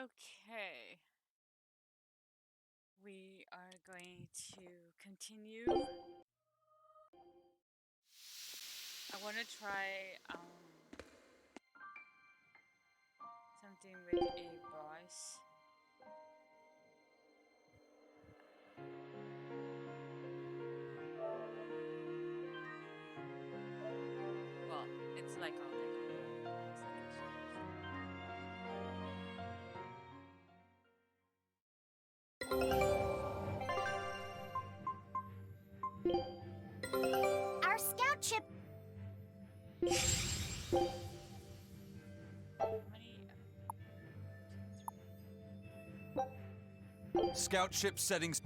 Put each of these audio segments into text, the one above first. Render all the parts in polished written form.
Okay, we are going to continue. I want to try something with a voice. Well, it's like all the voice Our scout ship. How many? Scout ship settings.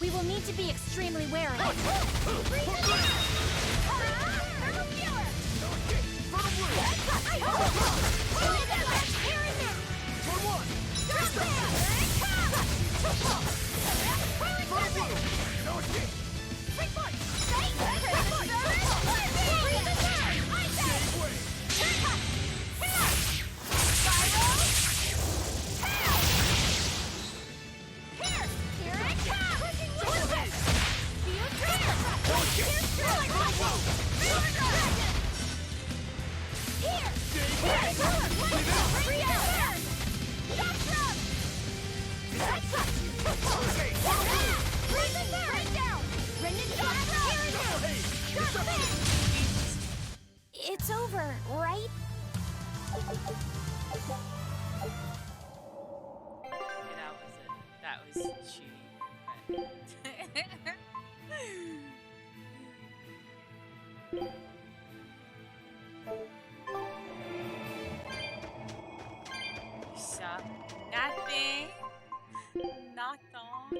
We will need to be extremely wary. It's over, right? Okay, that was it. That was cheating. So, nothing. Not on.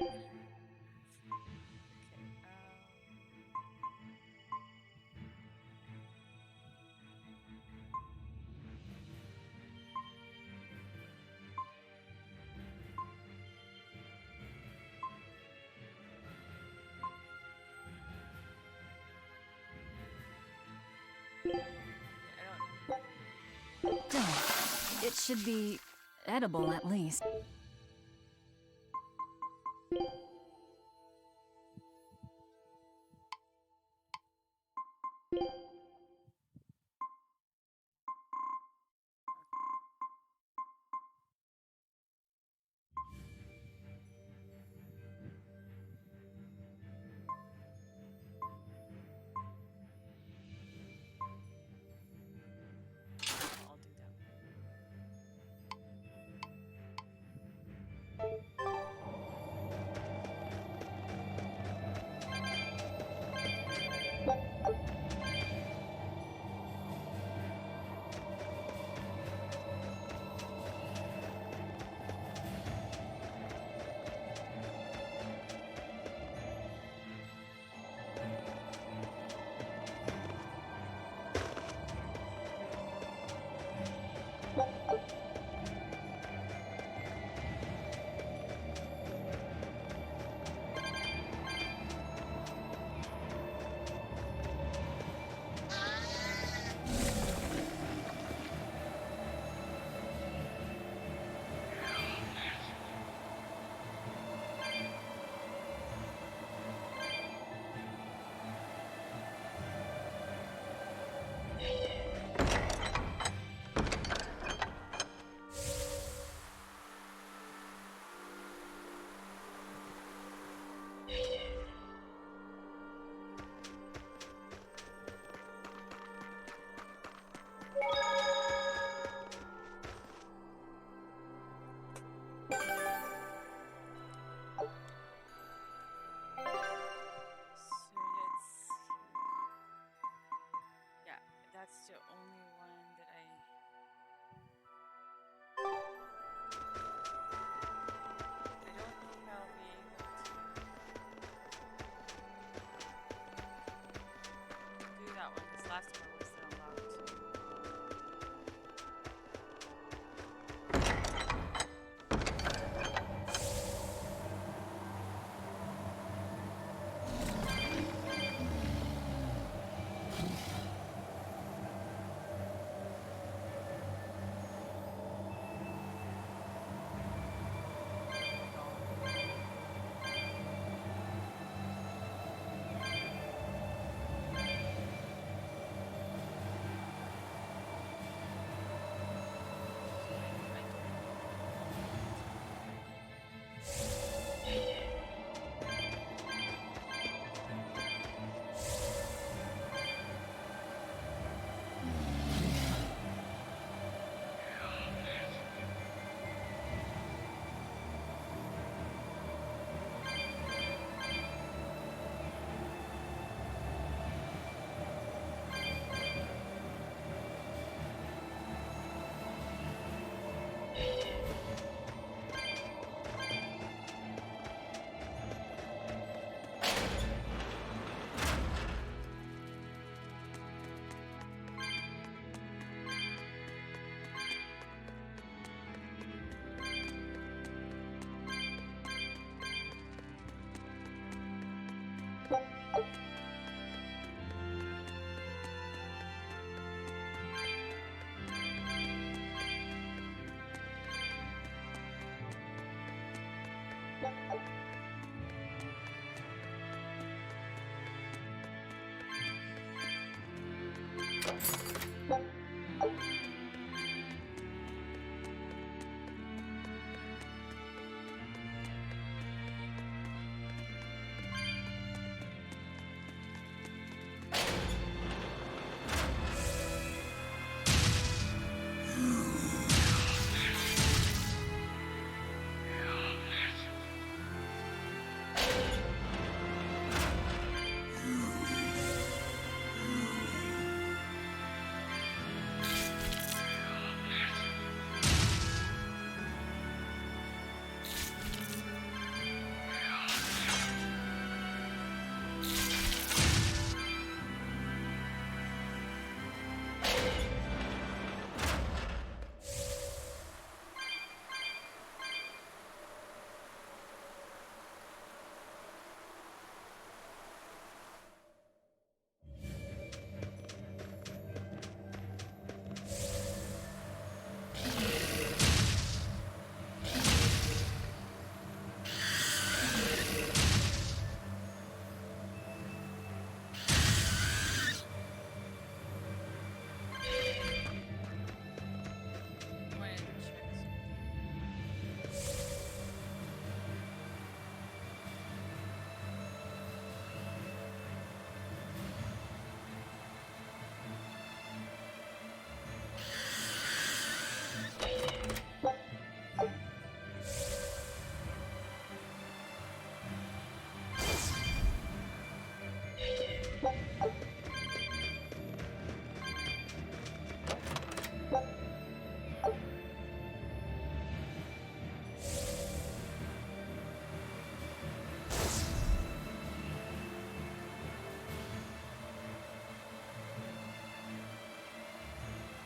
Okay. I don't know. It should be edible at least. I'll do that.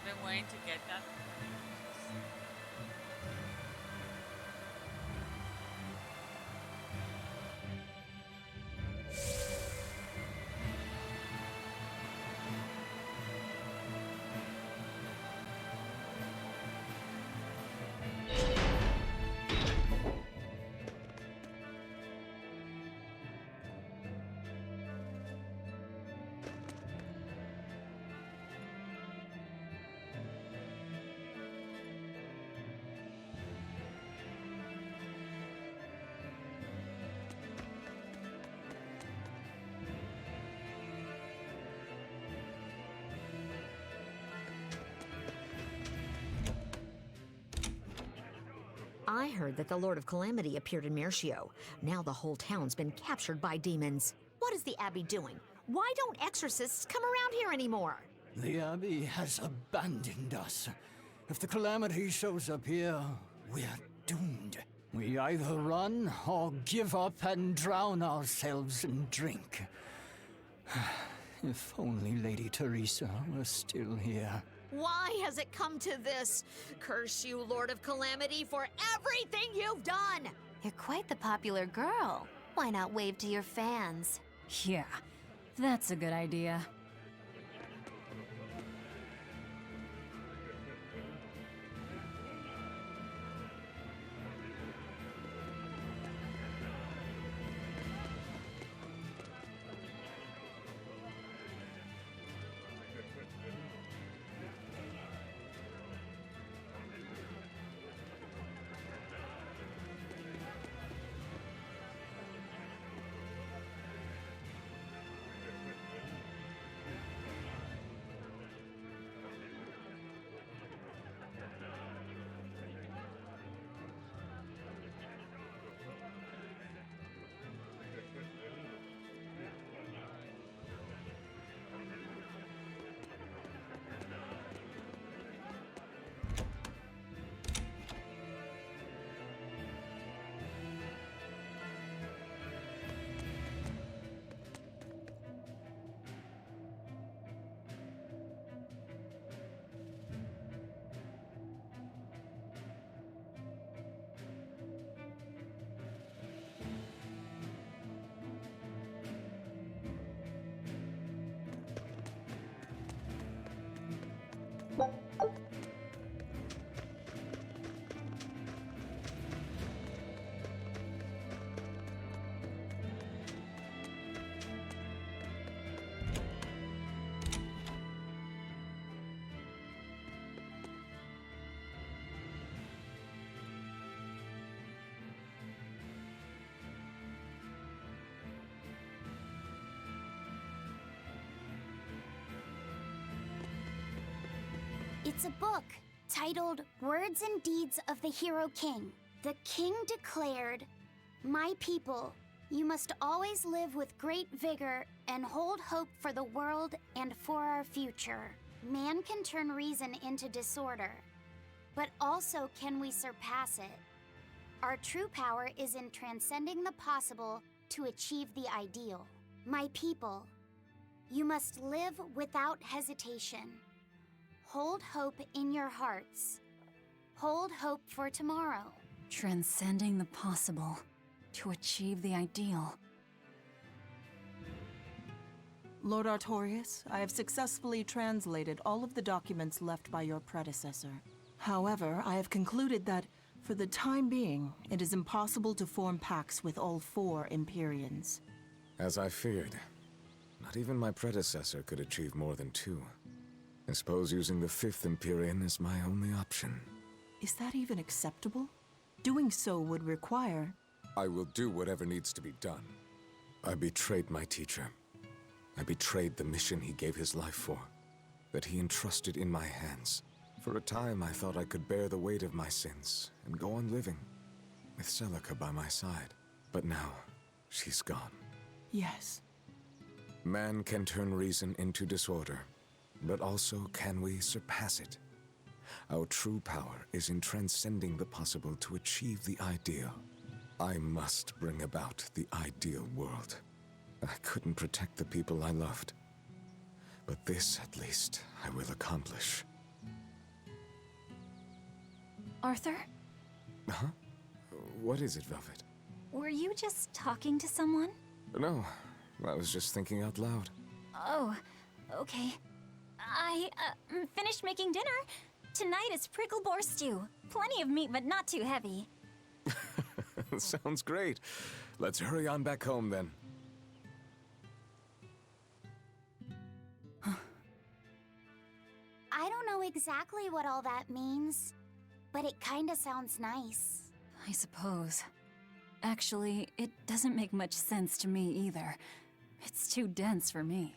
Been waiting to get that. I heard that the Lord of Calamity appeared in Mercio. Now the whole town's been captured by demons. What is the Abbey doing? Why don't exorcists come around here anymore? The Abbey has abandoned us. If the Calamity shows up here, we're doomed. We either run or give up and drown ourselves in drink. If only Lady Teresa were still here. Why has it come to this? Curse you, Lord of Calamity, for everything you've done! You're quite the popular girl. Why not wave to your fans? Yeah, that's a good idea. It's a book titled Words and Deeds of the Hero King. The king declared, "My people, you must always live with great vigor and hold hope for the world and for our future. Man can turn reason into disorder, but also can we surpass it? Our true power is in transcending the possible to achieve the ideal. My people, you must live without hesitation. Hold hope in your hearts. Hold hope for tomorrow." Transcending the possible to achieve the ideal. Lord Artorius, I have successfully translated all of the documents left by your predecessor. However, I have concluded that, for the time being, it is impossible to form pacts with all 4 Empyreans. As I feared, not even my predecessor could achieve more than 2. I suppose using the 5th Empyrean is my only option. Is that even acceptable? Doing so would require... I will do whatever needs to be done. I betrayed my teacher. I betrayed the mission he gave his life for, that he entrusted in my hands. For a time, I thought I could bear the weight of my sins and go on living, with Celica by my side. But now, she's gone. Yes. Man can turn reason into disorder, but also can we surpass it? Our true power is in transcending the possible to achieve the ideal. I must bring about the ideal world. I couldn't protect the people I loved, but this, at least, I will accomplish. Arthur? Huh? What is it, Velvet? Were you just talking to someone? No, I was just thinking out loud. Oh, okay. I finished making dinner. Tonight is prickle boar stew. Plenty of meat, but not too heavy. Sounds great. Let's hurry on back home, then. I don't know exactly what all that means, but it kinda sounds nice. I suppose. Actually, it doesn't make much sense to me either. It's too dense for me.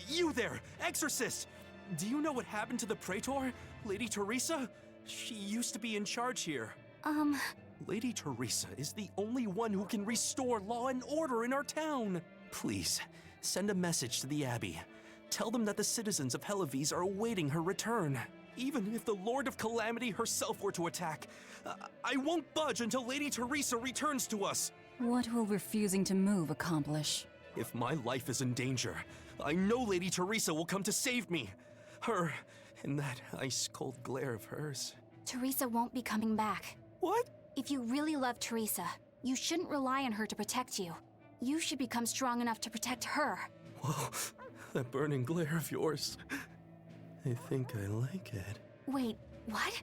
You there, Exorcist! Do you know what happened to the Praetor, Lady Teresa? She used to be in charge here. Lady Teresa is the only one who can restore law and order in our town. Please, send a message to the Abbey. Tell them that the citizens of Hellawes are awaiting her return. Even if the Lord of Calamity herself were to attack, I won't budge until Lady Teresa returns to us. What will refusing to move accomplish? If my life is in danger, I know Lady Teresa will come to save me. Her, and that ice-cold glare of hers. Teresa won't be coming back. What? If you really love Teresa, you shouldn't rely on her to protect you. You should become strong enough to protect her. Whoa, that burning glare of yours. I think I like it. Wait, what?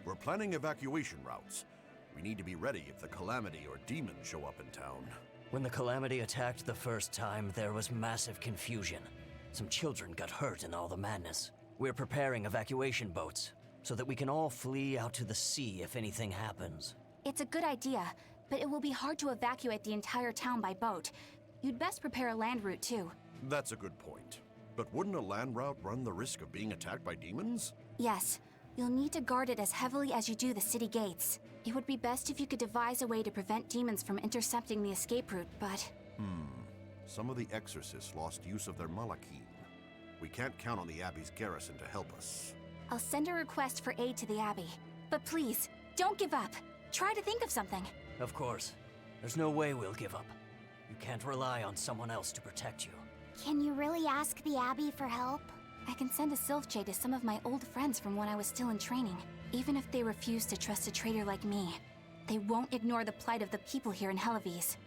We're planning evacuation routes. We need to be ready if the Calamity or demons show up in town. When the Calamity attacked the first time, there was massive confusion. Some children got hurt in all the madness. We're preparing evacuation boats, so that we can all flee out to the sea if anything happens. It's a good idea, but it will be hard to evacuate the entire town by boat. You'd best prepare a land route too. That's a good point. But wouldn't a land route run the risk of being attacked by demons? Yes. You'll need to guard it as heavily as you do the city gates. It would be best if you could devise a way to prevent demons from intercepting the escape route, but... Some of the exorcists lost use of their Malachim. We can't count on the Abbey's garrison to help us. I'll send a request for aid to the Abbey. But please, don't give up. Try to think of something. Of course. There's no way we'll give up. You can't rely on someone else to protect you. Can you really ask the Abbey for help? I can send a Sylph-Jade to some of my old friends from when I was still in training. Even if they refuse to trust a traitor like me, they won't ignore the plight of the people here in Hellawes.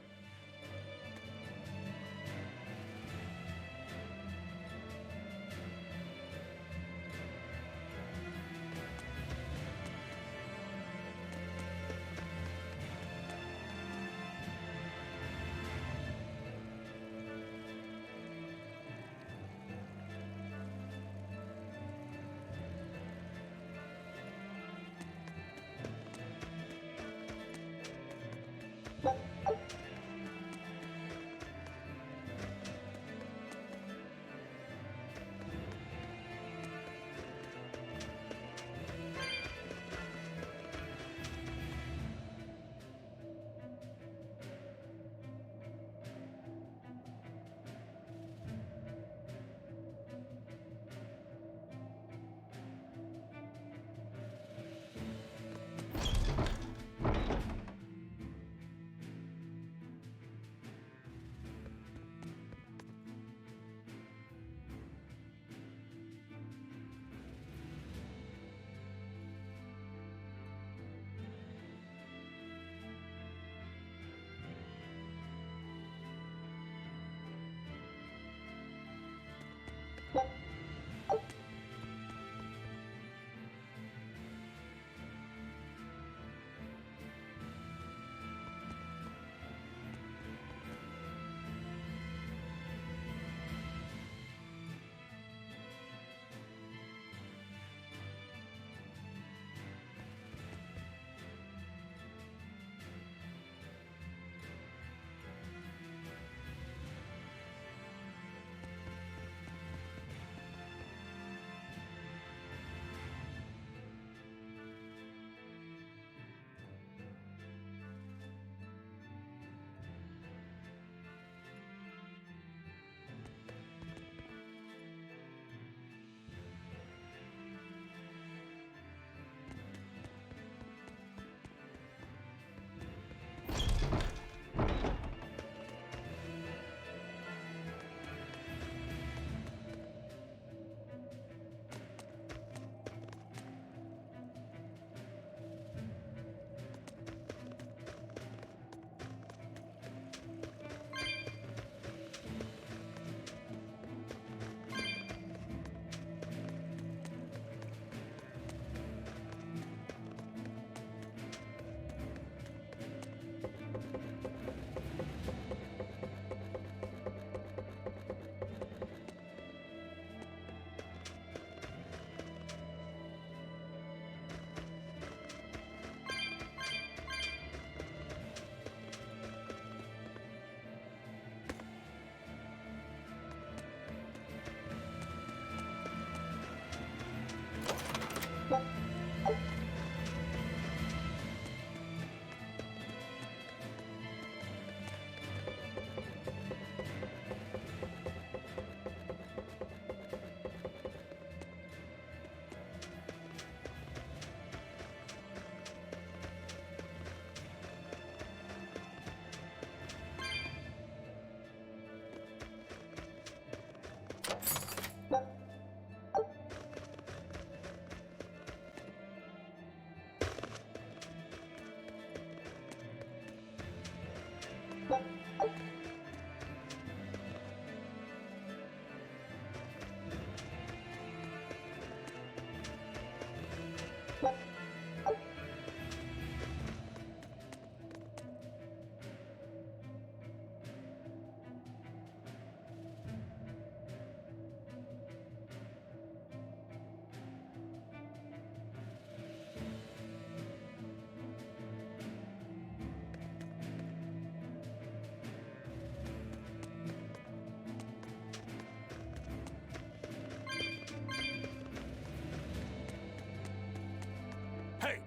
Hey!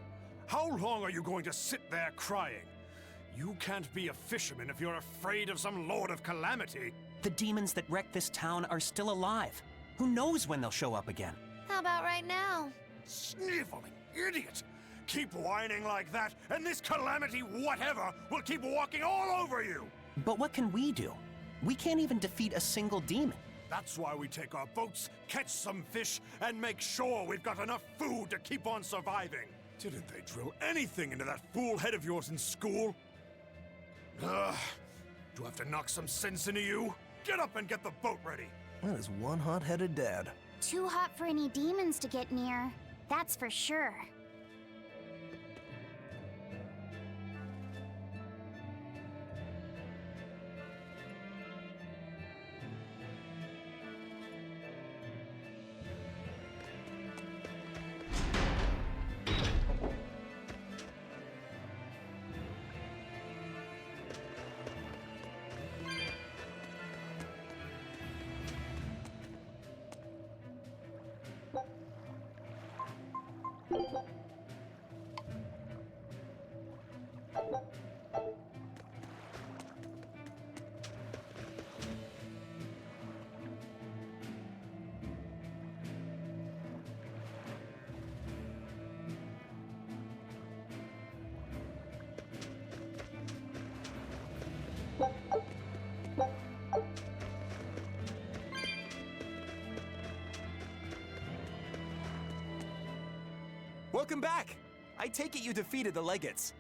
How long are you going to sit there crying? You can't be a fisherman if you're afraid of some Lord of Calamity. The demons that wrecked this town are still alive. Who knows when they'll show up again? How about right now? Sniveling idiot! Keep whining like that, and this Calamity whatever will keep walking all over you! But what can we do? We can't even defeat a single demon. That's why we take our boats, catch some fish, and make sure we've got enough food to keep on surviving. Didn't they drill anything into that fool head of yours in school? Ugh. Do I have to knock some sense into you? Get up and get the boat ready. That is one hot-headed dad. Too hot for any demons to get near. That's for sure. Welcome back! I take it you defeated the Legates.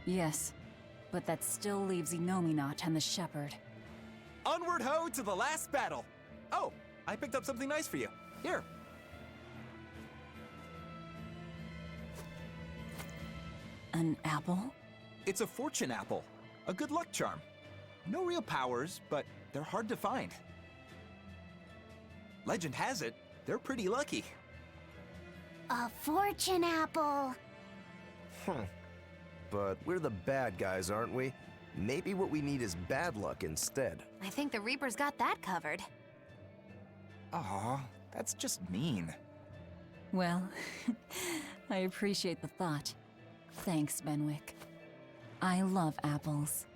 Yes, but that still leaves Inominat and the Shepherd. Onward ho to the last battle! Oh, I picked up something nice for you. Here. An apple? It's a fortune apple. A good luck charm. No real powers, but they're hard to find. Legend has it, they're pretty lucky. A fortune apple. But we're the bad guys, aren't we? Maybe what we need is bad luck instead. I think the Reaper's got that covered. Aw, that's just mean. Well, I appreciate the thought. Thanks, Benwick. I love apples.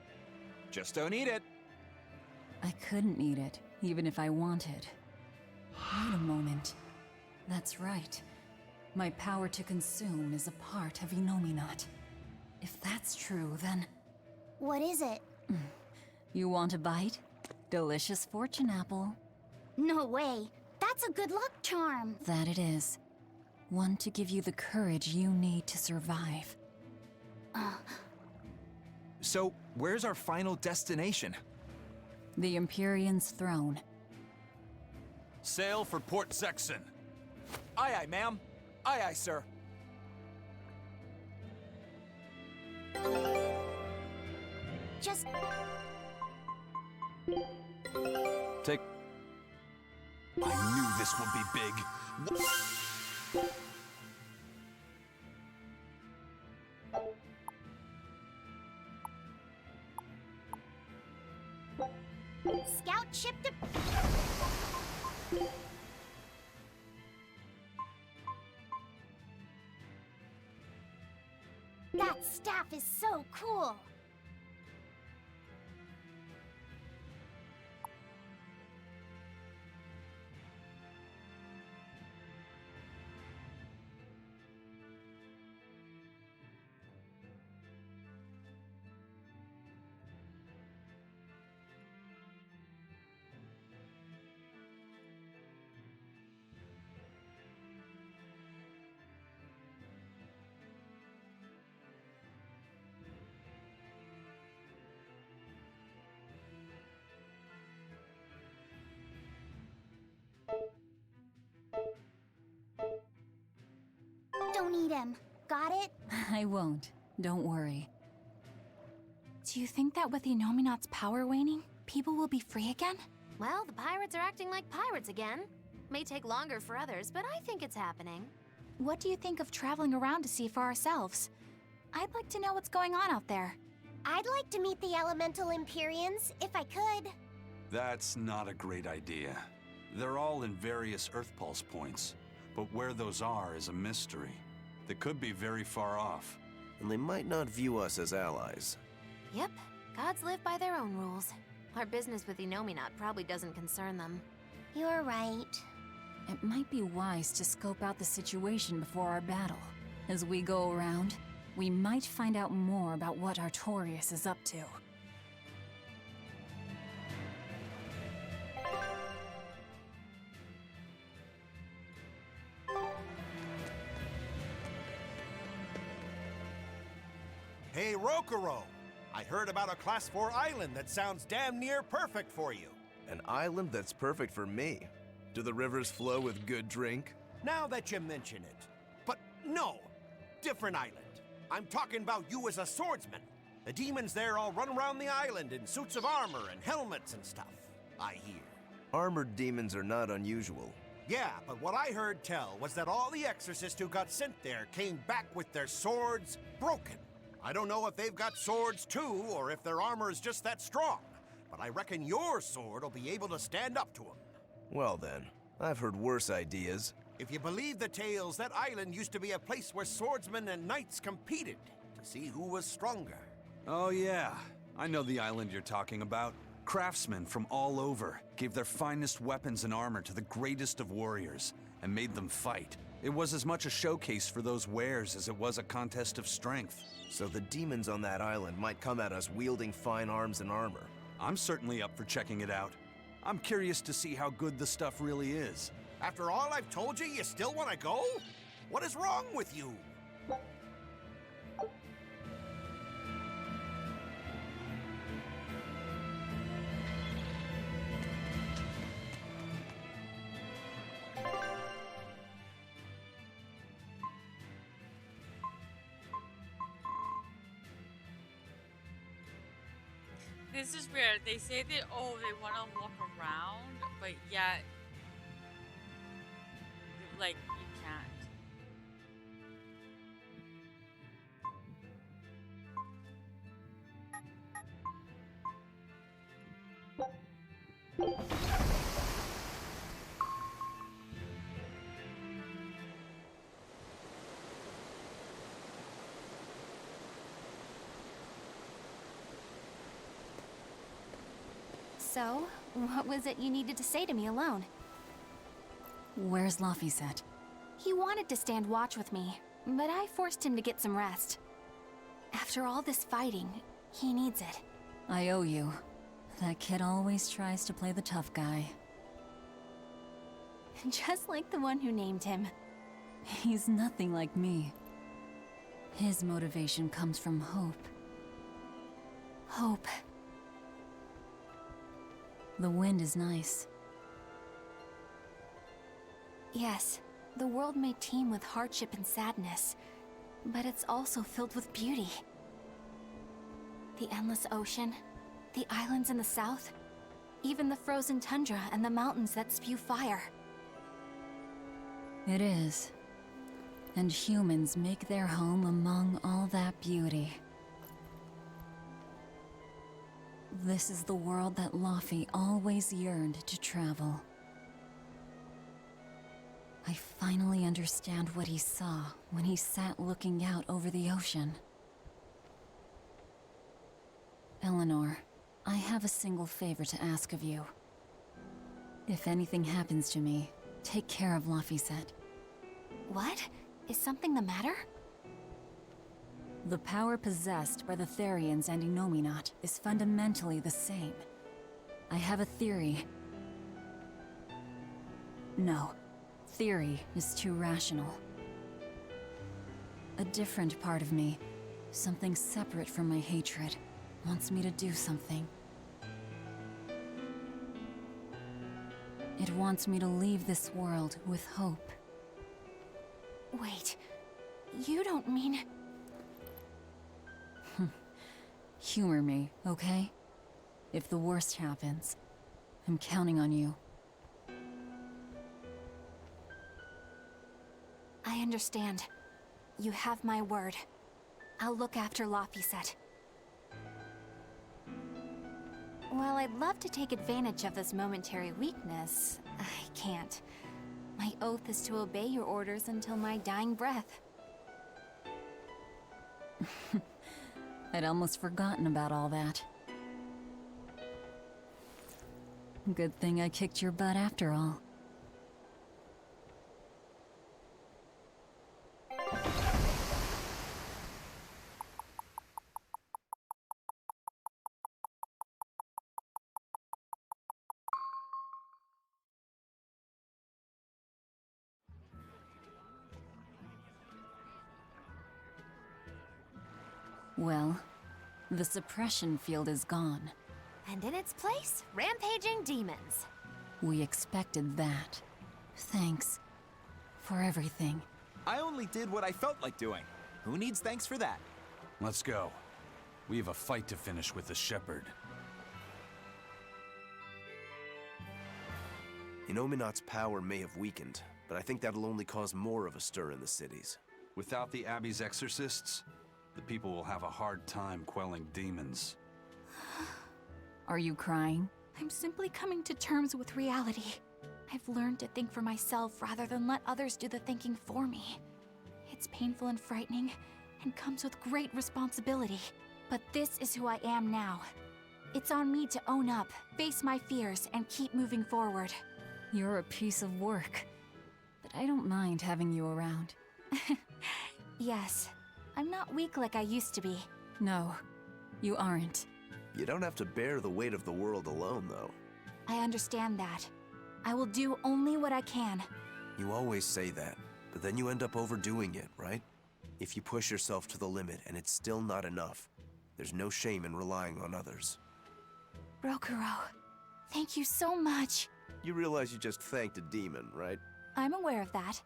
Just don't eat it. I couldn't eat it, even if I wanted. Wait a moment. That's right. My power to consume is a part of Inominat. If that's true, then... What is it? You want a bite? Delicious fortune apple. No way. That's a good luck charm. That it is. One to give you the courage you need to survive. So, where's our final destination? The Empyrean's throne. Sail for Port Zexon. Aye, aye, ma'am. Aye, aye, sir. Just... Take... I knew this would be big. Scout ship to... That staff is so cool! meet him. Got it? I won't. Don't worry. Do you think that with the Innominat's power waning, people will be free again? Well, the pirates are acting like pirates again. May take longer for others, but I think it's happening. What do you think of traveling around to see for ourselves? I'd like to know what's going on out there. I'd like to meet the Elemental Empyreans, if I could. That's not a great idea. They're all in various Earth Pulse points, but where those are is a mystery. They could be very far off. And they might not view us as allies. Yep, gods live by their own rules. Our business with Innominat probably doesn't concern them. You're right. It might be wise to scope out the situation before our battle. As we go around, we might find out more about what Artorias is up to. Hey, Rokurou! I heard about a Class 4 island that sounds damn near perfect for you. An island that's perfect for me. Do the rivers flow with good drink? Now that you mention it. But no, different island. I'm talking about you as a swordsman. The demons there all run around the island in suits of armor and helmets and stuff, I hear. Armored demons are not unusual. Yeah, but what I heard tell was that all the exorcists who got sent there came back with their swords broken. I don't know if they've got swords too, or if their armor is just that strong, but I reckon your sword will be able to stand up to them. Well then, I've heard worse ideas. If you believe the tales, that island used to be a place where swordsmen and knights competed to see who was stronger. Oh yeah, I know the island you're talking about. Craftsmen from all over gave their finest weapons and armor to the greatest of warriors and made them fight. It was as much a showcase for those wares as it was a contest of strength. So the demons on that island might come at us wielding fine arms and armor. I'm certainly up for checking it out. I'm curious to see how good the stuff really is. After all I've told you, you still want to go? What is wrong with you? This is weird. They say that, oh, they want to walk around, but yet, like, you can't. So, what was it you needed to say to me alone? Where's Laphicet? He wanted to stand watch with me, but I forced him to get some rest. After all this fighting, he needs it. I owe you. That kid always tries to play the tough guy. Just like the one who named him. He's nothing like me. His motivation comes from hope. Hope. The wind is nice. Yes, the world may teem with hardship and sadness, but it's also filled with beauty. The endless ocean, the islands in the south, even the frozen tundra and the mountains that spew fire. It is. And humans make their home among all that beauty. This is the world that Laphi always yearned to travel. I finally understand what he saw when he sat looking out over the ocean. Eleanor, I have a single favor to ask of you. If anything happens to me, take care of Laphicet. What? Is something the matter? The power possessed by the Therians and Innominat is fundamentally the same. I have a theory. No, theory is too rational. A different part of me, something separate from my hatred, wants me to do something. It wants me to leave this world with hope. Wait, You don't mean... Humor me, okay? If the worst happens, I'm counting on you. I understand. You have my word. I'll look after Laphicet. While I'd love to take advantage of this momentary weakness, I can't. My oath is to obey your orders until my dying breath. I'd almost forgotten about all that. Good thing I kicked your butt after all. Well, the suppression field is gone. And in its place, rampaging demons. We expected that. Thanks for everything. I only did what I felt like doing. Who needs thanks for that? Let's go. We have a fight to finish with the Shepherd. Innominat's power may have weakened, but I think that'll only cause more of a stir in the cities. Without the Abbey's exorcists, the people will have a hard time quelling demons. Are you crying? I'm simply coming to terms with reality. I've learned to think for myself rather than let others do the thinking for me. It's painful and frightening, and comes with great responsibility. But this is who I am now. It's on me to own up, face my fears, and keep moving forward. You're a piece of work, but I don't mind having you around. Yes, I'm not weak like I used to be. No, you aren't. You don't have to bear the weight of the world alone, though. I understand that. I will do only what I can. You always say that, but then you end up overdoing it, right? If you push yourself to the limit and it's still not enough, there's no shame in relying on others. Rokuro, thank you so much. You realize you just thanked a demon, right? I'm aware of that.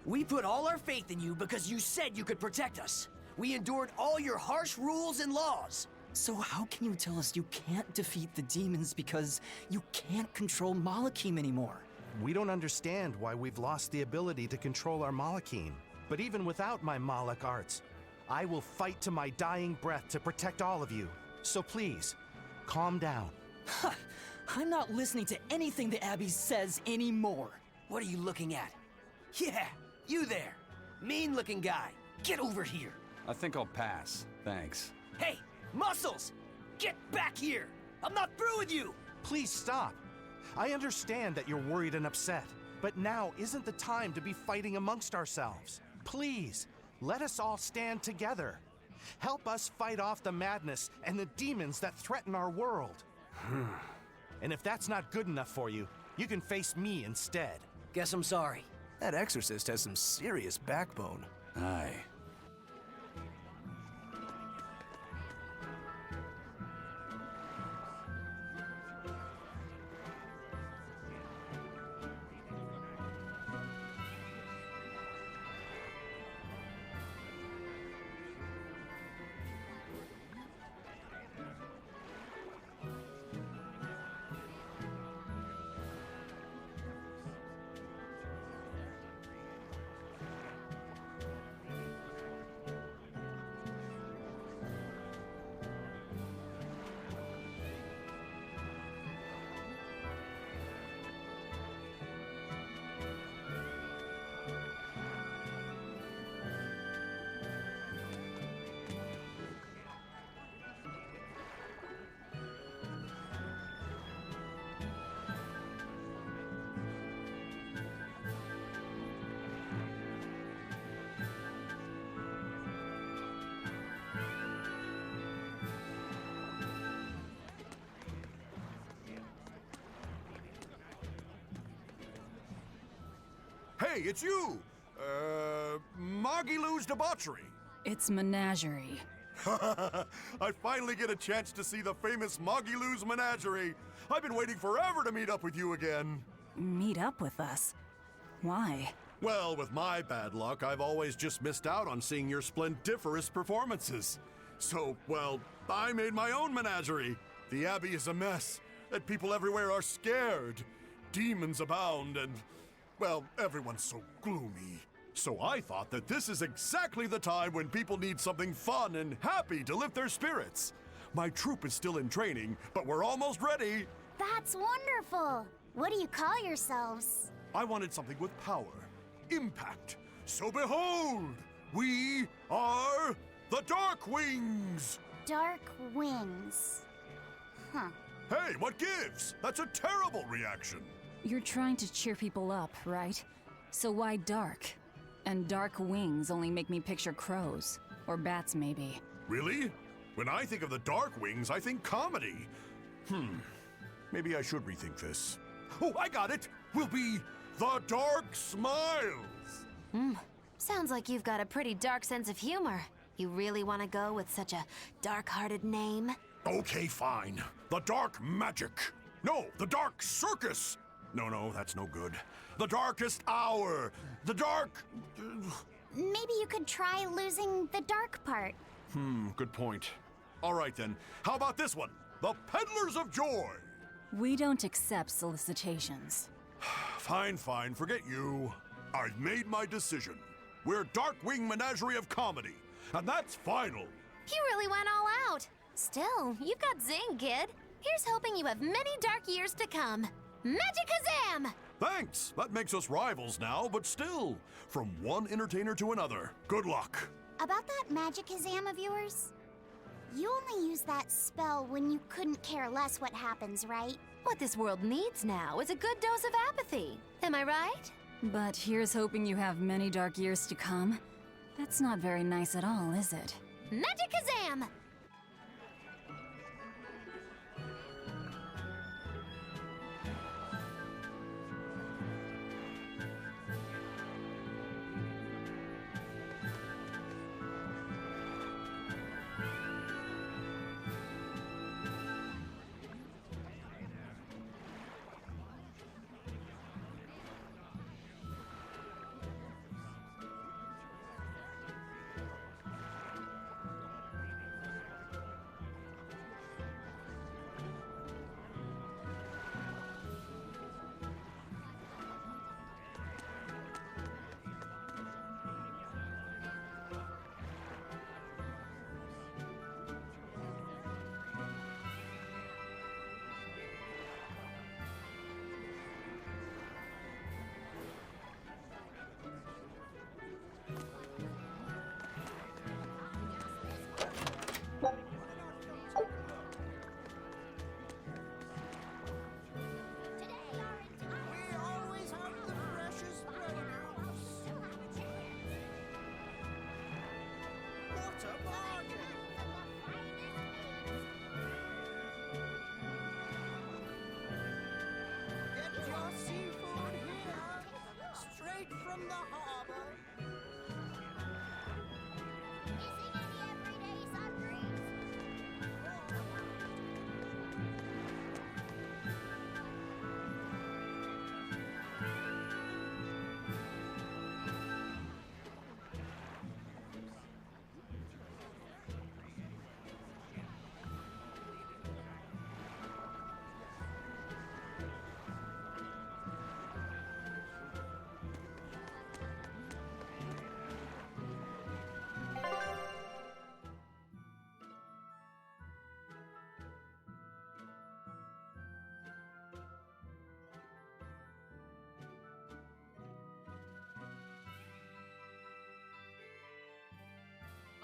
We put all our faith in you because you said you could protect us. We endured all your harsh rules and laws. So how can you tell us you can't defeat the demons because you can't control Malakim anymore? We don't understand why we've lost the ability to control our Malakim. But even without my Malak arts, I will fight to my dying breath to protect all of you. So please, calm down. I'm not listening to anything the Abbey says anymore. What are you looking at? Yeah, you there. Mean-looking guy. Get over here. I think I'll pass. Thanks. Hey, Muscles! Get back here! I'm not through with you! Please stop. I understand that you're worried and upset, but now isn't the time to be fighting amongst ourselves. Please, let us all stand together. Help us fight off the madness and the demons that threaten our world. And if that's not good enough for you, you can face me instead. Guess I'm sorry. That exorcist has some serious backbone. Aye. Hey, it's you! Magilou's Debauchery. It's Menagerie. I finally get a chance to see the famous Magilou's Menagerie. I've been waiting forever to meet up with you again. Meet up with us? Why? Well, with my bad luck, I've always just missed out on seeing your splendiferous performances. So, well, I made my own menagerie. The Abbey is a mess, and people everywhere are scared. Demons abound, and, well, everyone's so gloomy. So I thought that this is exactly the time when people need something fun and happy to lift their spirits. My troupe is still in training, but we're almost ready. That's wonderful. What do you call yourselves? I wanted something with power, impact. So behold, we are the Dark Wings! Dark Wings. Huh. Hey, what gives? That's a terrible reaction. You're trying to cheer people up, right? So why dark? And dark wings only make me picture crows. Or bats, maybe. Really? When I think of the Dark Wings, I think comedy. Maybe I should rethink this. Oh, I got it! We'll be the Dark Smiles! Sounds like you've got a pretty dark sense of humor. You really want to go with such a dark-hearted name? Okay, fine. The Dark Magic. No, the Dark Circus. No, that's no good. The Darkest Hour. The Dark... Maybe you could try losing the dark part. Good point. All right then. How about this one? The Peddlers of Joy. We don't accept solicitations. Fine. Forget you. I've made my decision. We're Darkwing Menagerie of Comedy, and that's final. You really went all out. Still, you've got zing, kid. Here's hoping you have many dark years to come. Magikazam! Thanks. That makes us rivals now, but still, from one entertainer to another. Good luck. About that Magikazam of yours? You only use that spell when you couldn't care less what happens, right? What this world needs now is a good dose of apathy. Am I right? But here's hoping you have many dark years to come. That's not very nice at all, is it? Magikazam!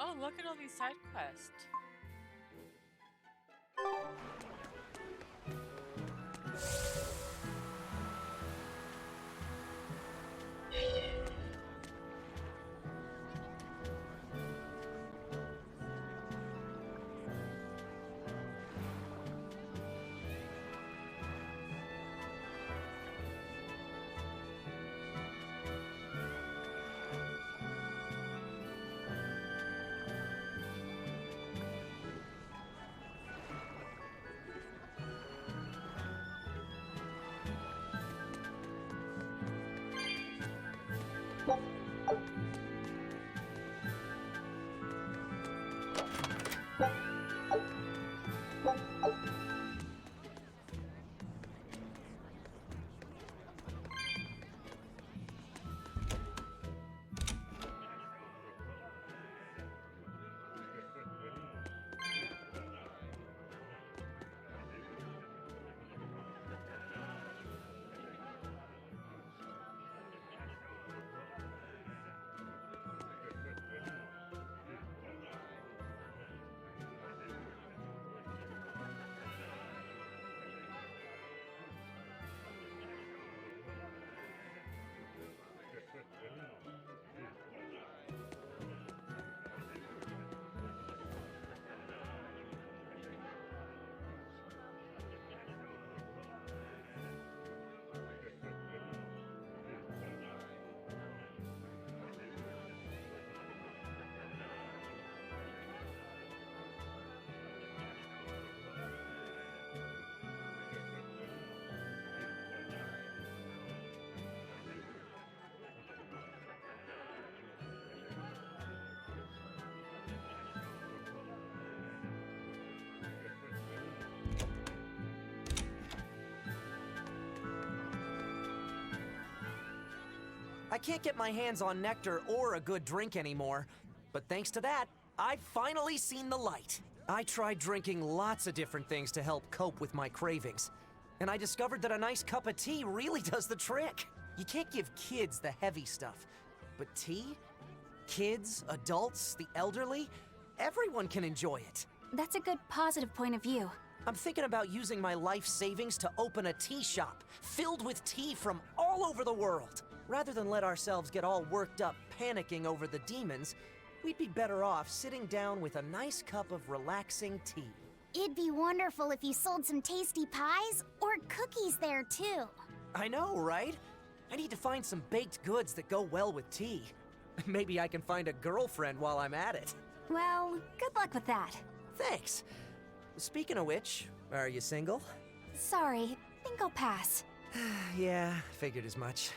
Oh, look at all these side quests. I can't get my hands on nectar or a good drink anymore, but thanks to that, I've finally seen the light. I tried drinking lots of different things to help cope with my cravings, and I discovered that a nice cup of tea really does the trick. You can't give kids the heavy stuff, but tea? Kids, adults, the elderly, everyone can enjoy it. That's a good positive point of view. I'm thinking about using my life savings to open a tea shop filled with tea from all over the world. Rather than let ourselves get all worked up panicking over the demons, we'd be better off sitting down with a nice cup of relaxing tea. It'd be wonderful if you sold some tasty pies or cookies there, too. I know, right? I need to find some baked goods that go well with tea. Maybe I can find a girlfriend while I'm at it. Well, good luck with that. Thanks. Speaking of which, are you single? Sorry, think I'll pass. Yeah, figured as much.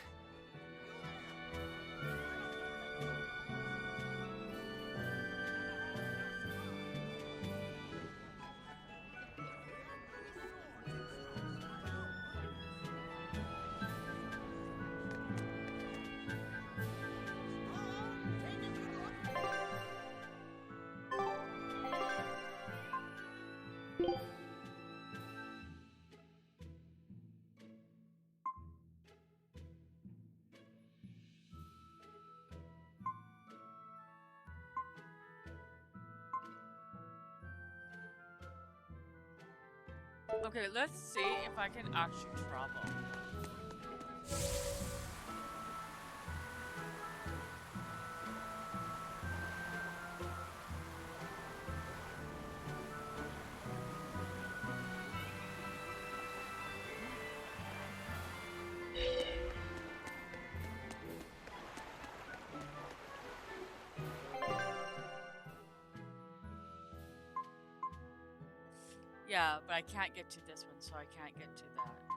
Okay, let's see if I can actually travel. Yeah, but I can't get to this one, so I can't get to that.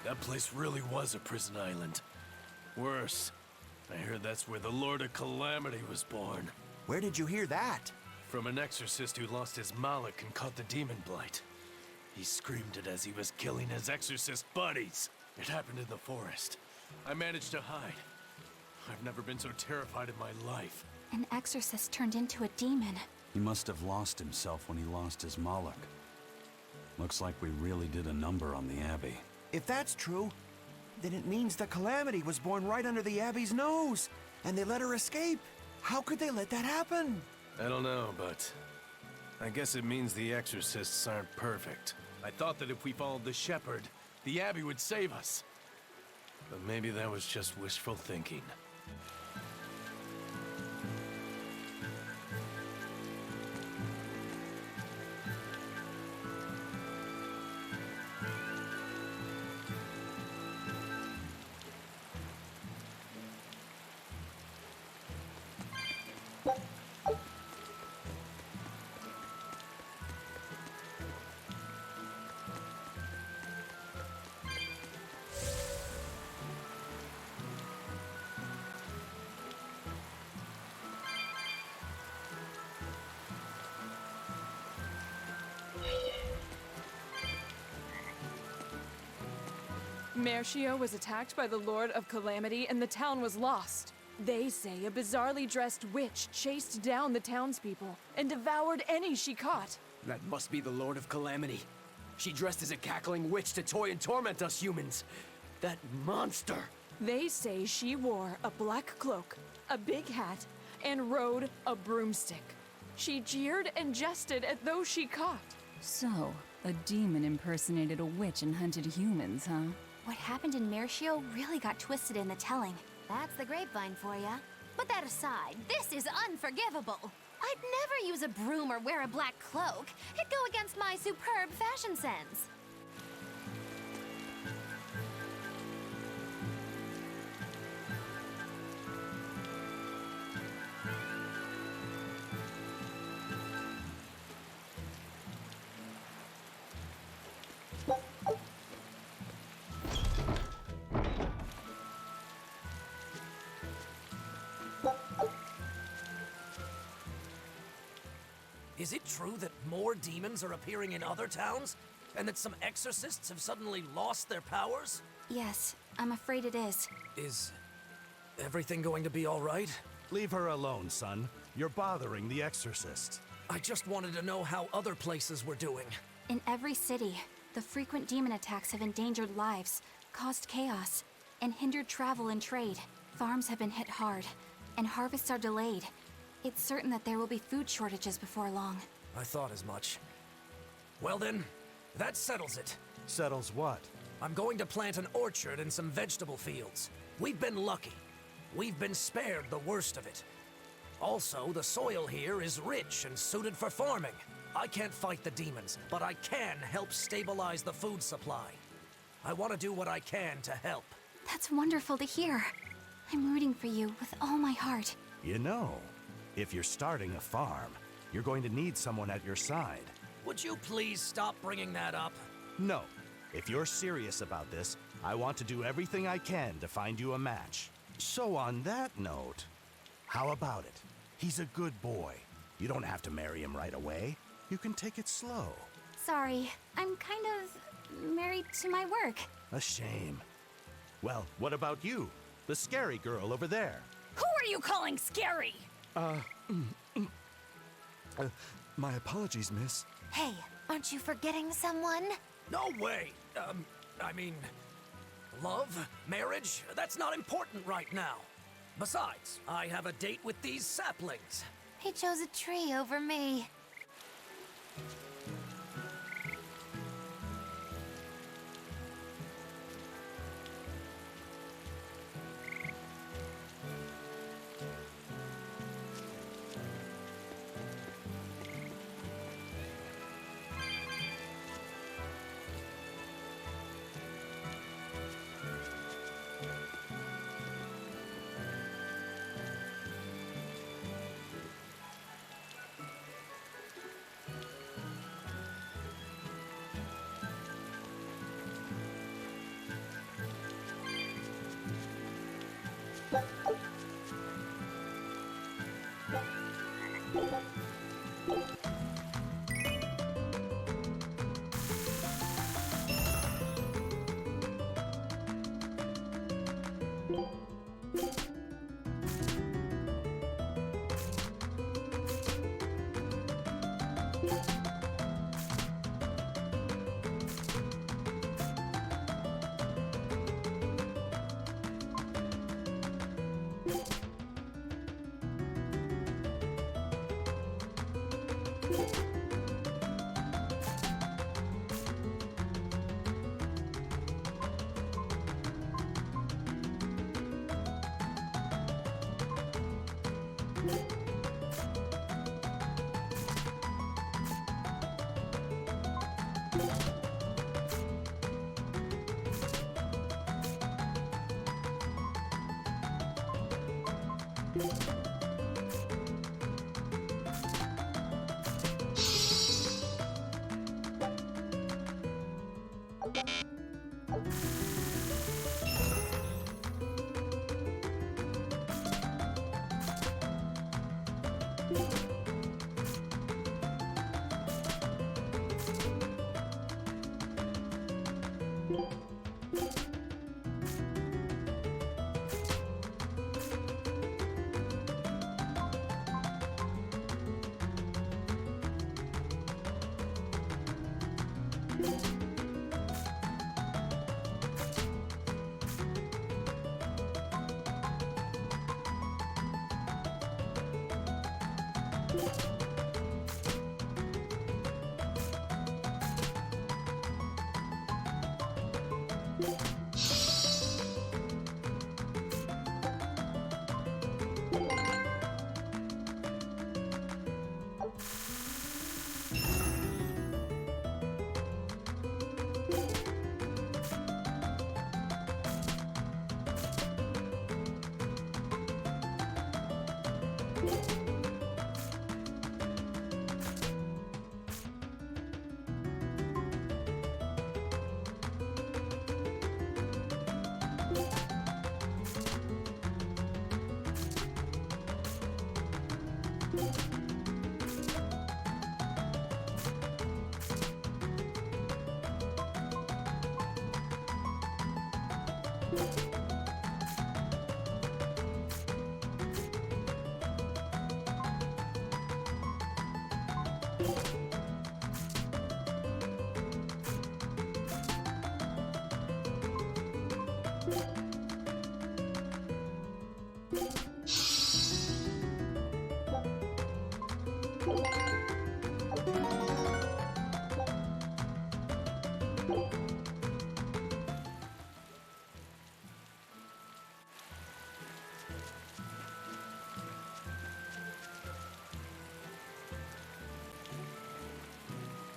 That place really was a prison island. Worse, I heard that's where the Lord of Calamity was born. Where did you hear that? From an exorcist who lost his malak and caught the demon blight. He screamed it as he was killing his exorcist buddies. It happened in the forest. I managed to hide. I've never been so terrified in my life. An exorcist turned into a demon. He must have lost himself when he lost his Moloch. Looks like we really did a number on the Abbey. If that's true, then it means the Calamity was born right under the Abbey's nose, and they let her escape. How could they let that happen? I don't know, but I guess it means the exorcists aren't perfect. I thought that if we followed the shepherd, the Abbey would save us. But maybe that was just wishful thinking. Mercio was attacked by the Lord of Calamity and the town was lost. They say a bizarrely dressed witch chased down the townspeople and devoured any she caught. That must be the Lord of Calamity. She dressed as a cackling witch to toy and torment us humans. That monster! They say she wore a black cloak, a big hat, and rode a broomstick. She jeered and jested at those she caught. So, a demon impersonated a witch and hunted humans, huh? What happened in Mercio really got twisted in the telling. That's the grapevine for ya. Put that aside, this is unforgivable. I'd never use a broom or wear a black cloak. It'd go against my superb fashion sense. Is it true that more demons are appearing in other towns? And that some exorcists have suddenly lost their powers? Yes, I'm afraid it is. Is everything going to be all right? Leave her alone, son. You're bothering the exorcist. I just wanted to know how other places were doing. In every city, the frequent demon attacks have endangered lives, caused chaos, and hindered travel and trade. Farms have been hit hard, and harvests are delayed. It's certain that there will be food shortages before long. I thought as much. Well then, that settles it. Settles what? I'm going to plant an orchard and some vegetable fields. We've been lucky. We've been spared the worst of it. Also, the soil here is rich and suited for farming. I can't fight the demons, but I can help stabilize the food supply. I want to do what I can to help. That's wonderful to hear. I'm rooting for you with all my heart. You know, if you're starting a farm, you're going to need someone at your side. Would you please stop bringing that up? No. If you're serious about this, I want to do everything I can to find you a match. So on that note, how about it? He's a good boy. You don't have to marry him right away. You can take it slow. Sorry, I'm kind of married to my work. A shame. Well, what about you? The scary girl over there. Who are you calling scary? My apologies, miss. Hey, aren't you forgetting someone? No way! I mean, love? Marriage? That's not important right now. Besides, I have a date with these saplings. He chose a tree over me.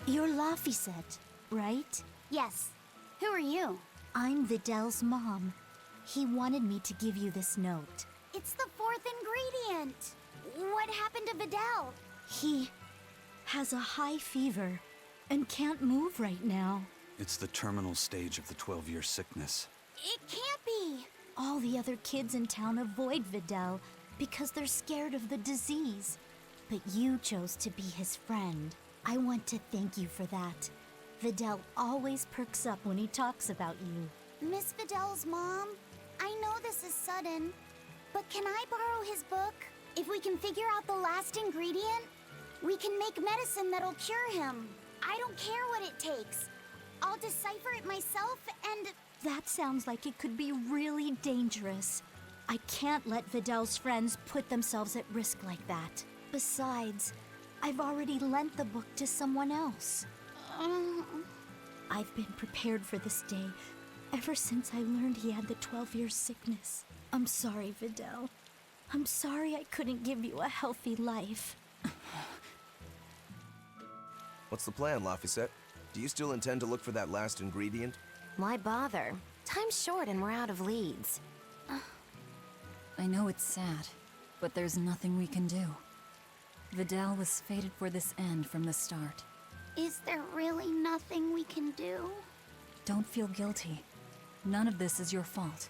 You're Laphicet, right? Yes. Who are you? I'm Videl's mom. He wanted me to give you this note. It's the fourth ingredient. What happened to Videl? He has a high fever and can't move right now. It's the terminal stage of the 12-year sickness. It can't be. All the other kids in town avoid Videl because they're scared of the disease. But you chose to be his friend. I want to thank you for that. Videl always perks up when he talks about you. Miss Videl's mom, I know this is sudden, but can I borrow his book? If we can figure out the last ingredient, we can make medicine that'll cure him. I don't care what it takes. I'll decipher it myself and... That sounds like it could be really dangerous. I can't let Videl's friends put themselves at risk like that. Besides, I've already lent the book to someone else. I've been prepared for this day ever since I learned he had the 12-year sickness. I'm sorry, Videl. I'm sorry I couldn't give you a healthy life. What's the plan, Laphicet? Do you still intend to look for that last ingredient? Why bother? Time's short and we're out of leads. I know it's sad, but there's nothing we can do. Videl was fated for this end from the start. Is there really nothing we can do? Don't feel guilty. None of this is your fault.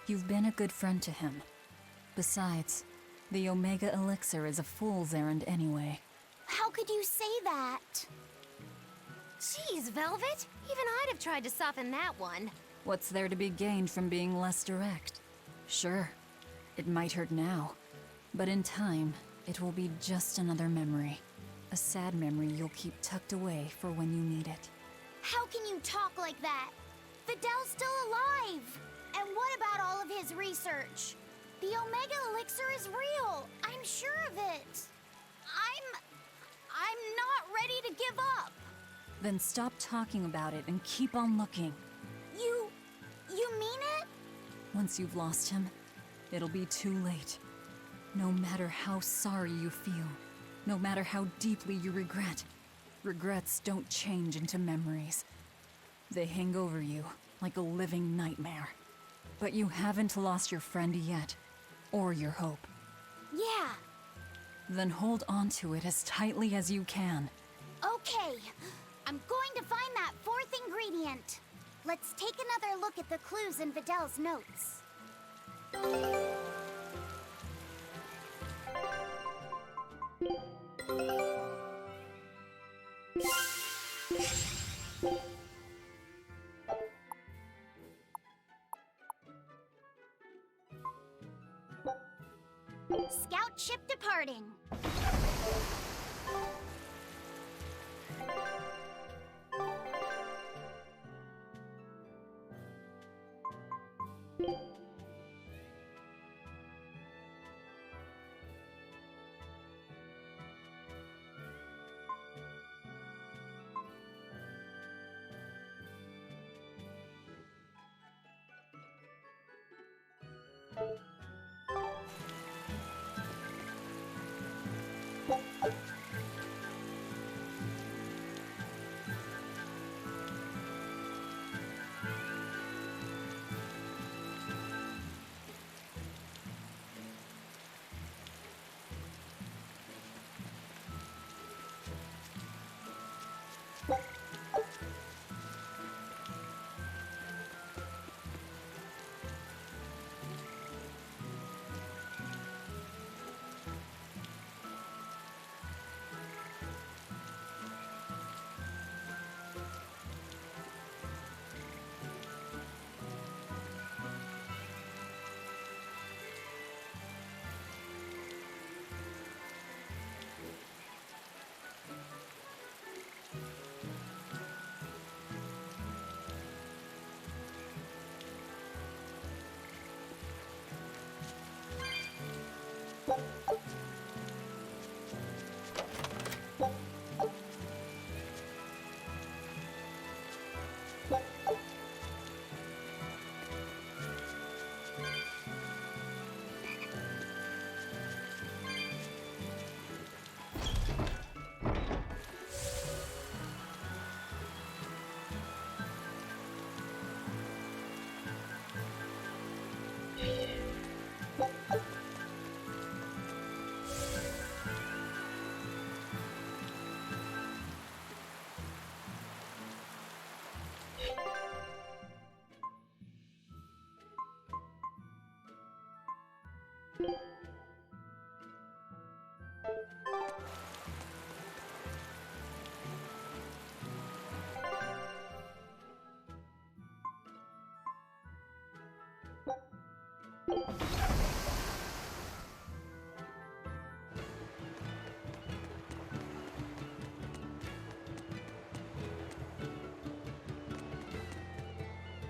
You've been a good friend to him. Besides, the Omega Elixir is a fool's errand anyway. How could you say that? Jeez, Velvet. Even I'd have tried to soften that one. What's there to be gained from being less direct? Sure, it might hurt now, but in time, it will be just another memory. A sad memory you'll keep tucked away for when you need it. How can you talk like that? Videl's still alive! And what about all of his research? The Omega Elixir is real! I'm sure of it! I'm not ready to give up! Then stop talking about it and keep on looking. You mean it? Once you've lost him, it'll be too late. No matter how sorry you feel, no matter how deeply you regret, regrets don't change into memories. They hang over you like a living nightmare. But you haven't lost your friend yet, or your hope. Yeah. Then hold on to it as tightly as you can. Okay. I'm going to find that fourth ingredient. Let's take another look at the clues in Videl's notes. Scout ship departing.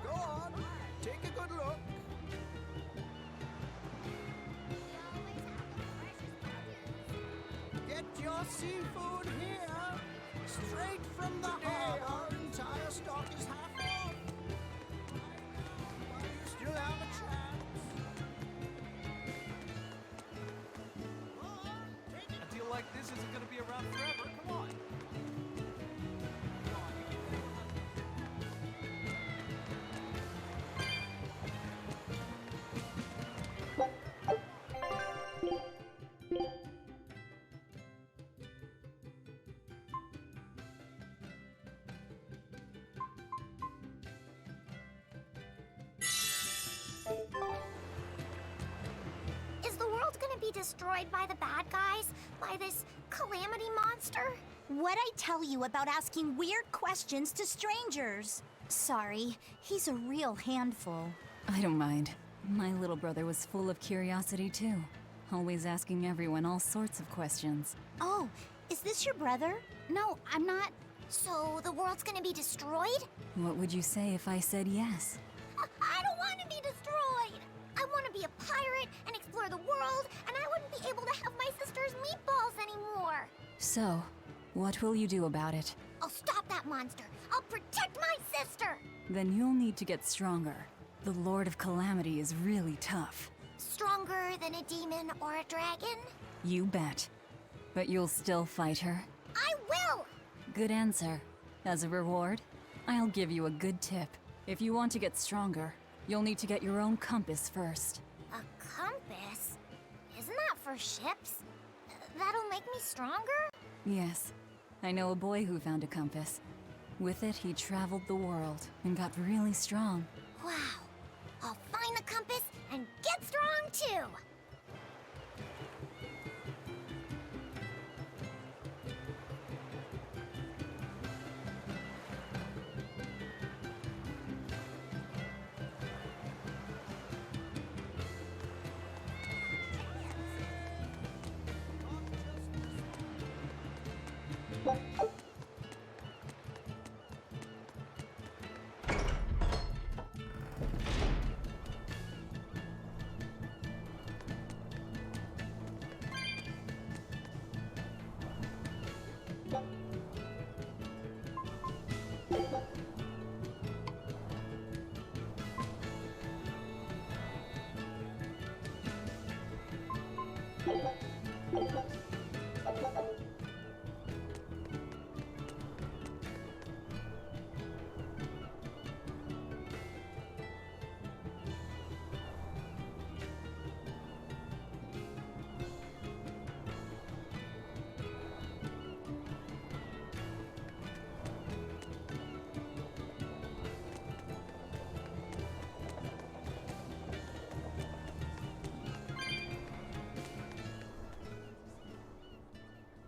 Go on, take a good look. Get your seafood here, straight from the harbor. Our entire stock is half off. While you still have a chance. A deal like this isn't gonna be around forever. Come on. Is the world gonna be destroyed by the bad guys? By this calamity monster? What'd I tell you about asking weird questions to strangers? Sorry, he's a real handful. I don't mind. My little brother was full of curiosity too. Always asking everyone all sorts of questions. Oh, is this your brother? No, I'm not. So the world's gonna be destroyed? What would you say if I said yes? I don't want to be destroyed! I want to be a pirate and explore the world, and I wouldn't be able to have my sister's meatballs anymore! So, what will you do about it? I'll stop that monster! I'll protect my sister! Then you'll need to get stronger. The Lord of Calamity is really tough. Stronger than a demon or a dragon? You bet. But you'll still fight her? I will! Good answer. As a reward, I'll give you a good tip. If you want to get stronger, you'll need to get your own compass first. A compass? Isn't that for ships? That'll make me stronger? Yes. I know a boy who found a compass. With it, he traveled the world and got really strong. Wow. I'll find the compass and get strong too!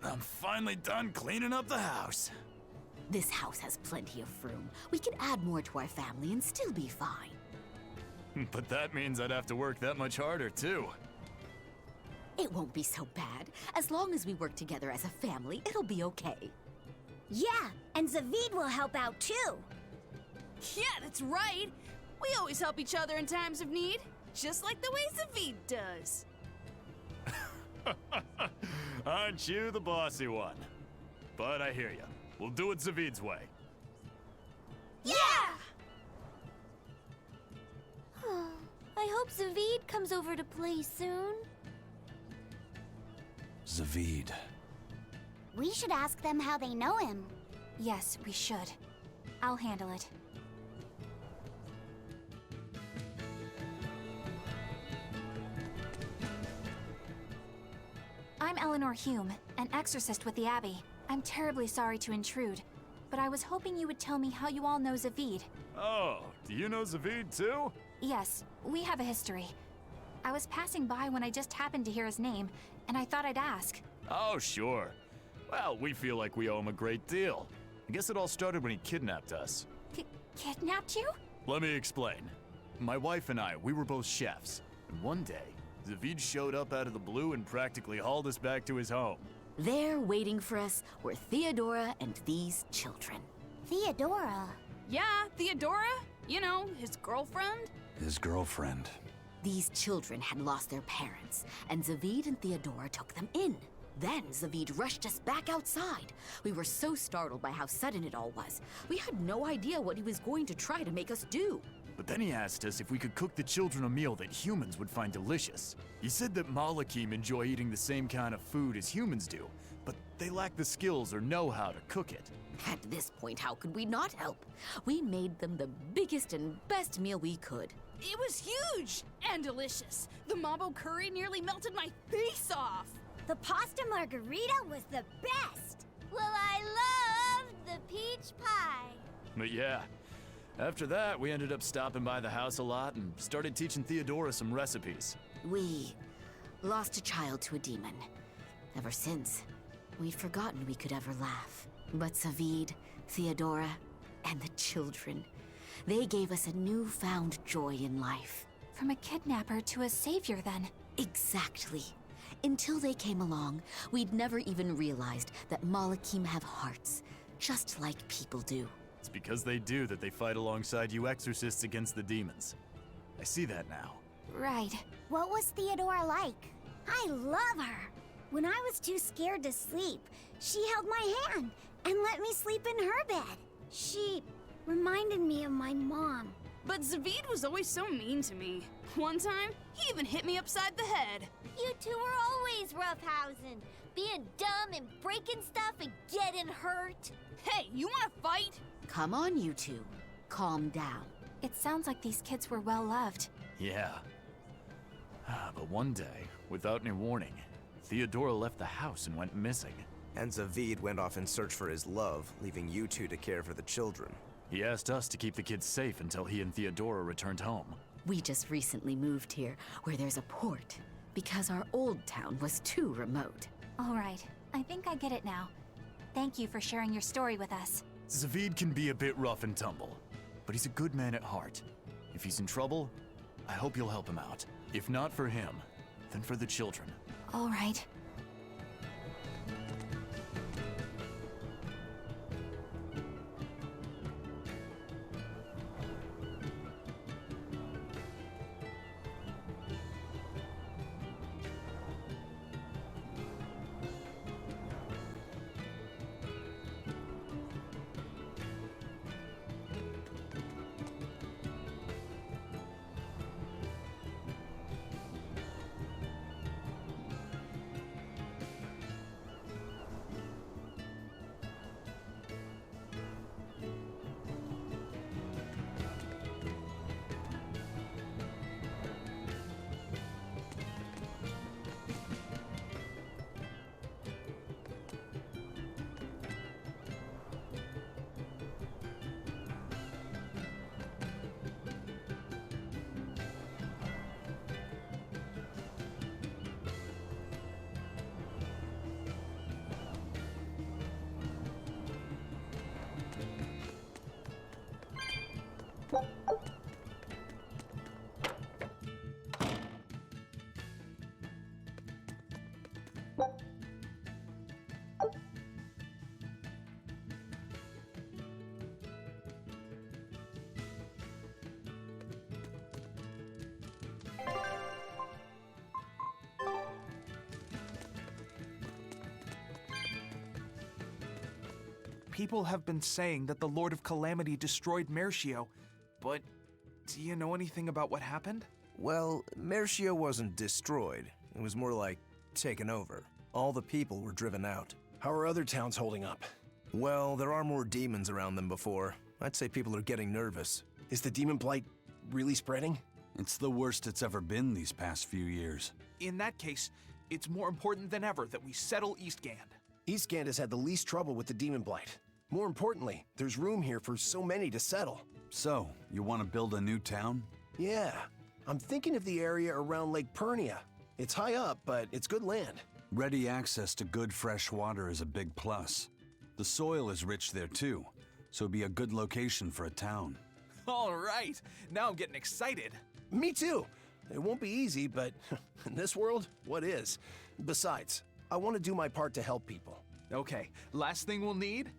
I'm finally done cleaning up the house. This house has plenty of room. We can add more to our family and still be fine. But that means I'd have to work that much harder, too. It won't be so bad. As long as we work together as a family, it'll be okay. Yeah, and Zaveid will help out too. Yeah, that's right. We always help each other in times of need, just like the way Zaveid does. Aren't you the bossy one? But I hear ya. We'll do it Zaveid's way. Yeah! I hope Zaveid comes over to play soon. Zaveid. We should ask them how they know him. Yes, we should. I'll handle it. I'm Eleanor Hume, an exorcist with the Abbey. I'm terribly sorry to intrude, but I was hoping you would tell me how you all know Zaveid. Oh, do you know Zaveid too? Yes, we have a history. I was passing by when I just happened to hear his name, and I thought I'd ask. Oh, sure. Well, we feel like we owe him a great deal. I guess it all started when he kidnapped us. Kidnapped you? Let me explain. My wife and I, we were both chefs. And one day, Zaveid showed up out of the blue and practically hauled us back to his home. There, waiting for us, were Theodora and these children. Theodora? Yeah, Theodora. You know, his girlfriend. His girlfriend. These children had lost their parents, and Zaveid and Theodora took them in. Then Zaveid rushed us back outside. We were so startled by how sudden it all was. We had no idea what he was going to try to make us do. But then he asked us if we could cook the children a meal that humans would find delicious. He said that Malakim enjoy eating the same kind of food as humans do, but they lack the skills or know-how to cook it. At this point, how could we not help? We made them the biggest and best meal we could. It was huge and delicious. The Mabo curry nearly melted my face off. The pasta margarita was the best. Well, I loved the peach pie. But yeah, after that, we ended up stopping by the house a lot and started teaching Theodora some recipes. We lost a child to a demon. Ever since, we'd forgotten we could ever laugh. But Zaveid, Theodora, and the children, they gave us a newfound joy in life. From a kidnapper to a savior, then? Exactly. Until they came along, we'd never even realized that Malakim have hearts, just like people do. It's because they do that they fight alongside you exorcists against the demons. I see that now. Right. What was Theodora like? I love her. When I was too scared to sleep, she held my hand and let me sleep in her bed. She reminded me of my mom. But Zavid was always so mean to me. One time, he even hit me upside the head. You two were always roughhousing, being dumb and breaking stuff and getting hurt. Hey, you wanna fight? Come on, you two. Calm down. It sounds like these kids were well loved. Yeah. But one day, without any warning, Theodora left the house and went missing. And Zavid went off in search for his love, leaving you two to care for the children. He asked us to keep the kids safe until he and Theodora returned home. We just recently moved here, where there's a port, because our old town was too remote. All right, I think I get it now. Thank you for sharing your story with us. Zavid can be a bit rough and tumble, but he's a good man at heart. If he's in trouble, I hope you'll help him out. If not for him, then for the children. All right. People have been saying that the Lord of Calamity destroyed Mercio, but do you know anything about what happened? Well, Mercio wasn't destroyed. It was more like taken over. All the people were driven out. How are other towns holding up? Well, there are more demons around than before. I'd say people are getting nervous. Is the demon blight really spreading? It's the worst it's ever been these past few years. In that case, it's more important than ever that we settle Eastgand. Eastgand has had the least trouble with the demon blight. More importantly, there's room here for so many to settle. So, you want to build a new town? Yeah. I'm thinking of the area around Lake Pernia. It's high up, but it's good land. Ready access to good fresh water is a big plus. The soil is rich there too, so it'd be a good location for a town. All right, now I'm getting excited. Me too. It won't be easy, but in this world, what is? Besides, I want to do my part to help people. Okay, last thing we'll need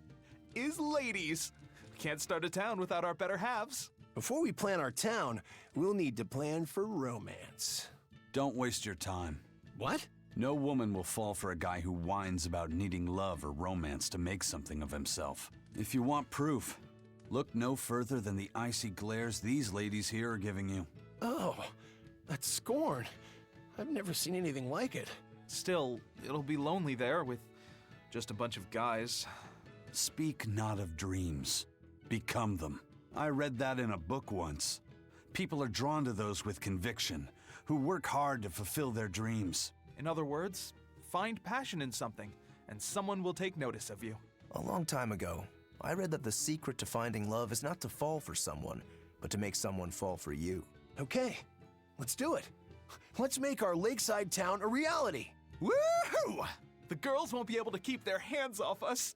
is ladies. Can't start a town without our better halves. Before we plan our town, we'll need to plan for romance. Don't waste your time. What? No woman will fall for a guy who whines about needing love or romance to make something of himself. If you want proof, look no further than the icy glares these ladies here are giving you. Oh, that's scorn. I've never seen anything like it. Still, it'll be lonely there with just a bunch of guys. Speak not of dreams. Become them. I read that in a book once. People are drawn to those with conviction, who work hard to fulfill their dreams. In other words, find passion in something, and someone will take notice of you. A long time ago, I read that the secret to finding love is not to fall for someone, but to make someone fall for you. Okay, let's do it. Let's make our lakeside town a reality. Woohoo! The girls won't be able to keep their hands off us.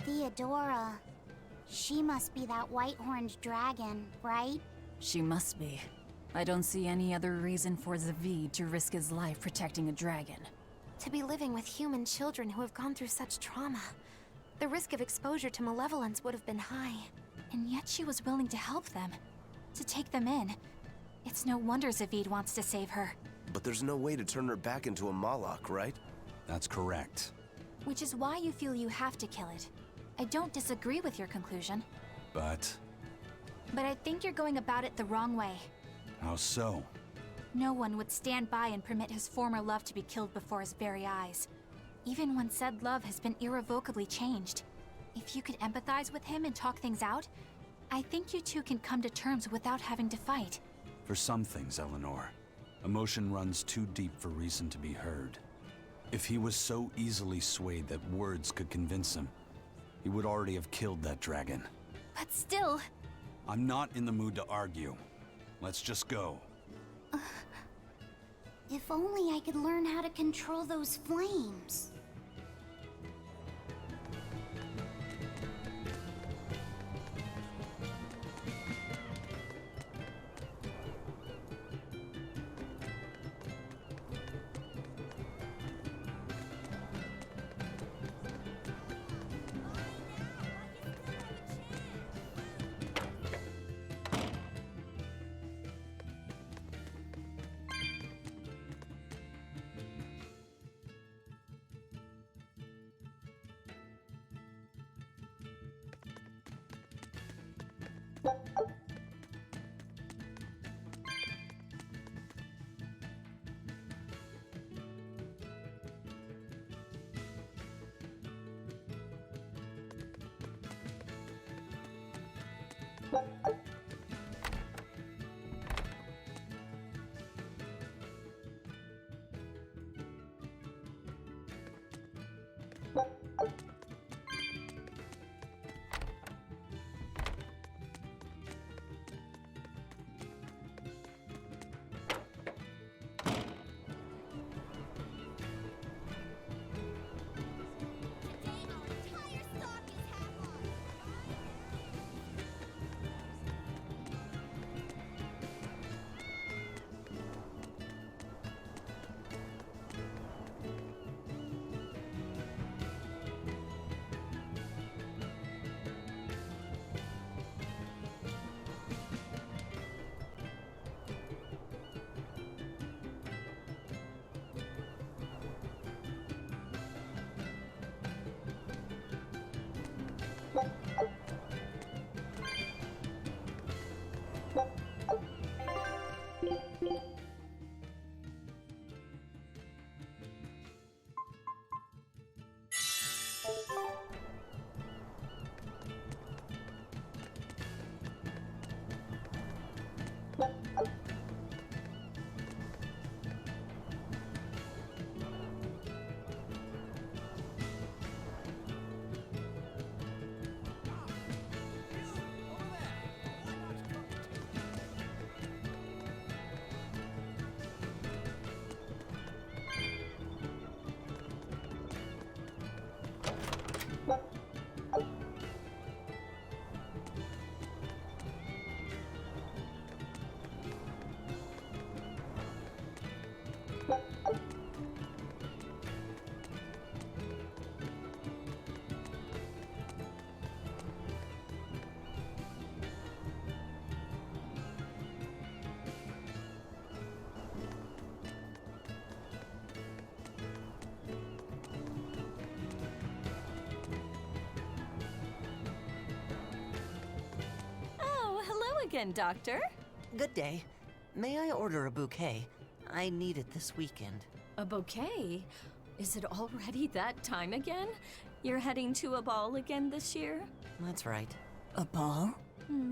Theodora. She must be that white-horned dragon, right? She must be. I don't see any other reason for Zavid to risk his life protecting a dragon. To be living with human children who have gone through such trauma. The risk of exposure to malevolence would have been high. And yet she was willing to help them. To take them in. It's no wonder Zaveid wants to save her. But there's no way to turn her back into a Malak, right? That's correct. Which is why you feel you have to kill it. I don't disagree with your conclusion. But But I think you're going about it the wrong way. how so? No one would stand by and permit his former love to be killed before his very eyes. Even when said love has been irrevocably changed. If you could empathize with him and talk things out, I think you two can come to terms without having to fight. For some things, Eleanor, emotion runs too deep for reason to be heard. If he was so easily swayed that words could convince him, he would already have killed that dragon. But still... I'm not in the mood to argue. Let's just go. If only I could learn how to control those flames. Again, Doctor. Good day. May I order a bouquet? I need it this weekend. A bouquet? Is it already that time again? You're heading to a ball again this year? That's right. A ball?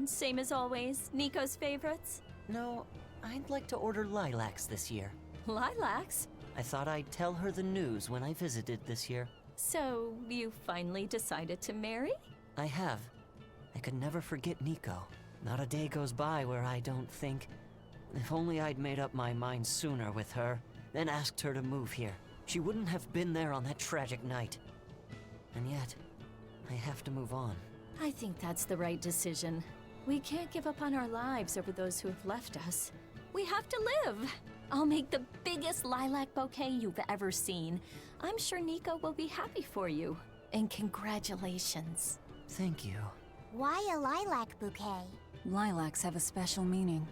Same as always. Nico's favorites? No, I'd like to order lilacs this year. Lilacs? I thought I'd tell her the news when I visited this year. So, you finally decided to marry? I have. I could never forget Nico. Not a day goes by where I don't think, if only I'd made up my mind sooner with her, then asked her to move here. She wouldn't have been there on that tragic night. And yet, I have to move on. I think that's the right decision. We can't give up on our lives over those who have left us. We have to live! I'll make the biggest lilac bouquet you've ever seen. I'm sure Nico will be happy for you. And congratulations. Thank you. Why a lilac bouquet? Lilacs have a special meaning.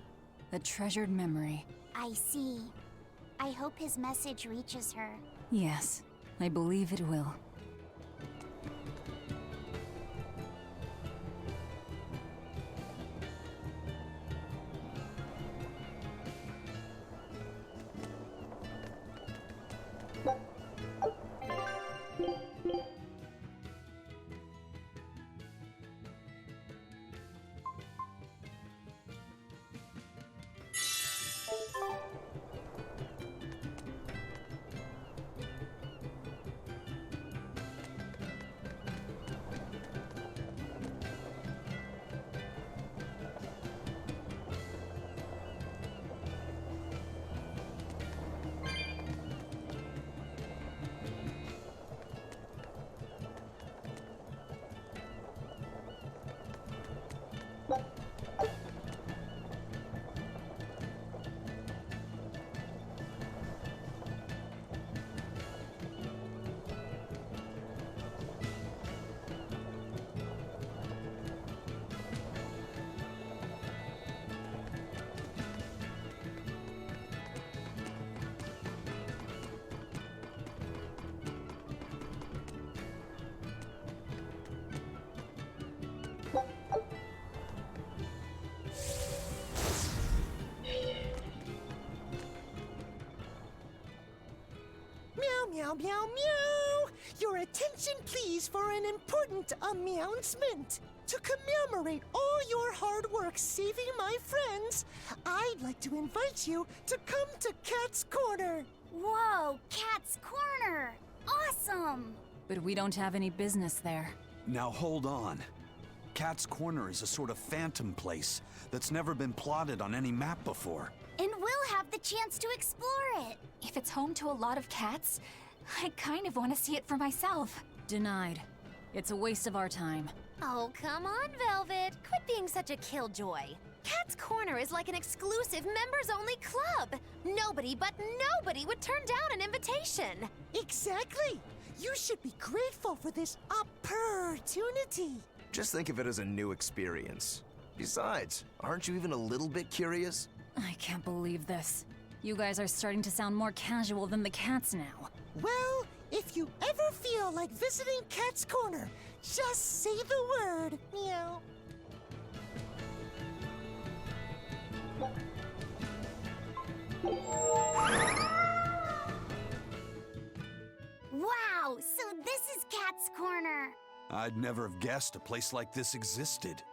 A treasured memory. I see. I hope his message reaches her. Yes, I believe it will. Meow, meow, meow! Your attention, please, for an important announcement. To commemorate all your hard work saving my friends, I'd like to invite you to come to Cat's Corner. Whoa, Cat's Corner! Awesome! But we don't have any business there. Now hold on. Cat's Corner is a sort of phantom place that's never been plotted on any map before. And we'll have the chance to explore it. If it's home to a lot of cats, I kind of want to see it for myself. Denied. It's a waste of our time. Oh, come on, Velvet. Quit being such a killjoy. Cat's Corner is like an exclusive members-only club. Nobody but nobody would turn down an invitation. Exactly. You should be grateful for this opportunity. Just think of it as a new experience. Besides, aren't you even a little bit curious? I can't believe this. You guys are starting to sound more casual than the cats now. Well, if you ever feel like visiting Cat's Corner, just say the word. Meow. Wow, so this is Cat's Corner. I'd never have guessed a place like this existed.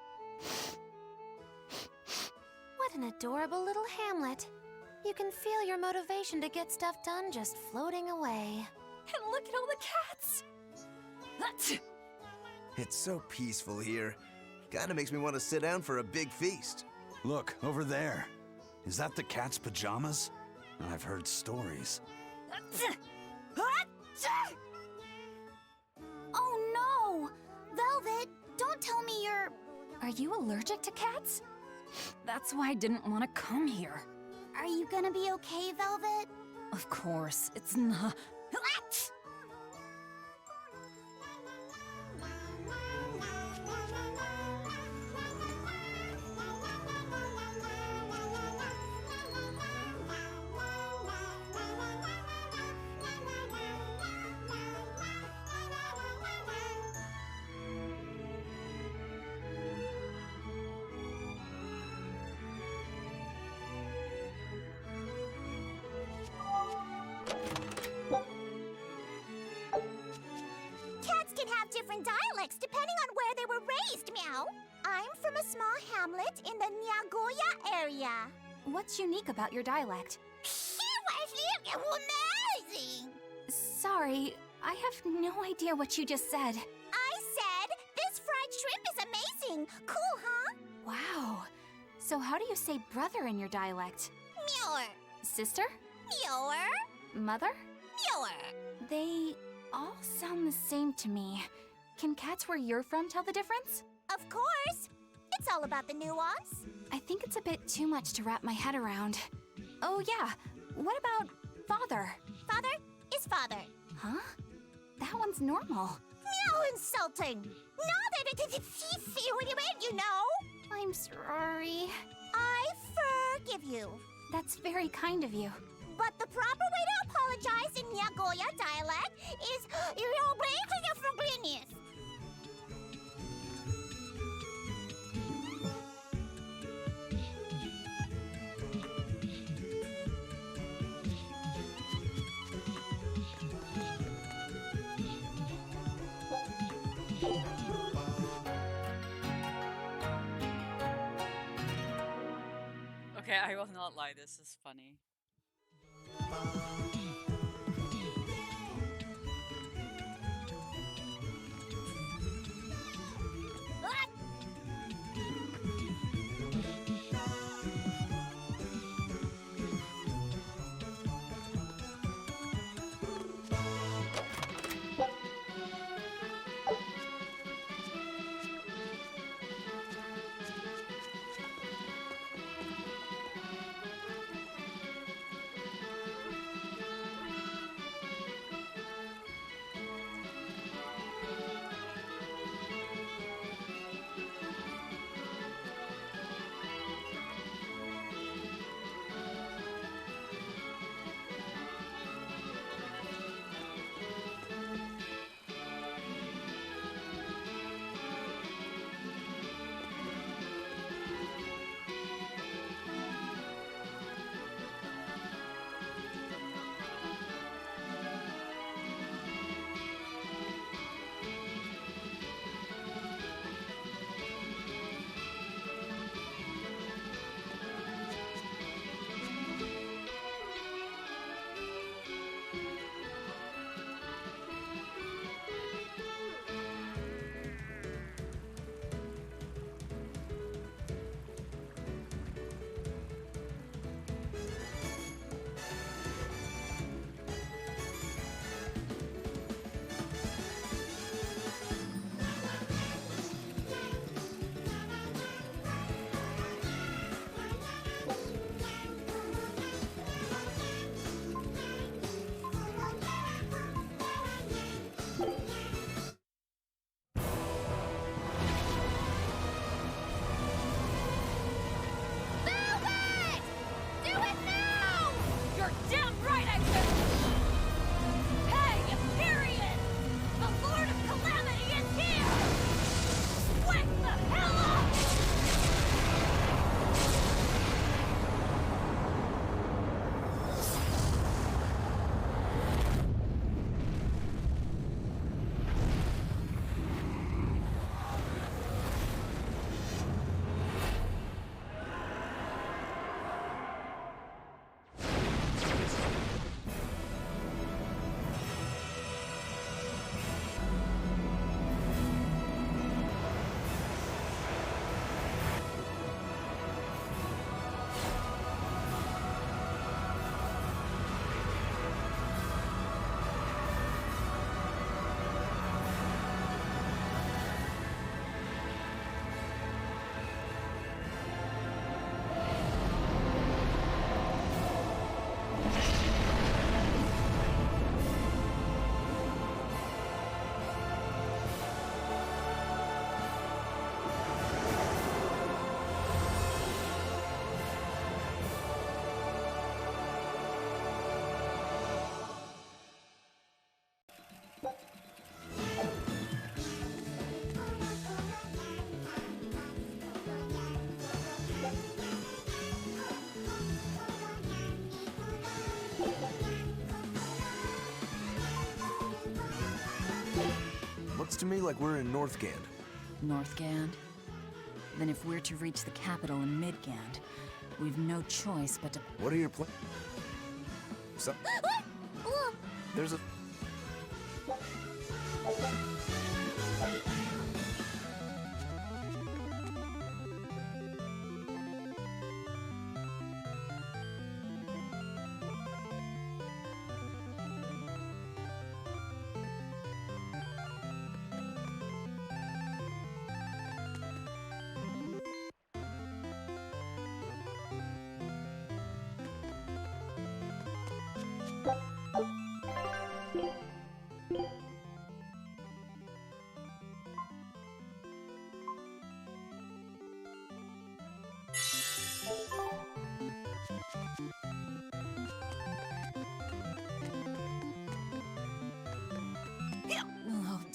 What an adorable little hamlet. You can feel your motivation to get stuff done just floating away. And look at all the cats! It's so peaceful here. Kinda makes me want to sit down for a big feast. Look, over there. Is that the cat's pajamas? I've heard stories. Oh no! Velvet, don't tell me you're... Are you allergic to cats? That's why I didn't want to come here. Are you gonna be okay, Velvet? Of course, it's not. Cats can have different dialects depending on where they were raised, Meow. I'm from a small hamlet in the Nagoya area. What's unique about your dialect? Amazing! Sorry, I have no idea what you just said. I said this fried shrimp is amazing. Cool, huh? Wow. So how do you say brother in your dialect? Meower. Sister? Meower. Mother? Meower. They all sound the same to me. Can cats where you're from tell the difference? Of course. It's all about the nuance. I think it's a bit too much to wrap my head around. Oh yeah, What about father? Father is father. Huh? That one's normal. No insulting! No, you know! I'm sorry. I forgive you. That's very kind of you. But the proper way to apologize in Nagoya dialect is Okay, I will not lie, this is funny. Looks to me like we're in Northgand. Northgand? Then if we're to reach the capital in Midgand, we've no choice but to... What are your plans? There's a...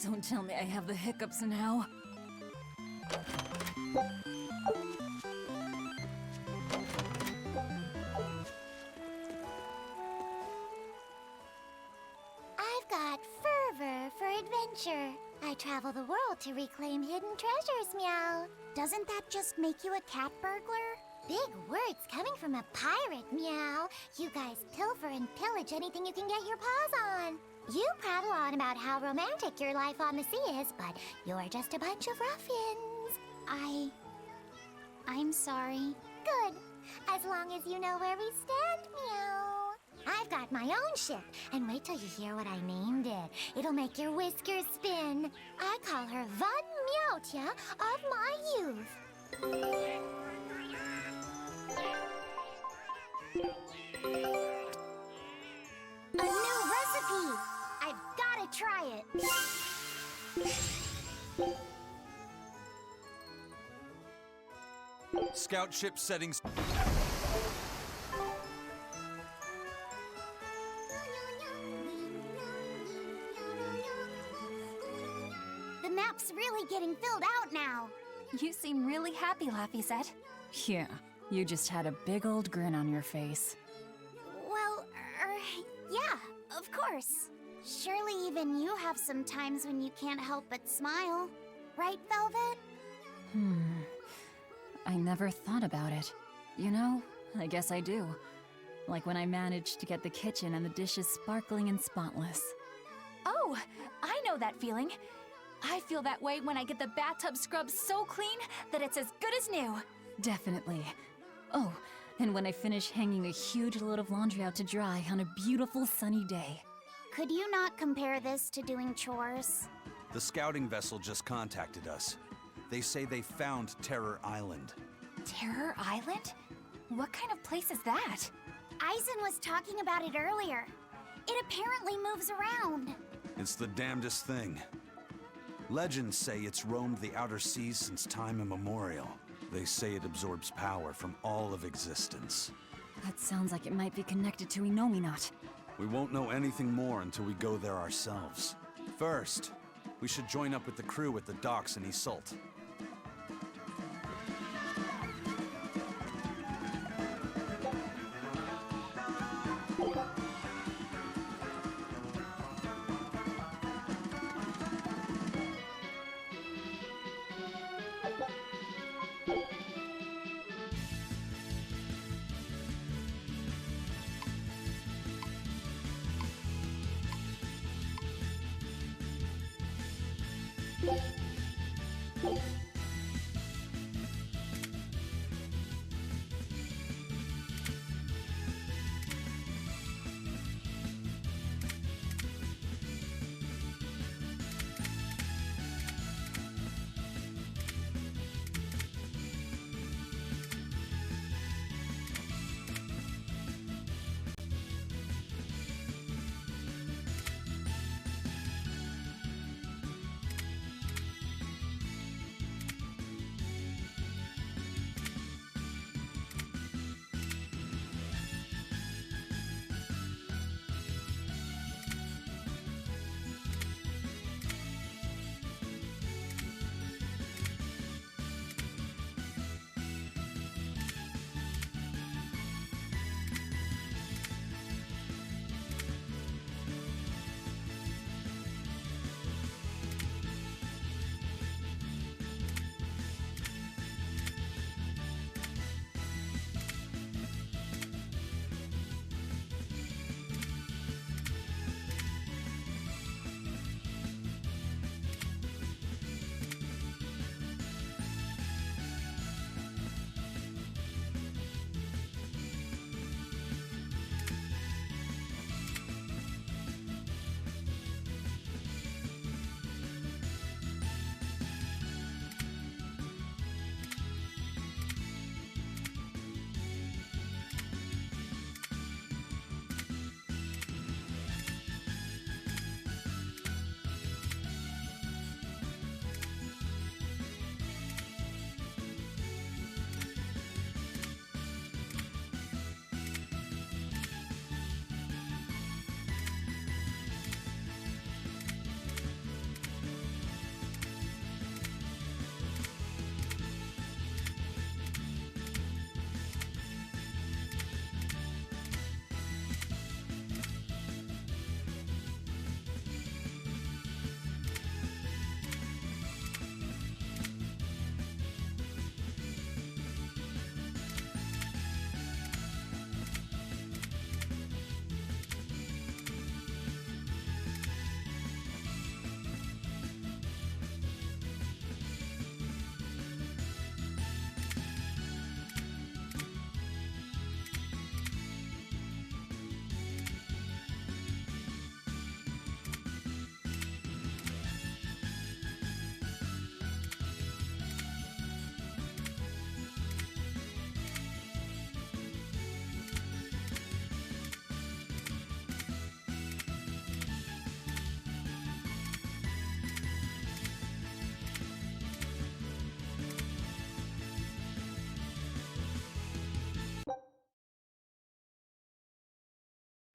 Don't tell me I have the hiccups now. I've got fervor for adventure. I travel the world to reclaim hidden treasures, Meow. Doesn't that just make you a cat burglar? Big words coming from a pirate, Meow. You guys pilfer and pillage anything you can get your paws on. You prattle on about how romantic your life on the sea is, but you're just a bunch of ruffians. I'm sorry. Good. As long as you know where we stand, Meow. I've got my own ship, and wait till you hear what I named it. It'll make your whiskers spin. I call her Von Meowtia of my youth. A new recipe! I've gotta try it. Scout ship settings. The map's really getting filled out now. You seem really happy, Laphicet. Yeah, you just had a big old grin on your face. Well, yeah, of course. Surely even you have some times when you can't help but smile. Right, Velvet? I never thought about it. You know, I guess I do. Like when I managed to get the kitchen and the dishes sparkling and spotless. Oh, I know that feeling. I feel that way when I get the bathtub scrubbed so clean that it's as good as new. Definitely. Oh, and when I finish hanging a huge load of laundry out to dry on a beautiful sunny day. Could you not compare this to doing chores? The scouting vessel just contacted us. They say they found Terror Island. Terror Island? What kind of place is that? Eisen was talking about it earlier. It apparently moves around. It's the damnedest thing. Legends say it's roamed the outer seas since time immemorial. They say it absorbs power from all of existence. That sounds like it might be connected to Inominat. We won't know anything more until we go there ourselves. First, we should join up with the crew at the docks in Isolt.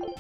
The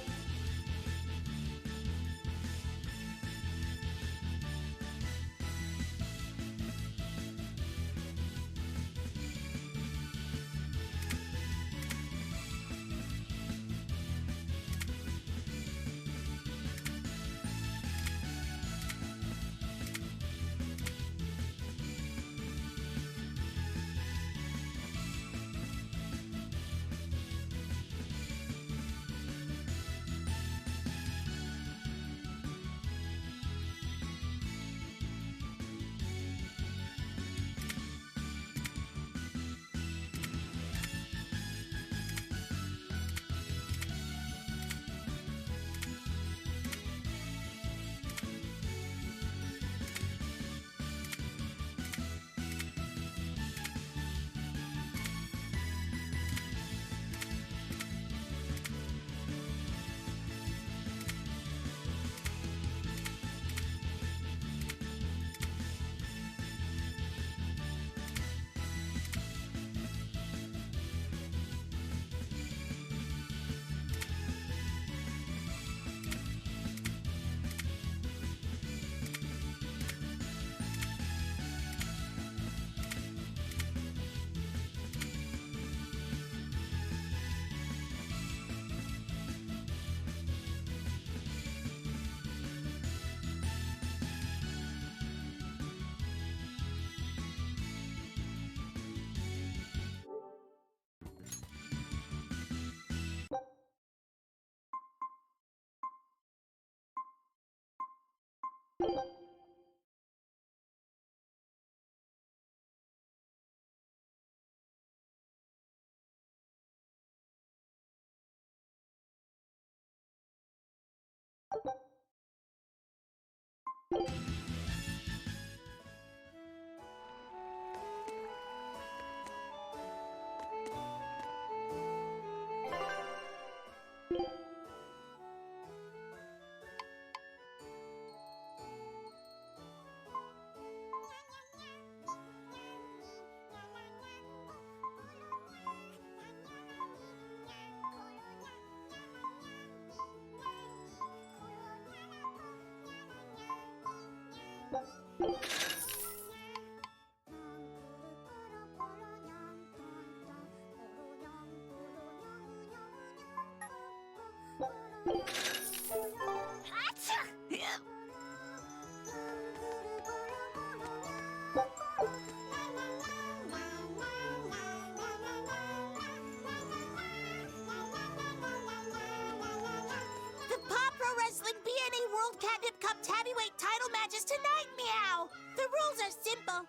Paw Pro Wrestling BNA World Catnip Cup Heavyweight title match is tonight, meow! The rules are simple.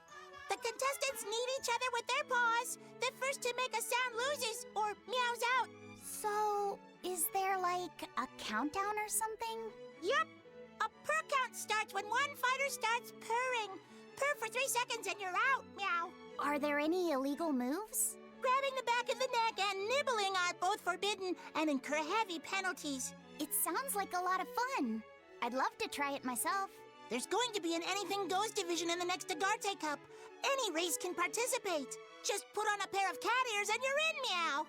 The contestants need each other with their paws. The first to make a sound loses or meows out. So, is there like a countdown or something? Yup. A purr count starts when one fighter starts purring. Purr for 3 seconds and you're out, meow. Are there any illegal moves? Grabbing the back of the neck and nibbling are both forbidden and incur heavy penalties. It sounds like a lot of fun. I'd love to try it myself. There's going to be an Anything Goes division in the next Agarte Cup. Any race can participate. Just put on a pair of cat ears and you're in, meow.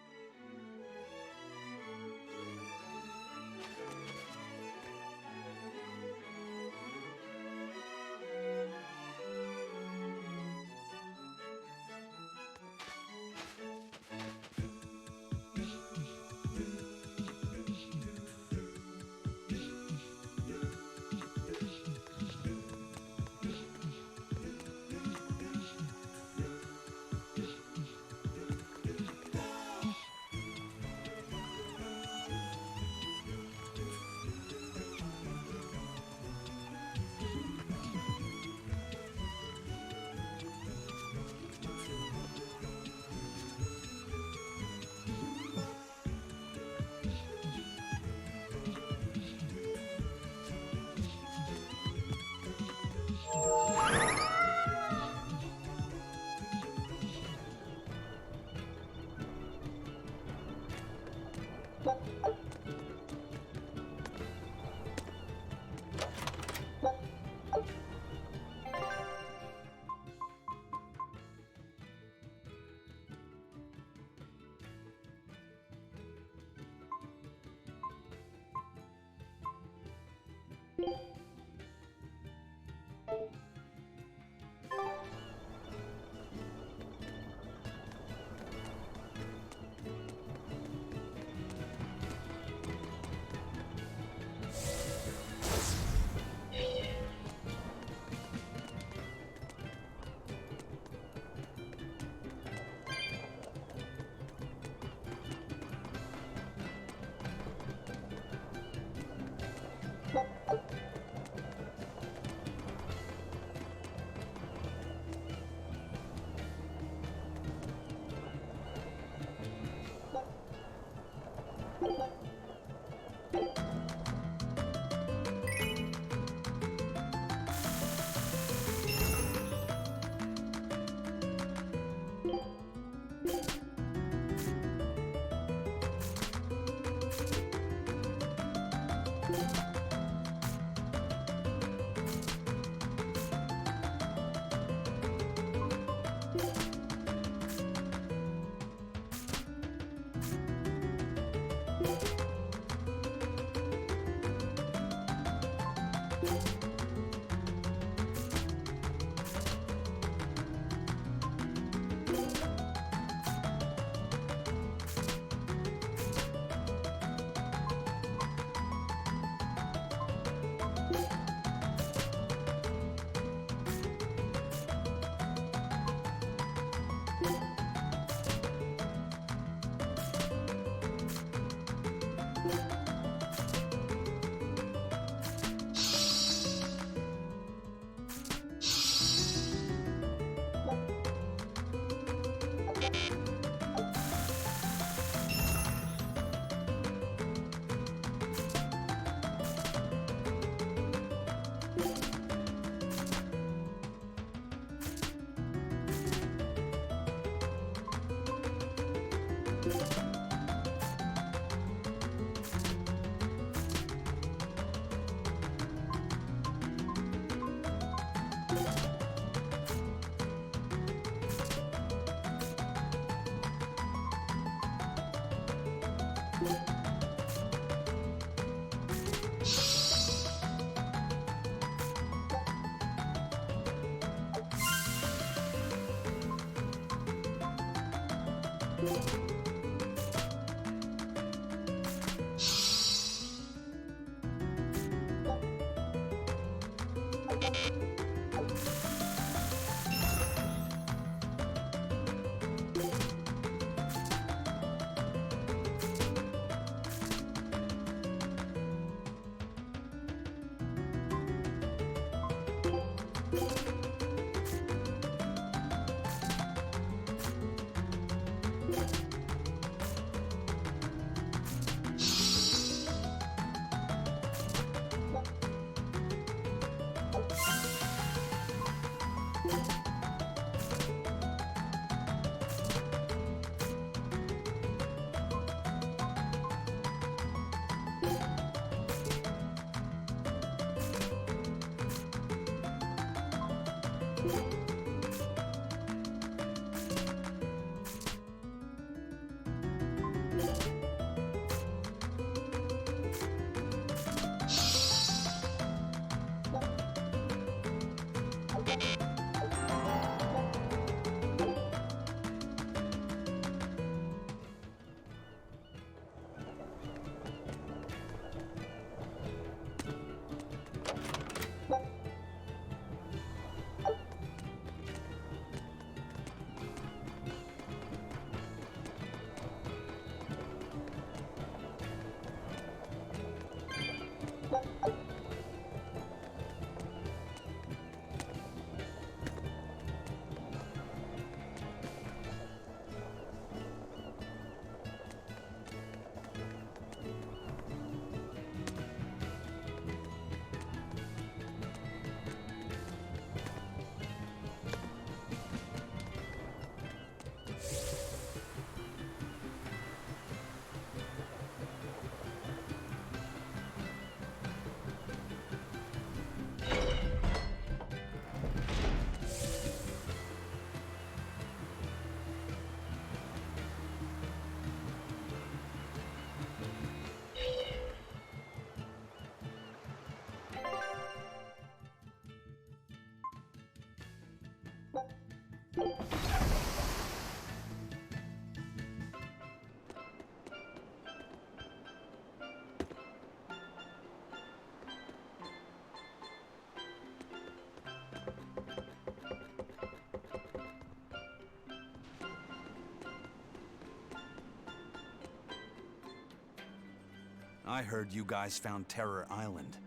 I heard you guys found Terror Island.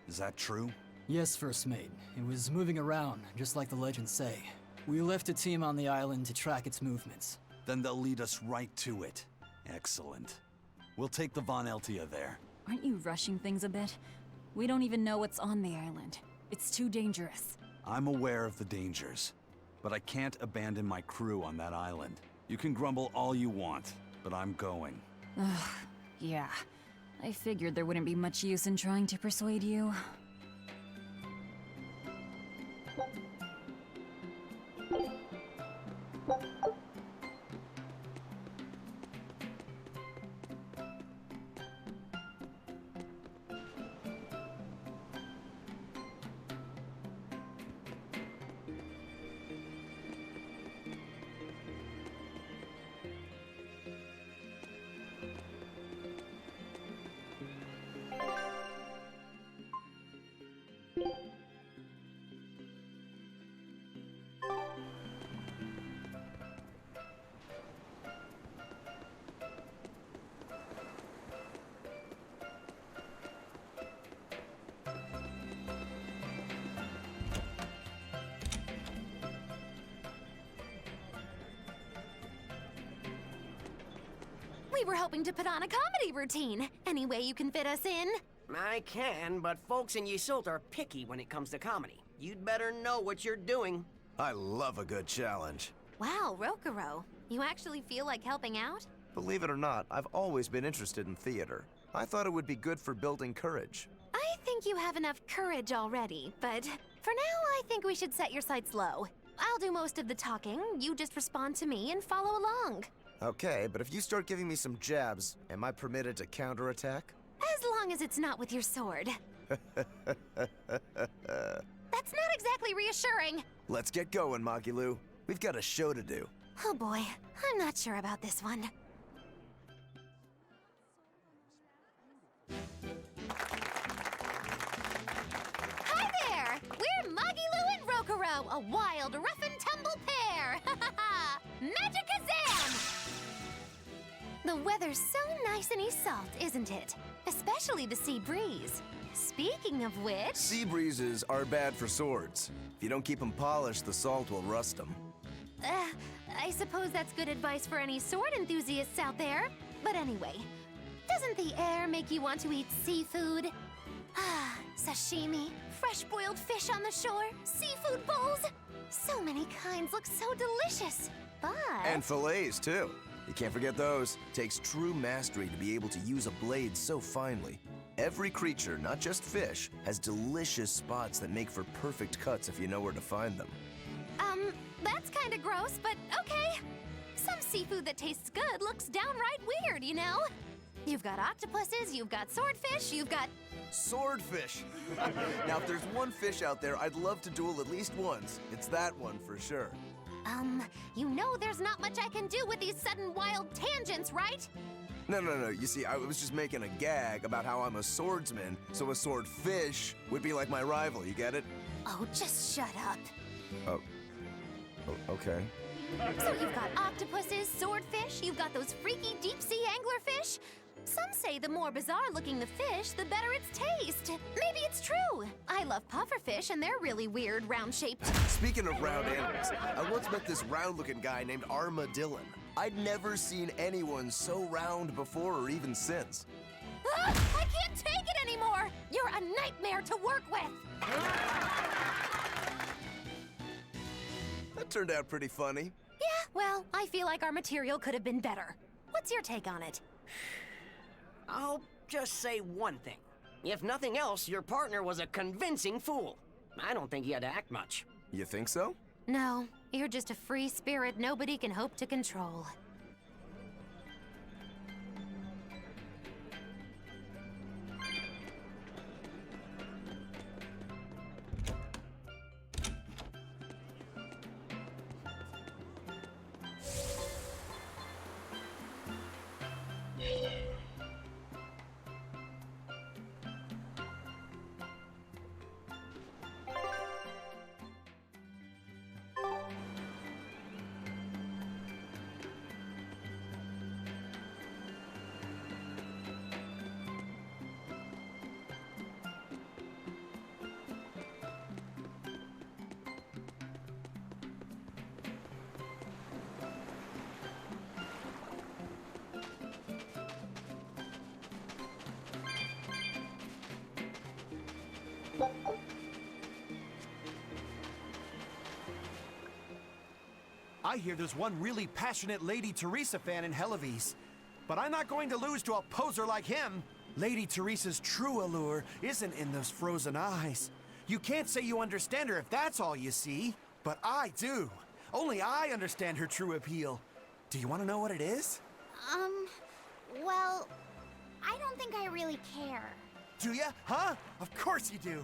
Is that true? Yes, First Mate. It was moving around, just like the legends say. We left a team on the island to track its movements. Then they'll lead us right to it. Excellent. We'll take the Von Eltia there. Aren't you rushing things a bit? We don't even know what's on the island. It's too dangerous. I'm aware of the dangers, but I can't abandon my crew on that island. You can grumble all you want, but I'm going. Ugh, yeah. I figured there wouldn't be much use in trying to persuade you. We were hoping to put on a comedy routine. Any way you can fit us in? I can, but folks in Ysolt are picky when it comes to comedy. You'd better know what you're doing. I love a good challenge. Wow, Rokuro. You actually feel like helping out? Believe it or not, I've always been interested in theater. I thought it would be good for building courage. I think you have enough courage already, but for now, I think we should set your sights low. I'll do most of the talking, you just respond to me and follow along. Okay, but if you start giving me some jabs, am I permitted to counterattack? As long as it's not with your sword. That's not exactly reassuring. Let's get going, Magilu. We've got a show to do. Oh boy, I'm not sure about this one. Hi there! We're Magilu and Rokuro, a wild, rough and tumble pair! Magikazam! The weather's so nice in Ysolt, isn't it? Especially the sea breeze. Speaking of which... Sea breezes are bad for swords. If you don't keep them polished, the salt will rust them. I suppose that's good advice for any sword enthusiasts out there. But anyway, doesn't the air make you want to eat seafood? Ah, sashimi, fresh-boiled fish on the shore, seafood bowls. So many kinds look so delicious, but... And fillets, too. You can't forget those. Takes true mastery to be able to use a blade so finely. Every creature, not just fish, has delicious spots that make for perfect cuts if you know where to find them. That's kinda gross, but okay. Some seafood that tastes good looks downright weird, you know? You've got octopuses, you've got swordfish, you've got... Swordfish! Now, if there's one fish out there I'd love to duel at least once, it's that one for sure. You know there's not much I can do with these sudden wild tangents, right? No. You see, I was just making a gag about how I'm a swordsman, so a swordfish would be like my rival, you get it? Oh, just shut up. Oh, okay. So you've got octopuses, swordfish, you've got those freaky deep-sea anglerfish. Some say the more bizarre-looking the fish, the better its taste. Maybe it's true. I love pufferfish, and they're really weird, round-shaped. Speaking of round animals, I once met this round-looking guy named Armadillon. I'd never seen anyone so round before or even since. I can't take it anymore! You're a nightmare to work with! That turned out pretty funny. Yeah, well, I feel like our material could have been better. What's your take on it? I'll just say one thing. If nothing else, your partner was a convincing fool. I don't think he had to act much. You think so? No, you're just a free spirit nobody can hope to control. I hear there's one really passionate Lady Teresa fan in Hellawes. But I'm not going to lose to a poser like him. Lady Teresa's true allure isn't in those frozen eyes. You can't say you understand her if that's all you see. But I do. Only I understand her true appeal. Do you want to know what it is? Well, I don't think I really care. Do ya? Huh? Of course you do.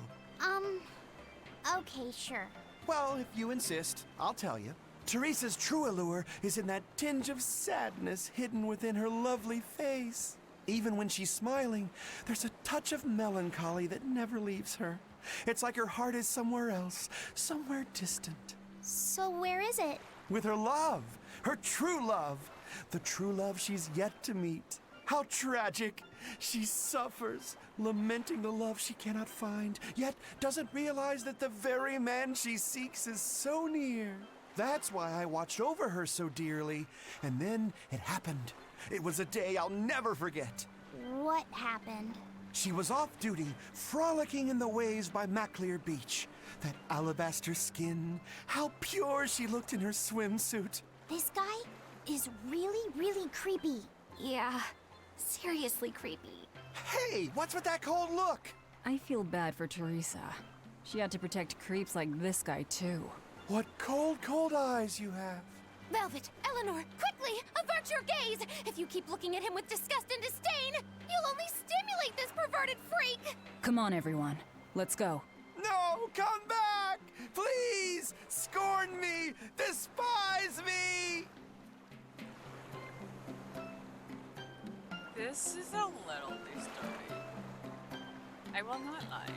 Okay, sure. Well, if you insist, I'll tell you. Teresa's true allure is in that tinge of sadness hidden within her lovely face. Even when she's smiling, there's a touch of melancholy that never leaves her. It's like her heart is somewhere else, somewhere distant. So where is it? With her love, her true love, the true love she's yet to meet. How tragic! She suffers, lamenting the love she cannot find, yet doesn't realize that the very man she seeks is so near. That's why I watched over her so dearly. And then it happened. It was a day I'll never forget. What happened? She was off duty, frolicking in the waves by Maclear Beach. That alabaster skin, how pure she looked in her swimsuit. This guy is really, really creepy. Yeah, seriously creepy. Hey, what's with that cold look? I feel bad for Teresa. She had to protect creeps like this guy, too. What cold, cold eyes you have. Velvet, Eleanor, quickly, avert your gaze! If you keep looking at him with disgust and disdain, you'll only stimulate this perverted freak! Come on, everyone. Let's go. No, come back! Please! Scorn me! Despise me! This is a little disturbing. I will not lie.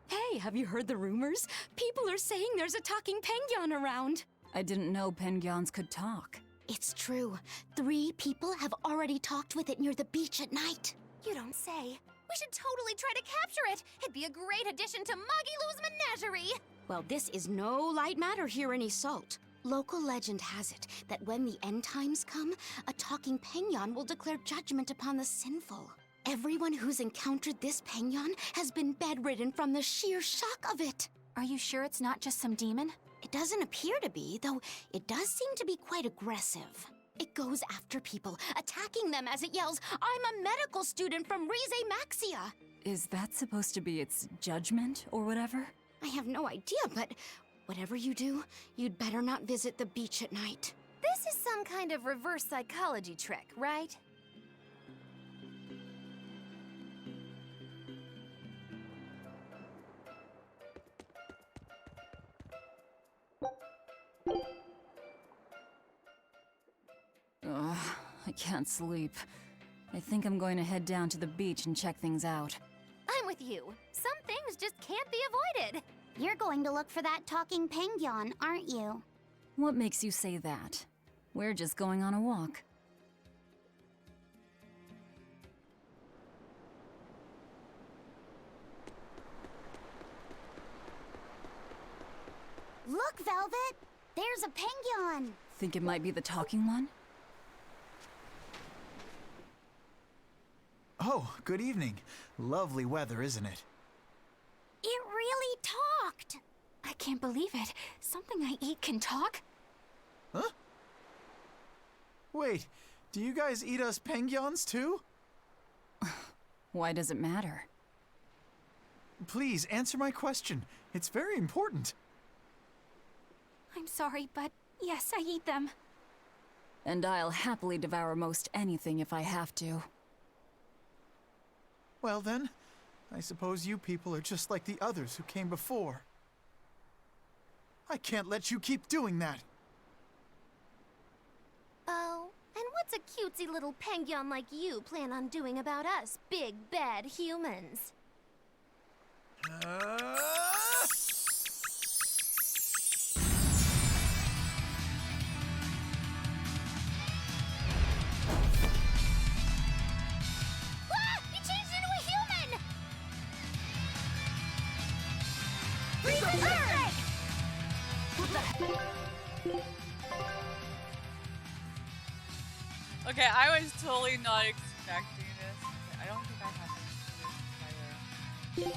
Hey, have you heard the rumors? People are saying there's a talking Pengyon around. I didn't know Pengyons could talk. It's true. 3 people have already talked with it near the beach at night. You don't say. We should totally try to capture it. It'd be a great addition to Magilou's menagerie. Well, this is no light matter here in Ysault. Local legend has it that when the end times come, a talking Pengyon will declare judgment upon the sinful. Everyone who's encountered this Pengyon has been bedridden from the sheer shock of it. Are you sure it's not just some demon? It doesn't appear to be, though it does seem to be quite aggressive. It goes after people, attacking them as it yells, "I'm a medical student from Rize Maxia!" Is that supposed to be its judgment or whatever? I have no idea, but whatever you do, you'd better not visit the beach at night. This is some kind of reverse psychology trick, right? Ugh, I can't sleep. I think I'm going to head down to the beach and check things out. I'm with you. Some things just can't be avoided. You're going to look for that talking Pengyon, aren't you? What makes you say that? We're just going on a walk. Look, Velvet! There's a Pengyon! Think it might be the talking one? Oh, good evening. Lovely weather, isn't it? I can't believe it. Something I eat can talk? Huh? Wait, do you guys eat us pengyons too? Why does it matter? Please, answer my question. It's very important. I'm sorry, but yes, I eat them. And I'll happily devour most anything if I have to. Well then, I suppose you people are just like the others who came before. I can't let you keep doing that. Oh, and what's a cutesy little pengyon like you plan on doing about us, big bad humans? He changed into a human! Freeze attack! Okay, I was totally not expecting this. I don't think I have anything either.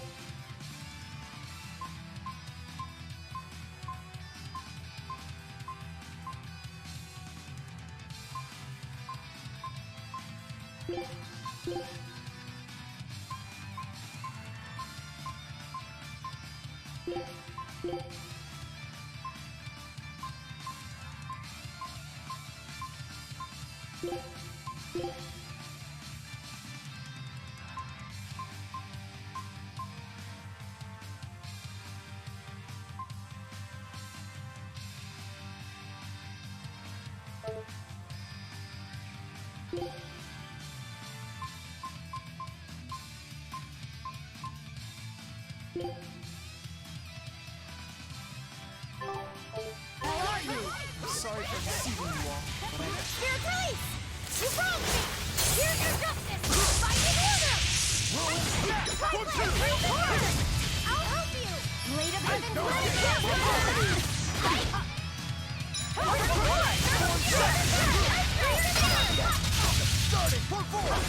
How are you? I'm sorry for deceiving you all, but I... Spirit release! You broke me! Here's your justice! Fight in order! I'll help you! Blade of Heaven's Starting for forward!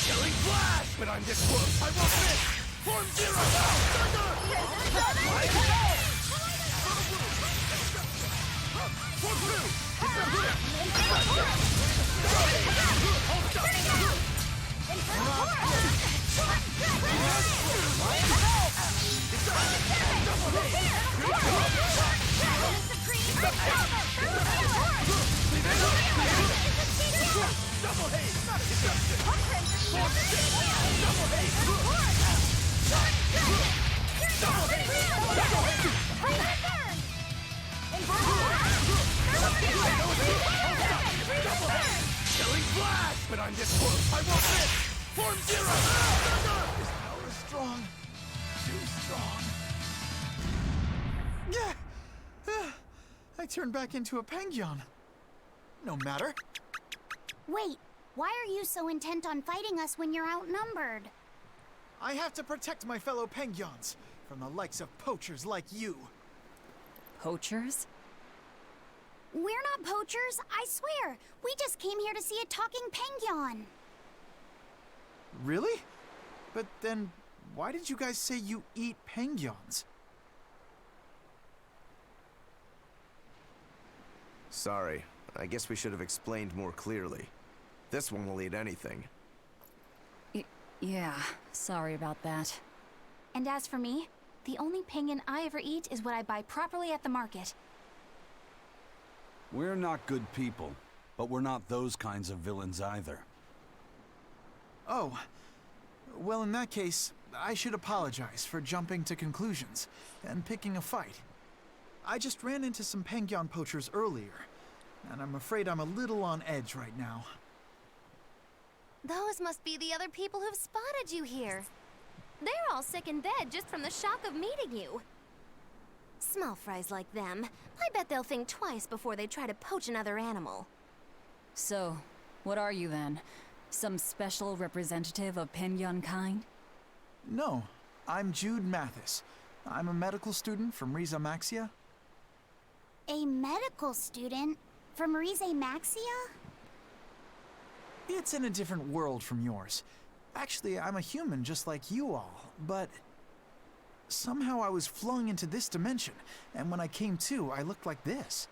Killing flash! But I'm this close, I won't miss! Form zero! Killing flash! But I'm this close, I won't miss! Form zero! His power is strong. Too strong. Yeah! I turned back into a pengyon. No matter. Wait, why are you so intent on fighting us when you're outnumbered? I have to protect my fellow pengyons from the likes of poachers like you. Poachers? We're not poachers, I swear. We just came here to see a talking pengyon. Really? But then, why did you guys say you eat pengyons? Sorry, I guess we should have explained more clearly. This one will eat anything. Yeah, sorry about that. And as for me, the only penguin I ever eat is what I buy properly at the market. We're not good people, but we're not those kinds of villains either. Oh. Well, in that case, I should apologize for jumping to conclusions and picking a fight. I just ran into some pengyon poachers earlier, and I'm afraid I'm a little on edge right now. Those must be the other people who've spotted you here. They're all sick in bed just from the shock of meeting you. Small fries like them, I bet they'll think twice before they try to poach another animal. So, what are you then? Some special representative of Penguin kind? No, I'm Jude Mathis. I'm a medical student from Riza Maxia. A medical student from Rize Maxia? It's in a different world from yours. Actually, I'm a human just like you all, but somehow I was flung into this dimension, and when I came to, I looked like this.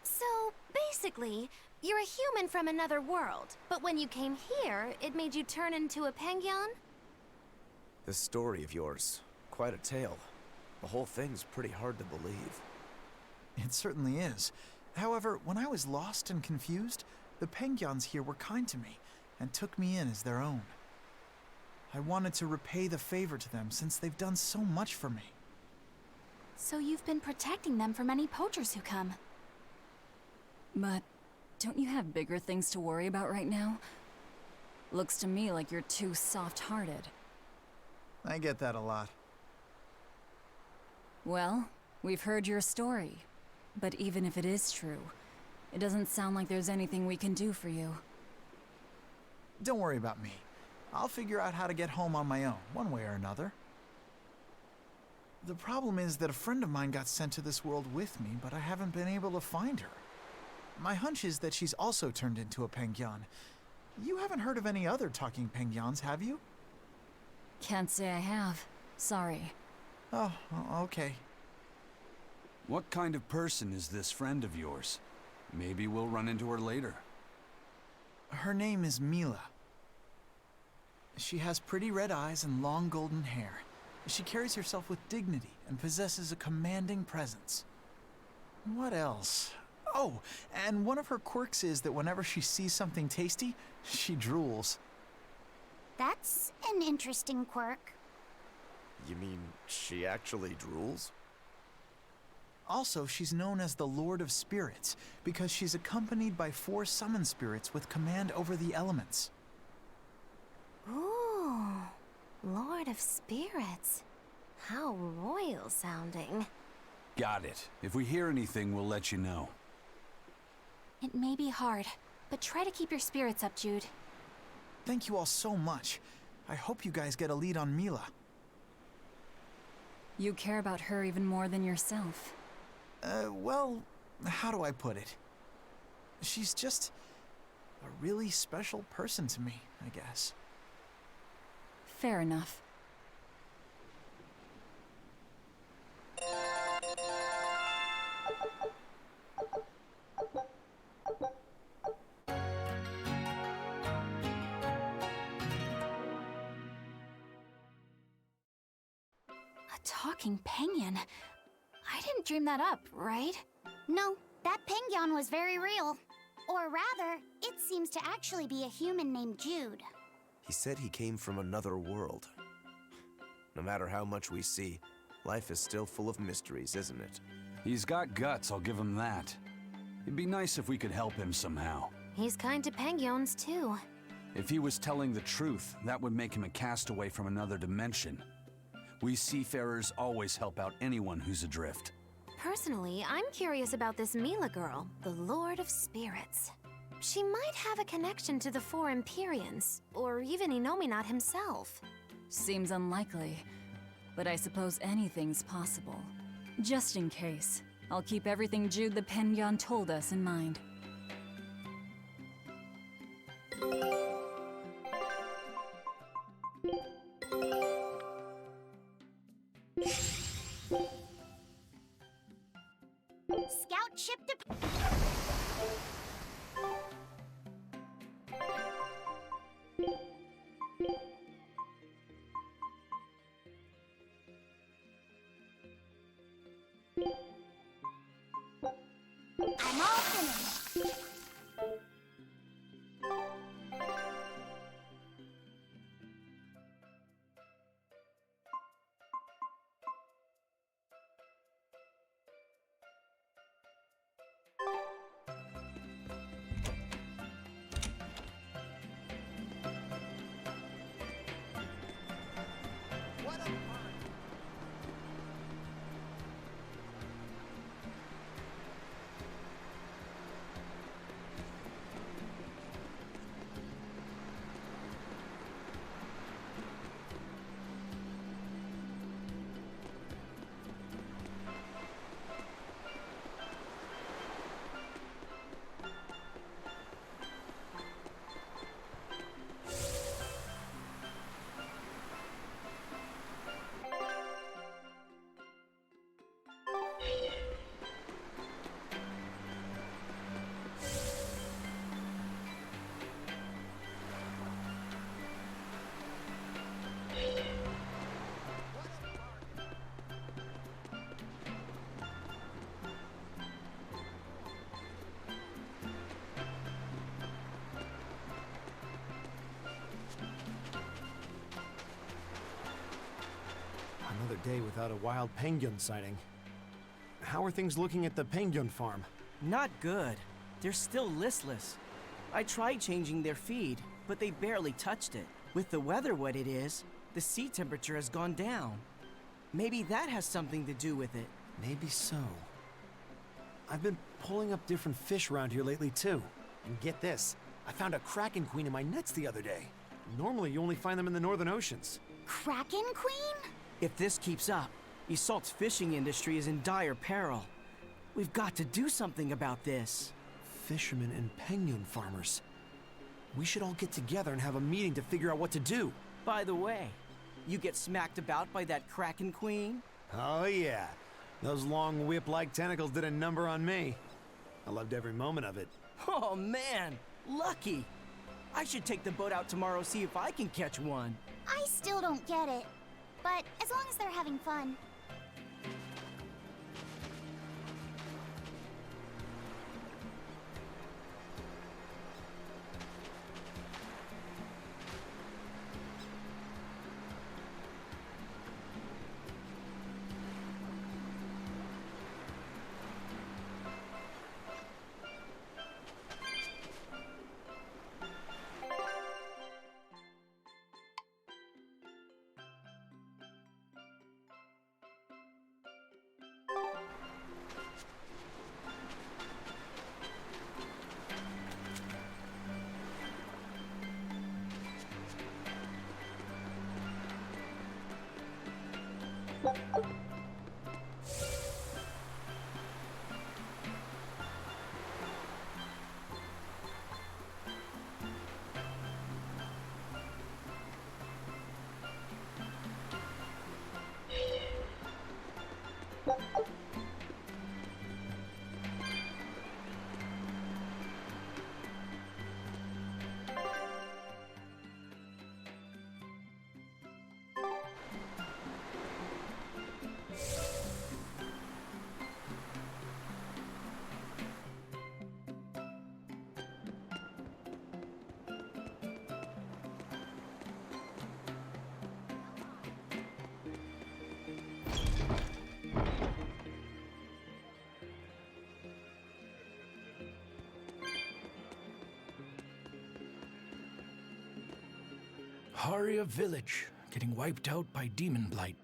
So, basically, you're a human from another world, but when you came here, it made you turn into a Penguin? This story of yours, quite a tale. The whole thing's pretty hard to believe. It certainly is. However, when I was lost and confused, the Penguins here were kind to me and took me in as their own. I wanted to repay the favor to them since they've done so much for me. So you've been protecting them from any poachers who come. But don't you have bigger things to worry about right now? Looks to me like you're too soft-hearted. I get that a lot. Well, we've heard your story. But even if it is true, it doesn't sound like there's anything we can do for you. Don't worry about me. I'll figure out how to get home on my own, one way or another. The problem is that a friend of mine got sent to this world with me, but I haven't been able to find her. My hunch is that she's also turned into a Penguin. You haven't heard of any other talking Penguins, have you? Can't say I have. Sorry. Oh, okay. What kind of person is this friend of yours? Maybe we'll run into her later. Her name is Mila. She has pretty red eyes and long golden hair. She carries herself with dignity and possesses a commanding presence. What else? Oh, and one of her quirks is that whenever she sees something tasty, she drools. That's an interesting quirk. You mean she actually drools? Also, she's known as the Lord of Spirits because she's accompanied by 4 summon spirits with command over the elements. Ooh, Lord of Spirits. How royal sounding. Got it. If we hear anything, we'll let you know. It may be hard, but try to keep your spirits up, Jude. Thank you all so much. I hope you guys get a lead on Mila. You care about her even more than yourself. Well, how do I put it? She's just a really special person to me, I guess. Fair enough. A talking Penguin? I didn't dream that up, right? No, that Penguin was very real. Or rather, it seems to actually be a human named Jude. He said he came from another world. No matter how much we see, life is still full of mysteries, isn't it? He's got guts, I'll give him that. It'd be nice if we could help him somehow. He's kind to Penguins, too. If he was telling the truth, that would make him a castaway from another dimension. We seafarers always help out anyone who's adrift. Personally, I'm curious about this Mila girl, the Lord of Spirits. She might have a connection to the 4 Empyreans, or even Inominat himself. Seems unlikely, but I suppose anything's possible. Just in case, I'll keep everything Jude the Penguin told us in mind. Scout ship to... I'm all finished. day without a wild penguin sighting. How are things looking at the penguin farm? Not good. They're still listless. I tried changing their feed, but they barely touched it. With the weather what it is, the sea temperature has gone down. Maybe that has something to do with it. Maybe so. I've been pulling up different fish around here lately too. And get this, I found a kraken queen in my nets the other day. Normally you only find them in the northern oceans. Kraken Queen? If this keeps up, Isolt's fishing industry is in dire peril. We've got to do something about this. Fishermen and penguin farmers. We should all get together and have a meeting to figure out what to do. By the way, you get smacked about by that Kraken Queen? Oh yeah. Those long whip-like tentacles did a number on me. I loved every moment of it. Oh man, lucky! I should take the boat out tomorrow, see if I can catch one. I still don't get it. But as long as they're having fun. Haria Village getting wiped out by demon blight.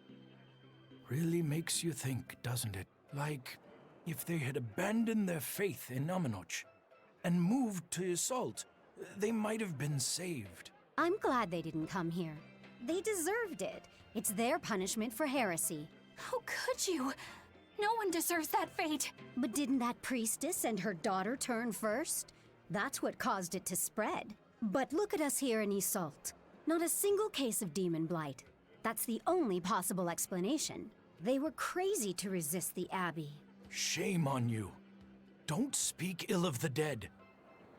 Really makes you think, doesn't it? Like, if they had abandoned their faith in Aminoch and moved to Isalt, they might have been saved. I'm glad they didn't come here. They deserved it. It's their punishment for heresy. How could you? No one deserves that fate. But didn't that priestess and her daughter turn first? That's what caused it to spread. But look at us here in Isalt. Not a single case of demon blight. That's the only possible explanation. They were crazy to resist the Abbey. Shame on you. Don't speak ill of the dead.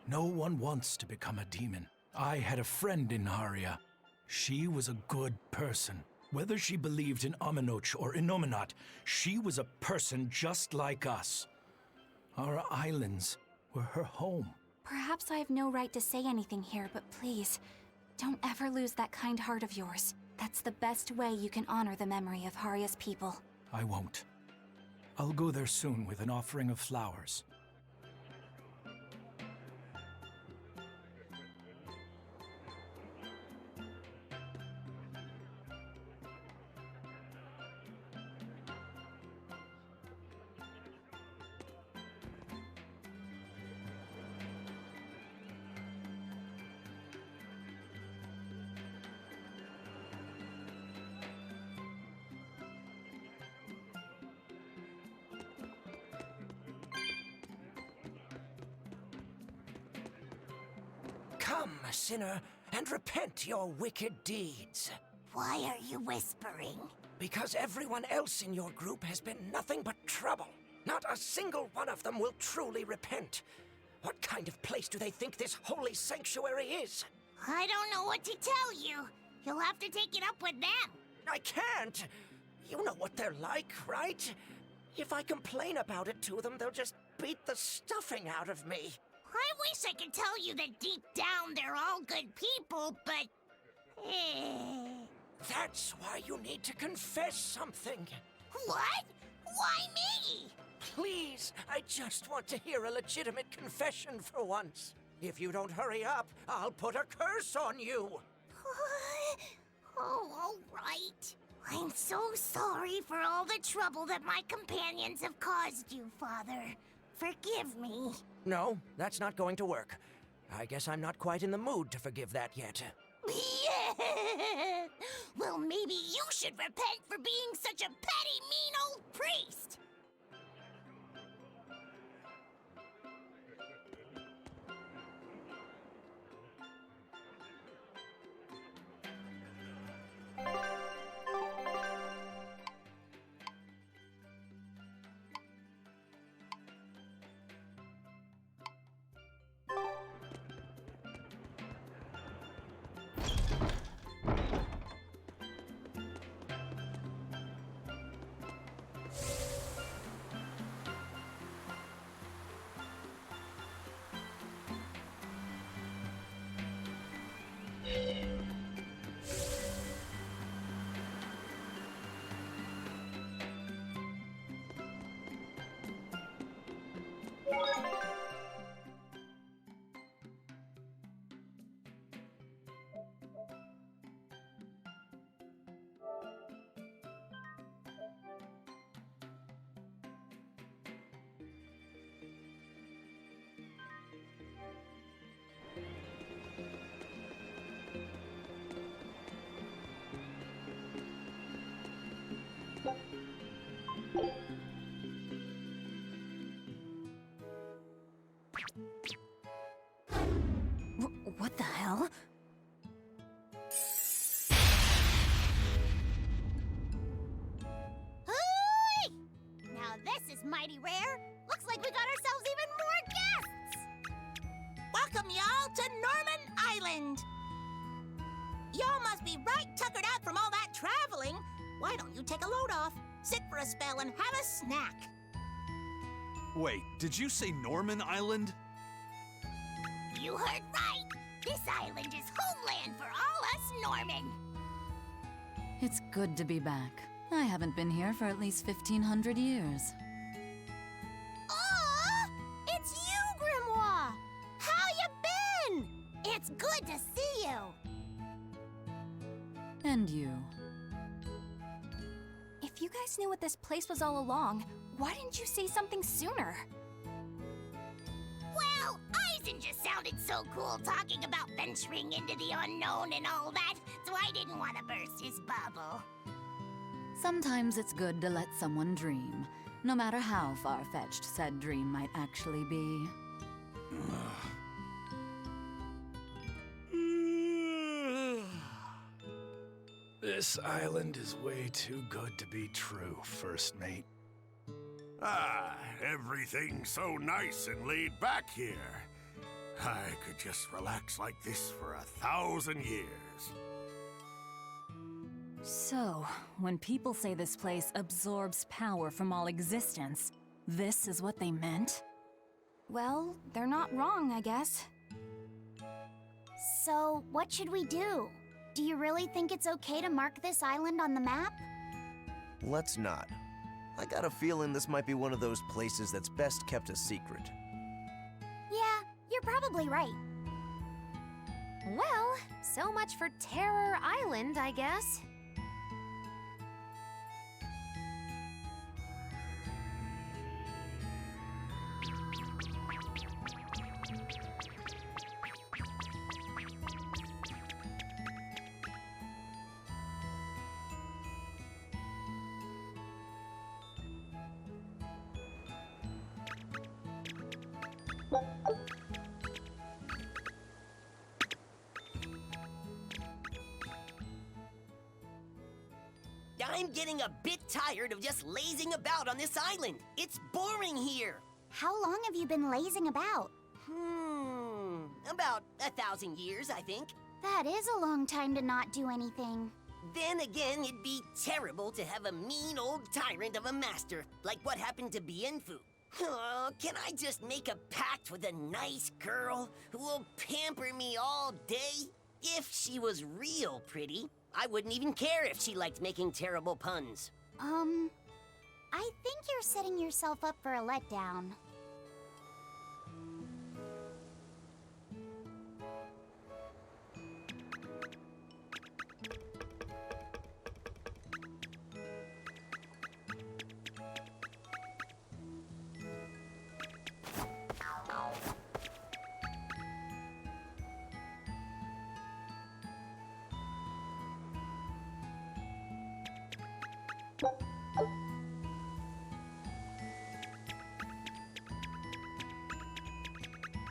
No one wants to become a demon. I had a friend in Haria. She was a good person. Whether she believed in Aminoch or Innominat, she was a person just like us. Our islands were her home. Perhaps I have no right to say anything here, but please, don't ever lose that kind heart of yours. That's the best way you can honor the memory of Haria's people. I won't. I'll go there soon with an offering of flowers. Come, sinner, and repent your wicked deeds. Why are you whispering? Because everyone else in your group has been nothing but trouble. Not a single one of them will truly repent. What kind of place do they think this holy sanctuary is? I don't know what to tell you. You'll have to take it up with them. I can't. You know what they're like, right? If I complain about it to them, they'll just beat the stuffing out of me. I wish I could tell you that deep down they're all good people, but... That's why you need to confess something. What? Why me? Please, I just want to hear a legitimate confession for once. If you don't hurry up, I'll put a curse on you. Oh, all right. I'm so sorry for all the trouble that my companions have caused you, Father. Forgive me. No, that's not going to work. I guess I'm not quite in the mood to forgive that yet. Yeah. Well, maybe you should repent for being such a petty, mean old priest. What the hell? Hooey! Now this is mighty rare. Looks like we got ourselves even more guests. Welcome, y'all, to Norman Island. Y'all must be right tuckered out from all that traveling. Why don't you take a load off, sit for a spell, and have a snack? Wait, did you say Norman Island? You heard right. This island is homeland for all us Norman. It's good to be back. I haven't been here for at least 1,500 years. Aw! It's you, Grimoire! How you been? It's good to see you. And you. If you guys knew what this place was all along, why didn't you say something sooner? Well, Eisen just sounded so cool talking about venturing into the unknown and all that, so I didn't want to burst his bubble. Sometimes it's good to let someone dream, no matter how far-fetched said dream might actually be. This island is way too good to be true, First Mate. Ah, everything's so nice and laid back here. I could just relax like this for 1,000 years. So, when people say this place absorbs power from all existence, this is what they meant? Well, they're not wrong, I guess. So, what should we do? Do you really think it's okay to mark this island on the map? Let's not. I got a feeling this might be one of those places that's best kept a secret. Yeah, you're probably right. Well, so much for Terror Island, I guess. I'm getting a bit tired of just lazing about on this island. It's boring here. How long have you been lazing about? About 1,000 years, I think. That is a long time to not do anything. Then again, it'd be terrible to have a mean old tyrant of a master, like what happened to Bienfu. Oh, can I just make a pact with a nice girl who will pamper me all day? If she was real pretty. I wouldn't even care if she liked making terrible puns. I think you're setting yourself up for a letdown.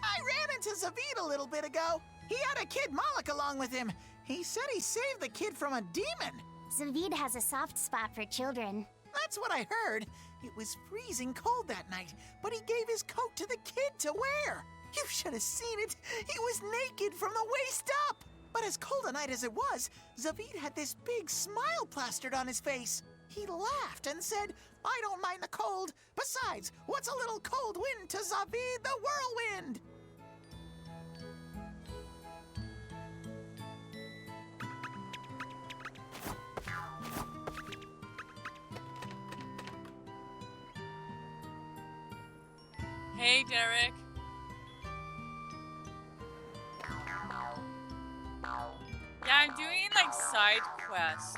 I ran into Zavid a little bit ago. He had a kid Moloch along with him. He said he saved the kid from a demon. Zavid has a soft spot for children. That's what I heard. It was freezing cold that night, but he gave his coat to the kid to wear. You should have seen it. He was naked from the waist up. But as cold a night as it was, Zavid had this big smile plastered on his face. He laughed and said, "I don't mind the cold. Besides, what's a little cold wind to Zavid the whirlwind?" Hey, Derek. Yeah, I'm doing like side quests.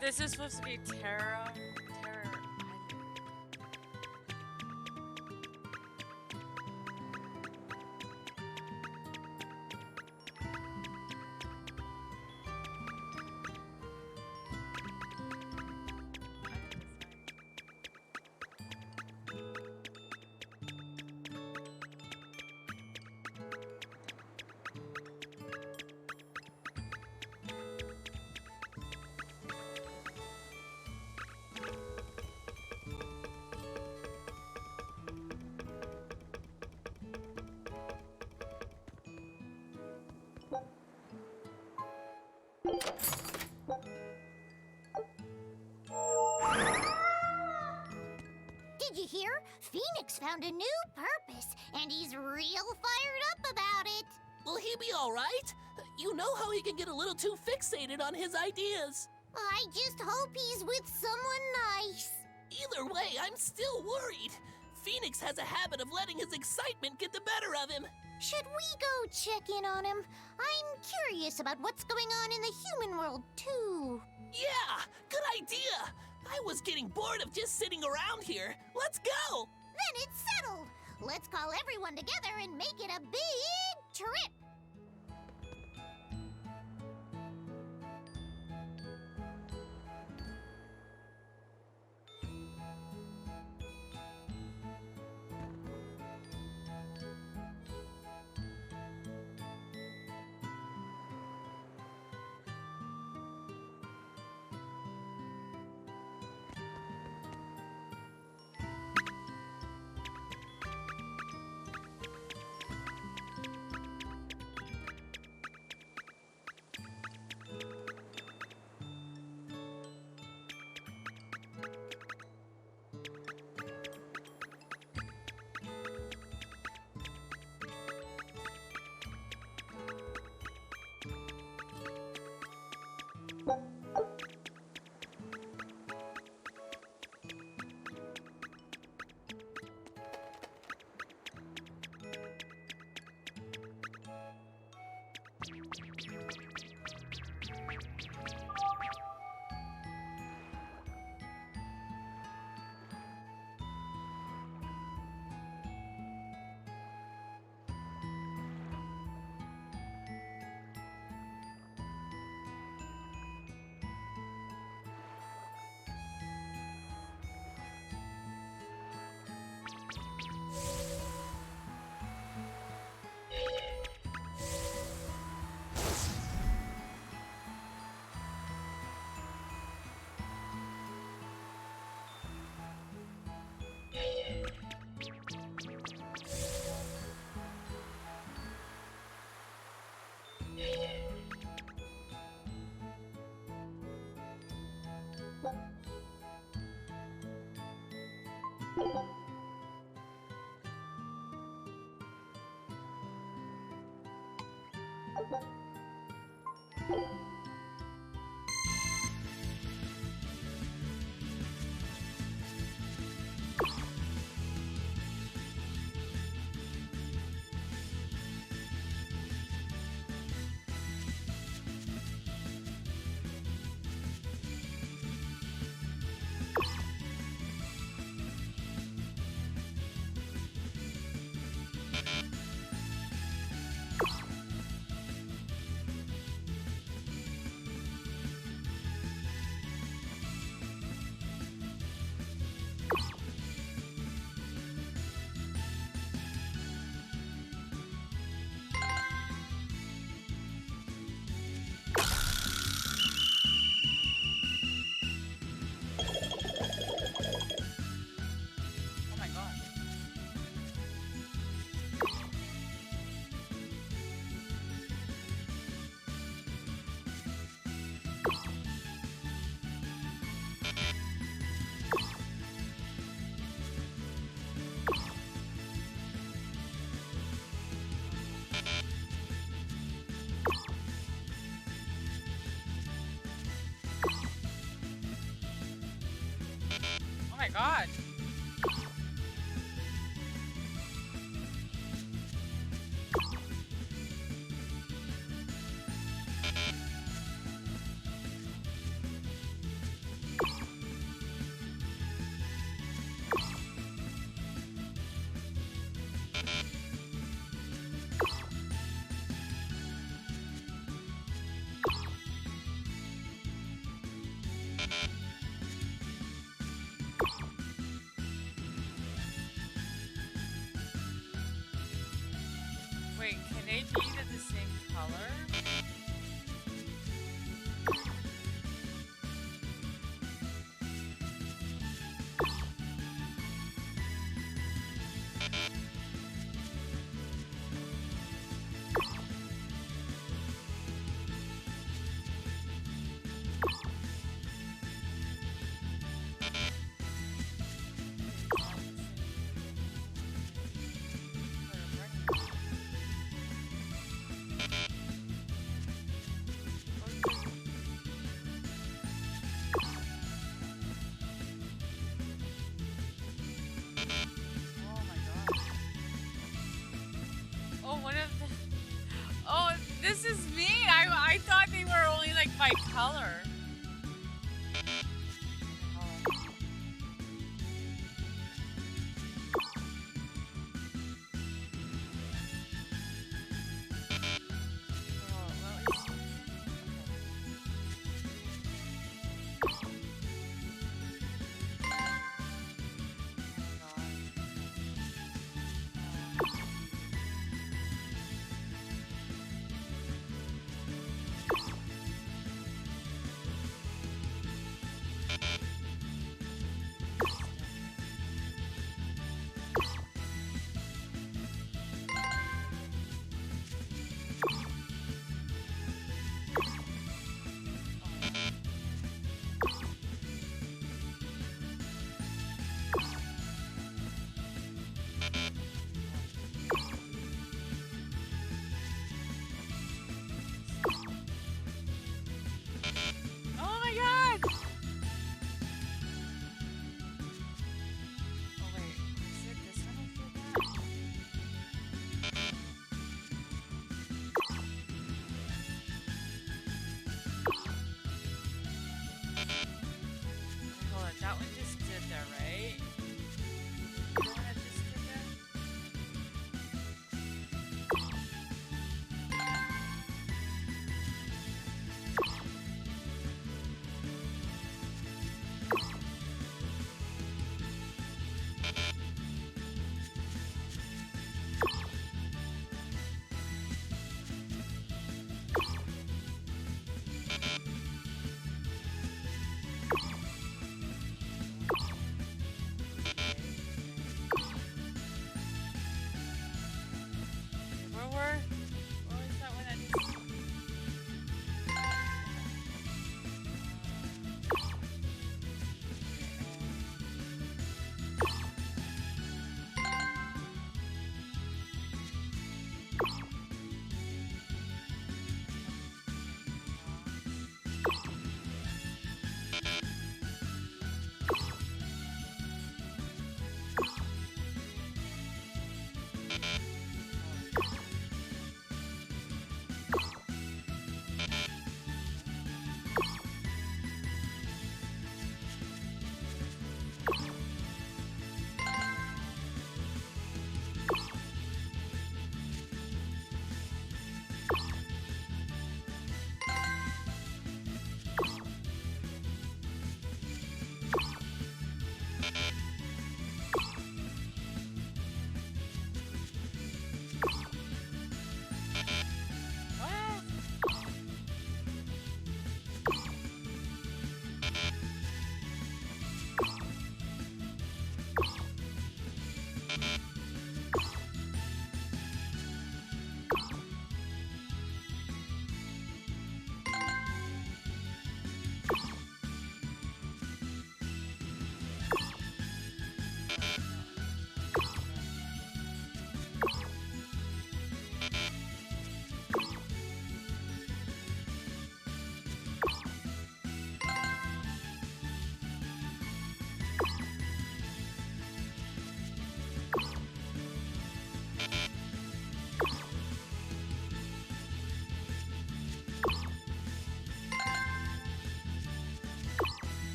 This is supposed to be Terra Island. Phoenix found a new purpose, and he's real fired up about it. Will he be all right? You know how he can get a little too fixated on his ideas. I just hope he's with someone nice. Either way, I'm still worried. Phoenix has a habit of letting his excitement get the better of him. Should we go check in on him? I'm curious about what's going on in the human world, too. Yeah, good idea. I was getting bored of just sitting around here. Let's go. Then it's settled. Let's call everyone together and make it a big trip. Oh my god. Wait, can they be the same color? This is me. I thought they were only like by color. That one just did that, right? The one that just did that?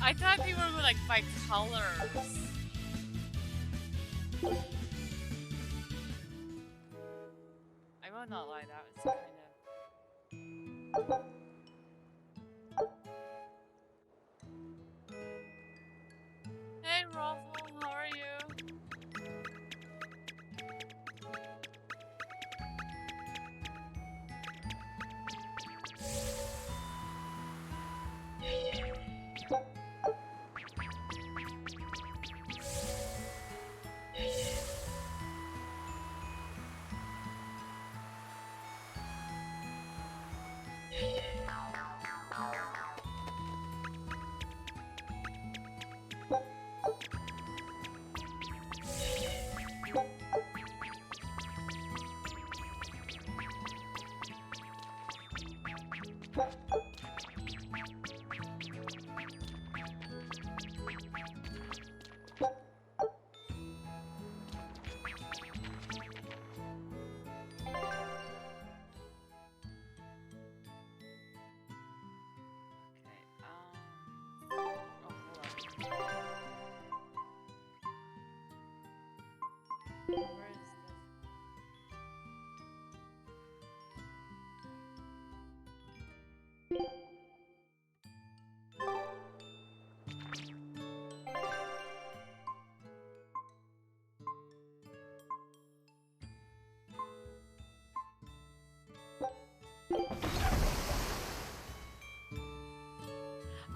I thought they were like by colors. I will not lie, that was kind of... Hey Ruffle, how are you?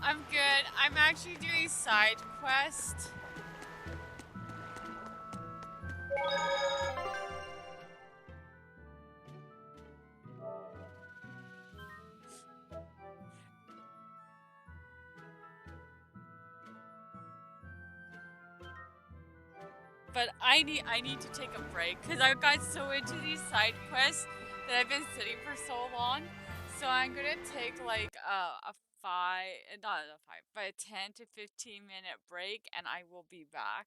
I'm good. I'm actually doing side quest. But I need to take a break because I got so into these side quests that I've been sitting for so long. So I'm gonna take like a 10 to 15 minute break, and I will be back.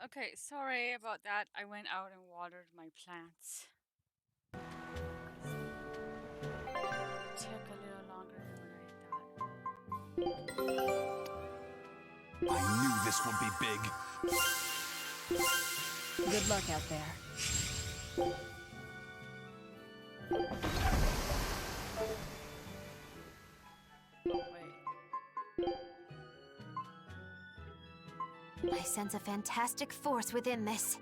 Okay, sorry about that. I went out and watered my plants. Took a little longer than I knew this would be big. Good luck out there. I sense a fantastic force within this.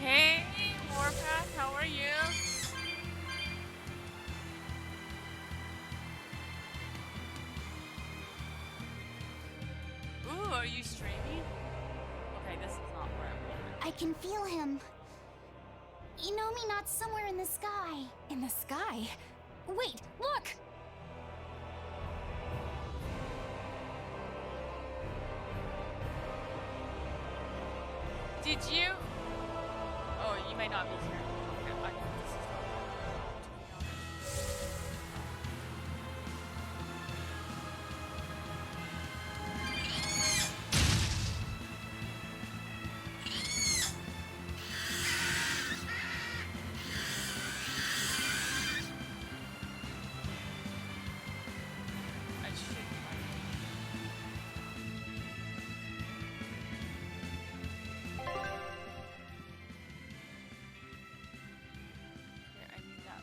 Hey, Warpath, how are you? Ooh, are you streaming? Okay, this is not where I wanted. I can feel him. Inomino's somewhere in the sky. In the sky? Wait, look! Did you? Oh, you may not be here. Okay, this is not where I wanted, to be honest. I should I need that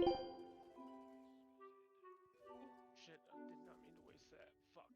Shit, I did not mean to waste that. Fuck.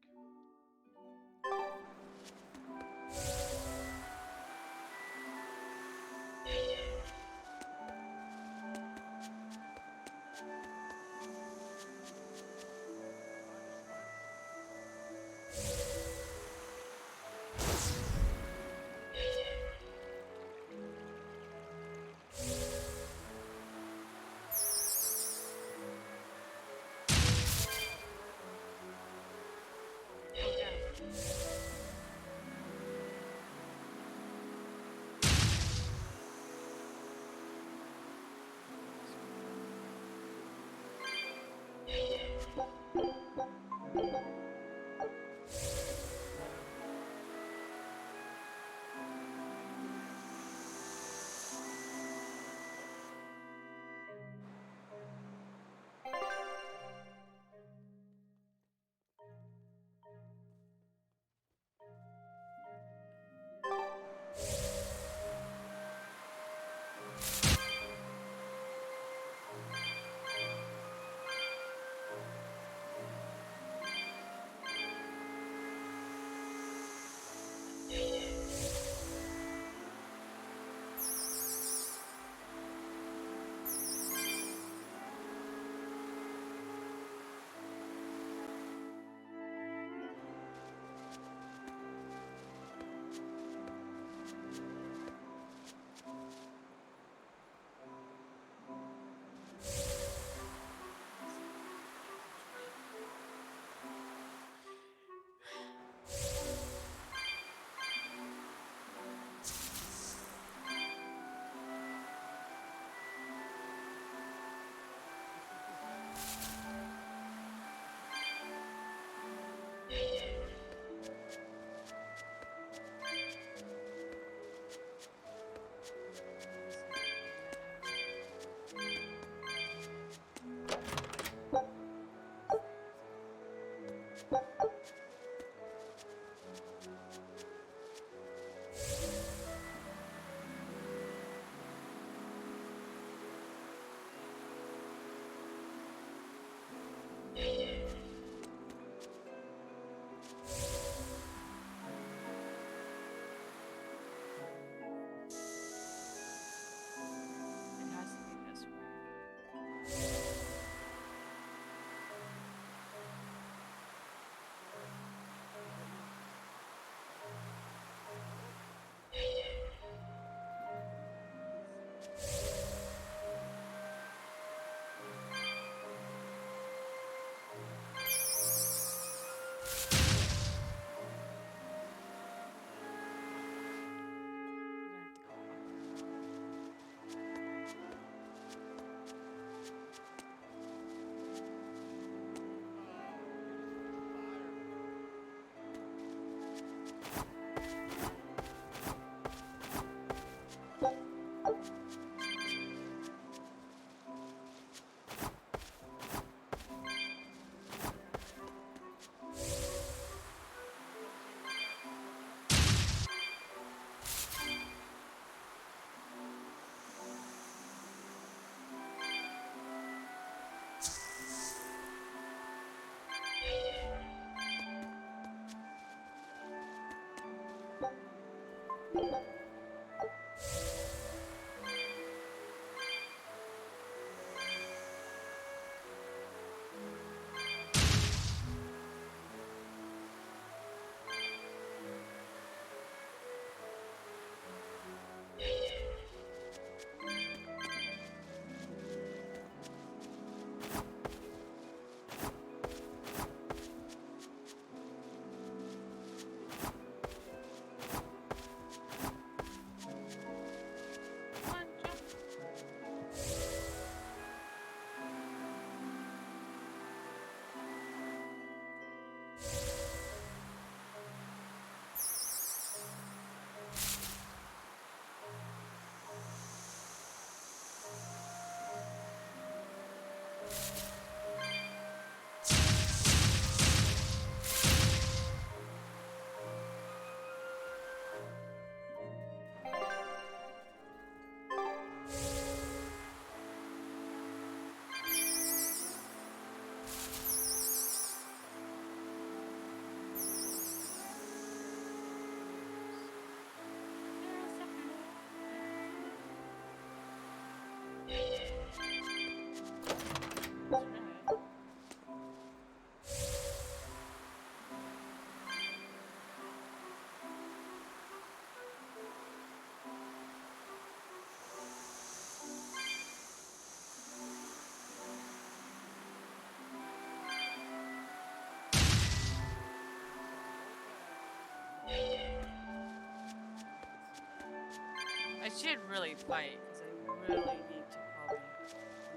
should really fight because I really need to probably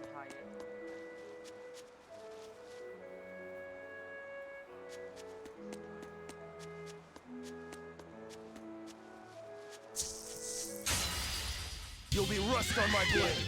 untie it. You'll be rust on my blade.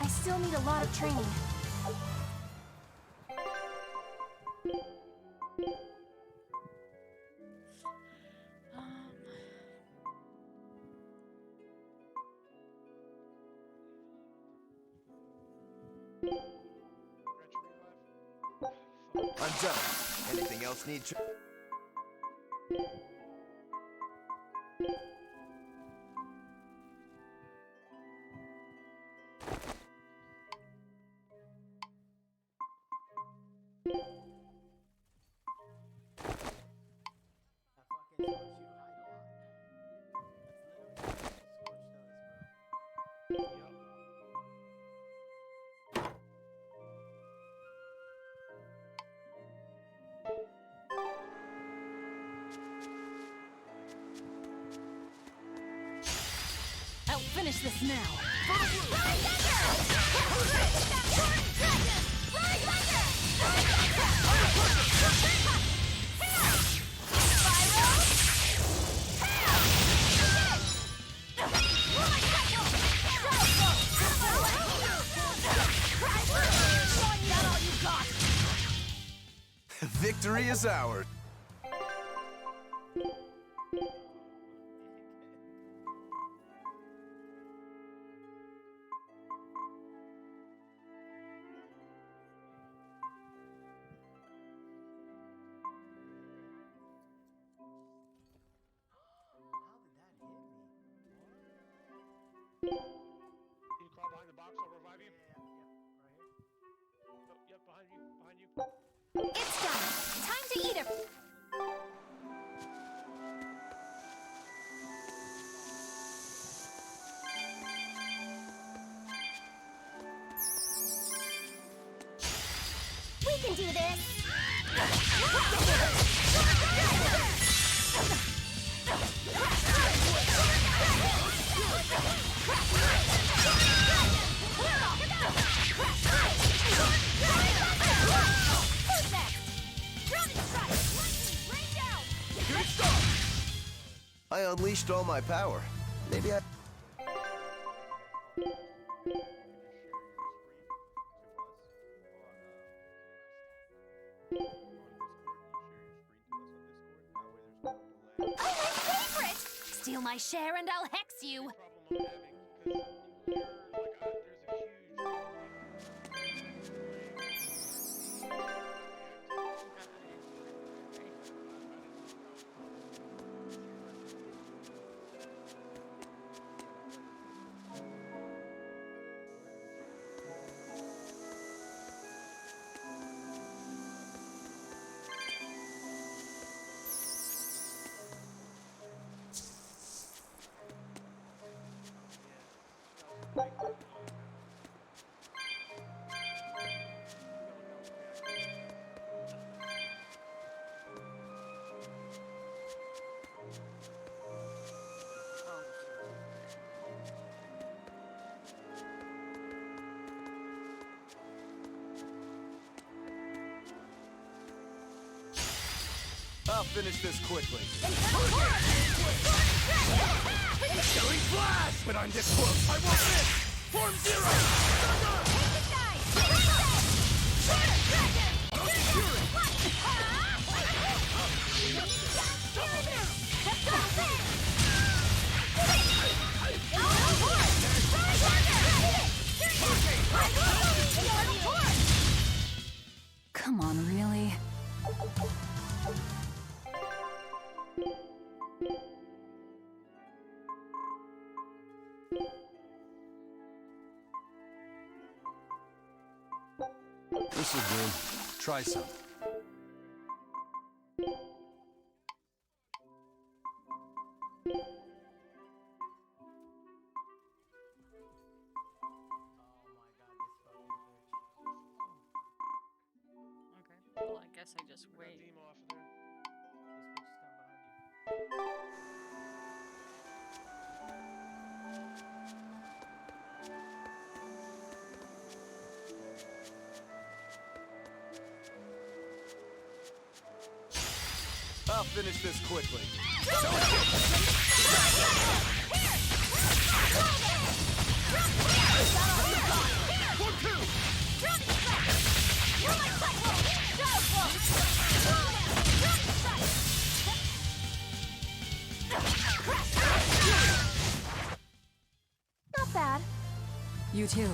I still need a lot of training. I'm done. Anything else need I'll finish this now. Victory is ours. Can you crawl behind the box? I'll revive you. Oh, yep, behind you, behind you. It's done. Time to eat it. We can do this. I unleashed all my power. Maybe I... Oh, my favorite! Steal my share and I'll hex you. I'll finish this quickly. Killing flash! When I'm this close, I won't miss! Form zero! Come on, really? This'll do. Try some. Well, I guess I just wait. I'll finish this quickly. Not bad. You too.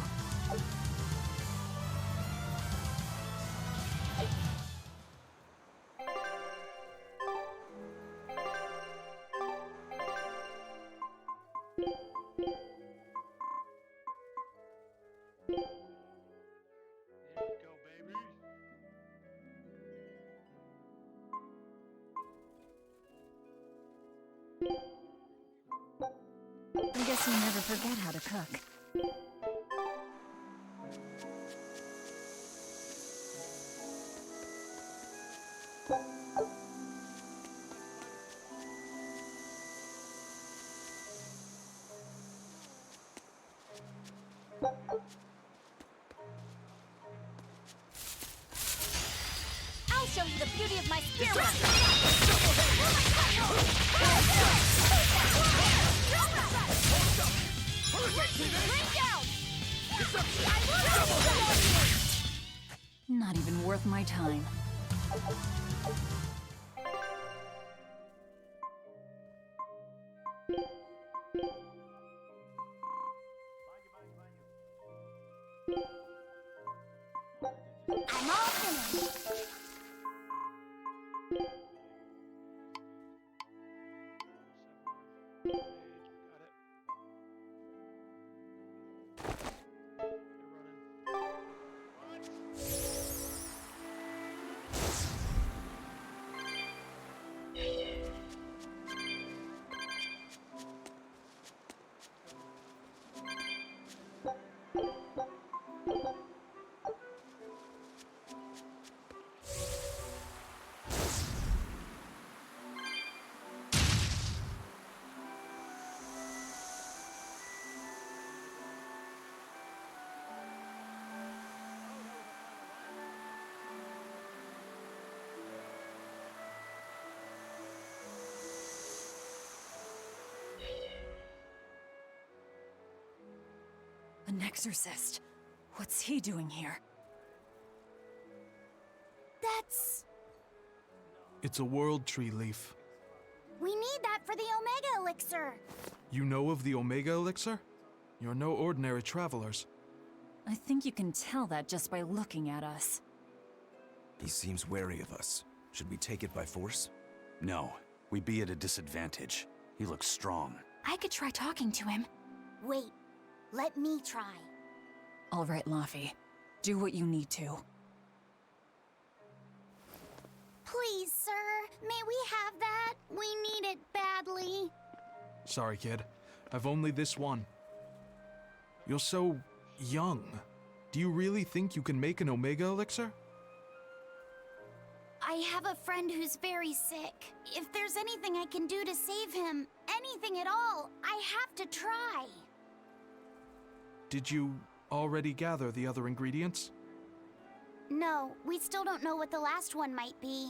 I guess you never forget how to cook. I'll show you the beauty of my spirit! Not even worth my time. I'm all finished. An exorcist. What's he doing here? That's... It's a world tree leaf. We need that for the Omega Elixir. You know of the Omega Elixir? You're no ordinary travelers. I think you can tell that just by looking at us. He seems wary of us. Should we take it by force? No, we'd be at a disadvantage. He looks strong. I could try talking to him. Wait, let me try. All right, Laffy. Do what you need to. Please, sir, may we have that? We need it badly. Sorry, kid. I've only this one. You're so young. Do you really think you can make an Omega Elixir? I have a friend who's very sick. If there's anything I can do to save him, anything at all, I have to try. Did you already gather the other ingredients? No, we still don't know what the last one might be.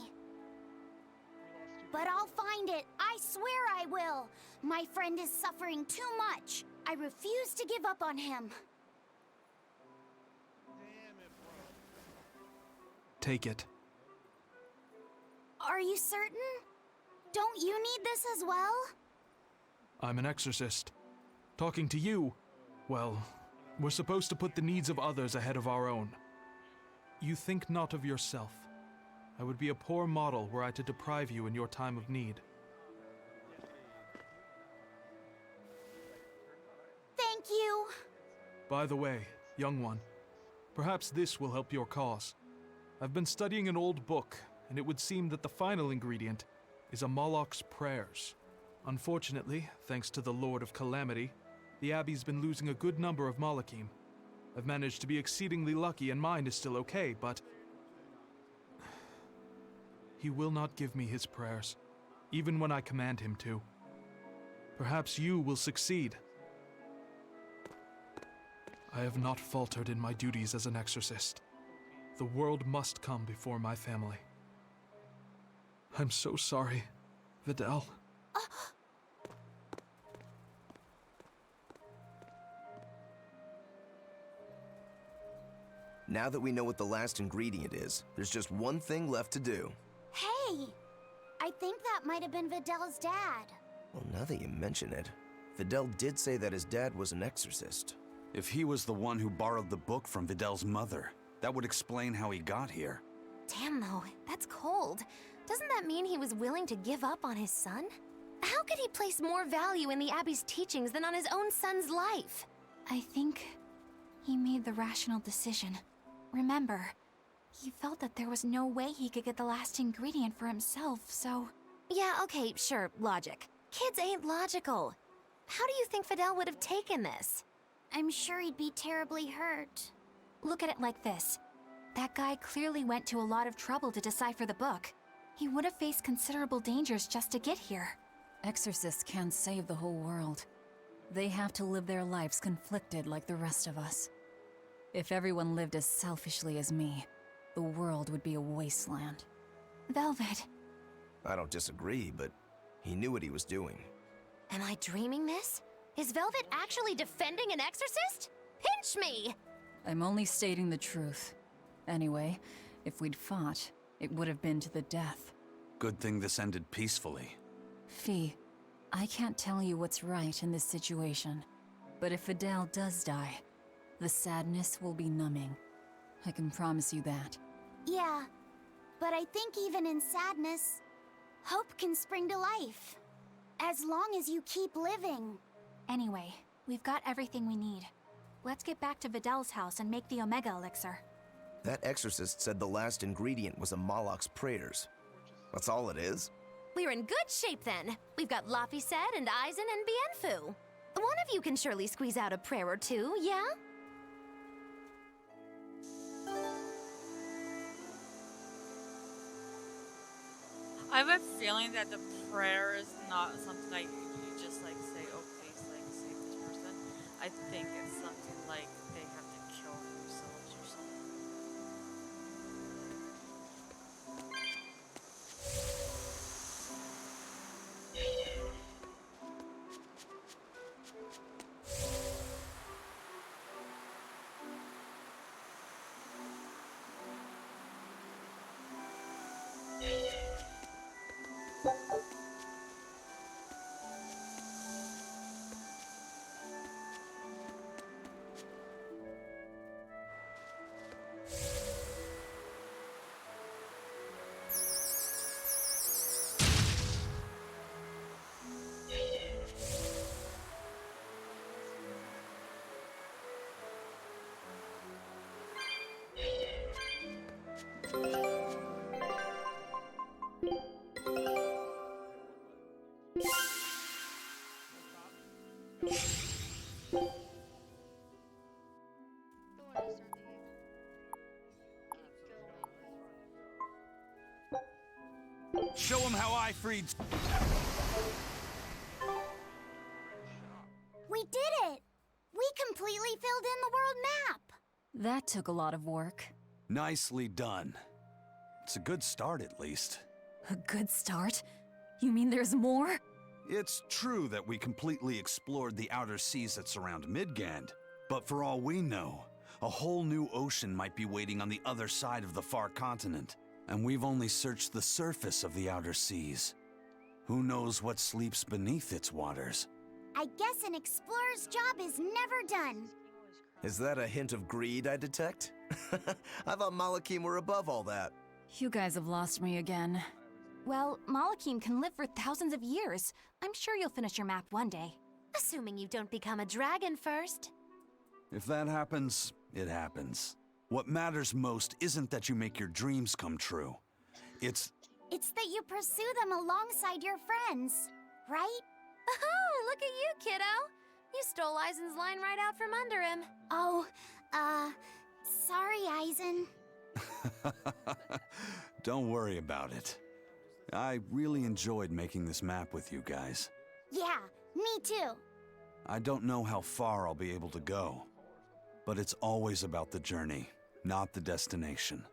But I'll find it. I swear I will. My friend is suffering too much. I refuse to give up on him. Take it. Are you certain? Don't you need this as well? I'm an exorcist. Talking to you, well, we're supposed to put the needs of others ahead of our own. You think not of yourself. I would be a poor model were I to deprive you in your time of need. Thank you. By the way, young one, perhaps this will help your cause. I've been studying an old book, and it would seem that the final ingredient is a Moloch's prayers. Unfortunately, thanks to the Lord of Calamity, the Abbey's been losing a good number of Malachim. I've managed to be exceedingly lucky and mine is still okay, but he will not give me his prayers, even when I command him to. Perhaps you will succeed. I have not faltered in my duties as an exorcist. The world must come before my family. I'm so sorry, Vidal. Now that we know what the last ingredient is, there's just one thing left to do. Hey! I think that might have been Vidal's dad. Well, now that you mention it, Vidal did say that his dad was an exorcist. If he was the one who borrowed the book from Vidal's mother, that would explain how he got here. Damn though, that's cold. Doesn't that mean he was willing to give up on his son? How could he place more value in the Abbey's teachings than on his own son's life? I think he made the rational decision. Remember, he felt that there was no way he could get the last ingredient for himself, so... Yeah, okay, sure, logic. Kids ain't logical. How do you think Vidal would have taken this? I'm sure he'd be terribly hurt. Look at it like this. That guy clearly went to a lot of trouble to decipher the book. He would have faced considerable dangers just to get here. Exorcists can't save the whole world. They have to live their lives conflicted like the rest of us. If everyone lived as selfishly as me, the world would be a wasteland. Velvet. I don't disagree, but he knew what he was doing. Am I dreaming this? Is Velvet actually defending an exorcist? Pinch me! I'm only stating the truth. Anyway, if we'd fought, it would have been to the death. Good thing this ended peacefully. Fee, I can't tell you what's right in this situation, but if Vidal does die, the sadness will be numbing. I can promise you that. Yeah, but I think even in sadness, hope can spring to life. As long as you keep living. Anyway, we've got everything we need. Let's get back to Vidal's house and make the Omega Elixir. That exorcist said the last ingredient was a Moloch's prayers. That's all it is? We're in good shape then. We've got Laphicet and Aizen and Bienfu. One of you can surely squeeze out a prayer or two, yeah? I have a feeling that the prayer is not something like you just like say, oh please like save this person. I think it's something like they have to kill themselves or something. Show him how I freed... We did it! We completely filled in the world map! That took a lot of work. Nicely done. It's a good start, at least. A good start? You mean there's more? It's true that we completely explored the outer seas that surround Midgand, but for all we know, a whole new ocean might be waiting on the other side of the far continent, and we've only searched the surface of the outer seas. Who knows what sleeps beneath its waters? I guess an explorer's job is never done. Is that a hint of greed I detect? I thought Malakim were above all that. You guys have lost me again. Well, Malakim can live for thousands of years. I'm sure you'll finish your map one day. Assuming you don't become a dragon first. If that happens, it happens. What matters most isn't that you make your dreams come true. It's that you pursue them alongside your friends, right? Oh, look at you, kiddo. You stole Eisen's line right out from under him. Oh, sorry, Eisen. Don't worry about it. I really enjoyed making this map with you guys. Yeah, me too. I don't know how far I'll be able to go, but it's always about the journey, not the destination.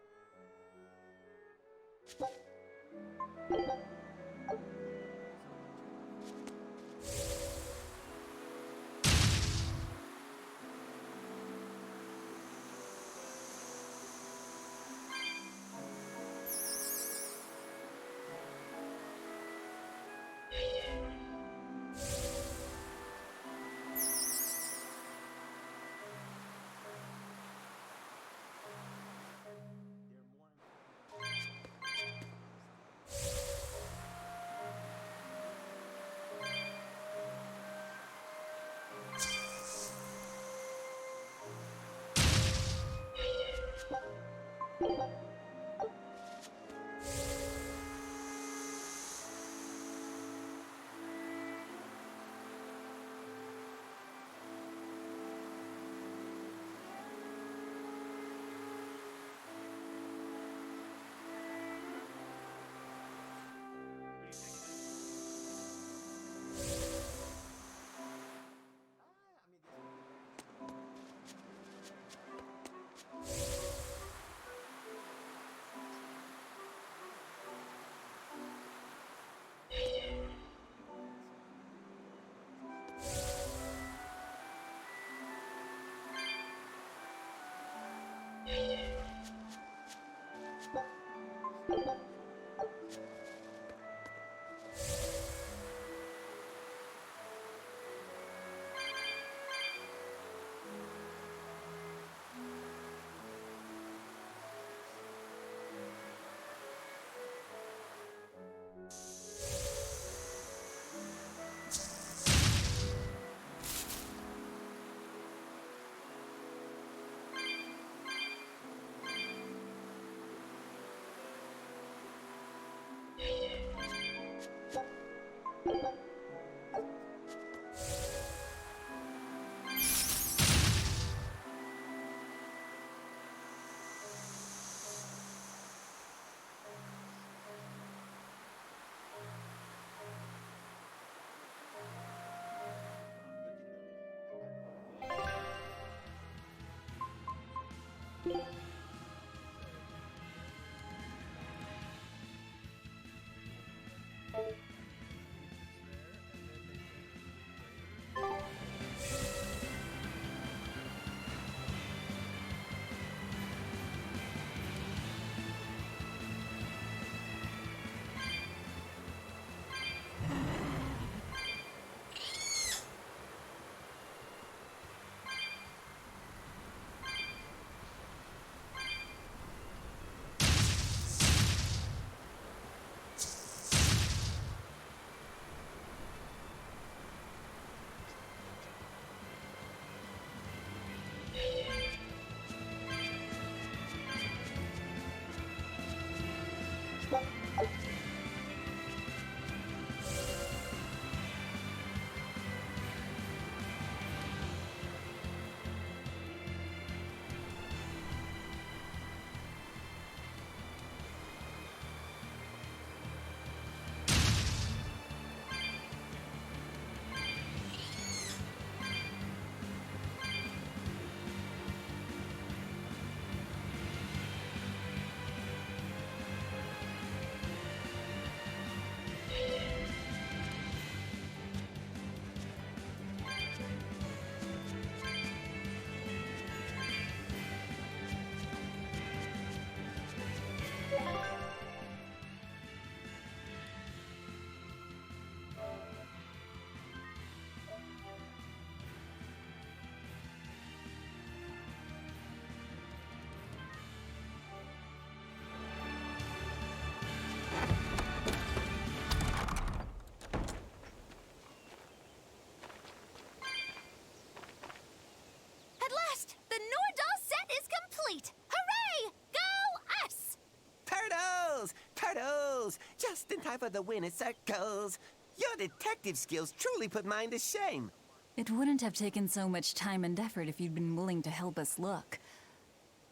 high for the winner circles. Your detective skills truly put mine to shame. It wouldn't have taken so much time and effort if you'd been willing to help us look.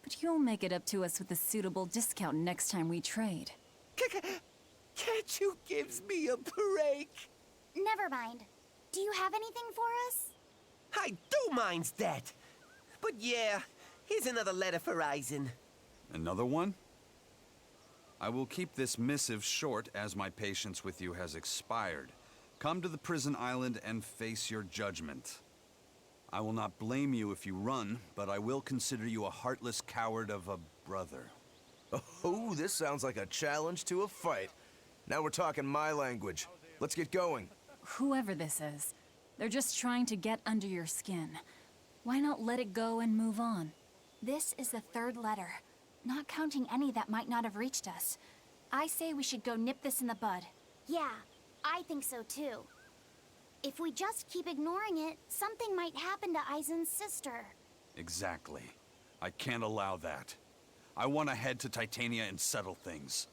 But you'll make it up to us with a suitable discount next time we trade. Can't you give me a break? Never mind. Do you have anything for us? I do mind that. But yeah, here's another letter for Eisen. Another one? I will keep this missive short as my patience with you has expired. Come to the prison island and face your judgment. I will not blame you if you run, but I will consider you a heartless coward of a brother. Oh, this sounds like a challenge to a fight. Now we're talking my language. Let's get going. Whoever this is, they're just trying to get under your skin. Why not let it go and move on? This is the third letter, not counting any that might not have reached us. I say we should go nip this in the bud. Yeah, I think so too. If we just keep ignoring it, something might happen to Eisen's sister. Exactly. I can't allow that. I want to head to Titania and settle things.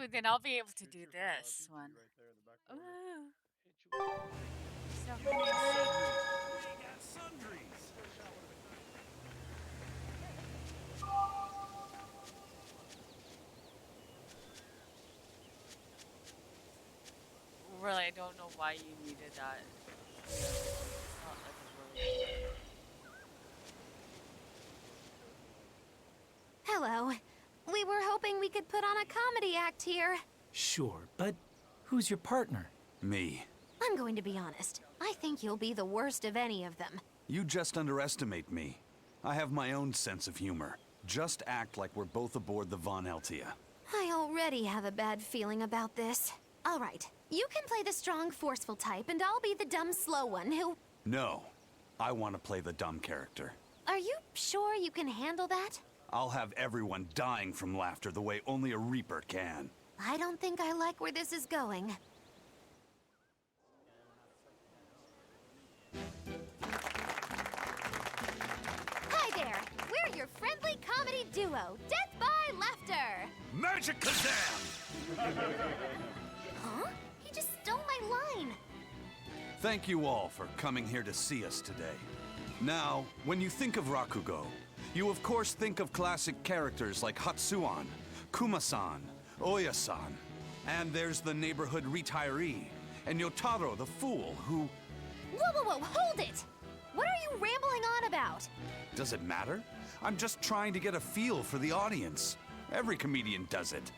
Ooh, then I'll be able to do this one. Ooh. So really, I don't know why you needed that. It's not like it's really... Hello. We were hoping we could put on a comedy act here. Sure, but who's your partner? Me. I'm going to be honest. I think you'll be the worst of any of them. You just underestimate me. I have my own sense of humor. Just act like we're both aboard the Von Altia. I already have a bad feeling about this. All right, you can play the strong, forceful type, and I'll be the dumb, slow one who... No. I want to play the dumb character. Are you sure you can handle that? I'll have everyone dying from laughter the way only a Reaper can. I don't think I like where this is going. Hi there! We're your friendly comedy duo, Death by Laughter! Magikazam! Huh? He just stole my line! Thank you all for coming here to see us today. Now, when you think of Rakugo, you of course think of classic characters like Hatsuan, Kuma-san, Oya-san, and there's the neighborhood retiree, and Yotaro the fool who... Whoa, hold it! What are you rambling on about? Does it matter? I'm just trying to get a feel for the audience. Every comedian does it.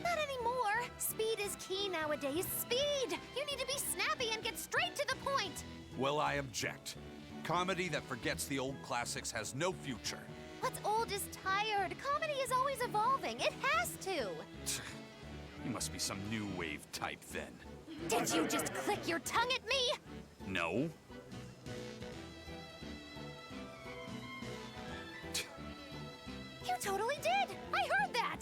Not anymore! Speed is key nowadays. Speed! You need to be snappy and get straight to the point! Well, I object. Comedy that forgets the old classics has no future. What's old is tired. Comedy is always evolving. It has to. You must be some new wave type then. Did you just click your tongue at me? No. You totally did! I heard that!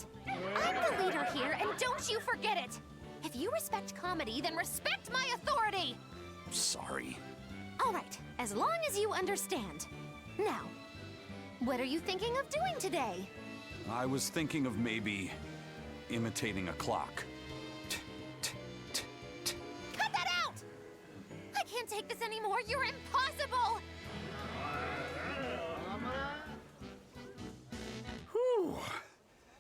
I'm the leader here, and don't you forget it! If you respect comedy, then respect my authority! Sorry. All right, as long as you understand. Now, what are you thinking of doing today? I was thinking of maybe imitating a clock. Cut that out! I can't take this anymore. You're impossible! Whew.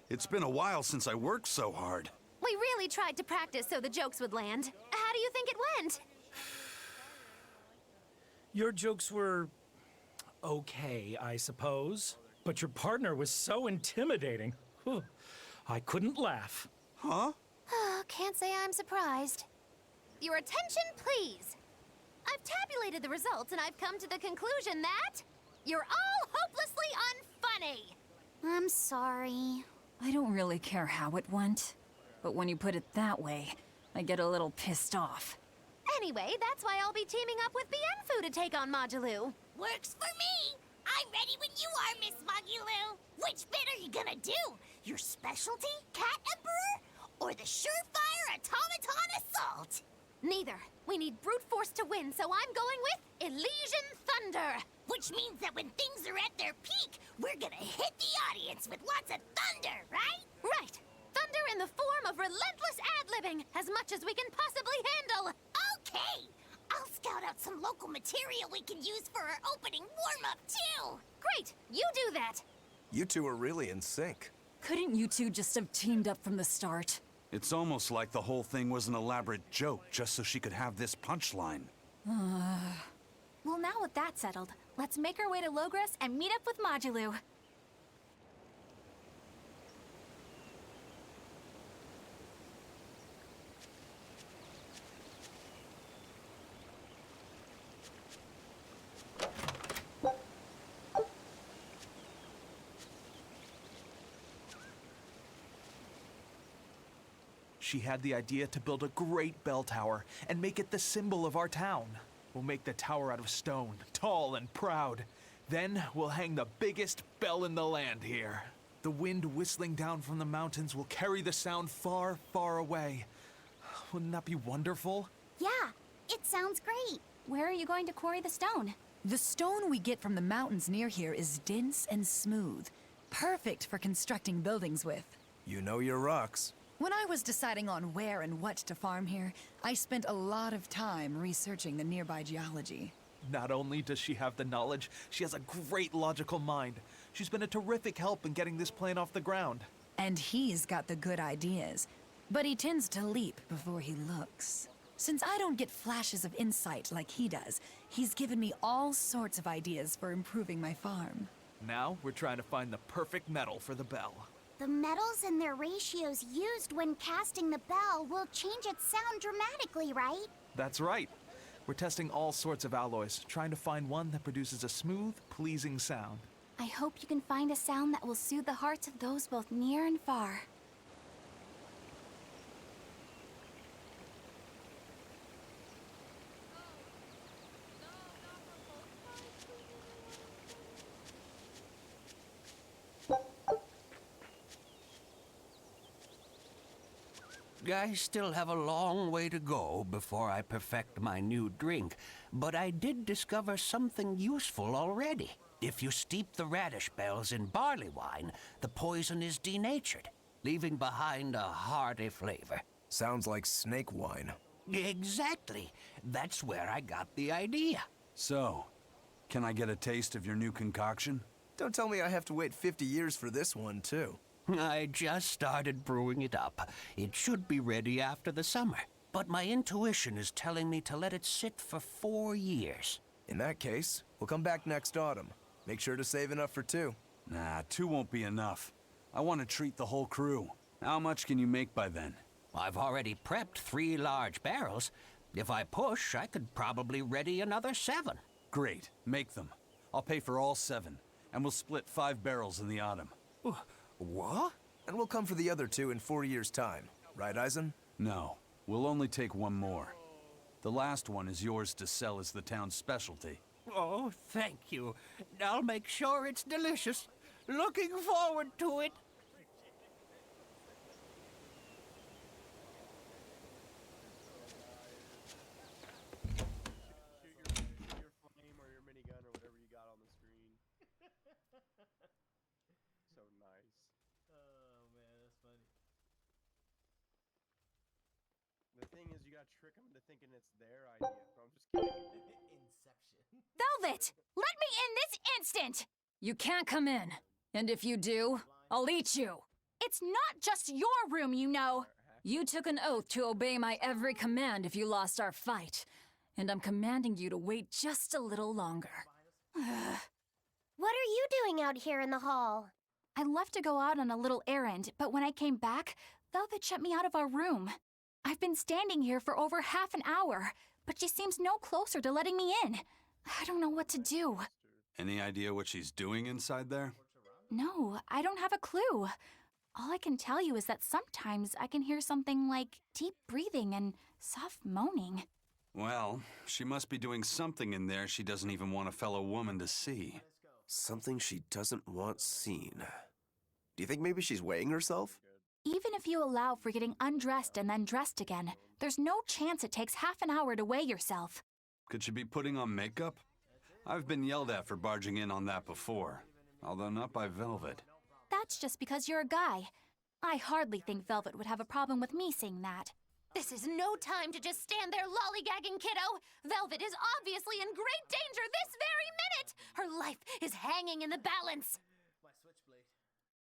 It's been a while since I worked so hard. We really tried to practice so the jokes would land. How do you think it went? Your jokes were okay, I suppose. But your partner was so intimidating. Whew. I couldn't laugh. Huh? Can't say I'm surprised. Your attention, please. I've tabulated the results and I've come to the conclusion that you're all hopelessly unfunny. I'm sorry. I don't really care how it went, but when you put it that way, I get a little pissed off. Anyway, that's why I'll be teaming up with Bienfu to take on Majulu. Works for me! I'm ready when you are, Miss Magilou! Which bit are you gonna do? Your specialty, Cat Emperor? Or the surefire automaton assault? Neither. We need brute force to win, so I'm going with Elysian Thunder. Which means that when things are at their peak, we're gonna hit the audience with lots of thunder, right? Right. Thunder in the form of relentless ad-libbing, as much as we can possibly handle. Okay! I'll scout out some local material we can use for our opening warm-up, too! Great! You do that! You two are really in sync. Couldn't you two just have teamed up from the start? It's almost like the whole thing was an elaborate joke just so she could have this punchline. Well, now with that settled, let's make our way to Logres and meet up with Majulu. She had the idea to build a great bell tower and make it the symbol of our town. We'll make the tower out of stone, tall and proud. Then we'll hang the biggest bell in the land here. The wind whistling down from the mountains will carry the sound far, far away. Wouldn't that be wonderful? Yeah, it sounds great. Where are you going to quarry the stone? The stone we get from the mountains near here is dense and smooth. Perfect for constructing buildings with. You know your rocks. When I was deciding on where and what to farm here, I spent a lot of time researching the nearby geology. Not only does she have the knowledge, she has a great logical mind. She's been a terrific help in getting this plan off the ground. And he's got the good ideas, but he tends to leap before he looks. Since I don't get flashes of insight like he does, he's given me all sorts of ideas for improving my farm. Now we're trying to find the perfect metal for the bell. The metals and their ratios used when casting the bell will change its sound dramatically, right? That's right. We're testing all sorts of alloys, trying to find one that produces a smooth, pleasing sound. I hope you can find a sound that will soothe the hearts of those both near and far. I still have a long way to go before I perfect my new drink, but I did discover something useful already. If you steep the radish bells in barley wine, the poison is denatured, leaving behind a hearty flavor. Sounds like snake wine. Exactly. That's where I got the idea. So, can I get a taste of your new concoction? Don't tell me I have to wait 50 years for this one, too. I just started brewing it up. It should be ready after the summer. But my intuition is telling me to let it sit for 4 years. In that case, we'll come back next autumn. Make sure to save enough for 2. Nah, 2 won't be enough. I want to treat the whole crew. How much can you make by then? I've already prepped 3 large barrels. If I push, I could probably ready another 7. Great. Make them. I'll pay for all 7, and we'll split 5 barrels in the autumn. What? And we'll come for the other 2 in 4 years' time. Right, Eisen? No. We'll only take 1 more. The last one is yours to sell as the town's specialty. Oh, thank you. I'll make sure it's delicious. Looking forward to it. So nice. Oh man, that's funny. The thing is, you gotta trick them into thinking it's their idea. No, I'm just kidding. Inception. Velvet! Let me in this instant! You can't come in. And if you do, I'll eat you. It's not just your room, you know. You took an oath to obey my every command if you lost our fight. And I'm commanding you to wait just a little longer. What are you doing out here in the hall? I left to go out on a little errand, but when I came back, Velvet shut me out of our room. I've been standing here for over half an hour, but she seems no closer to letting me in. I don't know what to do. Any idea what she's doing inside there? No, I don't have a clue. All I can tell you is that sometimes I can hear something like deep breathing and soft moaning. Well, she must be doing something in there she doesn't even want a fellow woman to see. Something she doesn't want seen. Do you think maybe she's weighing herself? Even if you allow for getting undressed and then dressed again, there's no chance it takes half an hour to weigh yourself. Could she be putting on makeup? I've been yelled at for barging in on that before, although not by Velvet. That's just because you're a guy. I hardly think Velvet would have a problem with me saying that. This is no time to just stand there lollygagging, kiddo. Velvet is obviously in great danger this very minute. Her life is hanging in the balance.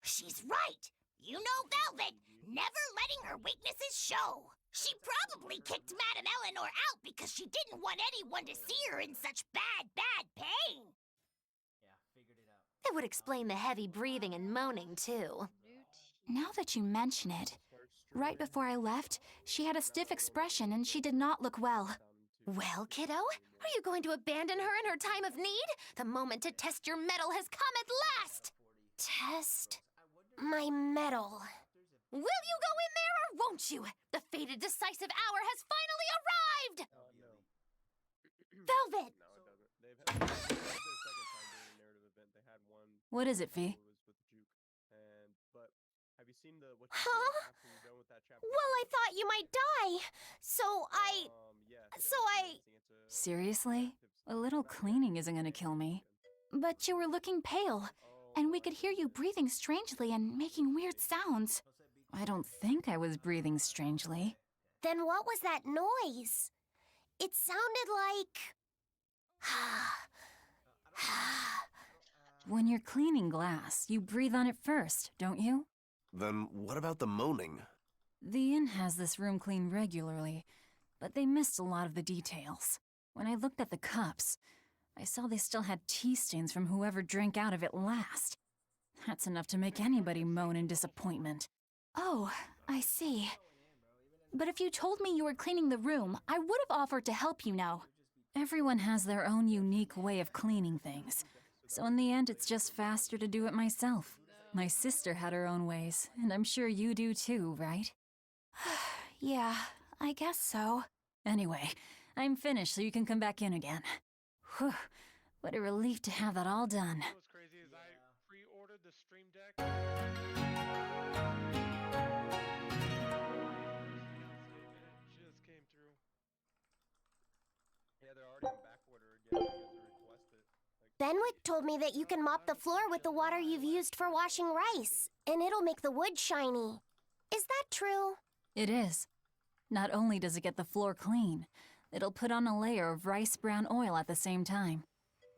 She's right. You know Velvet, never letting her weaknesses show. She probably kicked Madame Eleanor out because she didn't want anyone to see her in such bad pain. It would explain the heavy breathing and moaning, too. Now that you mention it, right before I left, she had a stiff expression and she did not look well. Well, kiddo, are you going to abandon her in her time of need? The moment to test your mettle has come at last! Test my mettle. Will you go in there or won't you? The fated decisive hour has finally arrived! Velvet! What is it, Fee? Huh? Well, I thought you might die. So I... Seriously? A little cleaning isn't gonna kill me. But you were looking pale, and we could hear you breathing strangely and making weird sounds. I don't think I was breathing strangely. Then what was that noise? It sounded like... When you're cleaning glass, you breathe on it first, don't you? Then what about the moaning? The inn has this room cleaned regularly, but they missed a lot of the details. When I looked at the cups, I saw they still had tea stains from whoever drank out of it last. That's enough to make anybody moan in disappointment. Oh, I see. But if you told me you were cleaning the room, I would have offered to help you now. Everyone has their own unique way of cleaning things, so in the end it's just faster to do it myself. My sister had her own ways, and I'm sure you do too, right? Yeah, I guess so. Anyway, I'm finished so you can come back in again. Whew, what a relief to have that all done. What's crazy is I pre-ordered the Stream Deck. It just came through. Yeah, they're already in back order again. You have to request it. Benwick told me that you can mop the floor with the water you've used for washing rice, and it'll make the wood shiny. Is that true? It is. Not only does it get the floor clean, it'll put on a layer of rice brown oil at the same time.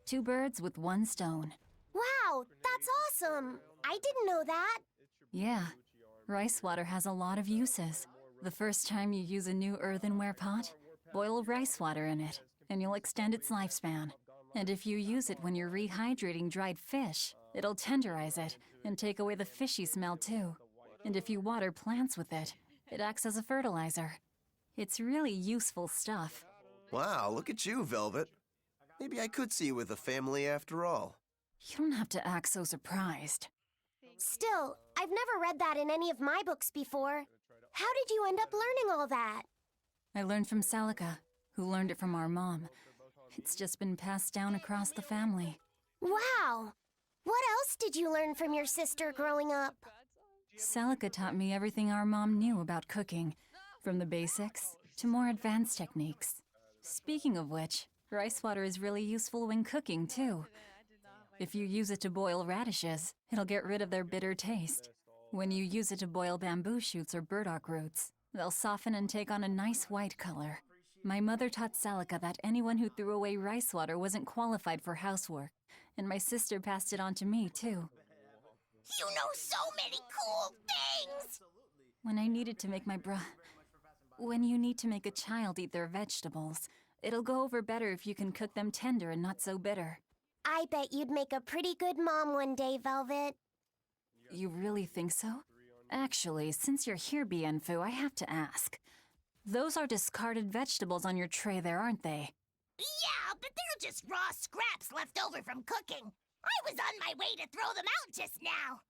2 birds with 1 stone. Wow, that's awesome! I didn't know that. Yeah, rice water has a lot of uses. The first time you use a new earthenware pot, boil rice water in it, and you'll extend its lifespan. And if you use it when you're rehydrating dried fish, it'll tenderize it and take away the fishy smell too. And if you water plants with it, it acts as a fertilizer. It's really useful stuff. Wow, look at you, Velvet. Maybe I could see you with a family after all. You don't have to act so surprised. Still, I've never read that in any of my books before. How did you end up learning all that? I learned from Celica, who learned it from our mom. It's just been passed down across the family. Wow! What else did you learn from your sister growing up? Celica taught me everything our mom knew about cooking, from the basics to more advanced techniques. Speaking of which, rice water is really useful when cooking, too. If you use it to boil radishes, it'll get rid of their bitter taste. When you use it to boil bamboo shoots or burdock roots, they'll soften and take on a nice white color. My mother taught Celica that anyone who threw away rice water wasn't qualified for housework, and my sister passed it on to me, too. You know so many cool things! When I needed to make When you need to make a child eat their vegetables, it'll go over better if you can cook them tender and not so bitter. I bet you'd make a pretty good mom one day, Velvet. You really think so? Actually, since you're here, Bienfu, I have to ask. Those are discarded vegetables on your tray there, aren't they? Yeah, but they're just raw scraps left over from cooking. I was on my way to throw them out just now.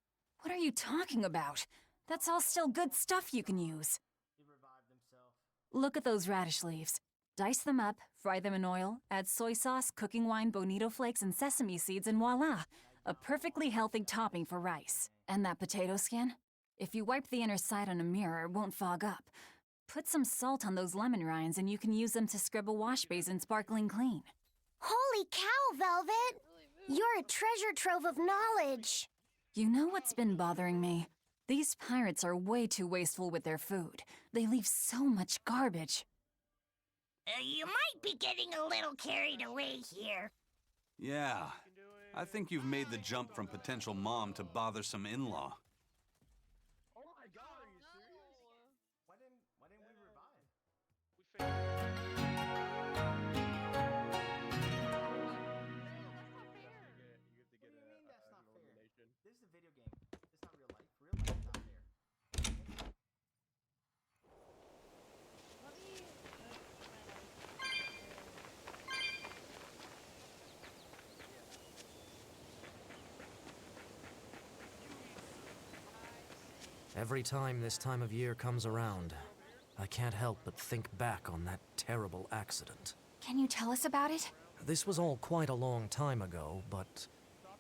What are you talking about? That's all still good stuff you can use. Look at those radish leaves. Dice them up, fry them in oil, add soy sauce, cooking wine, bonito flakes, and sesame seeds, and voila! A perfectly healthy topping for rice. And that potato skin? If you wipe the inner side on a mirror, it won't fog up. Put some salt on those lemon rinds and you can use them to scrub a wash basin sparkling clean. Holy cow, Velvet! You're a treasure trove of knowledge. You know what's been bothering me? These pirates are way too wasteful with their food. They leave so much garbage. You might be getting a little carried away here. Yeah. I think you've made the jump from potential mom to bothersome in-law. Oh my god, are you serious? Why didn't we revive? You have to get an elimination. This is a video game. It's not real life. Real life is not fair. Every time this time of year comes around, I can't help but think back on that terrible accident. Can you tell us about it? This was all quite a long time ago, but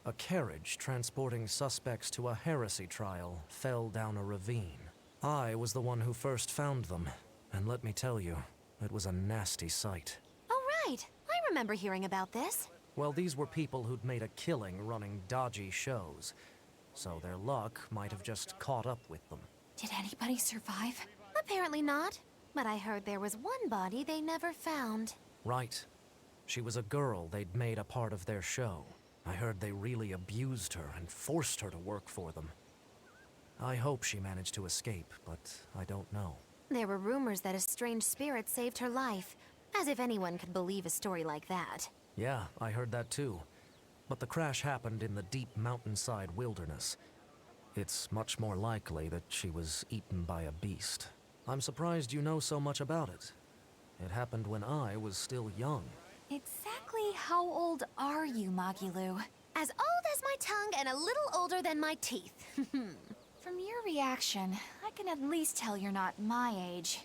a carriage transporting suspects to a heresy trial fell down a ravine. I was the one who first found them, and let me tell you, it was a nasty sight. Oh, right. I remember hearing about this. Well, these were people who'd made a killing running dodgy shows, so their luck might have just caught up with them. Did anybody survive? Apparently not. But I heard there was one body they never found. Right. She was a girl they'd made a part of their show. I heard they really abused her and forced her to work for them. I hope she managed to escape, but I don't know. There were rumors that a strange spirit saved her life. As if anyone could believe a story like that. Yeah, I heard that too. But the crash happened in the deep mountainside wilderness. It's much more likely that she was eaten by a beast. I'm surprised you know so much about it. It happened when I was still young. Exactly how old are you, Magilu? As old as my tongue and a little older than my teeth. From your reaction, I can at least tell you're not my age.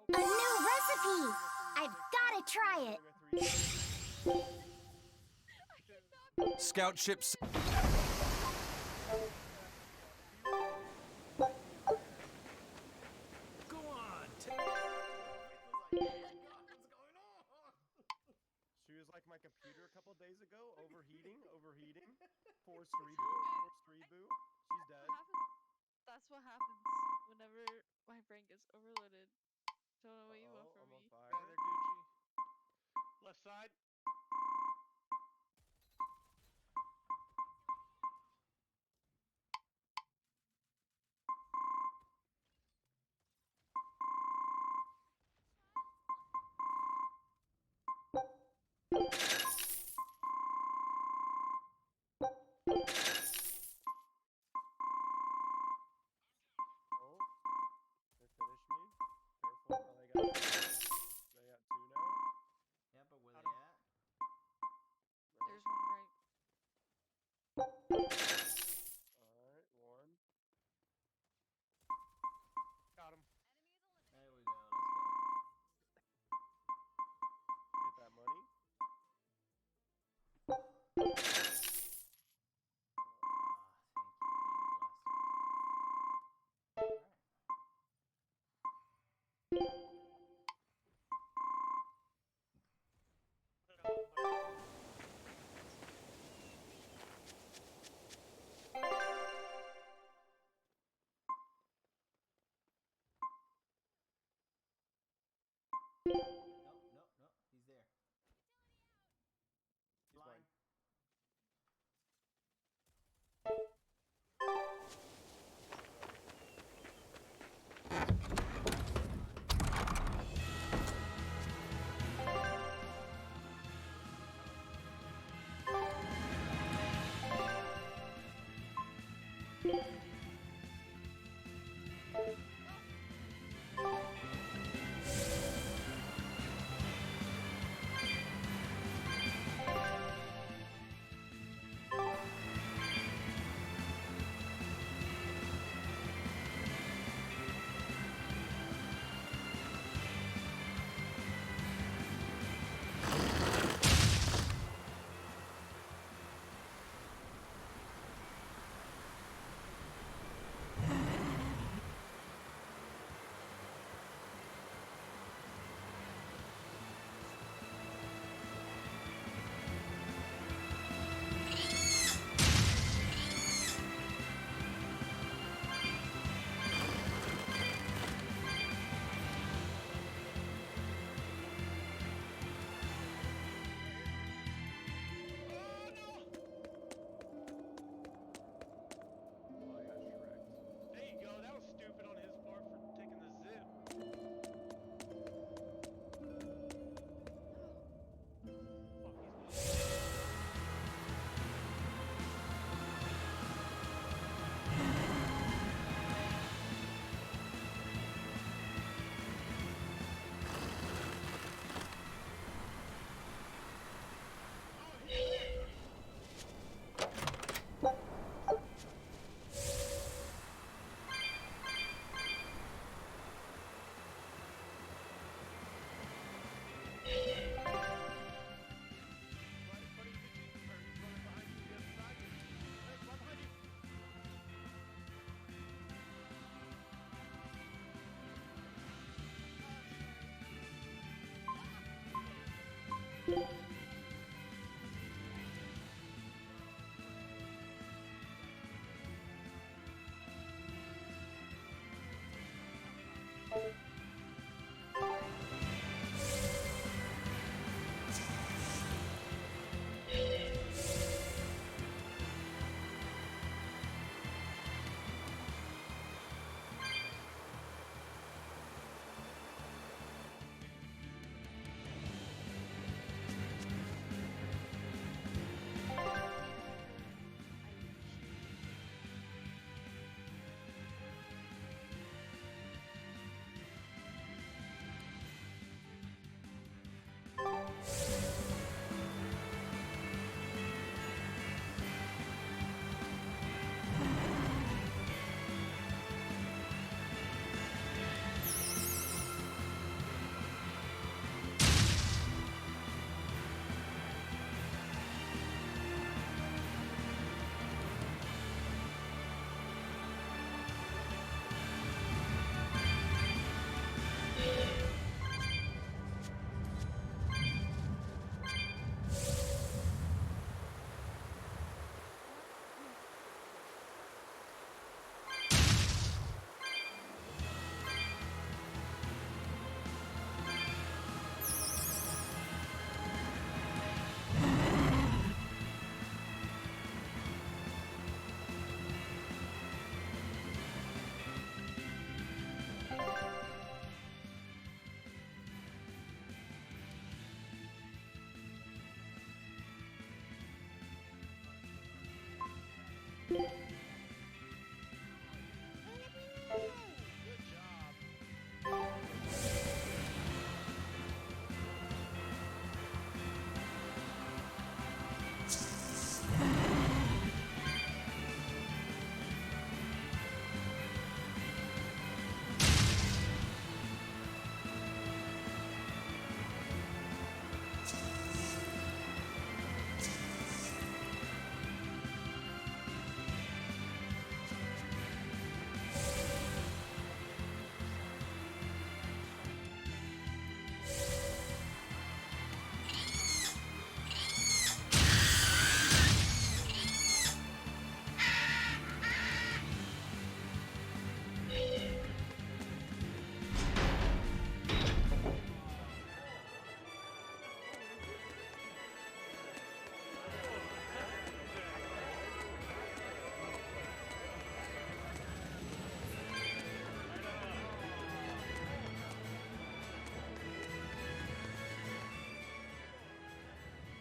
A new recipe! I've gotta try it. Scout ships. Go on. She was like my computer a couple days ago, overheating. Forced reboot. She's dead. That's what happens whenever my brain gets overloaded. Don't know what you want from me. Yeah, they're Gucci. Left side. Oh, they finished me. Careful. Oh, they got two now. Yeah, but where they at? There's one right. Alright, one. Got him. There we go. Let's go. Get that money. Nope. He's there. He's mine.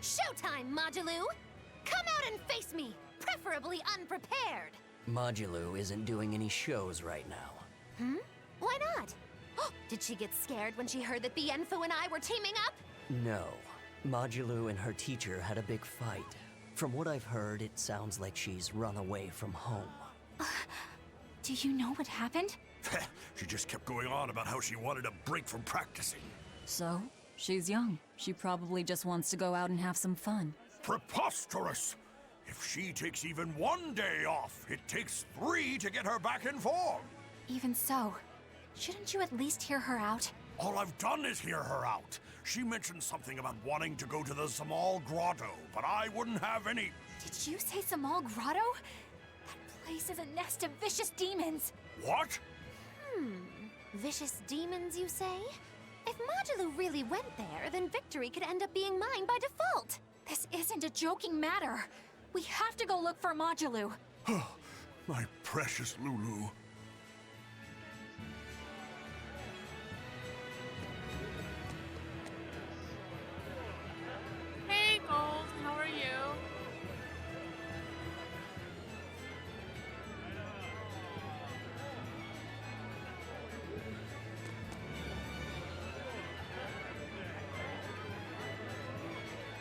Showtime, Modulu! Come out and face me, preferably unprepared! Modulu isn't doing any shows right now. Hmm? Why not? Did she get scared when she heard that Bienfu and I were teaming up? No. Modulu and her teacher had a big fight. From what I've heard, it sounds like she's run away from home. Do you know what happened? She just kept going on about how she wanted a break from practicing. So? She's young. She probably just wants to go out and have some fun. Preposterous! If she takes even one day off, it takes 3 to get her back in form. Even so, shouldn't you at least hear her out? All I've done is hear her out. She mentioned something about wanting to go to the Zamal Grotto, but I wouldn't have any... Did you say Zamal Grotto? That place is a nest of vicious demons. What? Vicious demons, you say? If Modulu really went there, then victory could end up being mine by default. This isn't a joking matter. We have to go look for Modulu. My precious Lulu. Hey, Gold, how are you?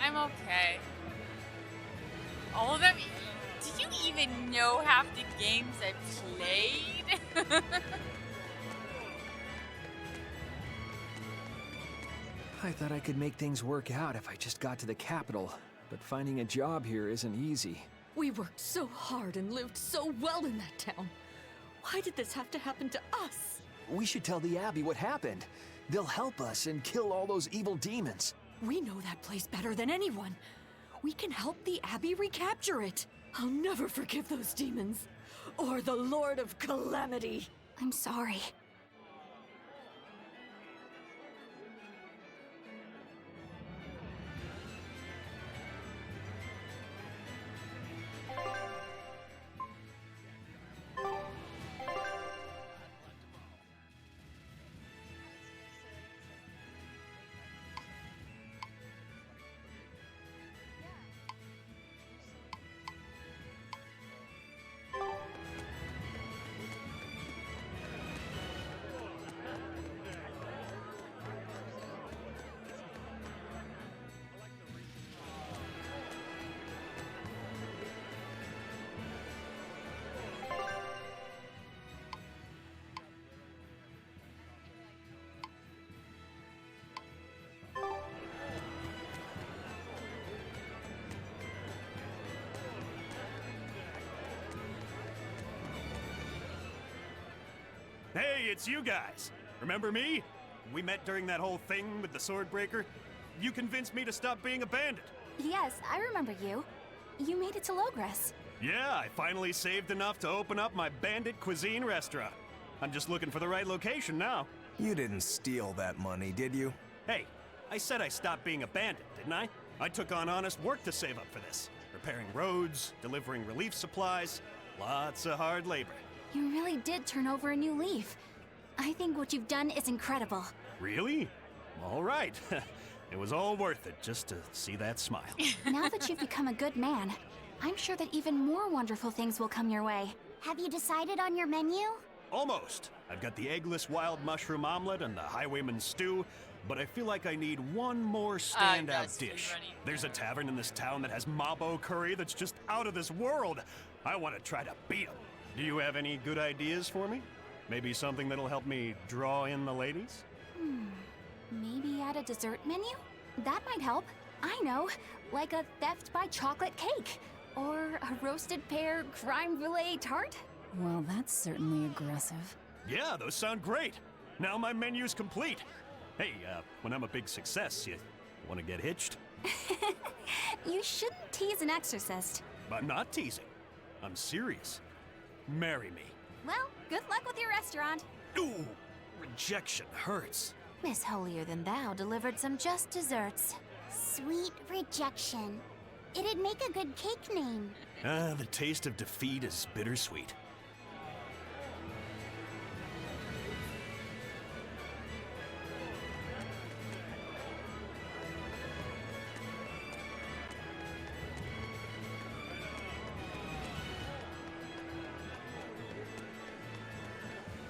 I'm okay. All of them? Did you even know half the games I played? I thought I could make things work out if I just got to the capital, but finding a job here isn't easy. We worked so hard and lived so well in that town. Why did this have to happen to us? We should tell the Abbey what happened. They'll help us and kill all those evil demons. We know that place better than anyone. We can help the Abbey recapture it. I'll never forgive those demons. Or the Lord of Calamity. I'm sorry. Hey, it's you guys. Remember me? We met during that whole thing with the Swordbreaker. You convinced me to stop being a bandit. Yes, I remember you. You made it to Logres. Yeah, I finally saved enough to open up my bandit cuisine restaurant. I'm just looking for the right location now. You didn't steal that money, did you? Hey, I said I stopped being a bandit, didn't I? I took on honest work to save up for this. Repairing roads, delivering relief supplies, lots of hard labor. You really did turn over a new leaf. I think what you've done is incredible. Really? All right. It was all worth it just to see that smile. Now that you've become a good man, I'm sure that even more wonderful things will come your way. Have you decided on your menu? Almost. I've got the eggless wild mushroom omelet and the highwayman's stew, but I feel like I need one more standout dish. There's a tavern in this town that has mabo curry that's just out of this world. I want to try to beat them. Do you have any good ideas for me? Maybe something that'll help me draw in the ladies? Maybe add a dessert menu? That might help. I know, like a theft by chocolate cake. Or a roasted pear creme brulee tart? Well, that's certainly aggressive. Yeah, those sound great. Now my menu's complete. Hey, when I'm a big success, you want to get hitched? You shouldn't tease an exorcist. I'm not teasing. I'm serious. Marry me. Well, good luck with your restaurant. Ooh, rejection hurts. Miss Holier Than Thou delivered some just desserts. Sweet rejection. It'd make a good cake name. The taste of defeat is bittersweet.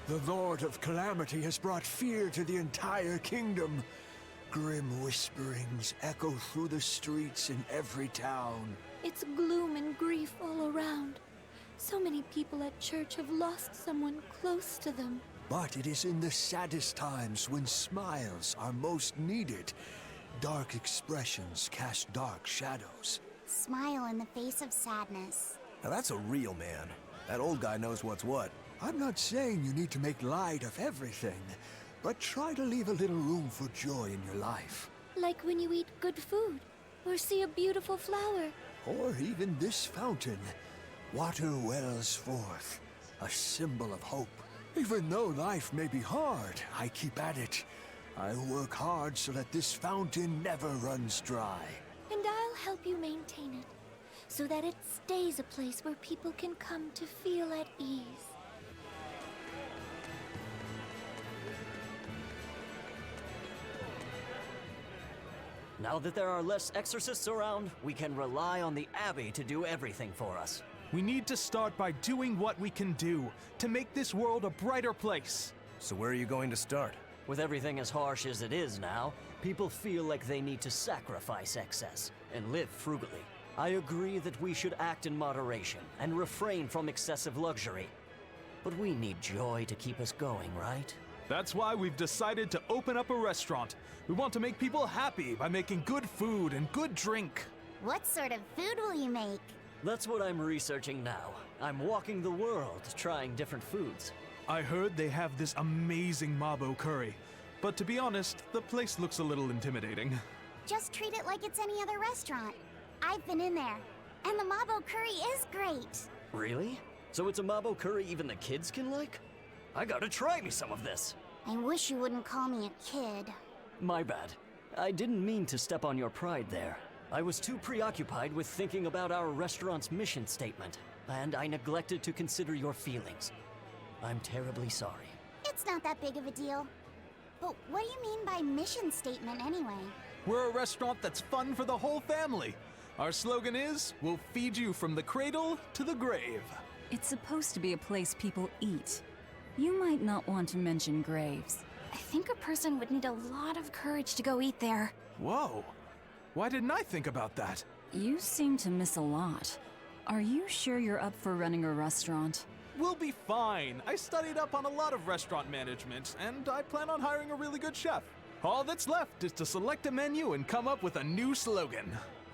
The Lord of Calamity has brought fear to the entire kingdom. Grim whisperings echo through the streets in every town. It's gloom and grief all around. So many people at church have lost someone close to them. But it is in the saddest times when smiles are most needed. Dark expressions cast dark shadows. Smile in the face of sadness. Now that's a real man. That old guy knows what's what. I'm not saying you need to make light of everything, but try to leave a little room for joy in your life. Like when you eat good food, or see a beautiful flower. Or even this fountain. Water wells forth, a symbol of hope. Even though life may be hard, I keep at it. I work hard so that this fountain never runs dry. And I'll help you maintain it, so that it stays a place where people can come to feel at ease. Now that there are less exorcists around, we can rely on the Abbey to do everything for us. We need to start by doing what we can do to make this world a brighter place. So where are you going to start? With everything as harsh as it is now, people feel like they need to sacrifice excess and live frugally. I agree that we should act in moderation and refrain from excessive luxury. But we need joy to keep us going, right? That's why we've decided to open up a restaurant. We want to make people happy by making good food and good drink. What sort of food will you make? That's what I'm researching now. I'm walking the world, trying different foods. I heard they have this amazing Mabo curry. But to be honest, the place looks a little intimidating. Just treat it like it's any other restaurant. I've been in there, and the Mabo curry is great. Really? So it's a Mabo curry even the kids can like? I gotta try me some of this. I wish you wouldn't call me a kid. My bad. I didn't mean to step on your pride there. I was too preoccupied with thinking about our restaurant's mission statement, and I neglected to consider your feelings. I'm terribly sorry. It's not that big of a deal. But what do you mean by mission statement anyway? We're a restaurant that's fun for the whole family. Our slogan is, we'll feed you from the cradle to the grave. It's supposed to be a place people eat. You might not want to mention graves. I think a person would need a lot of courage to go eat there. Whoa. Why didn't I think about that? You seem to miss a lot. Are you sure you're up for running a restaurant? We'll be fine. I studied up on a lot of restaurant management, and I plan on hiring a really good chef. All that's left is to select a menu and come up with a new slogan.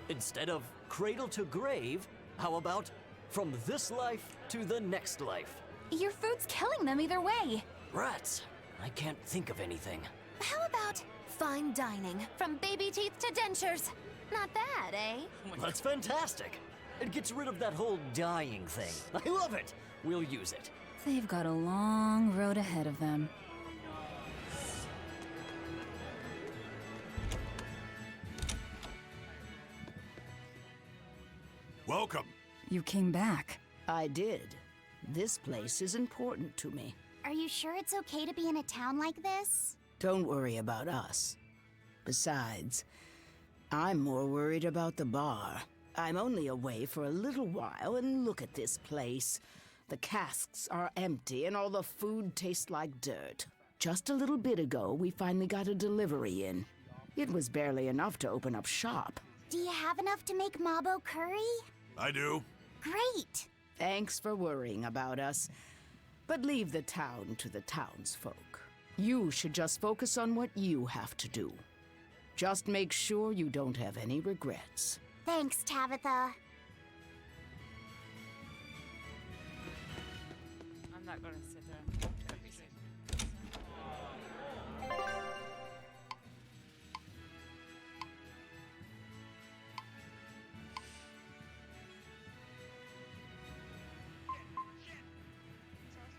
Instead of cradle to grave, how about from this life to the next life? Your food's killing them either way. Rats. I can't think of anything. How about fine dining, from baby teeth to dentures? Not bad, eh? That's fantastic. It gets rid of that whole dying thing. I love it. We'll use it. They've got a long road ahead of them. Welcome. You came back. I did. This place is important to me. Are you sure it's okay to be in a town like this? Don't worry about us. Besides, I'm more worried about the bar. I'm only away for a little while, and look at this place. The casks are empty, and all the food tastes like dirt. Just a little bit ago, we finally got a delivery in. It was barely enough to open up shop. Do you have enough to make Mabo curry? I do. Great! Thanks for worrying about us. But leave the town to the townsfolk. You should just focus on what you have to do. Just make sure you don't have any regrets. Thanks, Tabitha. I'm not gonna sit there and watch everything.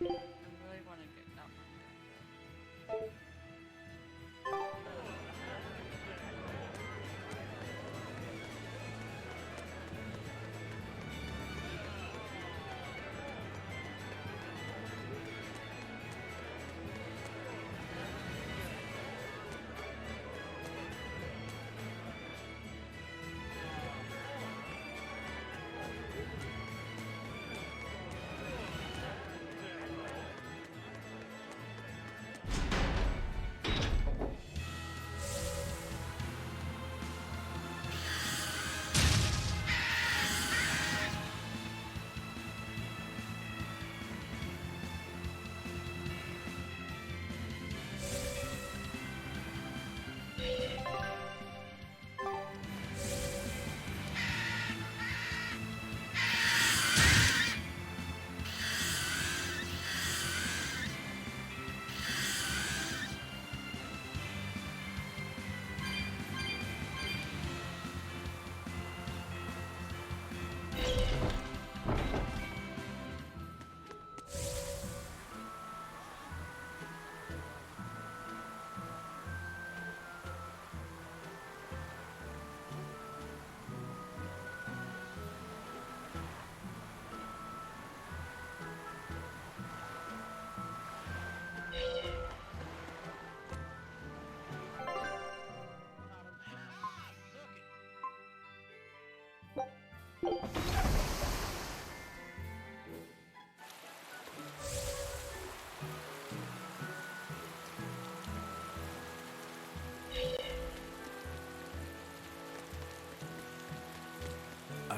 I really want to get that one done, though.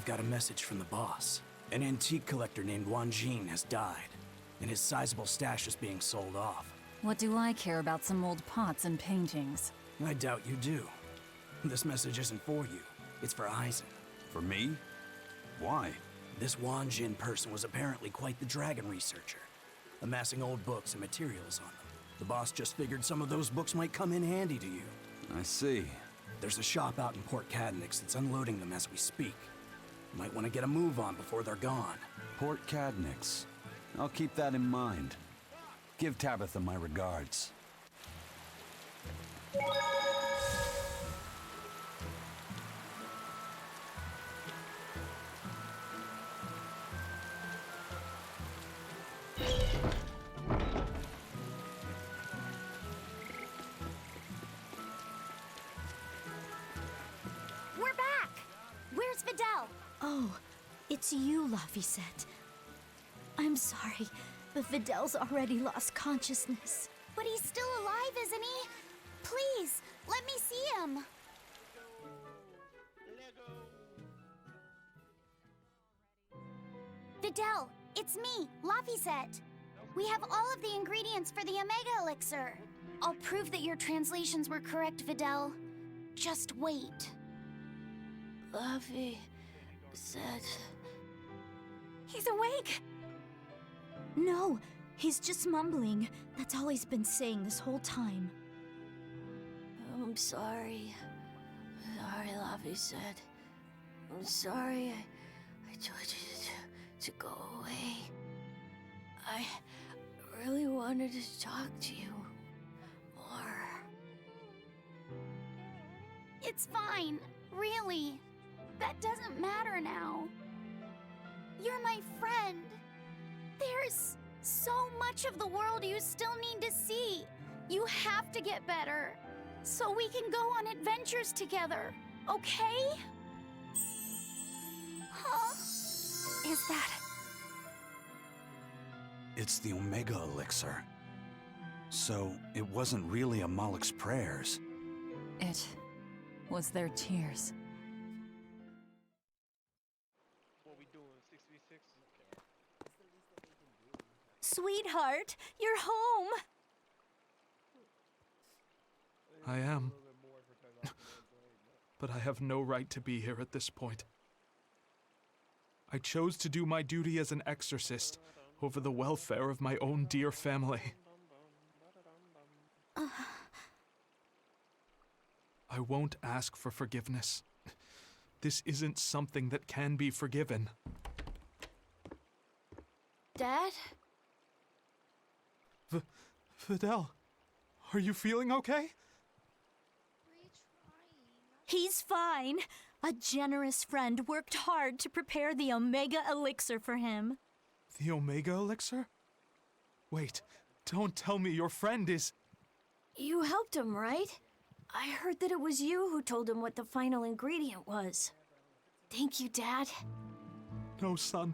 I've got a message from the boss. An antique collector named Wan Jin has died, and his sizable stash is being sold off. What do I care about some old pots and paintings? I doubt you do. This message isn't for you. It's for Eisen. For me? Why? This Wan Jin person was apparently quite the dragon researcher, amassing old books and materials on them. The boss just figured some of those books might come in handy to you. I see. There's a shop out in Port Cadnix that's unloading them as we speak. You might want to get a move on before they're gone. Port Cadnix. I'll keep that in mind. Give Tabitha my regards. We're back! Where's Videl? Oh, it's you, Laphicet. I'm sorry, but Videl's already lost consciousness. But he's still alive, isn't he? Please, let me see him. Videl, it's me, Laphicet. We have all of the ingredients for the Omega Elixir. I'll prove that your translations were correct, Videl. Just wait. Laphicet. He's awake! No, he's just mumbling. That's all he's been saying this whole time. I'm sorry. Sorry, Laphicet. I'm sorry I told you to go away. I really wanted to talk to you more. It's fine, really. That doesn't matter now. You're my friend. There's so much of the world you still need to see. You have to get better, so we can go on adventures together, okay? Huh? Is that... It's the Omega Elixir. So, it wasn't really a Malak's prayers. It was their tears. Sweetheart, you're home! I am. But I have no right to be here at this point. I chose to do my duty as an exorcist over the welfare of my own dear family. I won't ask for forgiveness. This isn't something that can be forgiven. Dad? Videl, are you feeling okay? He's fine. A generous friend worked hard to prepare the Omega Elixir for him. The Omega Elixir? Wait, don't tell me your friend is... You helped him, right? I heard that it was you who told him what the final ingredient was. Thank you, Dad. No, son.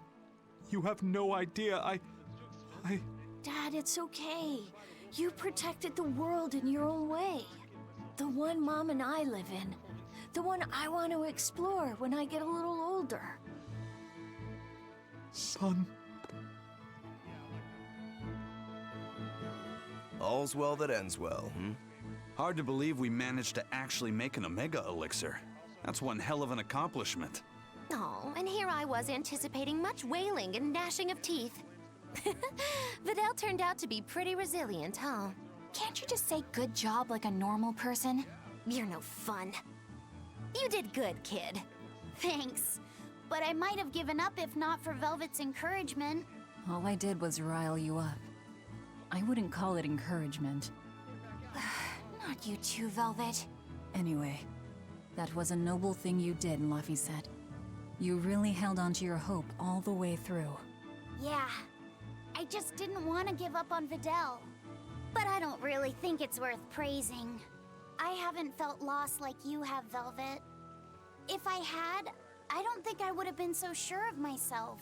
You have no idea. I... Dad, it's okay. You protected the world in your own way. The one Mom and I live in. The one I want to explore when I get a little older. Son. All's well that ends well, hmm? Hard to believe we managed to actually make an Omega Elixir. That's one hell of an accomplishment. Oh, and here I was anticipating much wailing and gnashing of teeth. Videl turned out to be pretty resilient, huh? Can't you just say good job like a normal person? You're no fun. You did good, kid. Thanks. But I might have given up if not for Velvet's encouragement. All I did was rile you up. I wouldn't call it encouragement. Not you too, Velvet. Anyway, that was a noble thing you did, Laphicet. You really held on to your hope all the way through. Yeah. I just didn't want to give up on Videl. But I don't really think it's worth praising. I haven't felt lost like you have, Velvet. If I had, I don't think I would have been so sure of myself.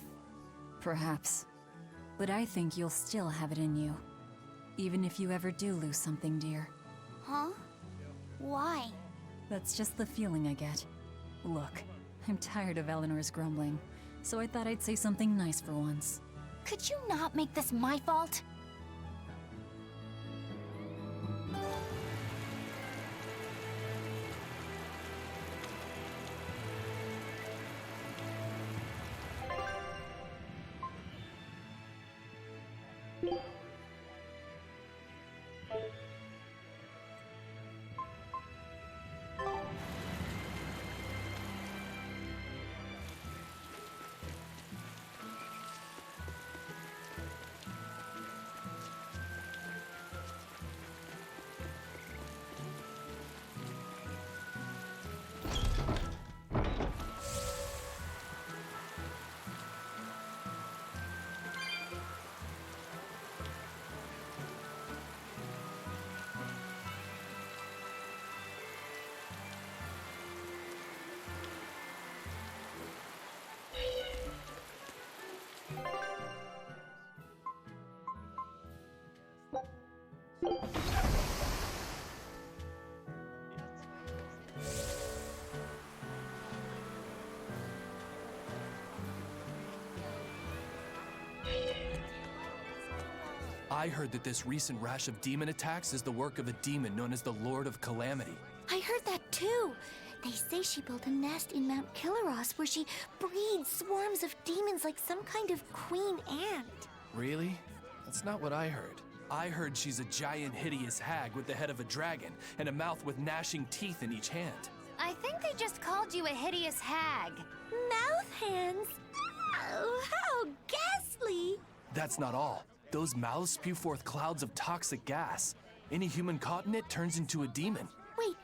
Perhaps. But I think you'll still have it in you. Even if you ever do lose something dear. Huh? Why? That's just the feeling I get. Look, I'm tired of Eleanor's grumbling, so I thought I'd say something nice for once. Could you not make this my fault? I heard that this recent rash of demon attacks is the work of a demon known as the Lord of Calamity. I heard that too. They say she built a nest in Mount Killaros where she breeds swarms of demons like some kind of queen ant. Really? That's not what I heard. I heard she's a giant, hideous hag with the head of a dragon and a mouth with gnashing teeth in each hand. I think they just called you a hideous hag. Mouth hands? Oh, how ghastly! That's not all. Those mouths spew forth clouds of toxic gas. Any human caught in it turns into a demon. Wait,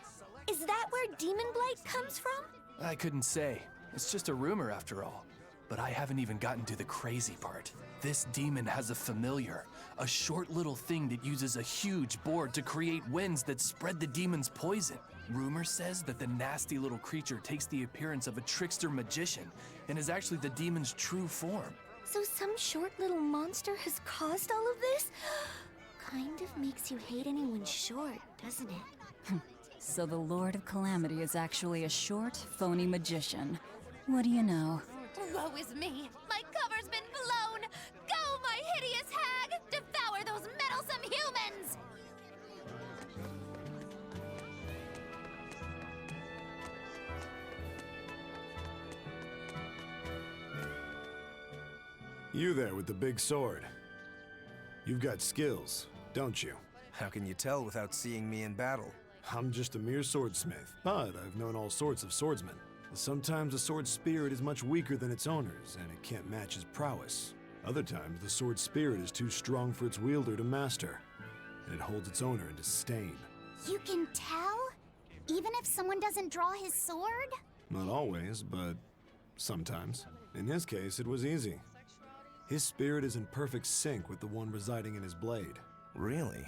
is that where Demon Blight comes from? I couldn't say. It's just a rumor after all. But I haven't even gotten to the crazy part. This demon has a familiar, a short little thing that uses a huge board to create winds that spread the demon's poison. Rumor says that the nasty little creature takes the appearance of a trickster magician and is actually the demon's true form. So some short little monster has caused all of this? Kind of makes you hate anyone short, doesn't it? So the Lord of Calamity is actually a short, phony magician. What do you know? Woe is me! My cover's been blown! Go, my hideous hag! Devour those meddlesome humans! You there with the big sword. You've got skills, don't you? How can you tell without seeing me in battle? I'm just a mere swordsmith, but I've known all sorts of swordsmen. Sometimes the sword's spirit is much weaker than its owner's, and it can't match his prowess. Other times, the sword's spirit is too strong for its wielder to master, and it holds its owner in disdain. You can tell? Even if someone doesn't draw his sword? Not always, but sometimes. In his case, it was easy. His spirit is in perfect sync with the one residing in his blade. Really?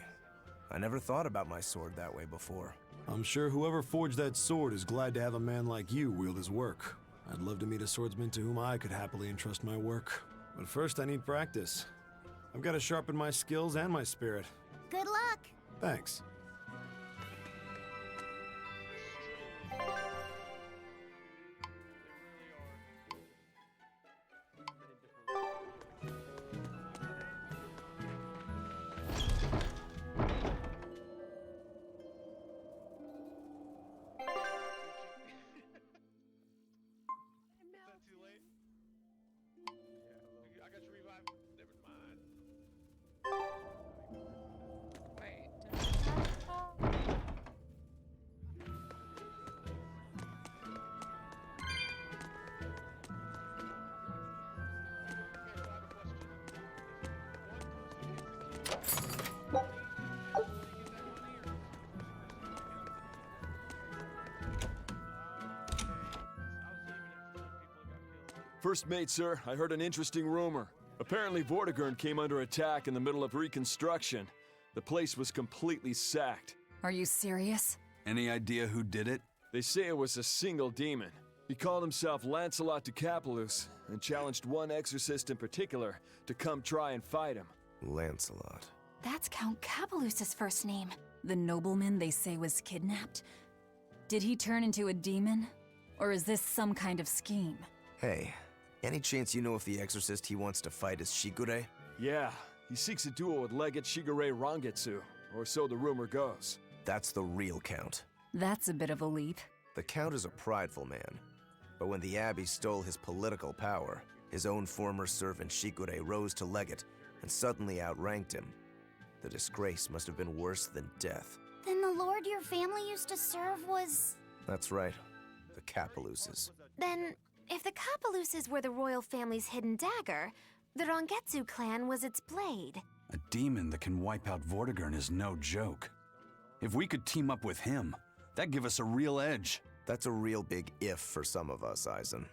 I never thought about my sword that way before. I'm sure whoever forged that sword is glad to have a man like you wield his work. I'd love to meet a swordsman to whom I could happily entrust my work. But first I need practice. I've got to sharpen my skills and my spirit. Good luck. Thanks. First mate, sir, I heard an interesting rumor. Apparently Vortigern came under attack in the middle of reconstruction. The place was completely sacked. Are you serious? Any idea who did it? They say it was a single demon. He called himself Lancelot de Capulus and challenged one exorcist in particular to come try and fight him. Lancelot. That's Count Capulus's first name. The nobleman they say was kidnapped? Did he turn into a demon? Or is this some kind of scheme? Hey, any chance you know if the exorcist he wants to fight is Shigure? Yeah, he seeks a duel with Legate Shigure Rangetsu, or so the rumor goes. That's the real Count. That's a bit of a leap. The Count is a prideful man, but when the Abbey stole his political power, his own former servant Shigure rose to Legate and suddenly outranked him. The disgrace must have been worse than death. Then the lord your family used to serve was... That's right, the Capeluses. Then, if the Capeluses were the royal family's hidden dagger, the Rangetsu clan was its blade. A demon that can wipe out Vortigern is no joke. If we could team up with him, that'd give us a real edge. That's a real big if for some of us, Aizen.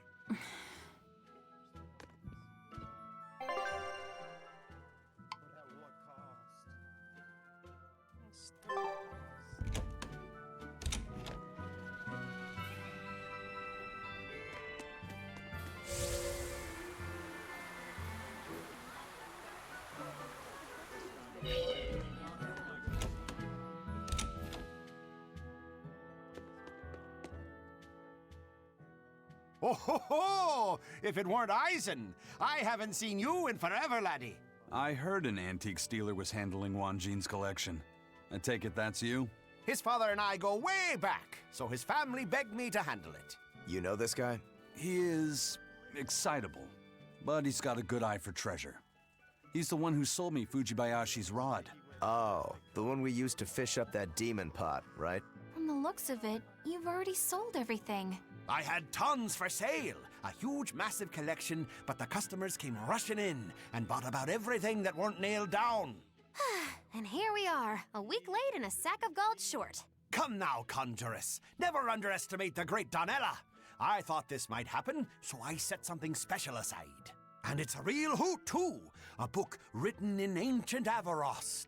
Oh ho ho! If it weren't Aizen, I haven't seen you in forever, laddie. I heard an antique stealer was handling Wanjin's collection. I take it that's you? His father and I go way back, so his family begged me to handle it. You know this guy? He is excitable, but he's got a good eye for treasure. He's the one who sold me Fujibayashi's rod. Oh, the one we used to fish up that demon pot, right? From the looks of it, you've already sold everything. I had tons for sale, a huge, massive collection, but the customers came rushing in and bought about everything that weren't nailed down. And here we are, a week late and a sack of gold short. Come now, Conjuress. Never underestimate the great Donella. I thought this might happen, so I set something special aside. And it's a real hoot, too. A book written in ancient Avarost.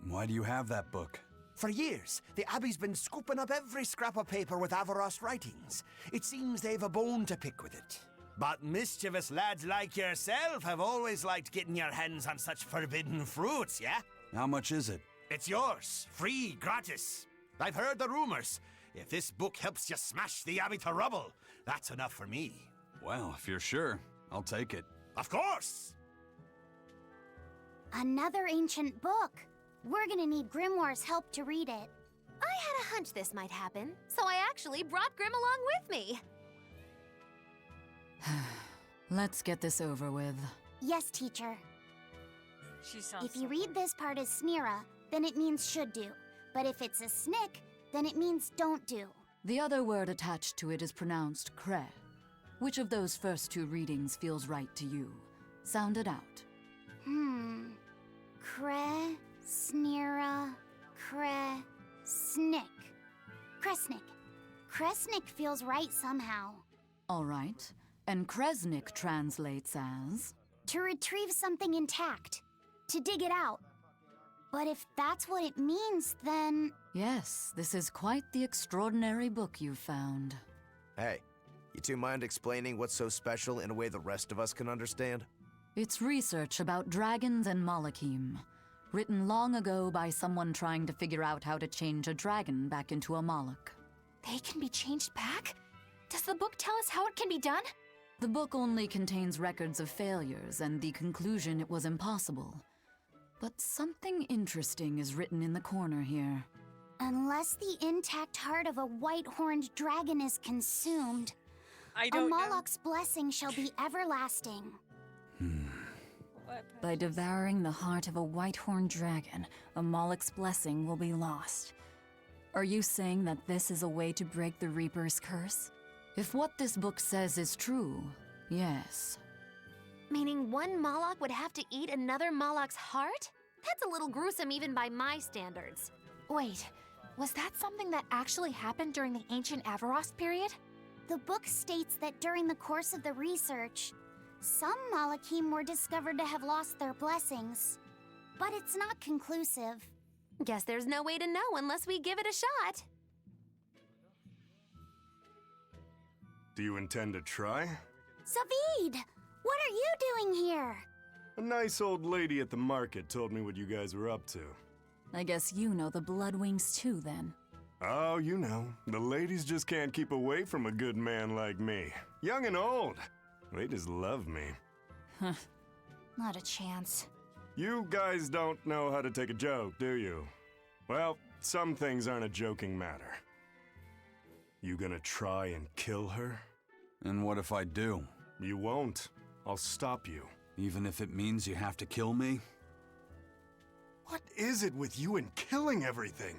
Why do you have that book? For years, the Abbey's been scooping up every scrap of paper with Avarost writings. It seems they've a bone to pick with it. But mischievous lads like yourself have always liked getting your hands on such forbidden fruits, yeah? How much is it? It's yours, free, gratis. I've heard the rumors. If this book helps you smash the Abbey to rubble, that's enough for me. Well, if you're sure, I'll take it. Of course! Another ancient book. We're gonna need Grimoire's help to read it. I had a hunch this might happen, so I actually brought Grim along with me. Let's get this over with. Yes, teacher. She sounds If you read this part as Snira, then it means should do. But if it's a snick, then it means don't do. The other word attached to it is pronounced kre. Which of those first two readings feels right to you? Sound it out. Kre, Snira, Kre, Snick. Kresnik. Kresnik feels right somehow. All right. And Kresnik translates as? To retrieve something intact. To dig it out. But if that's what it means, then... Yes, this is quite the extraordinary book you've found. Hey, you two mind explaining what's so special in a way the rest of us can understand? It's research about dragons and Malachim, written long ago by someone trying to figure out how to change a dragon back into a Malak. They can be changed back? Does the book tell us how it can be done? The book only contains records of failures and the conclusion it was impossible. But something interesting is written in the corner here. Unless the intact heart of a white-horned dragon is consumed, I don't know. Malak's blessing shall be everlasting. By devouring the heart of a white-horned dragon, a Malak's blessing will be lost. Are you saying that this is a way to break the Reaper's curse? If what this book says is true, yes. Meaning one Malak would have to eat another Malak's heart? That's a little gruesome even by my standards. Wait, was that something that actually happened during the ancient Avarost period? The book states that during the course of the research, some Malachim were discovered to have lost their blessings. But it's not conclusive. Guess there's no way to know unless we give it a shot. Do you intend to try? Zaveid! What are you doing here? A nice old lady at the market told me what you guys were up to. I guess you know the Bloodwings too, then. Oh, you know, the ladies just can't keep away from a good man like me. Young and old. They just love me. Huh. Not a chance. You guys don't know how to take a joke, do you? Well, some things aren't a joking matter. You gonna try and kill her? And what if I do? You won't. I'll stop you. Even if it means you have to kill me? What is it with you and killing everything?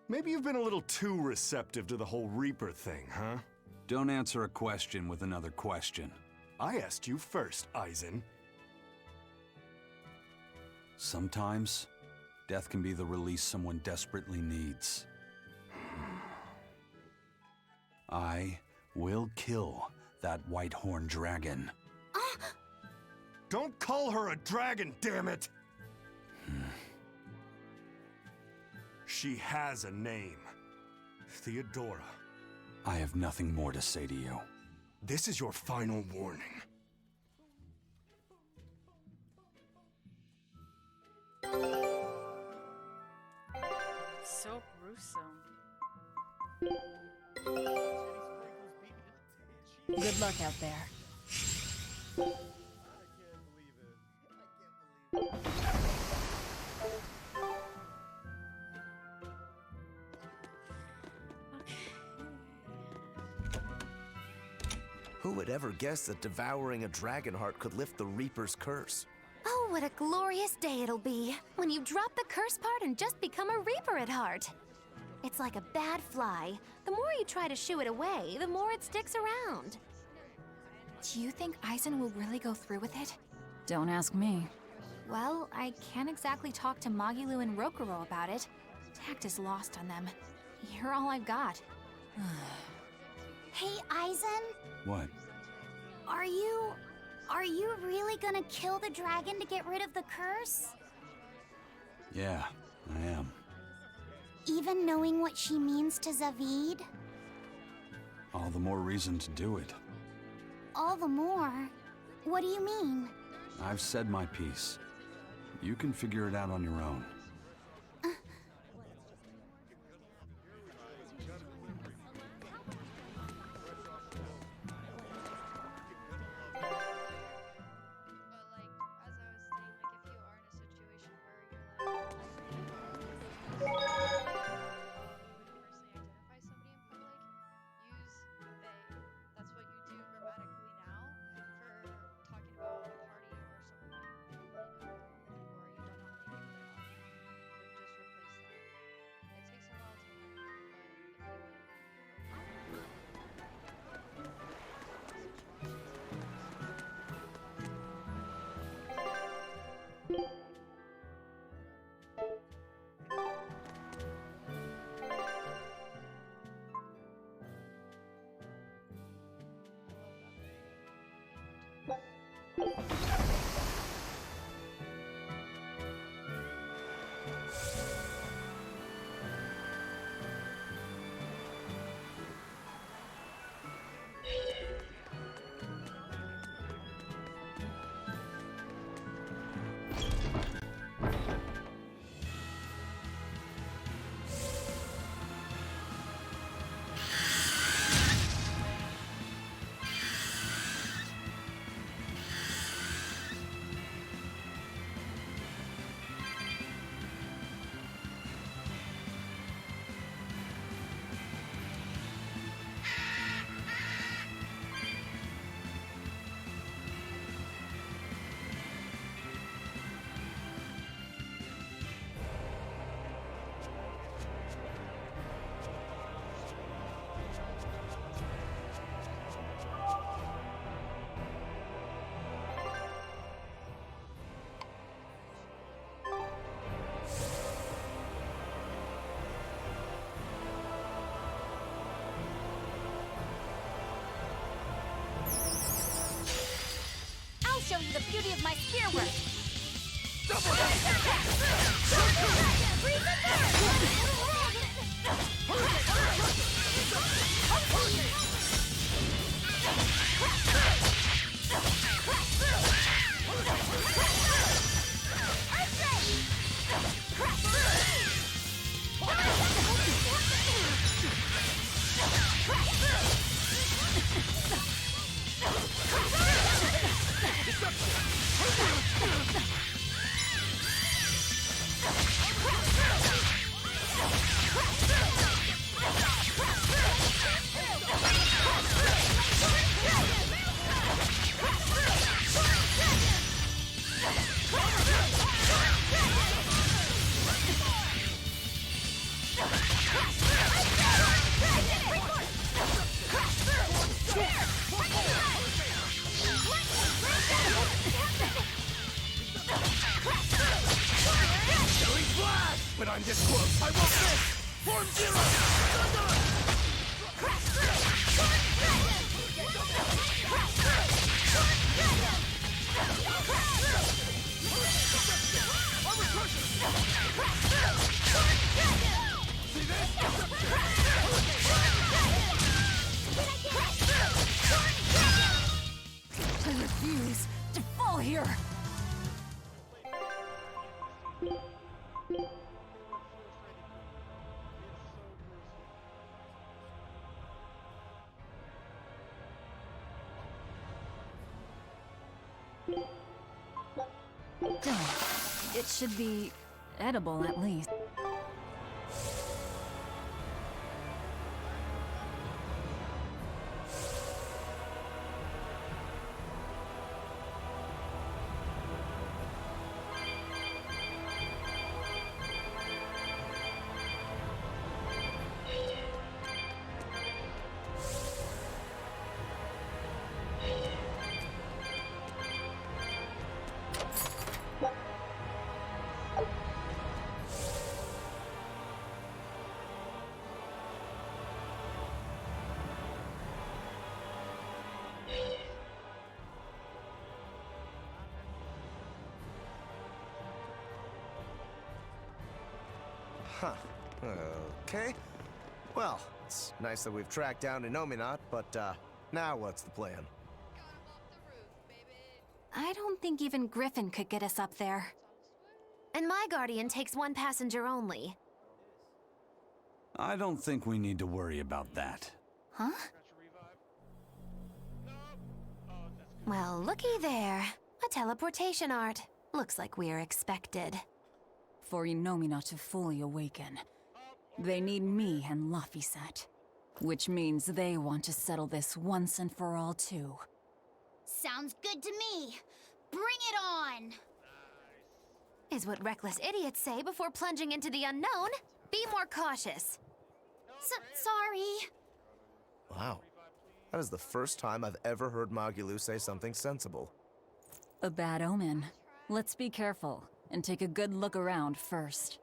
Maybe you've been a little too receptive to the whole Reaper thing, huh? Don't answer a question with another question. I asked you first, Eisen. Sometimes, death can be the release someone desperately needs. I will kill that Whitehorn dragon. Don't call her a dragon, damn it! She has a name. Theodora. I have nothing more to say to you. This is your final warning. So gruesome. Good luck out there. Who would ever guess that devouring a dragon heart could lift the Reaper's curse? Oh, what a glorious day it'll be when you drop the curse part and just become a Reaper at heart. It's like a bad fly. The more you try to shoo it away, the more it sticks around. Do you think Eisen will really go through with it? Don't ask me. Well, I can't exactly talk to Magilu and Rokuro about it. Tact is lost on them. You're all I've got. Hey, Eisen? What? Are you really gonna kill the dragon to get rid of the curse? Yeah, I am. Even knowing what she means to Zaveid? All the more reason to do it. All the more? What do you mean? I've said my piece. You can figure it out on your own. Show you the beauty of my spear work. Close, I won't miss! Form Zero! Thunder! Crash through! Form Dragon! Crash through! Form Dragon! Crash through! Armor crusher! Crash through! Form Dragon! See this? Crash through! Form Dragon! Crash through! Form Dragon! I refuse to fall here! Good. It should be edible at least. Huh. Okay. Well, it's nice that we've tracked down Inominat, but, now what's the plan? I don't think even Griffin could get us up there. And my Guardian takes one passenger only. I don't think we need to worry about that. Huh? Well, looky there. A teleportation art. Looks like we're expected. For Inomina to fully awaken, they need me and Laphicet. Which means they want to settle this once and for all, too. Sounds good to me. Bring it on! Is what reckless idiots say before plunging into the unknown. Be more cautious. Sorry. Wow. That is the first time I've ever heard Magilou say something sensible. A bad omen. Let's be careful, and take a good look around first.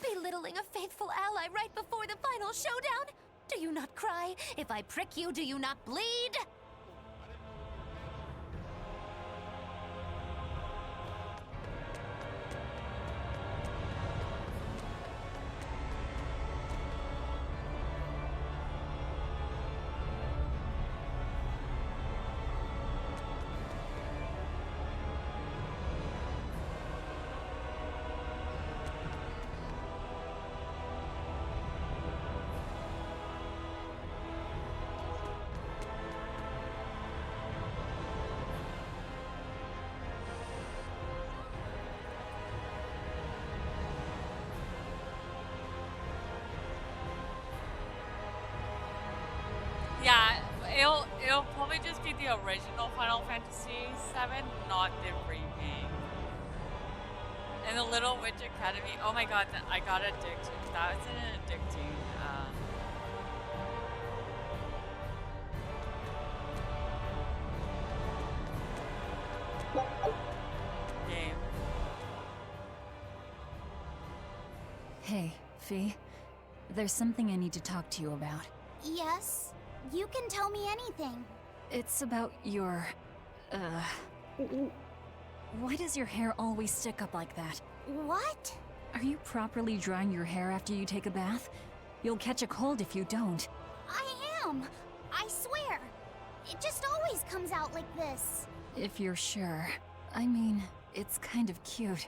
Belittling a faithful ally right before the final showdown? Do you not cry? If I prick you, do you not bleed? Yeah, it'll probably just be the original Final Fantasy VII, not the remake. And the Little Witch Academy. Oh my god, I got addicted. That was an addicting. Game. Hey, Fie. There's something I need to talk to you about. Yes? You can tell me anything. It's about your... Why does your hair always stick up like that? What? Are you properly drying your hair after you take a bath? You'll catch a cold if you don't. I am! I swear! It just always comes out like this. If you're sure. I mean, it's kind of cute,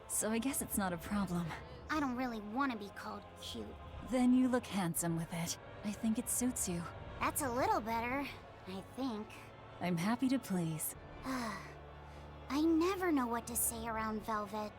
so I guess it's not a problem. I don't really want to be called cute. Then you look handsome with it. I think it suits you. That's a little better, I think. I'm happy to please. I never know what to say around Velvet.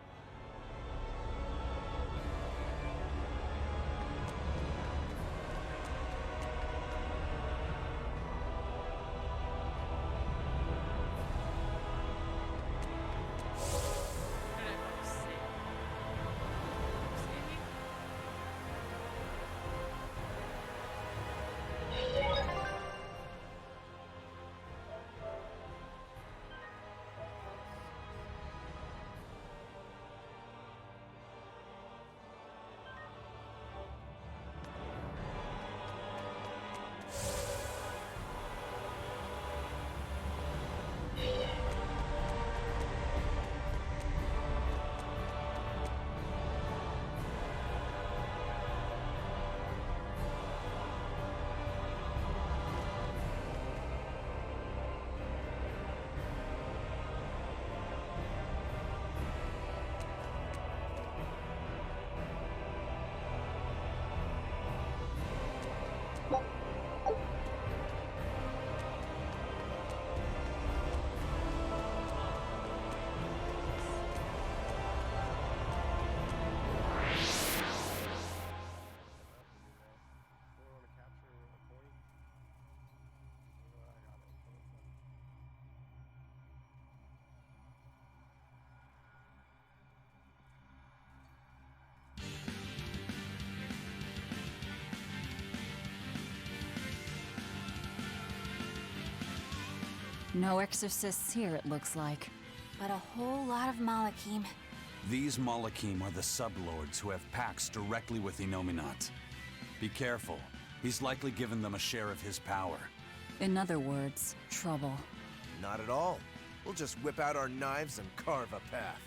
No exorcists here, it looks like. But a whole lot of Malakim. These Malakim are the sublords who have pacts directly with Innominat. Be careful. He's likely given them a share of his power. In other words, trouble. Not at all. We'll just whip out our knives and carve a path.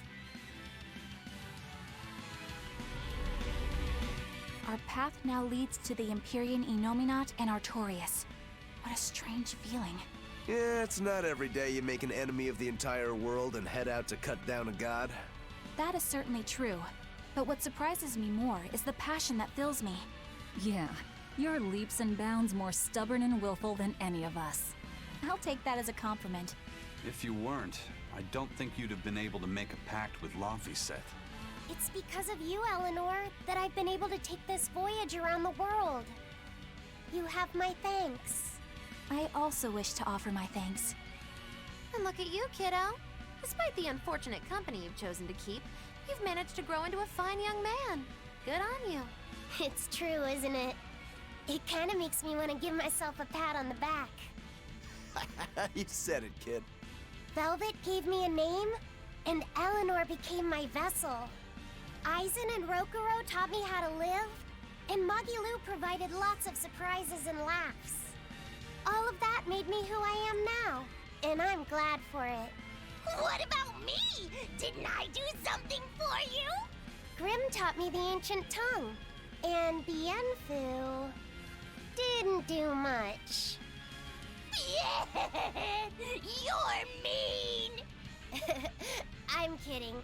Our path now leads to the Empyrean Innominat and Artorias. What a strange feeling. Yeah, it's not every day you make an enemy of the entire world and head out to cut down a god. That is certainly true. But what surprises me more is the passion that fills me. Yeah, you're leaps and bounds more stubborn and willful than any of us. I'll take that as a compliment. If you weren't, I don't think you'd have been able to make a pact with Laphicet. It's because of you, Eleanor, that I've been able to take this voyage around the world. You have my thanks. I also wish to offer my thanks. And look at you, kiddo. Despite the unfortunate company you've chosen to keep, you've managed to grow into a fine young man. Good on you. It's true, isn't it? It kind of makes me want to give myself a pat on the back. You said it, kid. Velvet gave me a name, and Eleanor became my vessel. Aizen and Rokuro taught me how to live, and Magilu provided lots of surprises and laughs. All of that made me who I am now, and I'm glad for it. What about me? Didn't I do something for you? Grimm taught me the ancient tongue, and Bienfu didn't do much. You're mean! I'm kidding.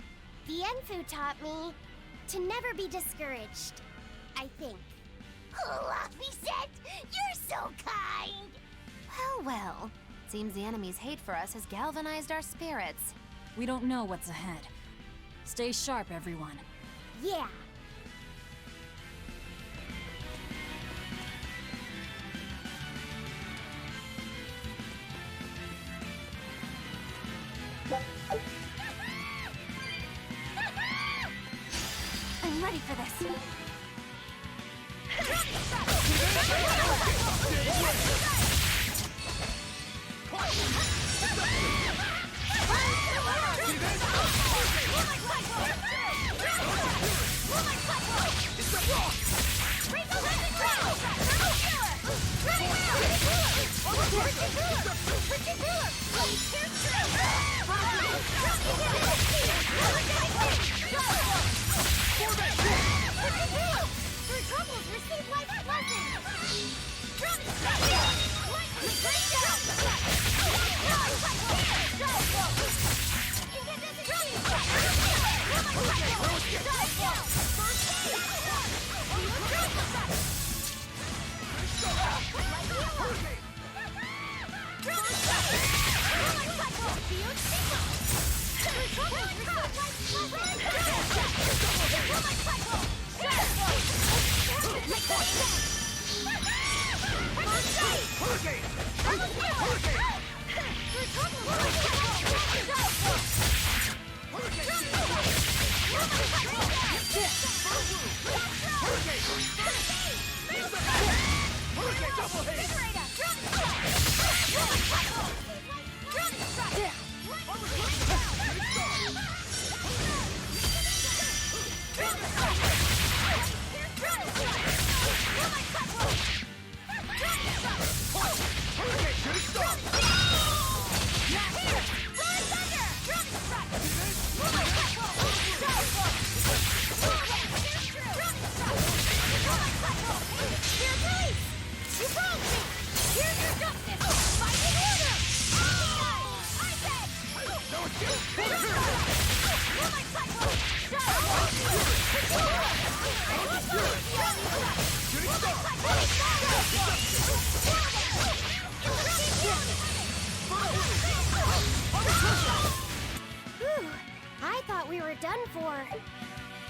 Bienfu taught me to never be discouraged, I think. Laphicet, you're so kind! Well. Seems the enemy's hate for us has galvanized our spirits. We don't know what's ahead. Stay sharp, everyone. Yeah. I'm ready for this. Shooting star!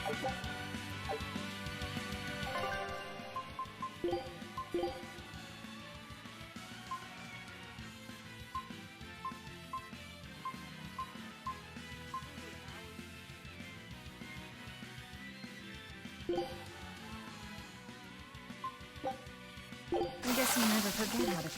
I guess you never forget how to...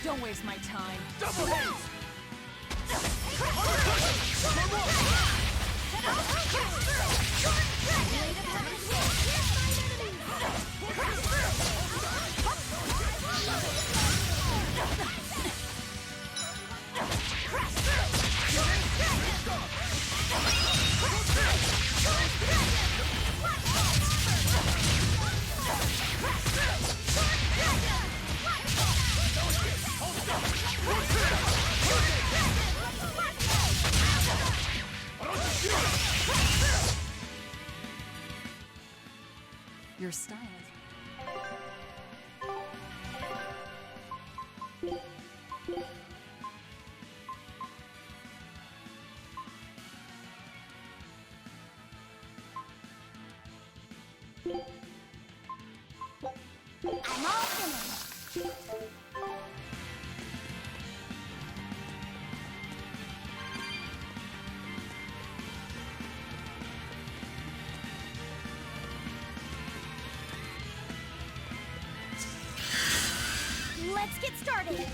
Don't waste my time. Double hands! Your style is... I'm all finished. Let's get started.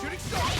Shooting star!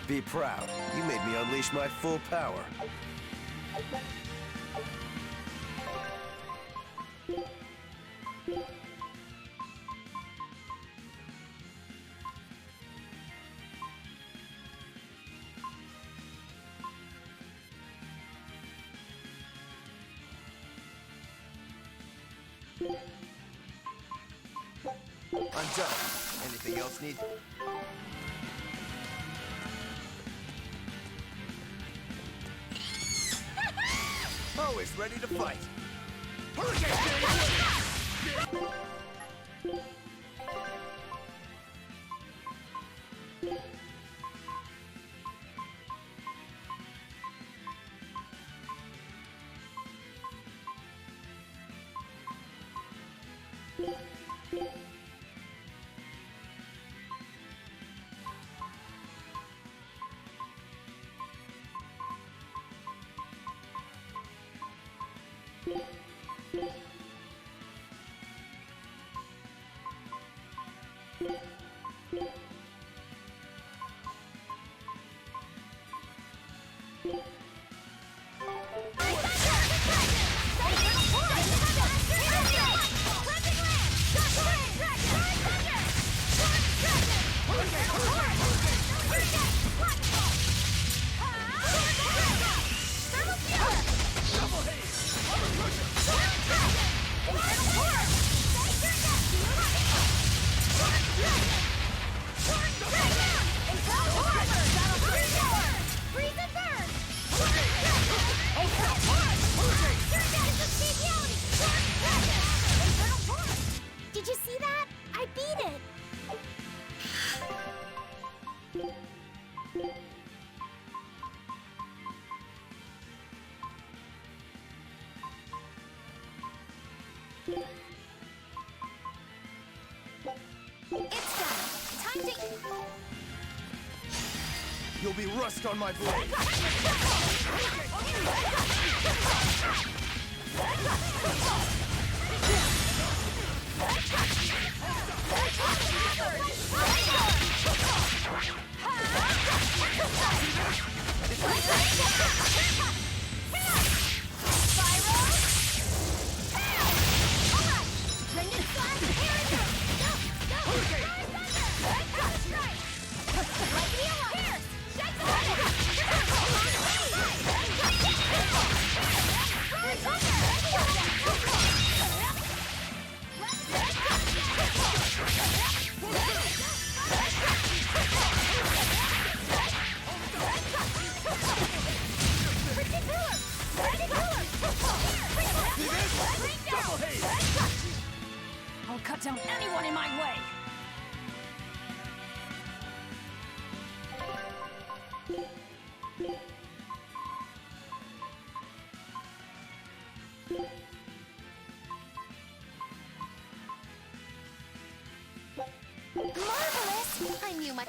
Be proud. You made me unleash my full power. I'm done. Anything else need? Always ready to fight. Did you see that? I beat it! It's done. Time to... You'll be rust on my blade. I'll cut down anyone in my way! Marvelous! I knew my...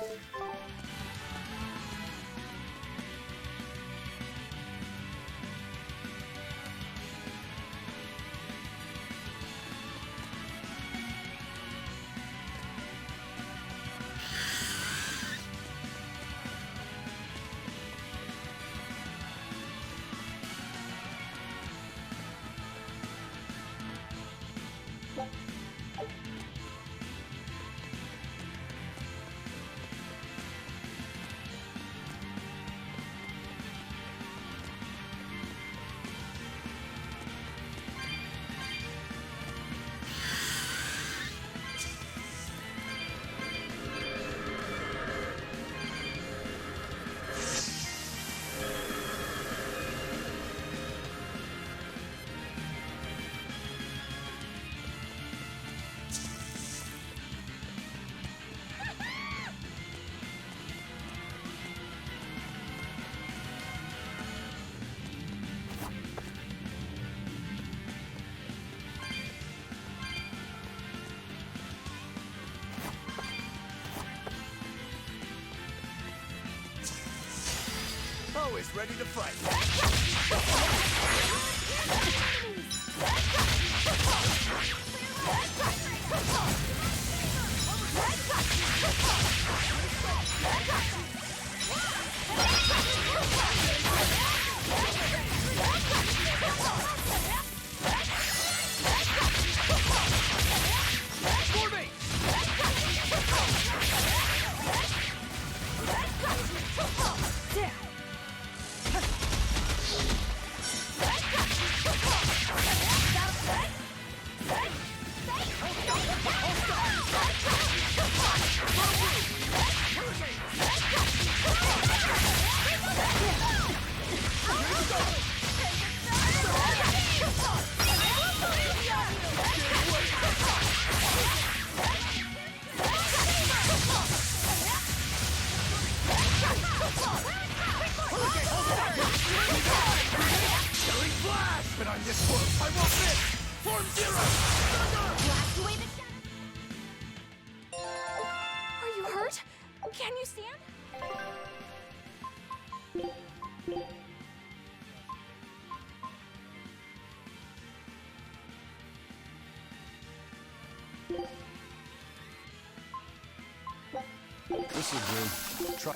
Always ready to fight. Can you stand? This'll do. Try.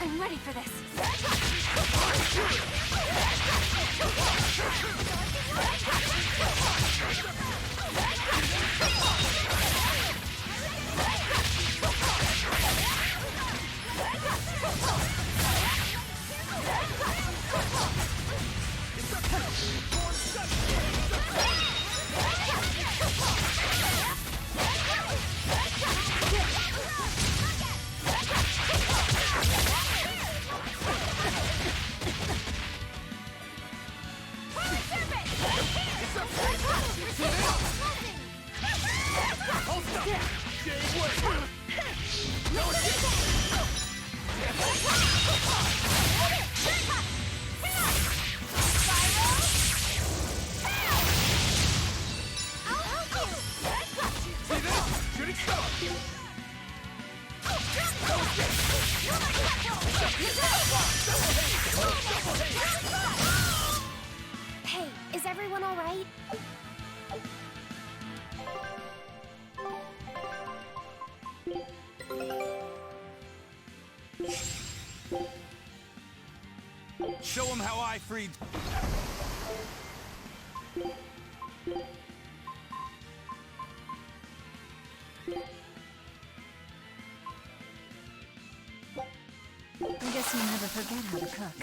I'm ready for this. Hey, is everyone all right? Show them how I freed. I guess you never forget how to cook.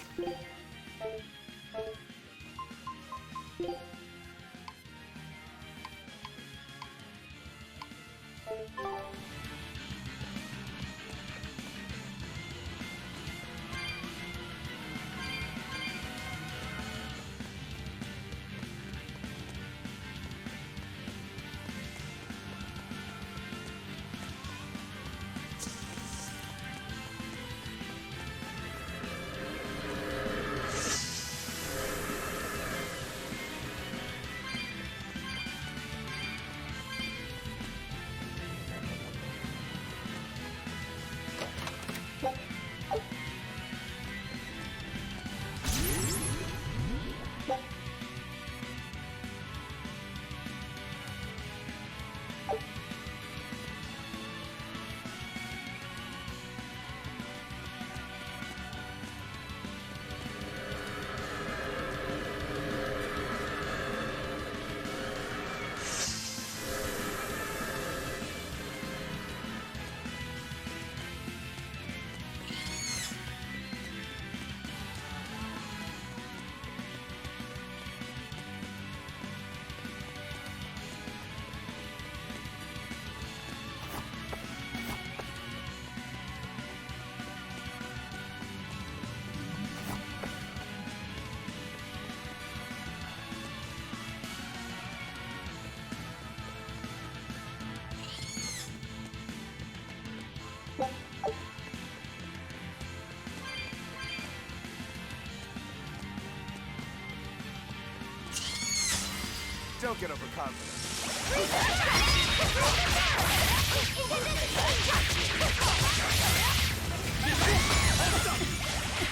Don't get overconfident.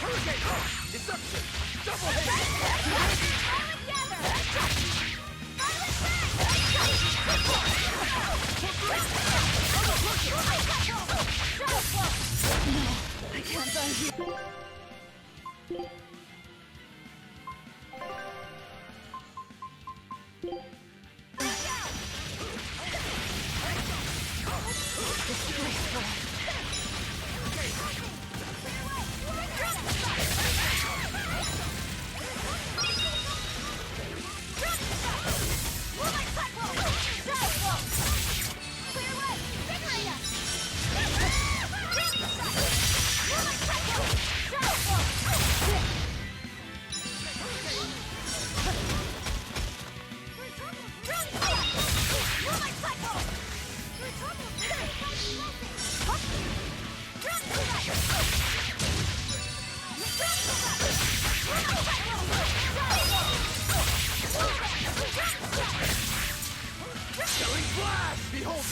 Hurricane! Destruction! Double I can't find you.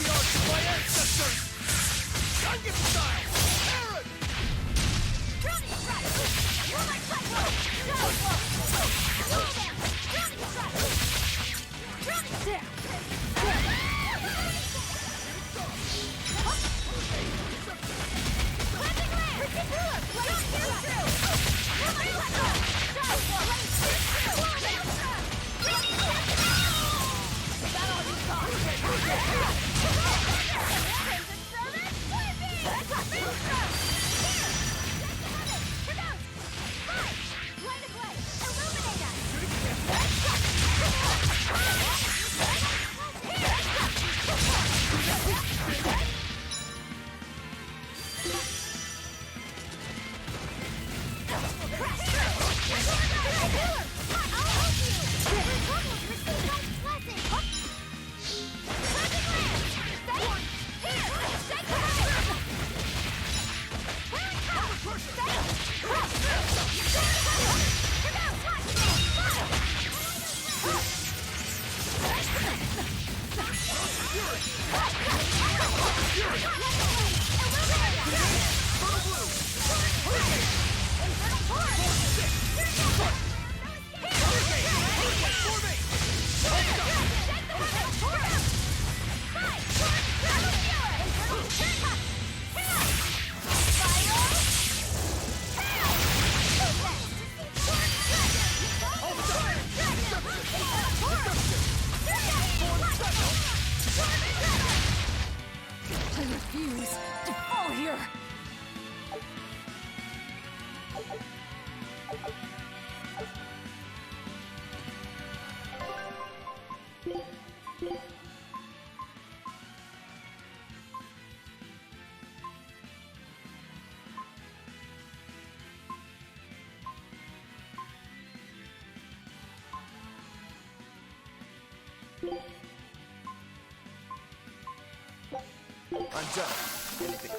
arts of my ancestors! Gungan style! Aaron! Drowning strike! You're my cycle! Drowning blow! Roll down! Drowning strike! Drowning down! Clapping land! Ridiculous! Blade through! You're my cycle! Blade through! Roll down! Is that all you got? I refuse to fall here! I'm done. Anything.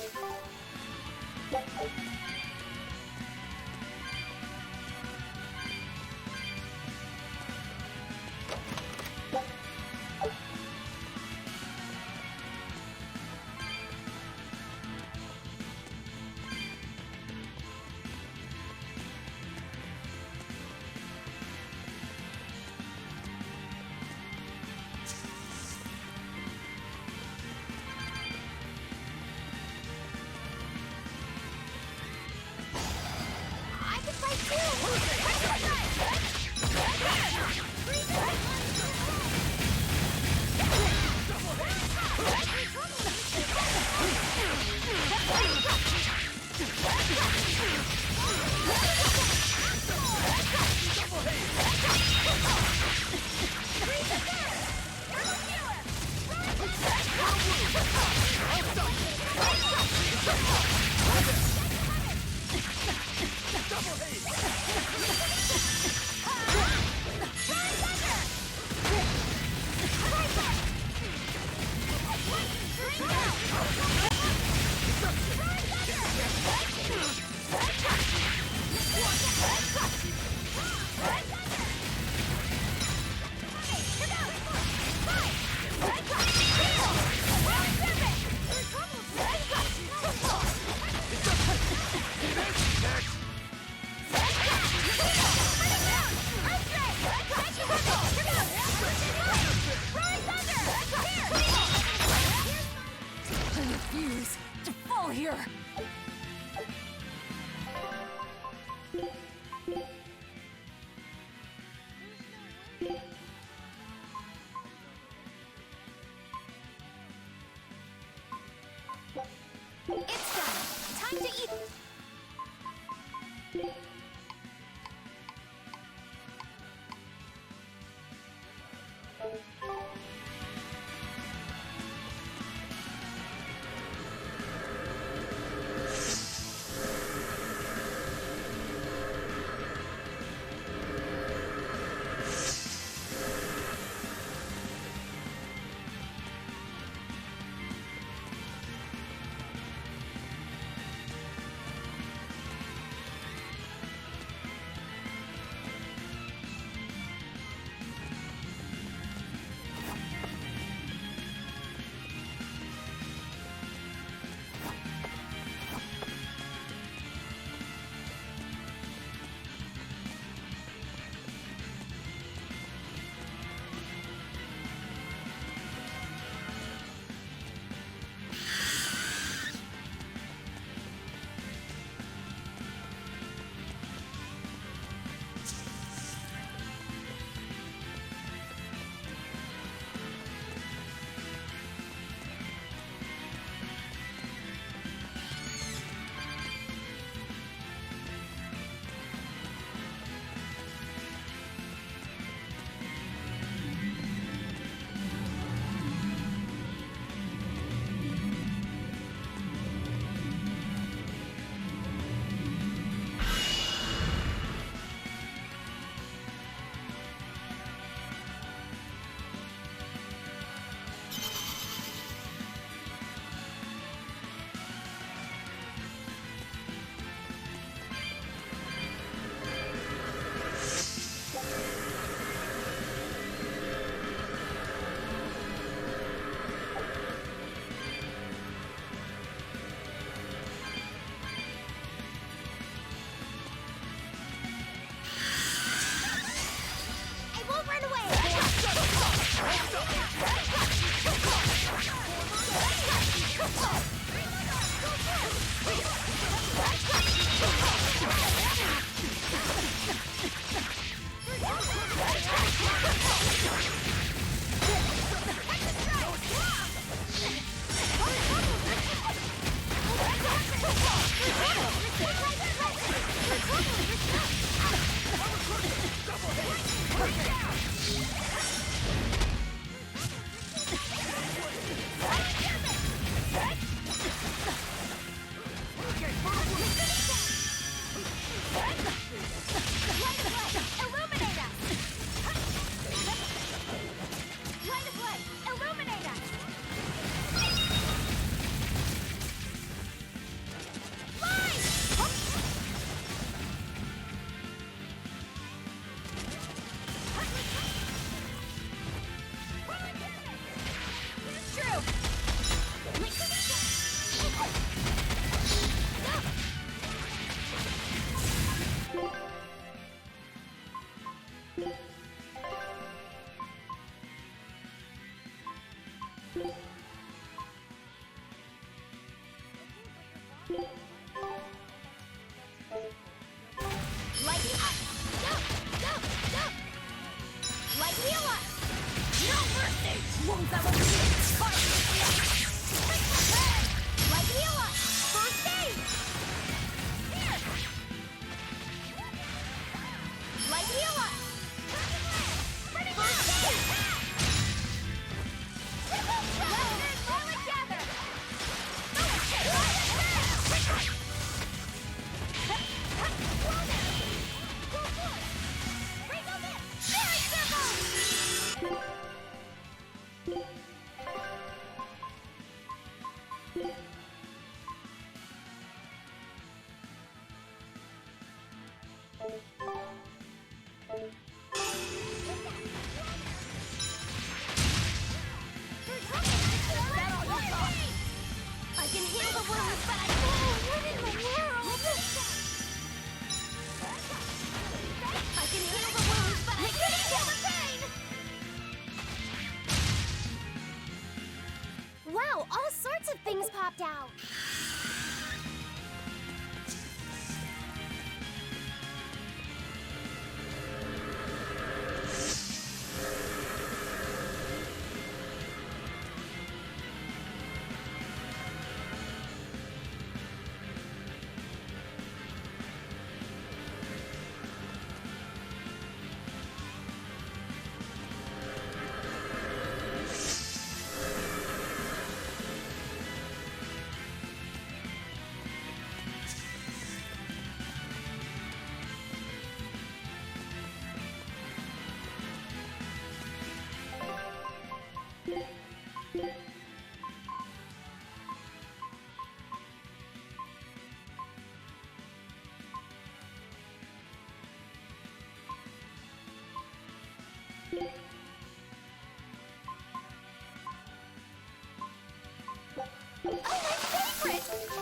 It's done. Time to eat. Light me up! Go! Go! Go! Light me up! No mercy! Won't that one be fight? Light me up! First aid! Here! Light me up! First aid! All together! I can heal the wounds, but I... Oh, what in the world? I can heal the wounds, but I can't heal the pain! Wow, all sorts of things popped out. Oh, my favorite!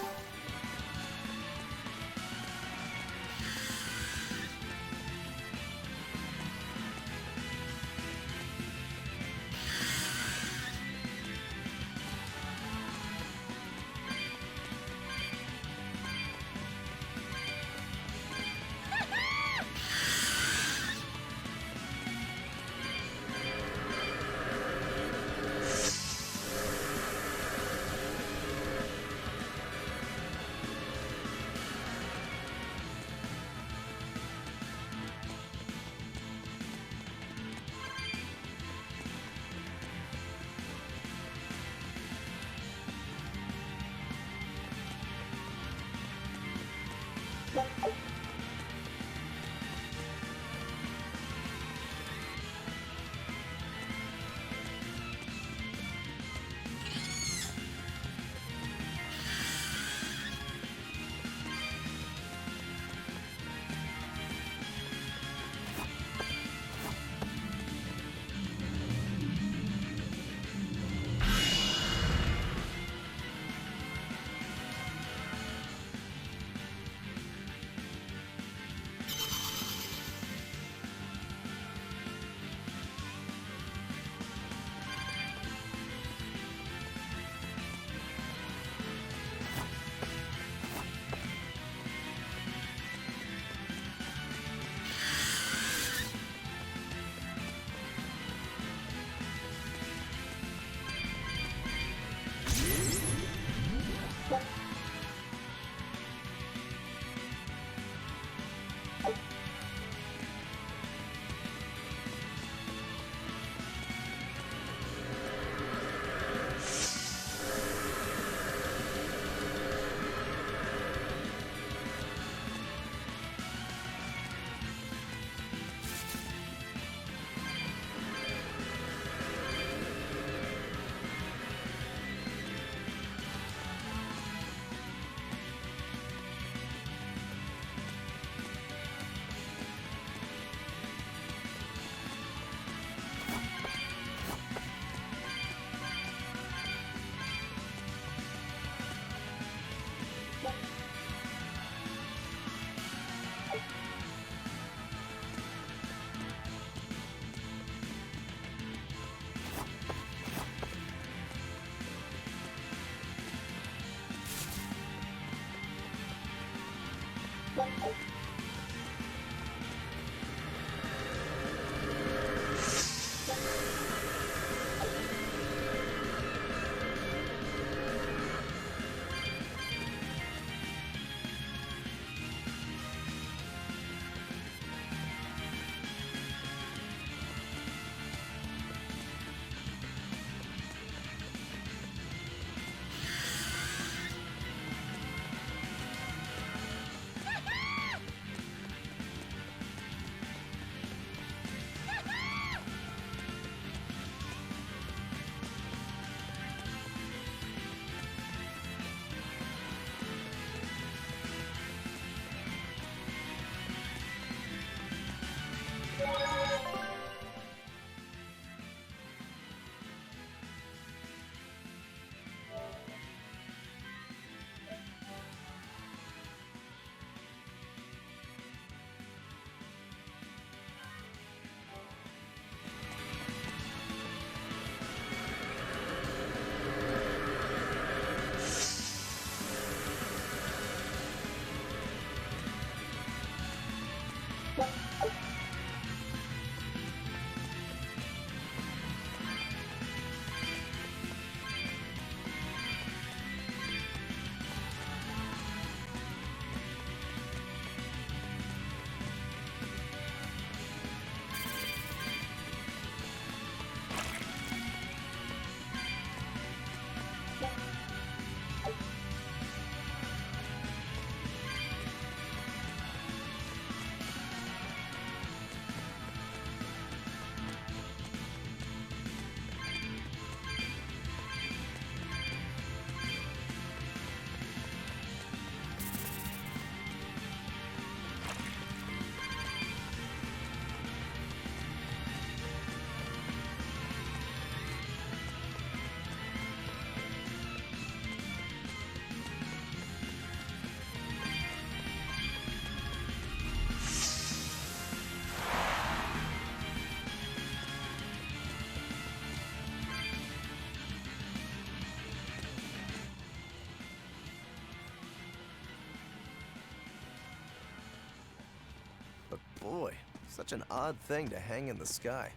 But boy, such an odd thing to hang in the sky.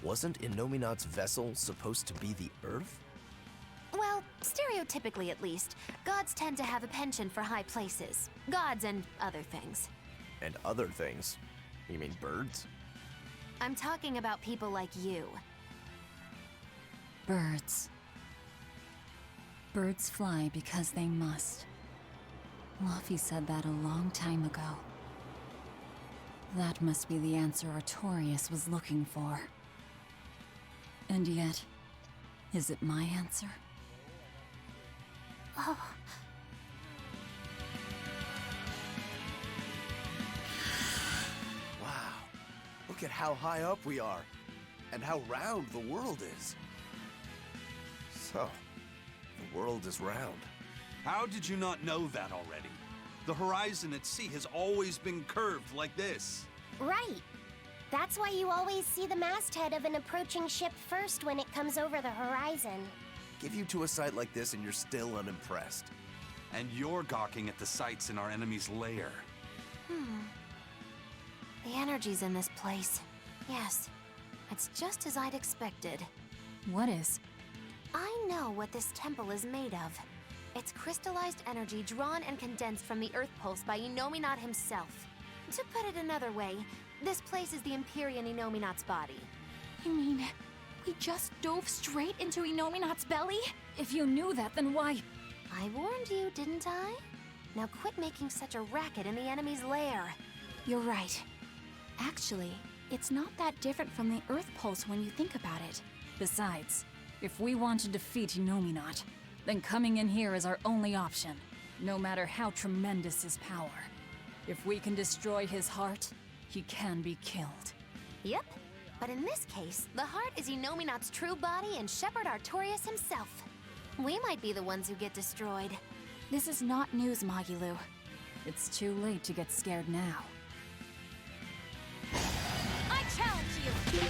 Wasn't Innominat's vessel supposed to be the Earth? Well, stereotypically at least, gods tend to have a penchant for high places. Gods and other things. And other things? You mean birds? I'm talking about people like you. Birds. Birds fly because they must. Laufey said that a long time ago. That must be the answer Artorias was looking for. And yet, is it my answer? Oh. Wow. Look at how high up we are, and how round the world is. So, the world is round. How did you not know that already? The horizon at sea has always been curved like this. Right. That's why you always see the masthead of an approaching ship first when it comes over the horizon. Give you to a sight like this and you're still unimpressed. And you're gawking at the sights in our enemy's lair. The energy's in this place. Yes, it's just as I'd expected. What is? I know what this temple is made of. It's crystallized energy drawn and condensed from the Earth Pulse by Innominat himself. To put it another way, this place is the Empyrean Innominat's body. You mean, we just dove straight into Innominat's belly? If you knew that, then why? I warned you, didn't I? Now quit making such a racket in the enemy's lair. You're right. Actually, it's not that different from the Earth Pulse when you think about it. Besides, if we want to defeat Innominat, then coming in here is our only option, no matter how tremendous his power. If we can destroy his heart, he can be killed. Yep, but in this case, the heart is Innominat's true body and Shepherd Artorias himself. We might be the ones who get destroyed. This is not news, Magilu. It's too late to get scared now. I challenge you!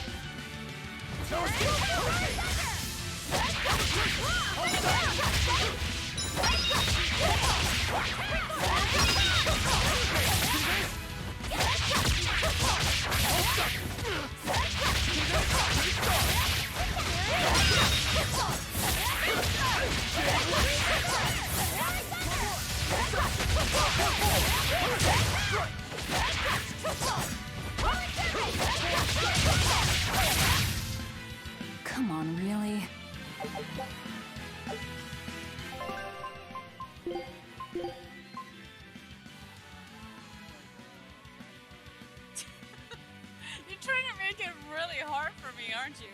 aren't you?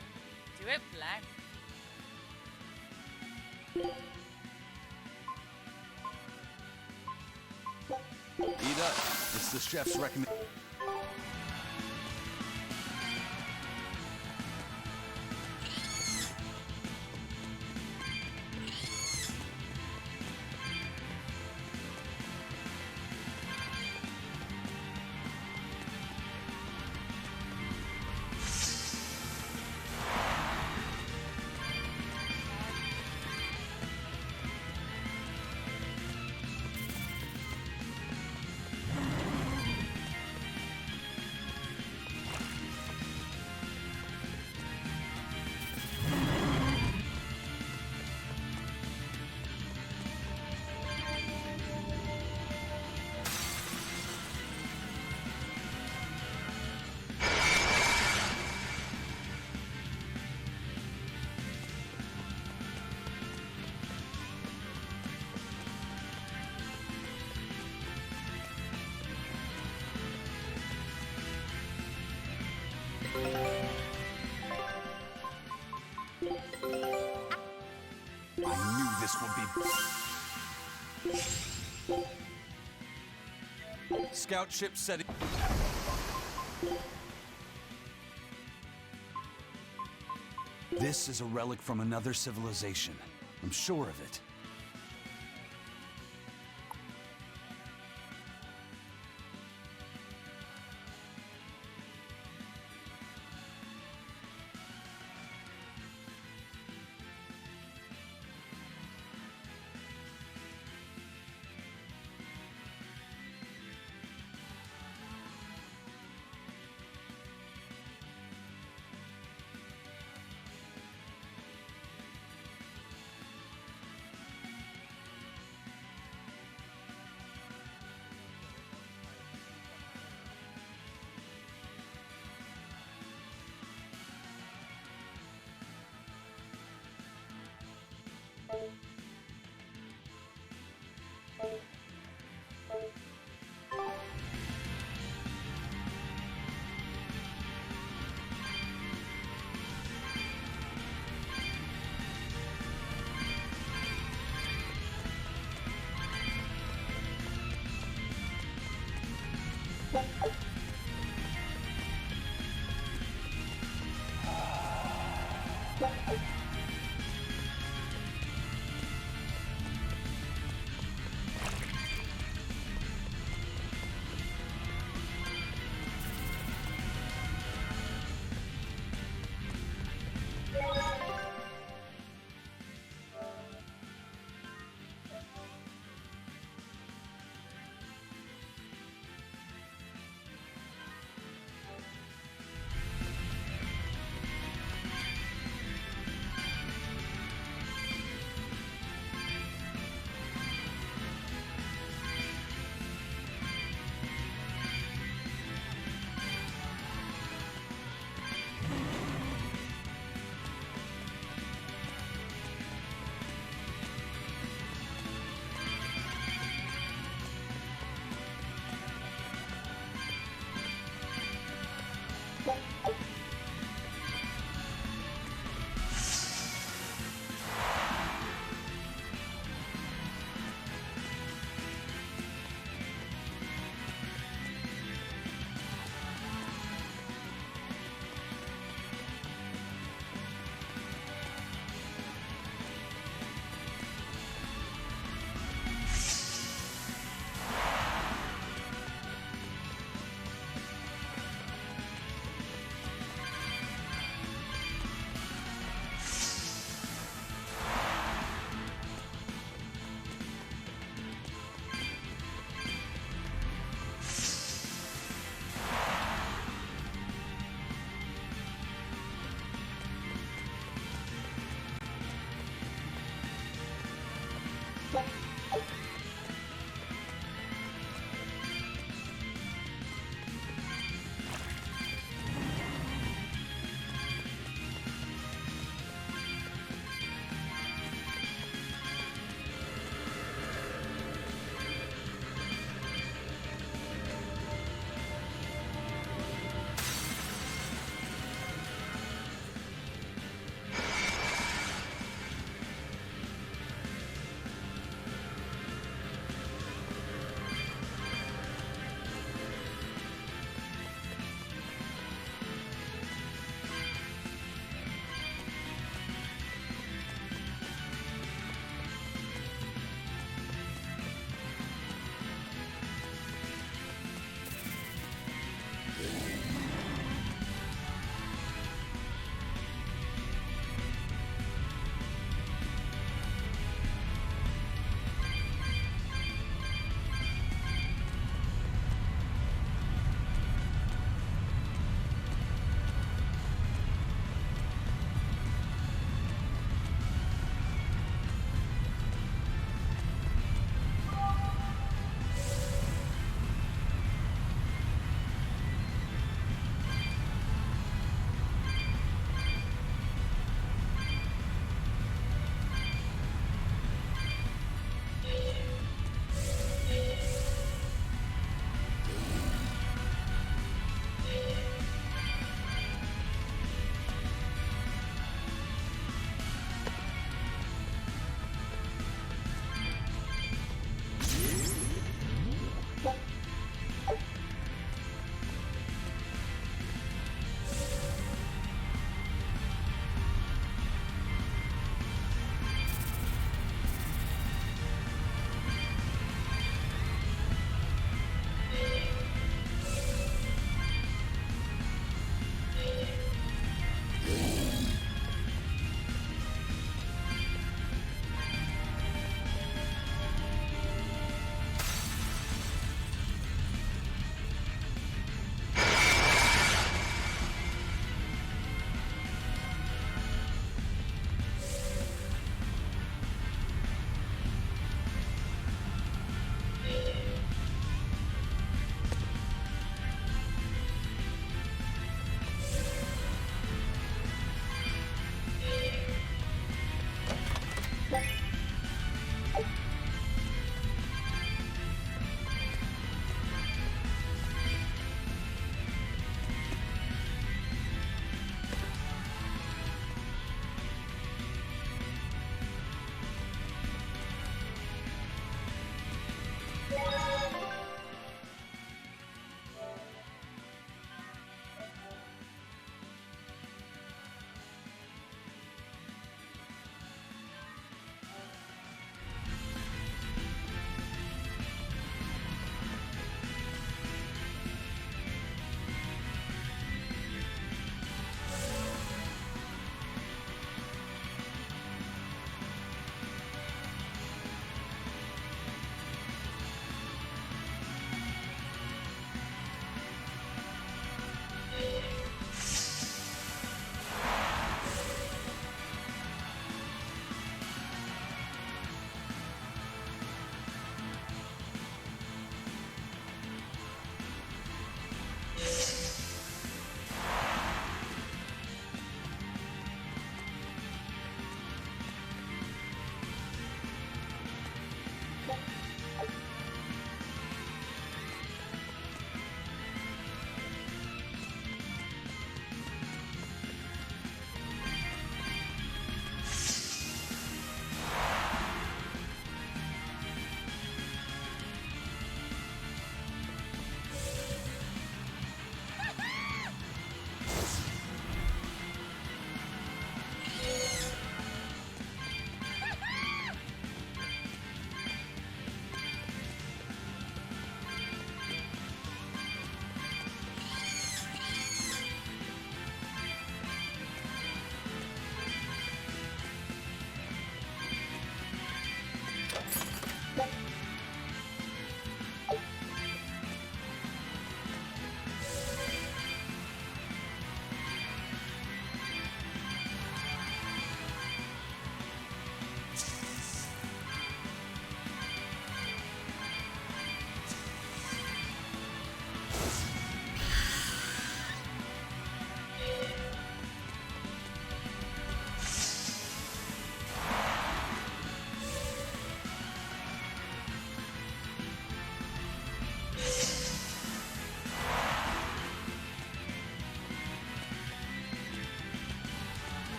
Do it black. Eat up. It's the chef's recommendation. I knew this would be... Scout ship setting... This is a relic from another civilization. I'm sure of it.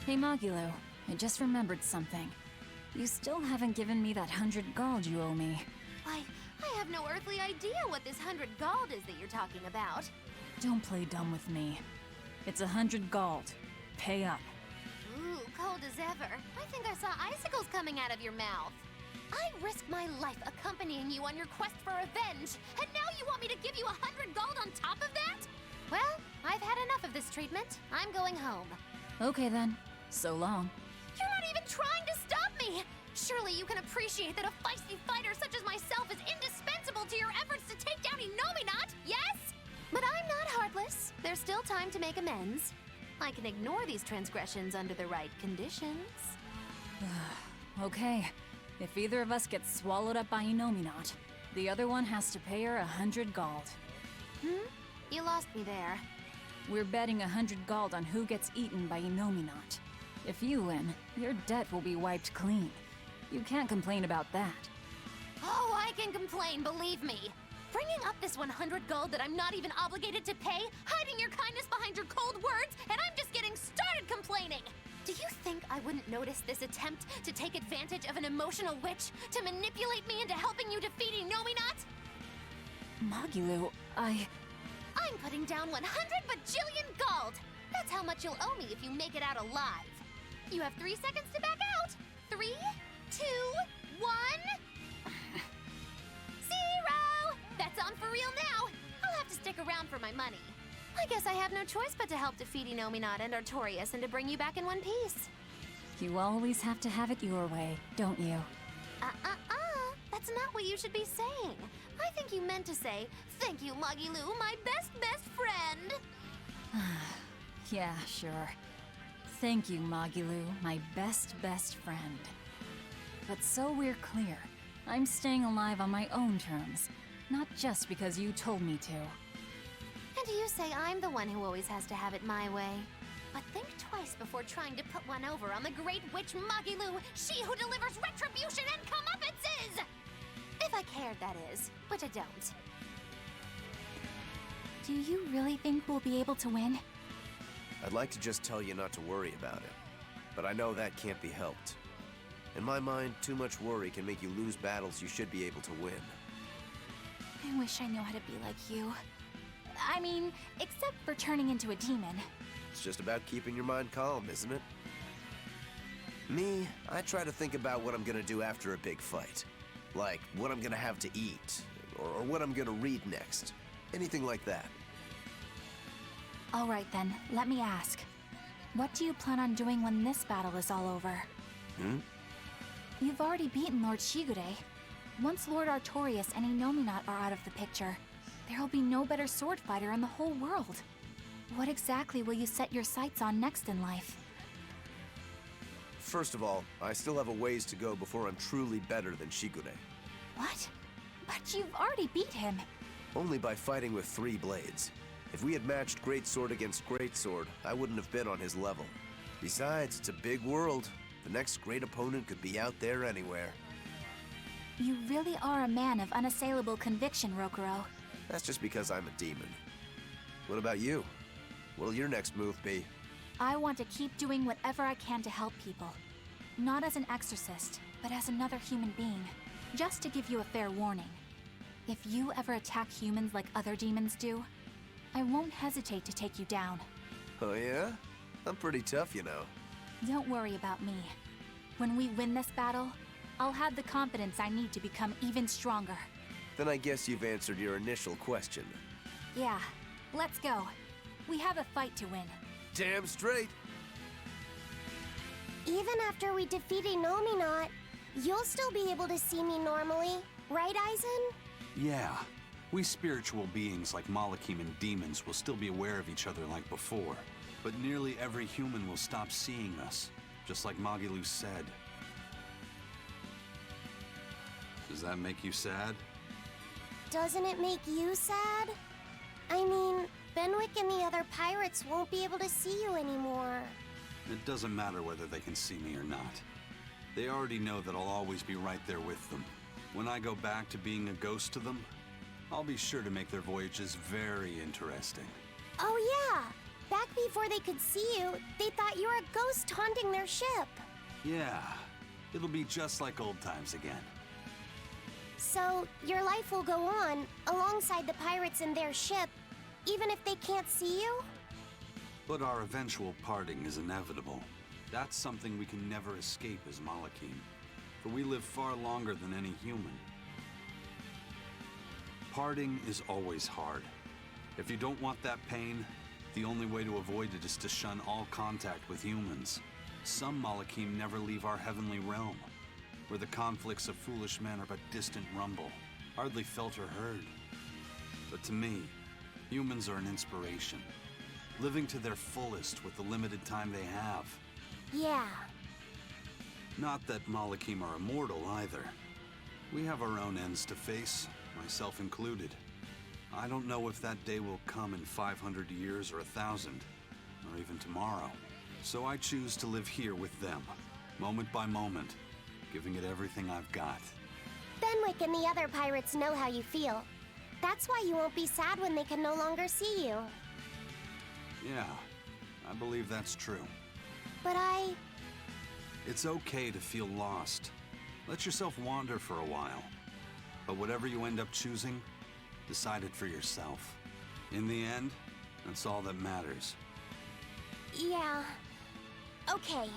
Hey Magilo, I just remembered something. You still haven't given me that 100 gold you owe me. Why, I have no earthly idea what this 100 gold is that you're talking about. Don't play dumb with me. It's 100 gold. Pay up. Ooh, cold as ever. I think I saw icicles coming out of your mouth. I risked my life accompanying you on your quest for revenge, and now you want me to give you 100 gold on top of that? Well, I've had enough of this treatment. I'm going home. Okay then. So long. You're not even trying to stop me! Surely you can appreciate that a feisty fighter such as myself is indispensable to your efforts to take down Innominat, yes? But I'm not heartless. There's still time to make amends. I can ignore these transgressions under the right conditions. Okay. If either of us gets swallowed up by Innominat, the other one has to pay her 100 gold. You lost me there. We're betting 100 gold on who gets eaten by Innominat. If you win, your debt will be wiped clean. You can't complain about that. Oh, I can complain, believe me. Bringing up this 100 gold that I'm not even obligated to pay, hiding your kindness behind your cold words, and I'm just getting started complaining! Do you think I wouldn't notice this attempt to take advantage of an emotional witch to manipulate me into helping you defeat Innominat? Magilo, I'm putting down 100 bajillion gold! That's how much you'll owe me if you make it out alive. You have 3 seconds to back out. 3, 2, 1... 0! That's on for real now. I'll have to stick around for my money. I guess I have no choice but to help defeat Innominat and Artorias and to bring you back in one piece. you always have to have it your way, don't you? That's not what you should be saying. I think you meant to say, thank you, Magilou, my best friend. Yeah, sure. Thank you, Magilou, my best friend. But so we're clear, I'm staying alive on my own terms, not just because you told me to. And you say I'm the one who always has to have it my way. But think twice before trying to put one over on the great witch Magilou, she who delivers retribution and comeuppances! If I cared, that is, which I don't. Do you really think we'll be able to win? I'd like to just tell you not to worry about it, but I know that can't be helped. In my mind, too much worry can make you lose battles you should be able to win. I wish I knew how to be like you. I mean, except for turning into a demon. It's just about keeping your mind calm, isn't it? Me, I try to think about what I'm gonna do after a big fight. Like, what I'm gonna have to eat, or what I'm gonna read next. Anything like that. All right then, let me ask. What do you plan on doing when this battle is all over? You've already beaten Lord Shigure. Once Lord Artorias and Innominat are out of the picture, there'll be no better sword fighter in the whole world. What exactly will you set your sights on next in life? First of all, I still have a ways to go before I'm truly better than Shigure. What? But you've already beat him. Only by fighting with 3 blades. If we had matched Greatsword against Greatsword, I wouldn't have been on his level. Besides, it's a big world. The next great opponent could be out there anywhere. You really are a man of unassailable conviction, Rokurou. That's just because I'm a demon. What about you? What'll your next move be? I want to keep doing whatever I can to help people. Not as an exorcist, but as another human being. Just to give you a fair warning. If you ever attack humans like other demons do, I won't hesitate to take you down. Oh yeah? I'm pretty tough, you know. Don't worry about me. When we win this battle, I'll have the confidence I need to become even stronger. Then I guess you've answered your initial question. Yeah, let's go. We have a fight to win. Damn straight. Even after we defeat Innominat, you'll still be able to see me normally, right, Aizen? Yeah. We spiritual beings like Malakim and demons will still be aware of each other like before. But nearly every human will stop seeing us, just like Magilou said. Does that make you sad? Doesn't it make you sad? I mean, Benwick and the other pirates won't be able to see you anymore. It doesn't matter whether they can see me or not. They already know that I'll always be right there with them. When I go back to being a ghost to them, I'll be sure to make their voyages very interesting. Oh yeah! Back before they could see you, they thought you were a ghost haunting their ship. Yeah, it'll be just like old times again. So, your life will go on alongside the pirates and their ship, even if they can't see you? But our eventual parting is inevitable. That's something we can never escape as Malakim, for we live far longer than any human. Parting is always hard. If you don't want that pain, the only way to avoid it is to shun all contact with humans. Some Malakim never leave our heavenly realm, where the conflicts of foolish men are but distant rumble, hardly felt or heard. But to me, humans are an inspiration, living to their fullest with the limited time they have. Yeah. Not that Malakim are immortal either. We have our own ends to face, myself included. I don't know if that day will come in 500 years or 1,000, or even tomorrow. So I choose to live here with them, moment by moment, giving it everything I've got. Benwick and the other pirates know how you feel. That's why you won't be sad when they can no longer see you. Yeah, I believe that's true. But It's okay to feel lost. Let yourself wander for a while. But whatever you end up choosing, decide it for yourself. In the end, that's all that matters. Yeah. Okay.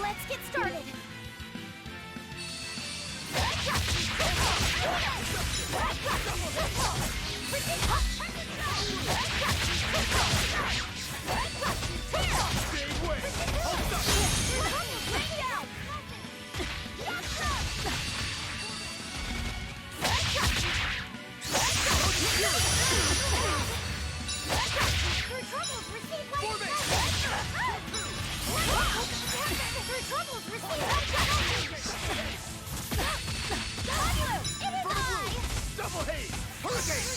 Let's get started! Double haze! Hurricane!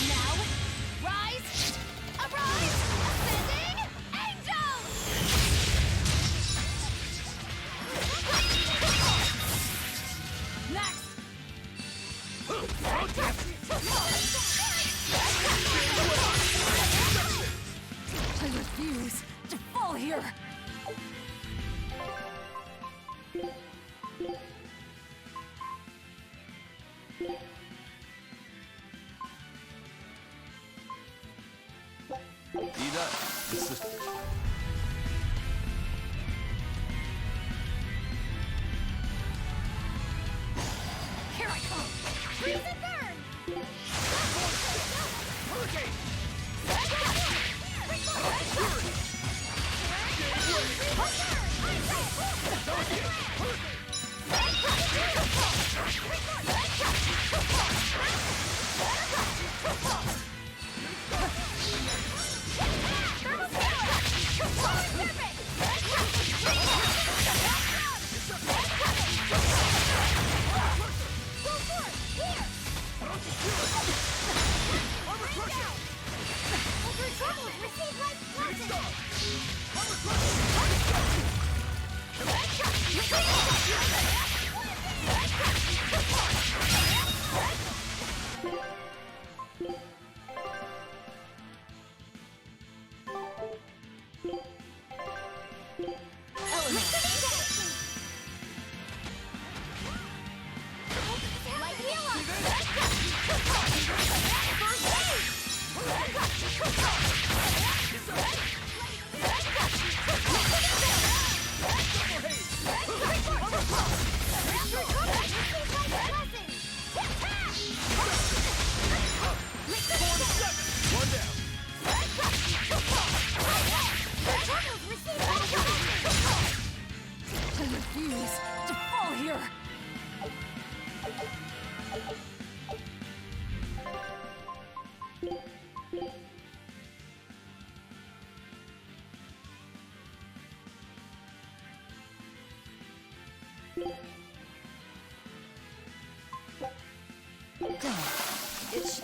Now, rise! Arise! Ascending angels! Next! Ida, this is... Here I come! Freeze and burn! Hurricane! I refuse to fall here! It's...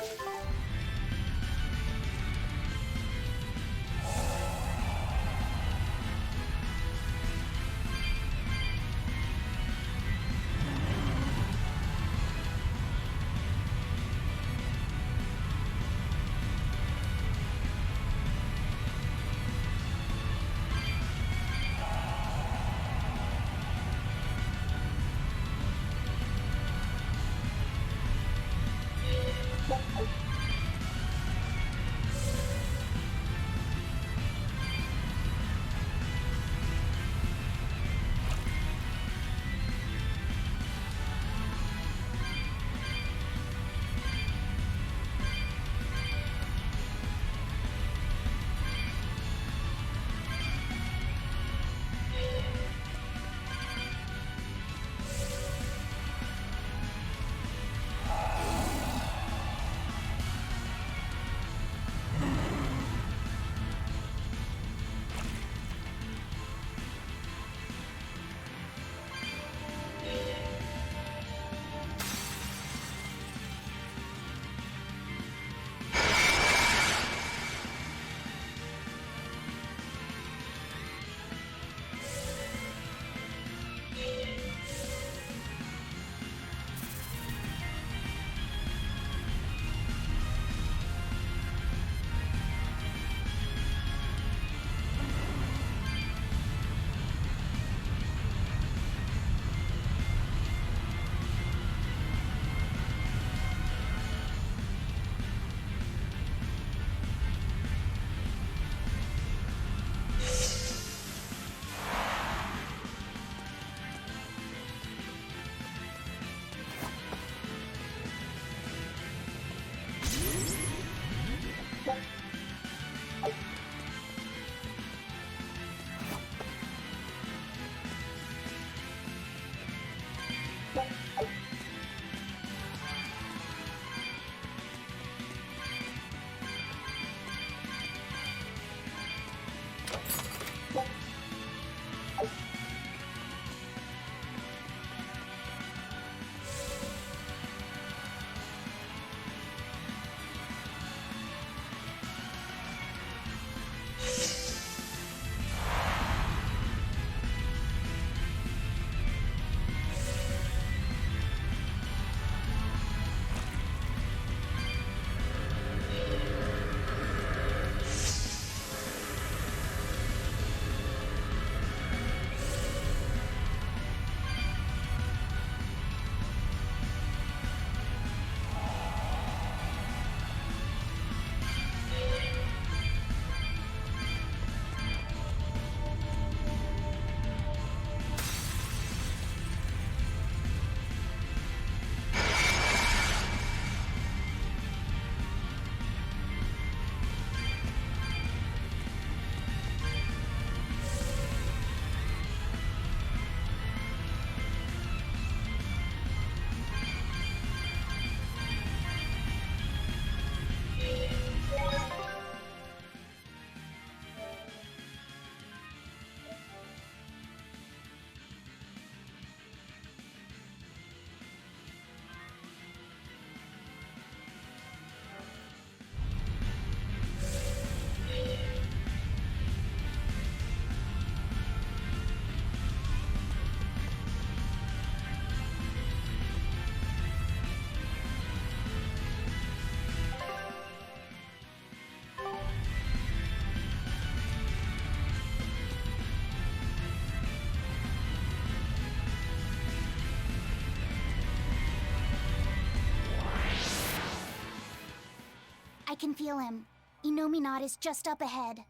can feel him. Inominat is just up ahead.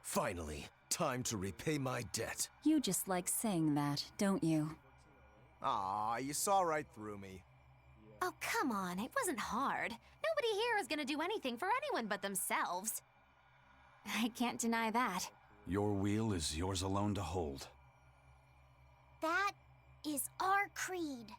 Finally, time to repay my debt. You just like saying that, don't you? Aw, you saw right through me. Oh, come on. It wasn't hard. Nobody here is gonna do anything for anyone but themselves. I can't deny that. Your wheel is yours alone to hold. That is our creed.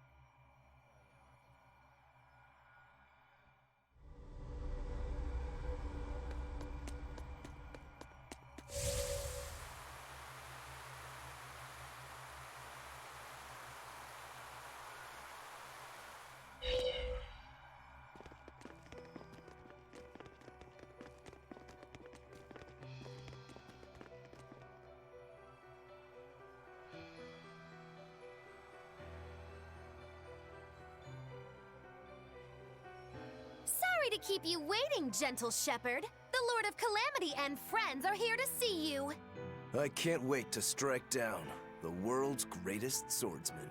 Sorry to keep you waiting, gentle shepherd. The Lord of Calamity and friends are here to see you. I can't wait to strike down the world's greatest swordsman.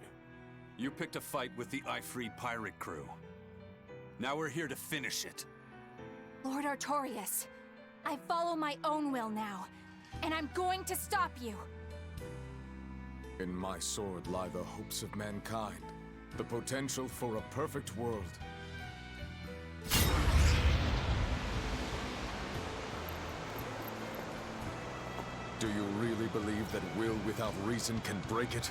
You picked a fight with the Ifrit pirate crew. Now we're here to finish it. Lord Artorias, I follow my own will now, and I'm going to stop you. In my sword lie the hopes of mankind, the potential for a perfect world. Do you really believe that will without reason can break it?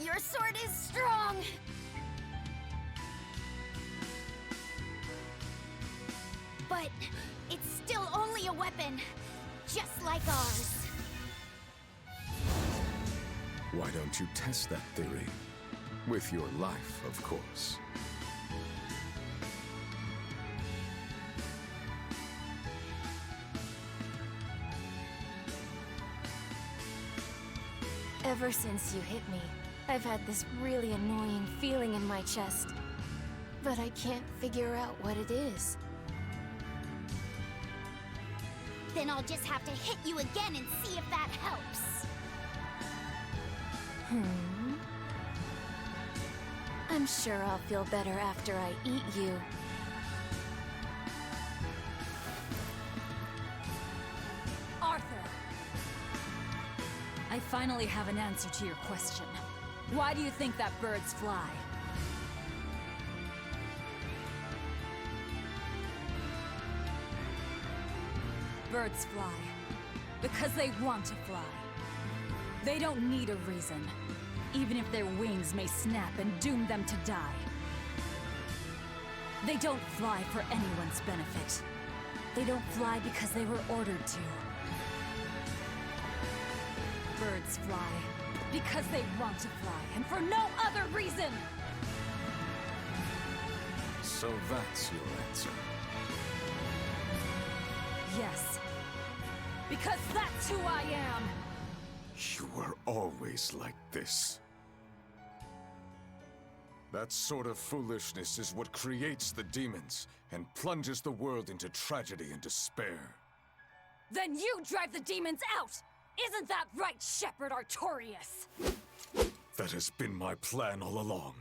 Your sword is strong! But it's still only a weapon, just like ours. Why don't you test that theory? With your life, of course. Ever since you hit me, I've had this really annoying feeling in my chest. But I can't figure out what it is. Then I'll just have to hit you again and see if that helps. I'm sure I'll feel better after I eat you. Arthur! I finally have an answer to your question. Why do you think that birds fly? Birds fly because they want to fly. They don't need a reason, even if their wings may snap and doom them to die. They don't fly for anyone's benefit. They don't fly because they were ordered to. Birds fly because they want to fly, and for no other reason! So that's your answer. Yes. Because that's who I am! You were always like this. That sort of foolishness is what creates the demons and plunges the world into tragedy and despair. Then you drive the demons out! Isn't that right, Shepherd Artorias? That has been my plan all along.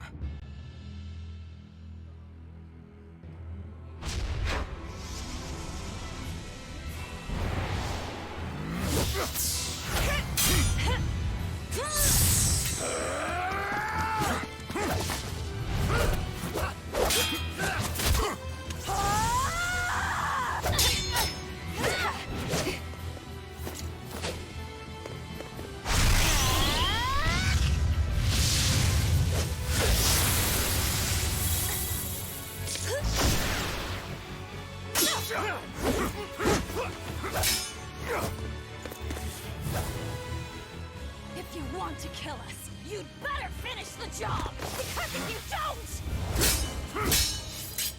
If you want to kill us, you'd better finish the job! Because if you don't,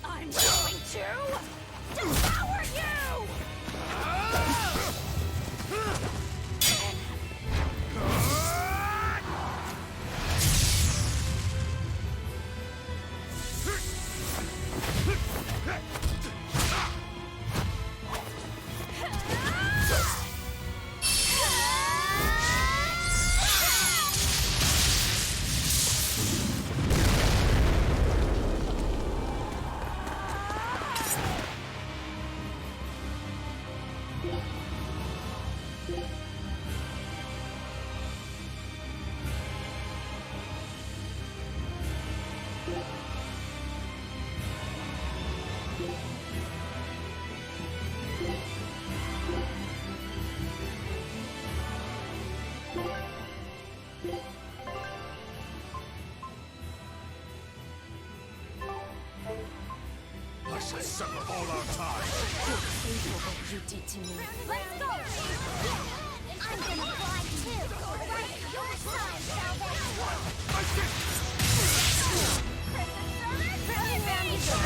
I'm going to devour you! Suffer all our time. You're painful what you did to me. Let's go! I'm gonna fly too! Right at your side, Salvation! Round round you go!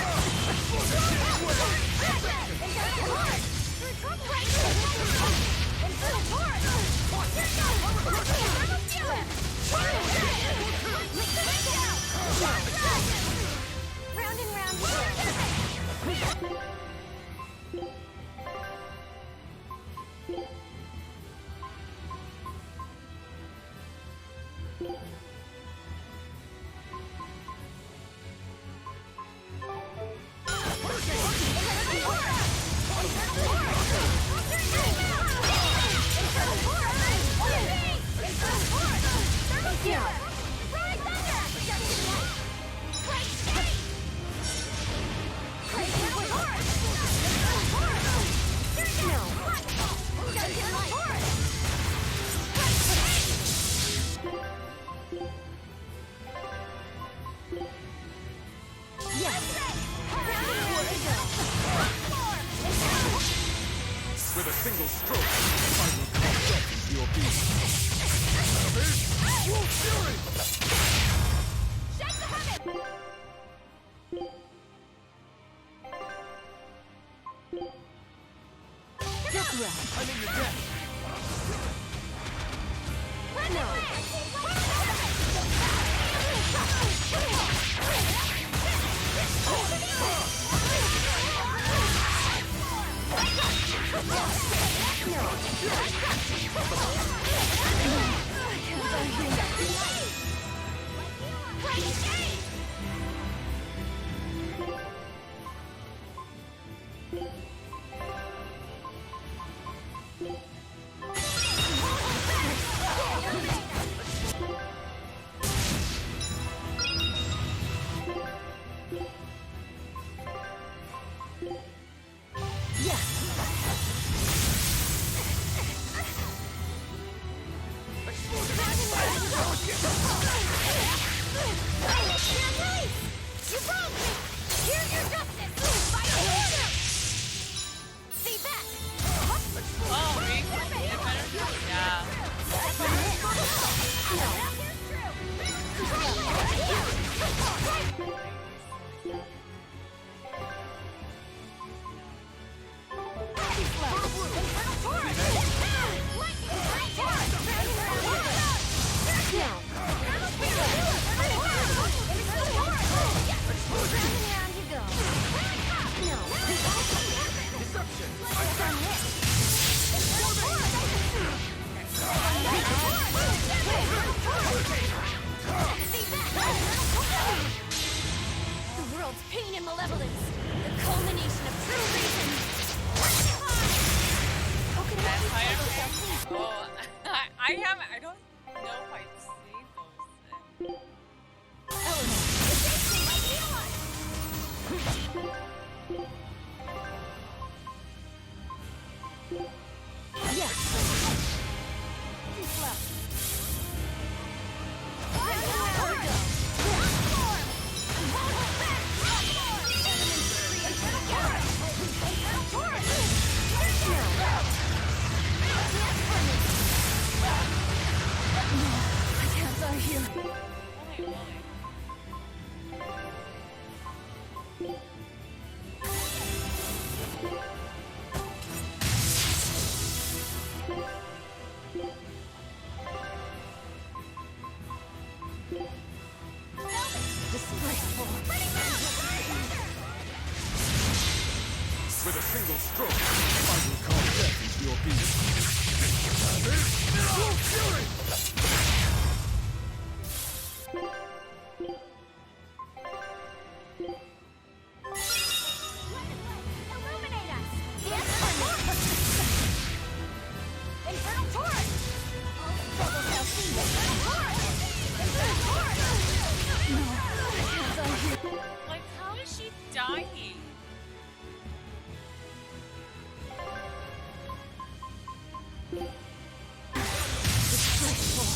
Round and round you go! With a single stroke, I will cut death into your beast. Wolf Fury! Shake the hermit! I'm in your death! The world's pain and malevolence, the culmination of true reason. Oh, I don't know if I've seen those. With a single stroke, I will call death into your beast. Wolf Fury! Illuminate us! Infernal Torrent! Trouble shall see! Infernal Torrent! Infernal Torrent! Like, how is she dying? Disgraceful!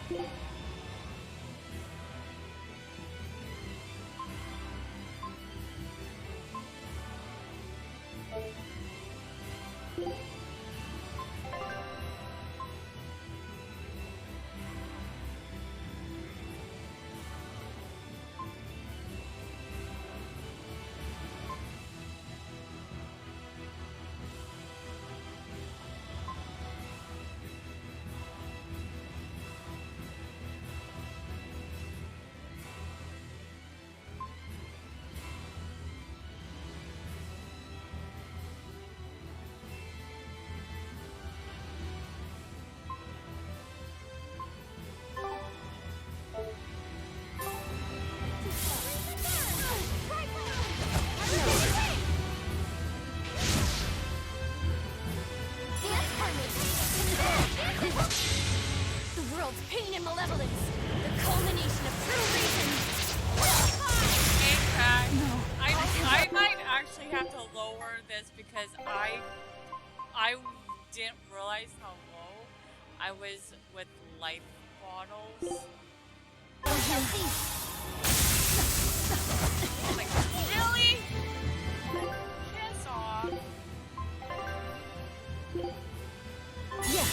The world's pain and malevolence. The culmination of true reason. In fact, I might actually have to lower this because I didn't realize how low I was with life bottles. Like, really? Piss off. Yeah.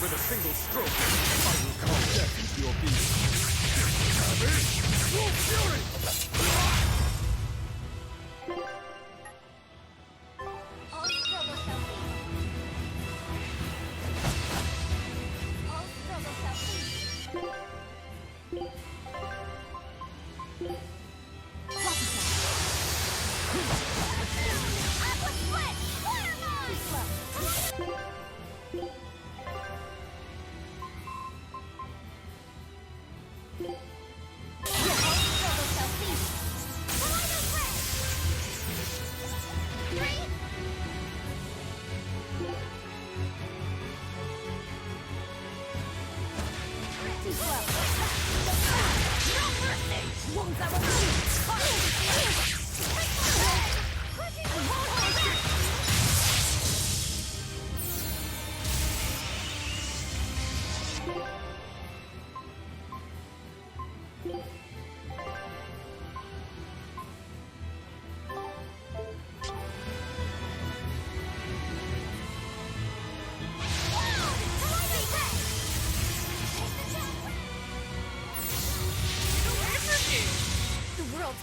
With a single stroke, I will call death into your being. Savage, full fury! All struggle shall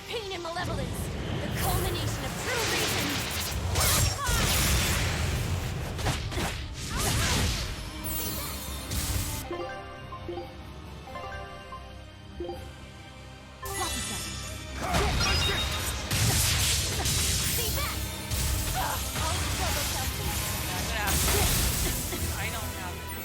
pain and malevolence, the culmination of true reason. I don't have it.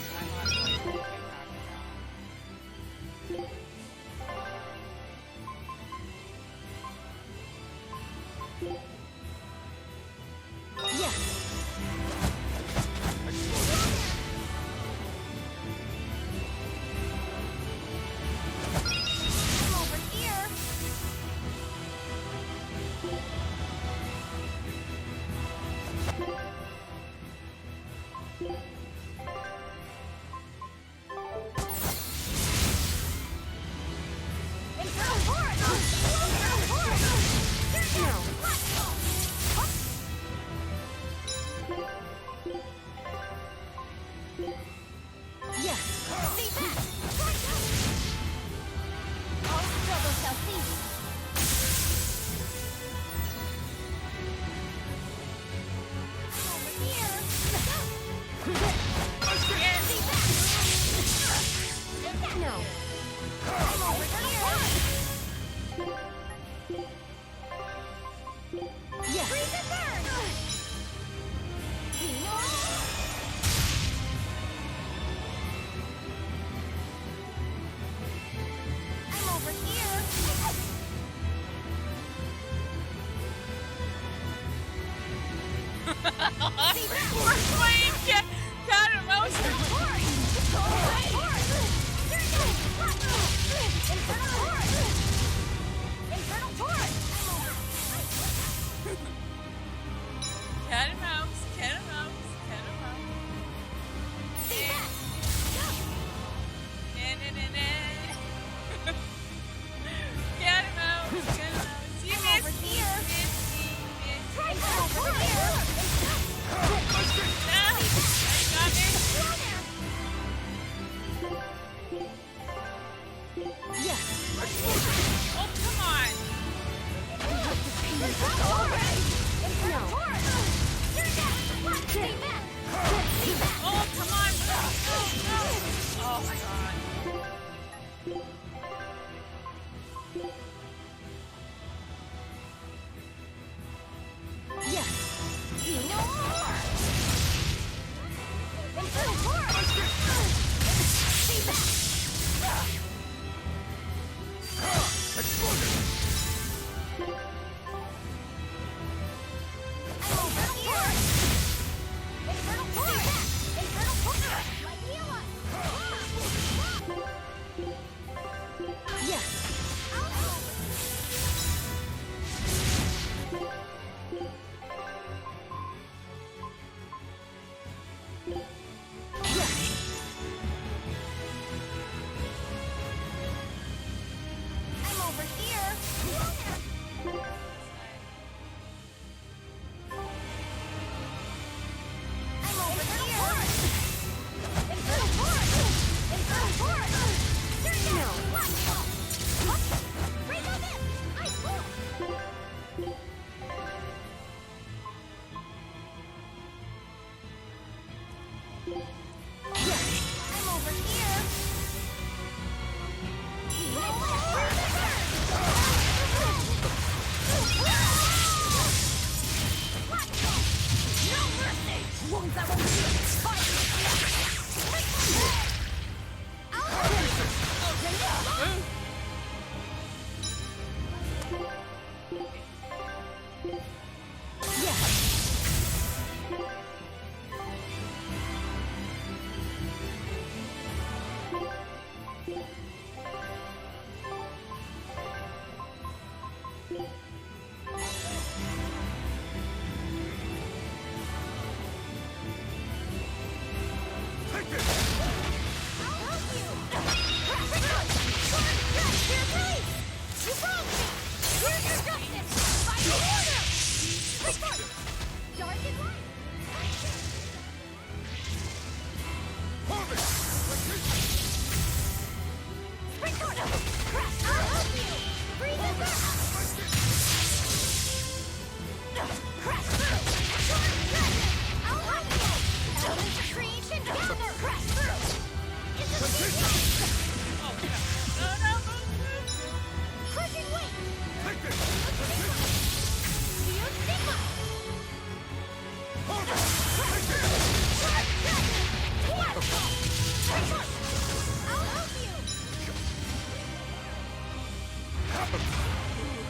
Oh, come on! Oh, come on! No! Oh my god.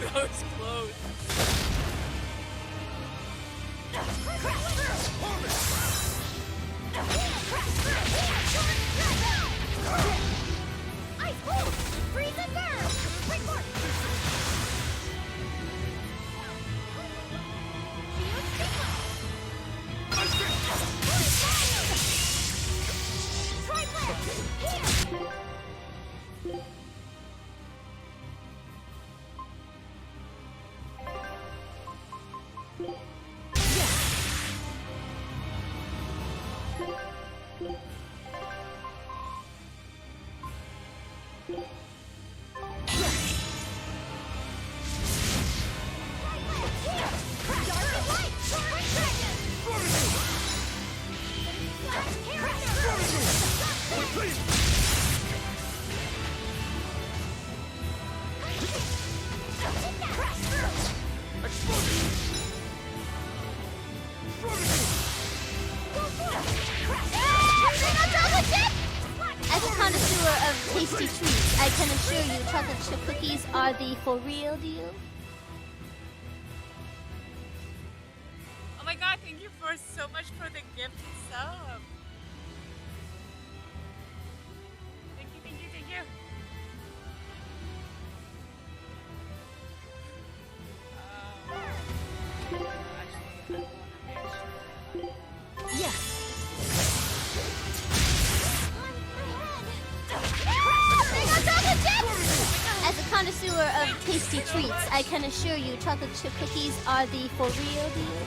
That was close. As a connoisseur of tasty treats, I can assure you chocolate chip cookies are the for real deal. Oh my god, thank you for so much for the gift and sub. Thank you, thank you, thank you. As a connoisseur of tasty treats, I can assure you chocolate chip cookies are the for real deal.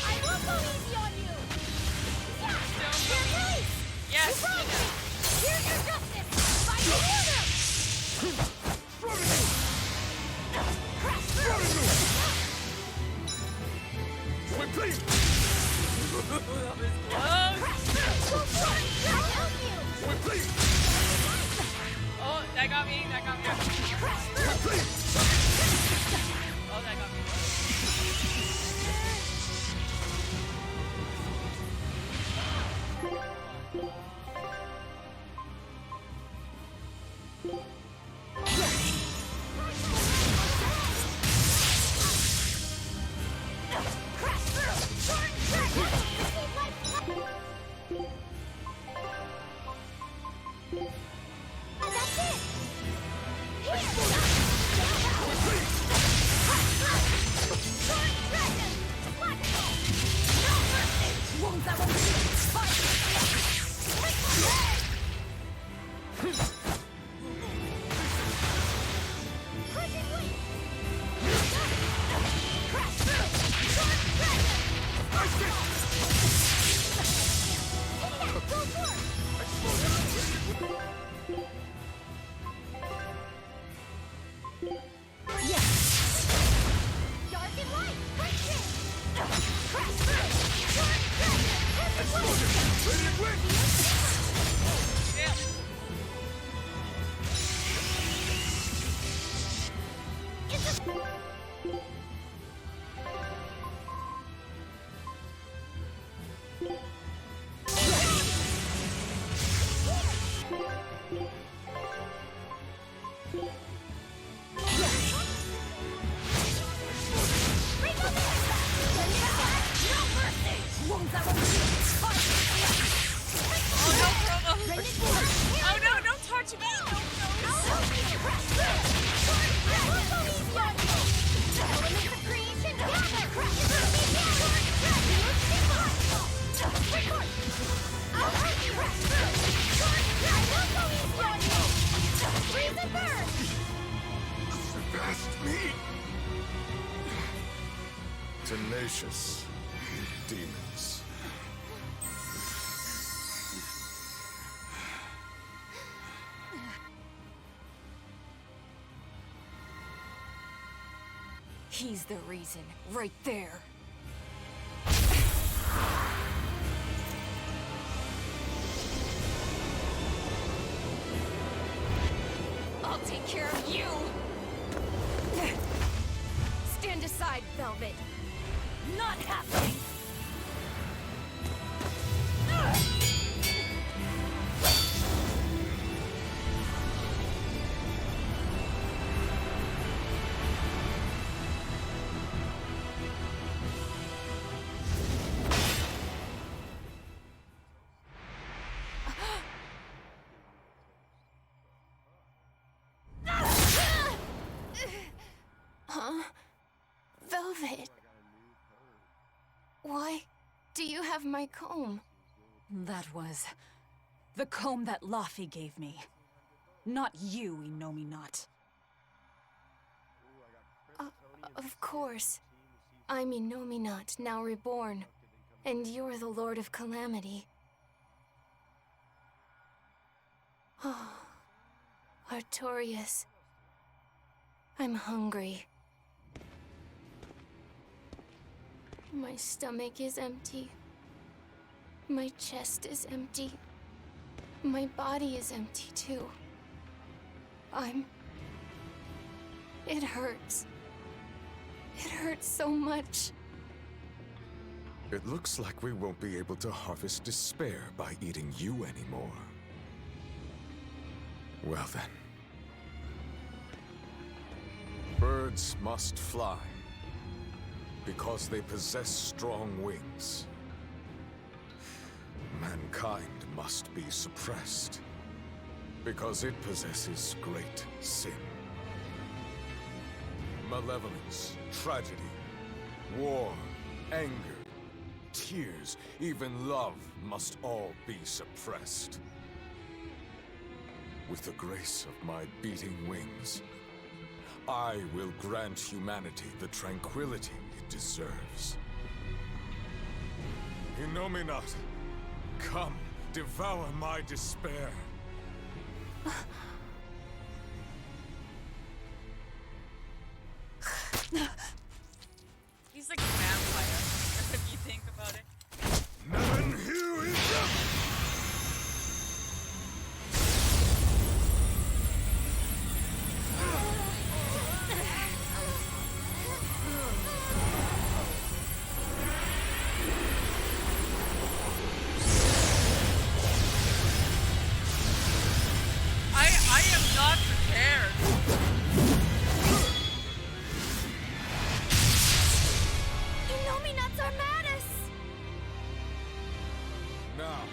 I won't go easy on you! Oh, that got me. That got me. Oh, that got me. Oh no, don't touch me! Vast meat! Tenacious demons. He's the reason, right there. I'll take care of you! Stand aside, Velvet. Not happening! Huh? Velvet. Why do you have my comb? That was the comb that Laufey gave me. Not you, Innominat. Of course. I'm Innominat, now reborn. And you're the Lord of Calamity. Oh, Artorias. I'm hungry. My stomach is empty. My chest is empty. My body is empty too. It hurts. It hurts so much. It looks like we won't be able to harvest despair by eating you anymore. Well then. Birds must fly, because they possess strong wings. Mankind must be suppressed, because it possesses great sin. Malevolence, tragedy, war, anger, tears, even love must all be suppressed. With the grace of my beating wings, I will grant humanity the tranquility it deserves. Innominat, come, devour my despair. He's like a vampire, if you think about it. now.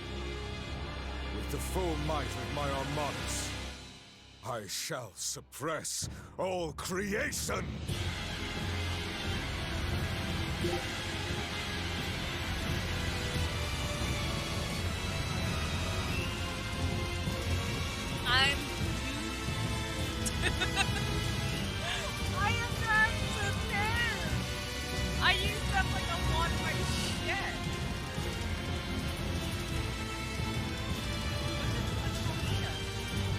With the full might of my Armadas, I shall suppress all creation! I'm I am not prepared. I used up like a lot of my shit.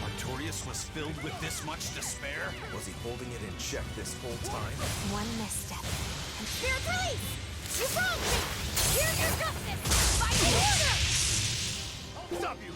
Artorias was filled with this much despair? Was he holding it in check this whole time? One misstep. Spirit release! You wronged me! Here's your justice! By my order! I'll stop you!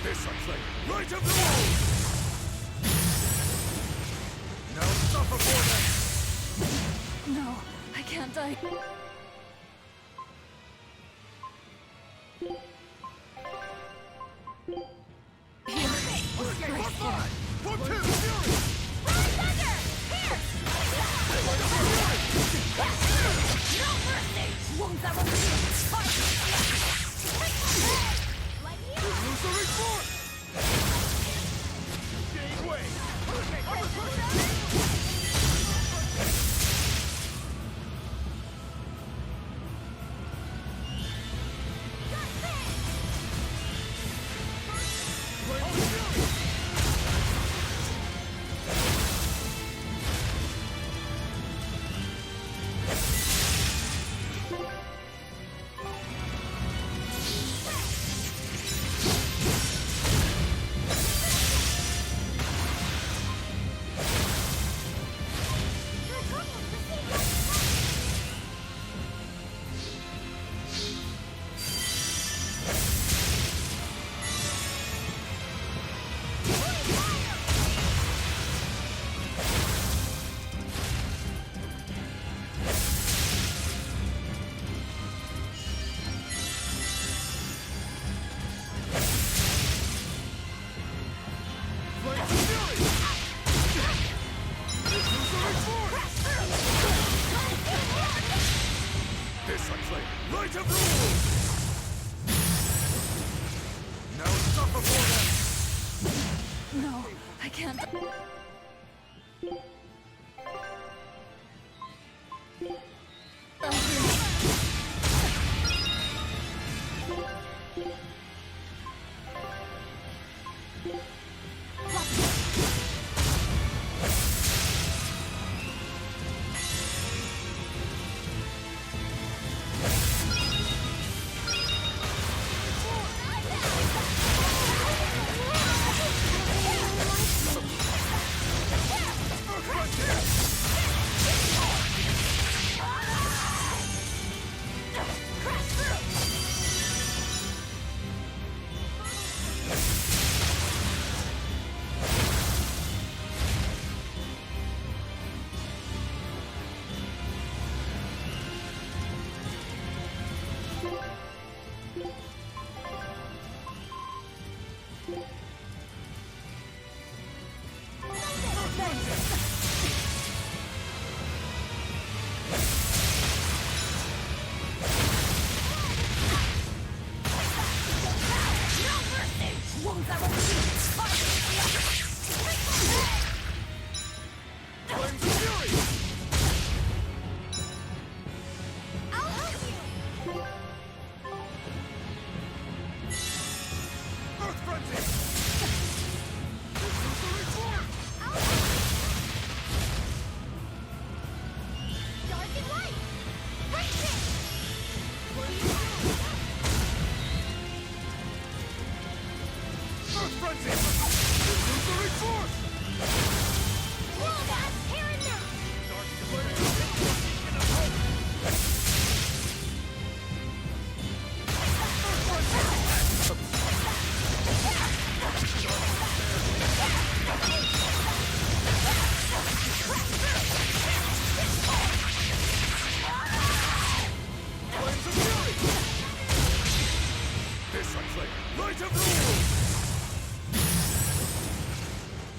This looks like right of the wall! Now suffer for them! No, I can't die. This looks like right of rule! Now suffer for them! No, I can't.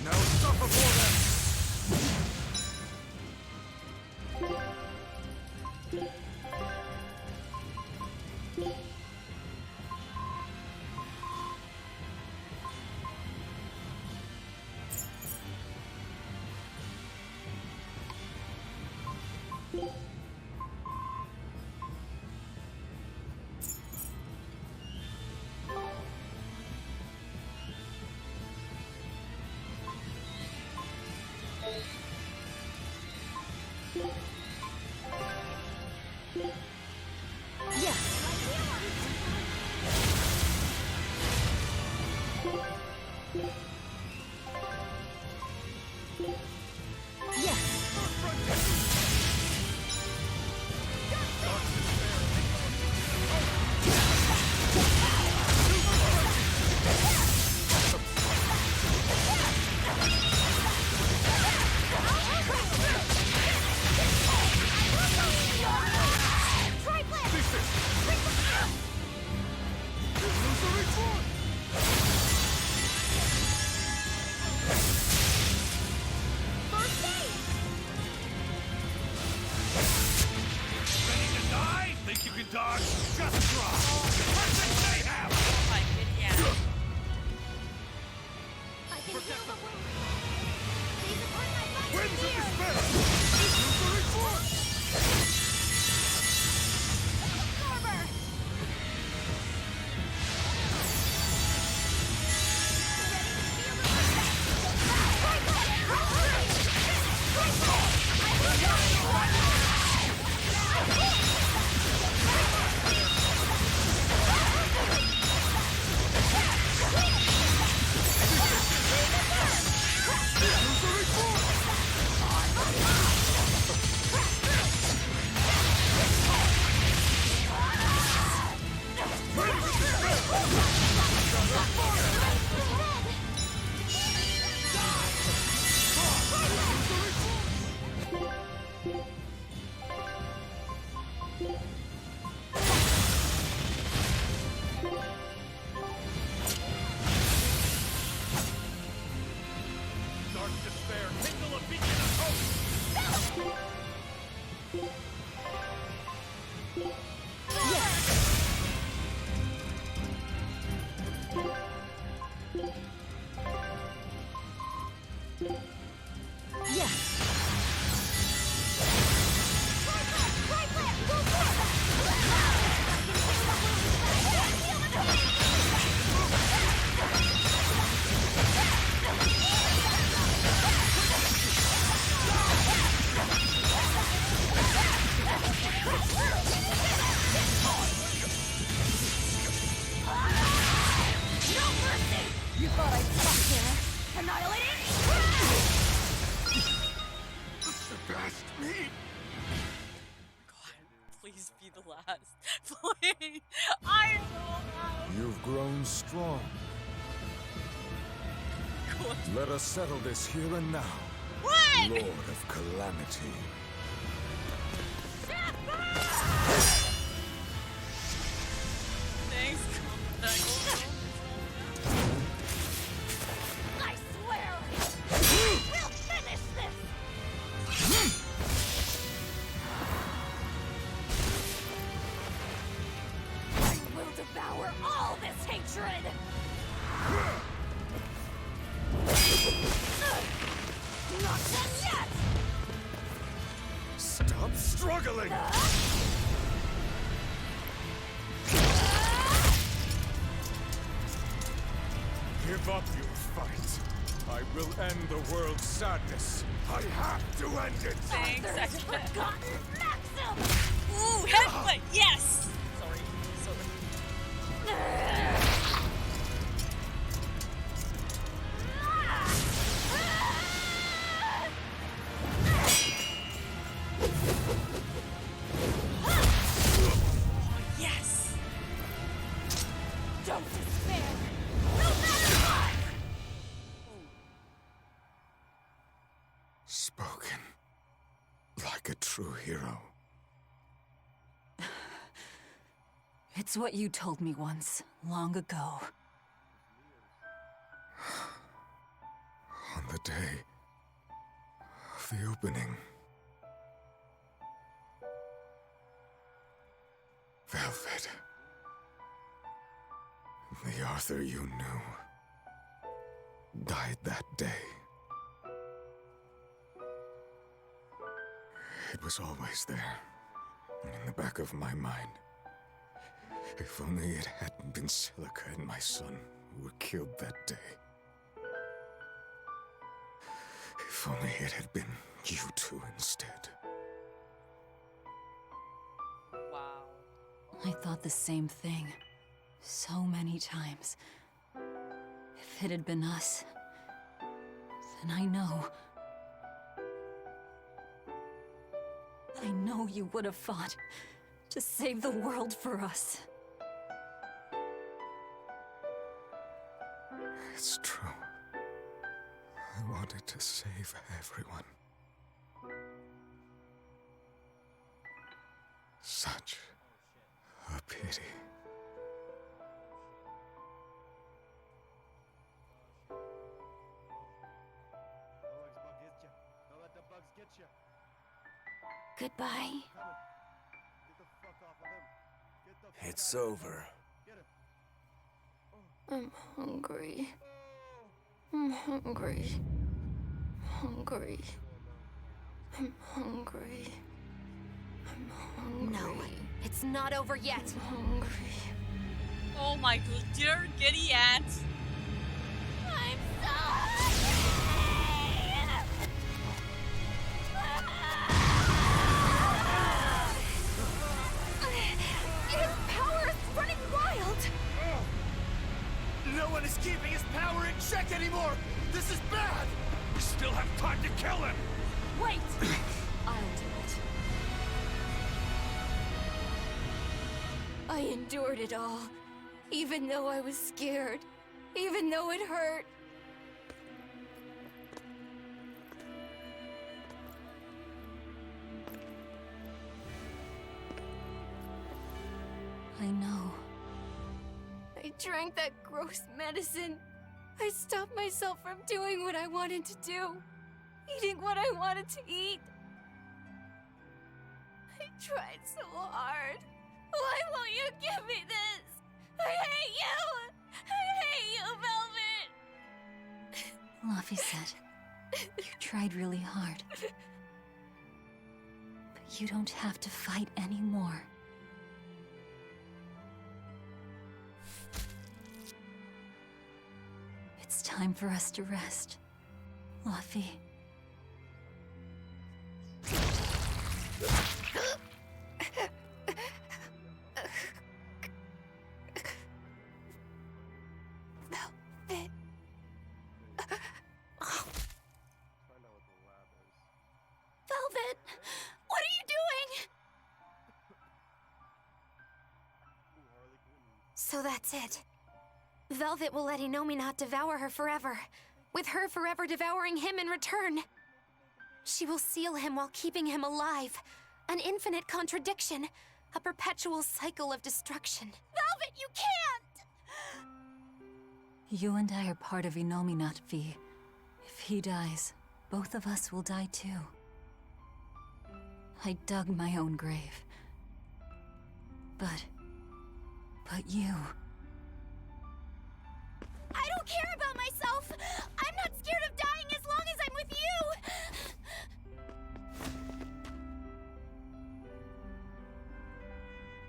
Now suffer for them! Please be the last. Please. I know. You've grown strong. Let us settle this here and now. What? Lord of Calamity. Thanks, I swear! We'll finish this! I will devour all this hatred! Not done yet! Stop struggling! Give up your fight. I will end the world's sadness. I have to end it! Thanks, Others forgotten Maxim! Ooh, headbutt, yes! Sorry. Yes! Don't despair! No matter what! Spoken like a true hero. It's what you told me once, long ago. On the day of the opening. Velvet. The Arthur you knew died that day. It was always there, in the back of my mind. If only it hadn't been Silica and my son who were killed that day. If only it had been you two instead. Wow. I thought the same thing. So many times. If If it had been us, then I know you would have fought to save the world for us. It's true. I wanted to save everyone. Such a pity. Goodbye. It's over. I'm hungry. I'm hungry. Hungry. I'm hungry. I'm hungry. No, it's not over yet. I'm hungry. Oh my god, dear giddy ant. I'm so His power is running wild! No one is keeping his power in check anymore! This is bad! We still have time to kill him! Wait! I'll do it. I endured it all, even though I was scared, even though it hurt. I know. I drank that gross medicine. I stopped myself from doing what I wanted to do, eating what I wanted to eat. I tried so hard. Why won't you give me this? I hate you! I hate you, Velvet! Laufey said, you tried really hard. But you don't have to fight anymore. It's time for us to rest, Laufey. Velvet! What are you doing? So that's it. Velvet will let Innominat devour her forever, with her forever devouring him in return. She will seal him while keeping him alive. An infinite contradiction, a perpetual cycle of destruction. Velvet, you can't! You and I are part of Innominat, V. If he dies, both of us will die too. I dug my own grave. But you... I don't care about myself! I'm not scared of dying as long as I'm with you!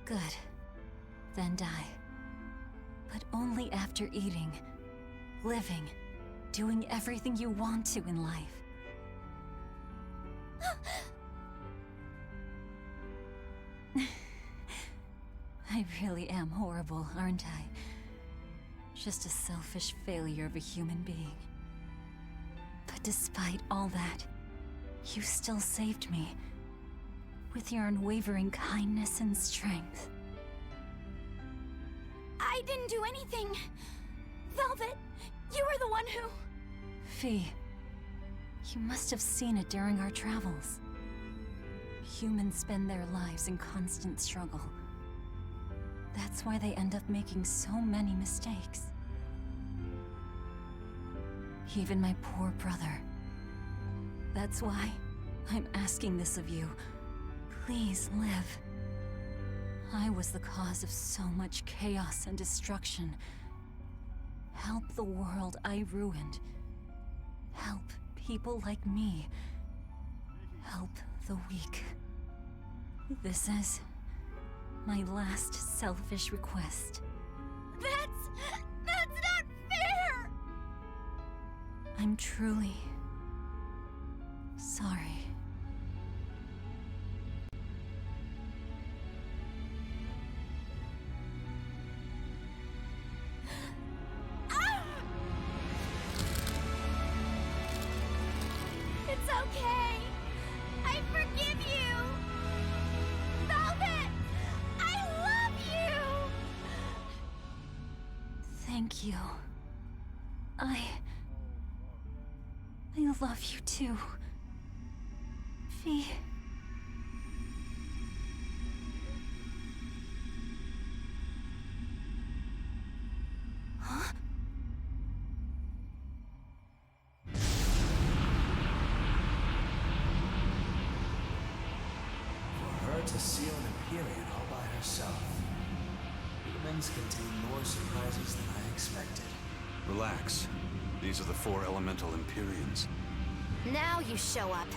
Good. Then die. But only after eating, living, doing everything you want to in life. I really am horrible, aren't I? Just a selfish failure of a human being. But despite all that, you still saved me. With your unwavering kindness and strength. I didn't do anything. Velvet, you were the one who... Fee, you must have seen it during our travels. Humans spend their lives in constant struggle. That's why they end up making so many mistakes. Even my poor brother. That's why I'm asking this of you. Please live. I was the cause of so much chaos and destruction. Help the world I ruined. Help people like me. Help the weak. This is my last selfish request. That's not fair! I'm truly sorry. okay. I forgive you. Velvet, I love you. Thank you. I love you too. Fee. Huh? For her to seal an Empyrean all by herself. Humans contain more surprises than I expected. Relax. These are the 4 elemental Empyreans. Now you show up.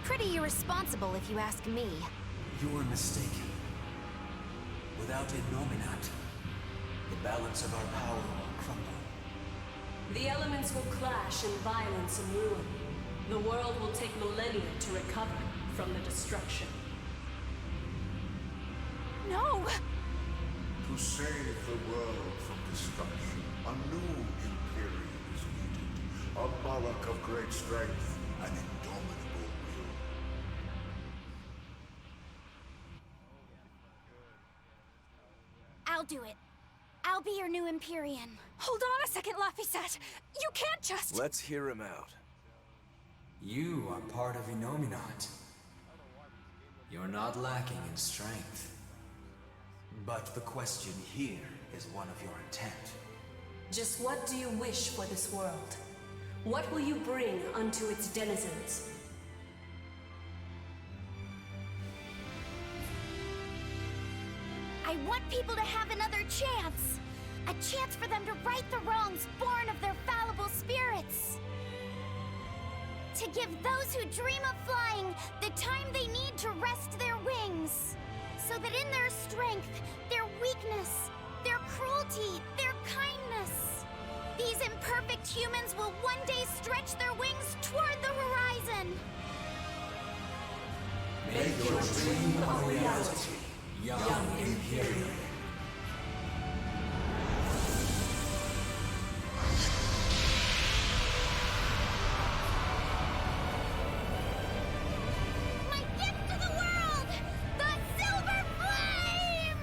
Pretty irresponsible if you ask me. You were mistaken. Without Innominat, the balance of our power will crumble. The elements will clash in violence and ruin. The world will take millennia to recover from the destruction. No! To save the world from destruction, a new Empyrean is needed. A Malak of great strength and indomitable will. I'll do it. I'll be your new Empyrean. Hold on a second, Laphicet! You can't just— Let's hear him out. You are part of Innominat. You're not lacking in strength. But the question here is one of your intent. Just what do you wish for this world? What will you bring unto its denizens? I want people to have another chance. A chance for them to right the wrongs born of their fallible spirits. To give those who dream of flying the time they need to rest their wings. So that in their strength, their weakness, their cruelty, their kindness, these imperfect humans will one day stretch their wings toward the horizon. Make your dream a reality, young Imperial. My gift to the world! The Silver Flame!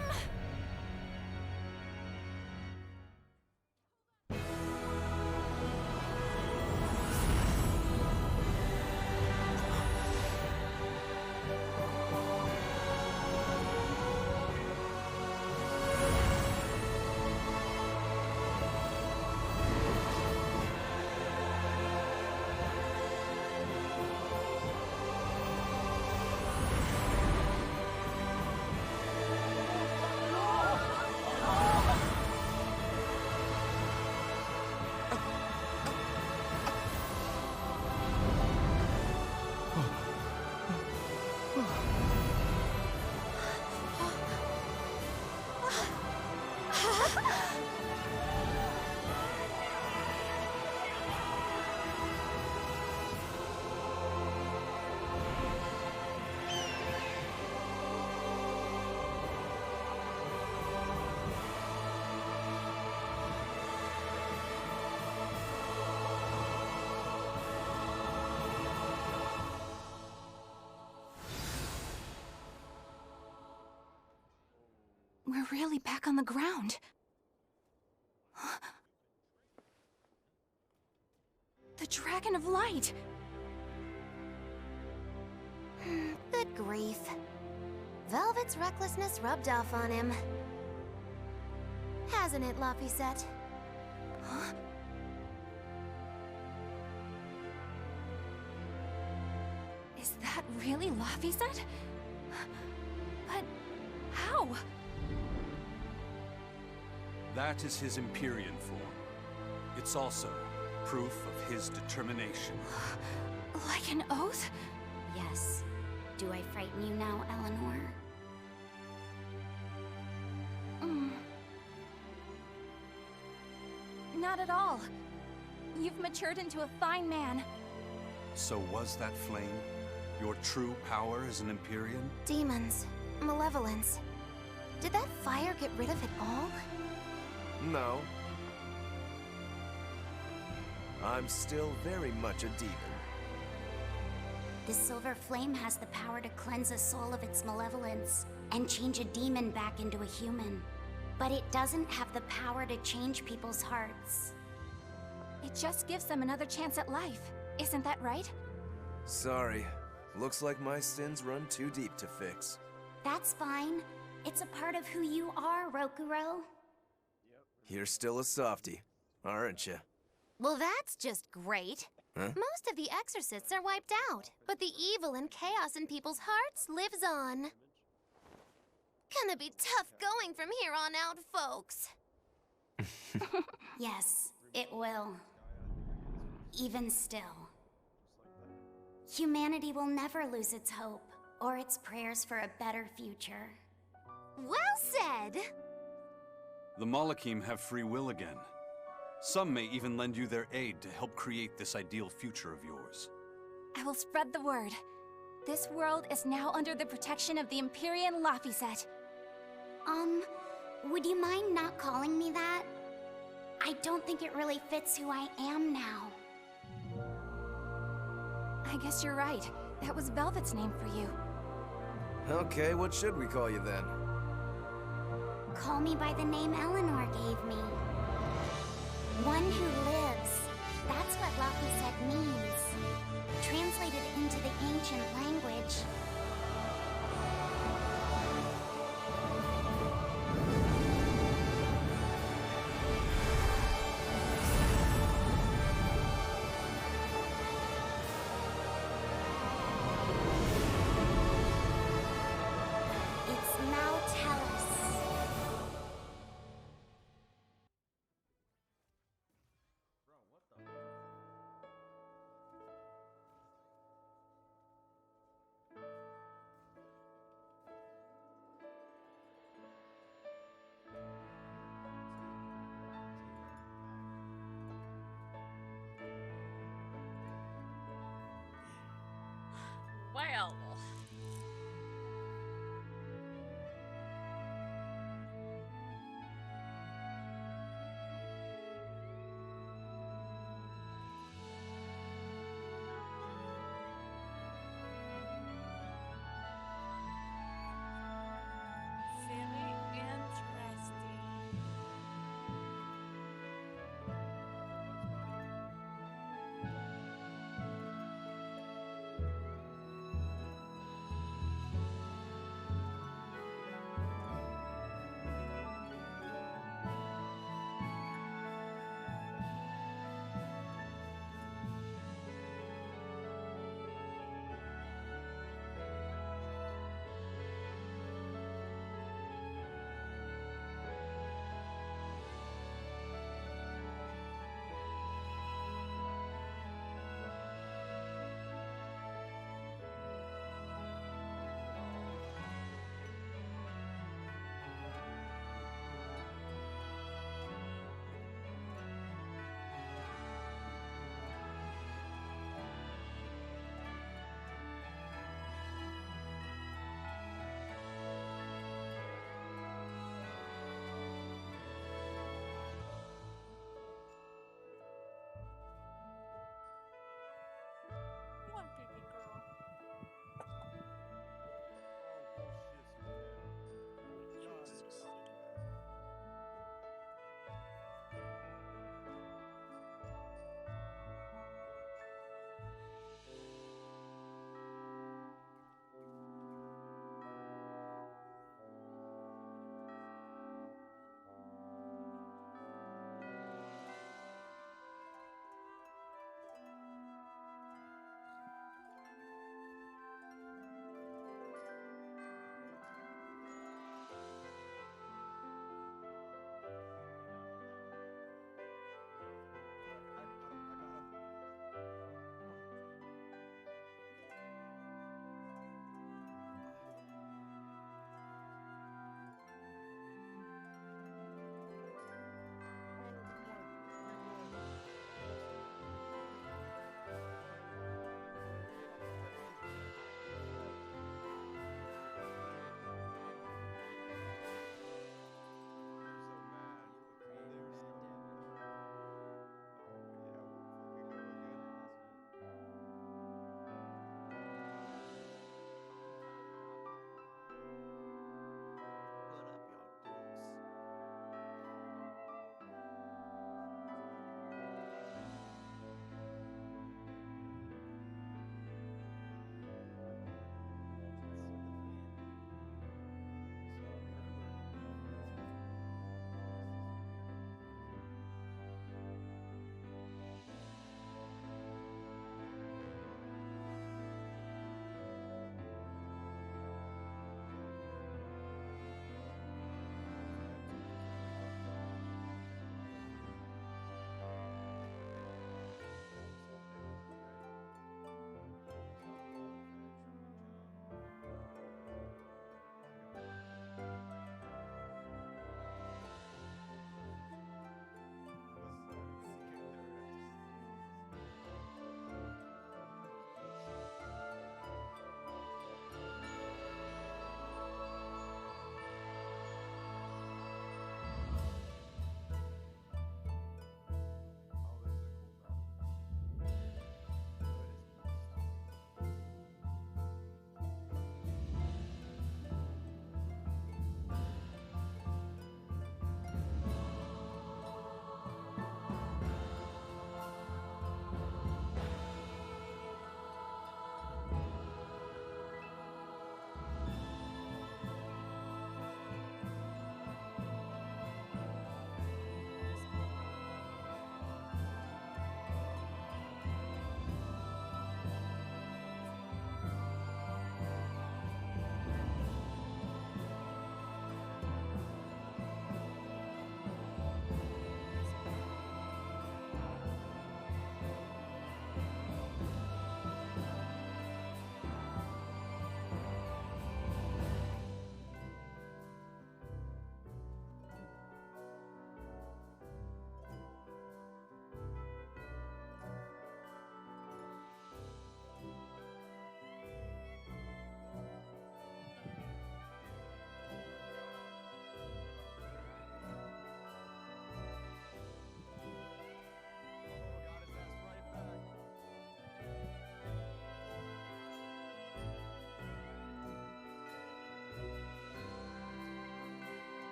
We're really back on the ground. The Dragon of Light! Good grief. Velvet's recklessness rubbed off on him. Hasn't it, Laphicet? Huh? Is that really Laphicet? But how? That is his Empyrean form. It's also proof of his determination. Like an oath? Yes. Do I frighten you now, Eleanor? Not at all. You've matured into a fine man. So was that flame your true power as an Empyrean? Demons. Malevolence. Did that fire get rid of it all? No. I'm still very much a demon. The silver flame has the power to cleanse a soul of its malevolence and change a demon back into a human. But it doesn't have the power to change people's hearts. It just gives them another chance at life. Isn't that right? Sorry. Looks like my sins run too deep to fix. That's fine. It's a part of who you are, Rokuro. You're still a softie, aren't you? Well, that's just great. Huh? Most of the exorcists are wiped out, but the evil and chaos in people's hearts lives on. Gonna be tough going from here on out, folks. Yes, it will. Even still. Humanity will never lose its hope, or its prayers for a better future. Well said! The Malakim have free will again. Some may even lend you their aid to help create this ideal future of yours. I will spread the word. This world is now under the protection of the Empyrean Laphicet. Would you mind not calling me that? I don't think it really fits who I am now. I guess you're right. That was Velvet's name for you. Okay, what should we call you then? Call me by the name Eleanor gave me. One who lives. That's what Laphicet means. Translated into the ancient language. It's Nautelus. Well. Very interesting.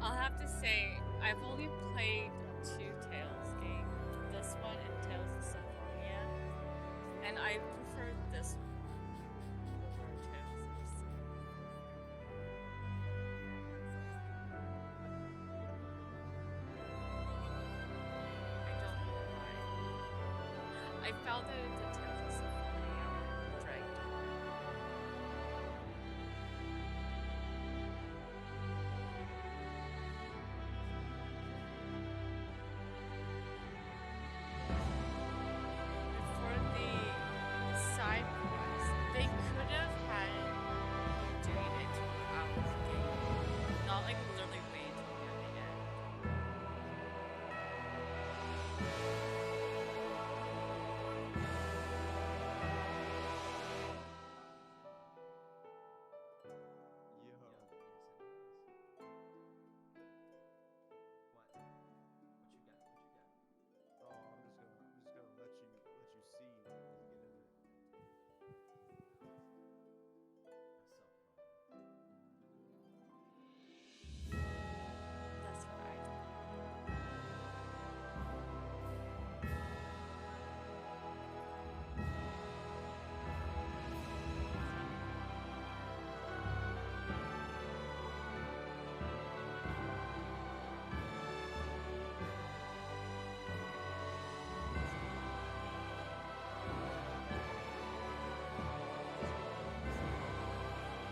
I'll have to say, I've only played 2 Tales games. This one and Tales of Symphonia. And I prefer this one over Tales of Symphonia. I don't know why. I felt that the Tales of Symphonia were dragged on. For the side quests, they could have had doing it throughout the game, not like literally wait till near the end. That's right.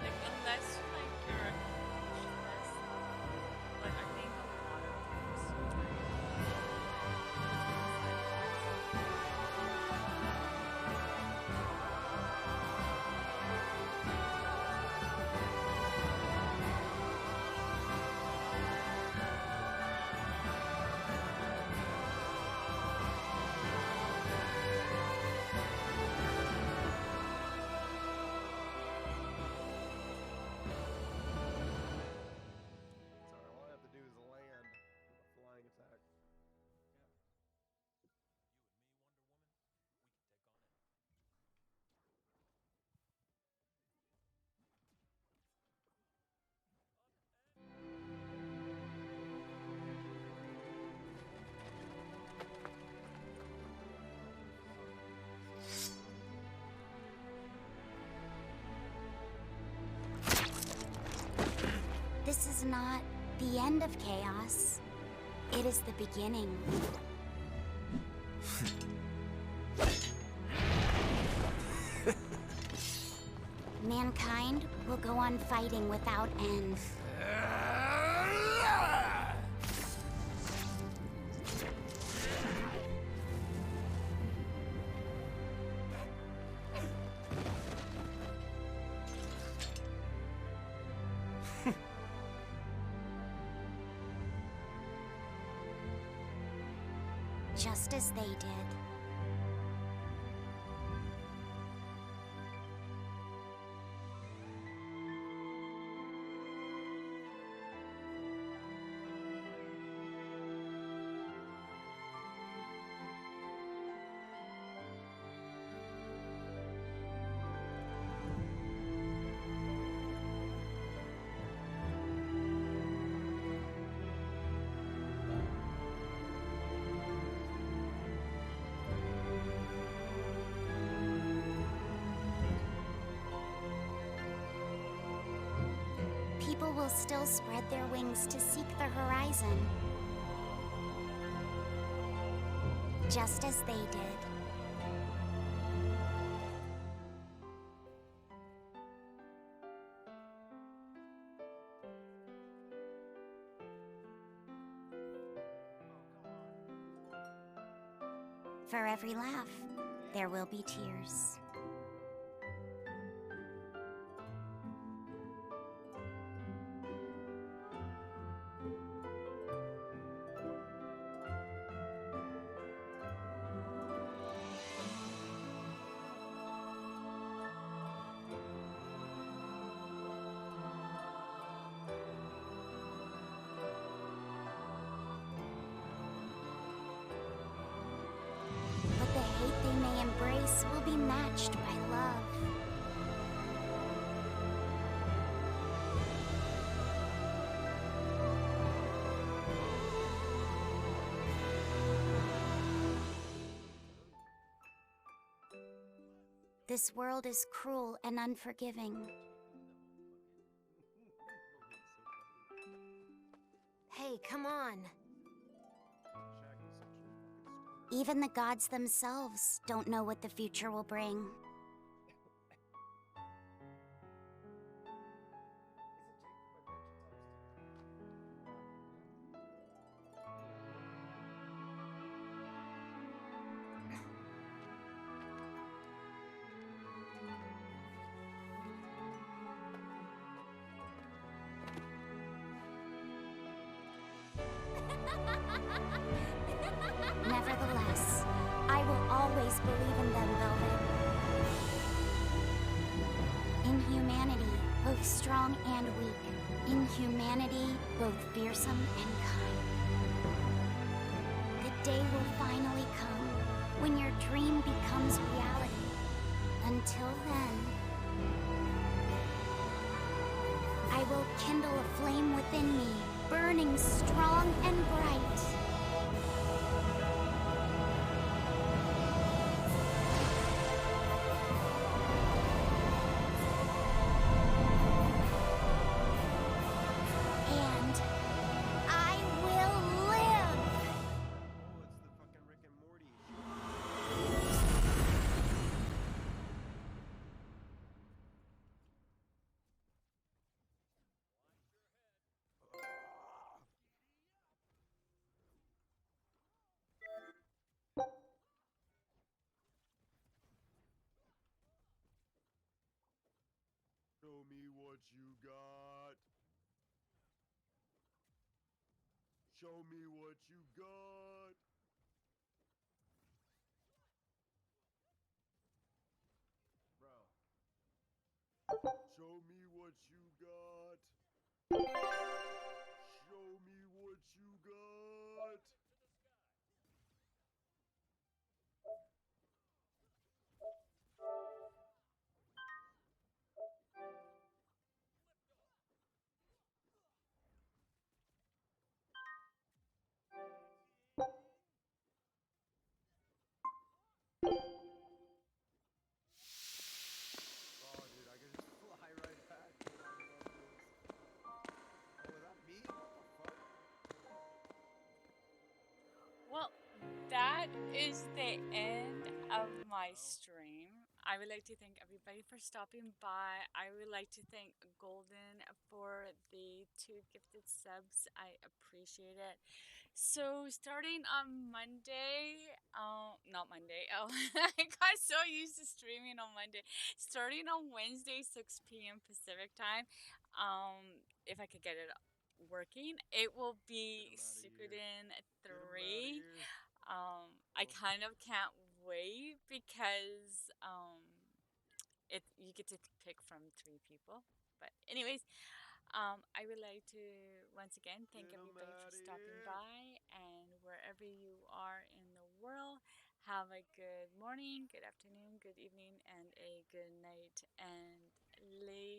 Like, unless like you're a completionist, like I think a lot of games Sorry, all I have to do is land with a flying attack. This is not the end of chaos. It is the beginning. Mankind will go on fighting without end. Just as they did. People will still spread their wings to seek the horizon. Just as they did. For every laugh, there will be tears. But the hate they may embrace will be matched by love. This world is cruel and unforgiving. Hey, come on. Even the gods themselves don't know what the future will bring. Nevertheless, I will always believe in them, Velvet. In humanity, both strong and weak. In humanity, both fearsome and kind. The day will finally come when your dream becomes reality. Until then, I will kindle a flame within me, burning strong and bright. Show me what you got. Show me what you got. Bro. Show me what you got. Show me what you got. Oh, dude, I can just fly right back. Oh, without me? What the fuck? Well, that is the end of my stream. I would like to thank everybody for stopping by. I would like to thank Golden for the 2 gifted subs. I appreciate it. So starting on Monday, not Monday, oh, I got so used to streaming on Monday. Starting on Wednesday, 6 p.m. Pacific time, if I could get it working, it will be Suikoden 3. I kind of can't wait because you get to pick from 3 people. But anyways, I would like to once again thank everybody for stopping by, and wherever you are in the world, have a good morning, good afternoon, good evening, and a good night, and late.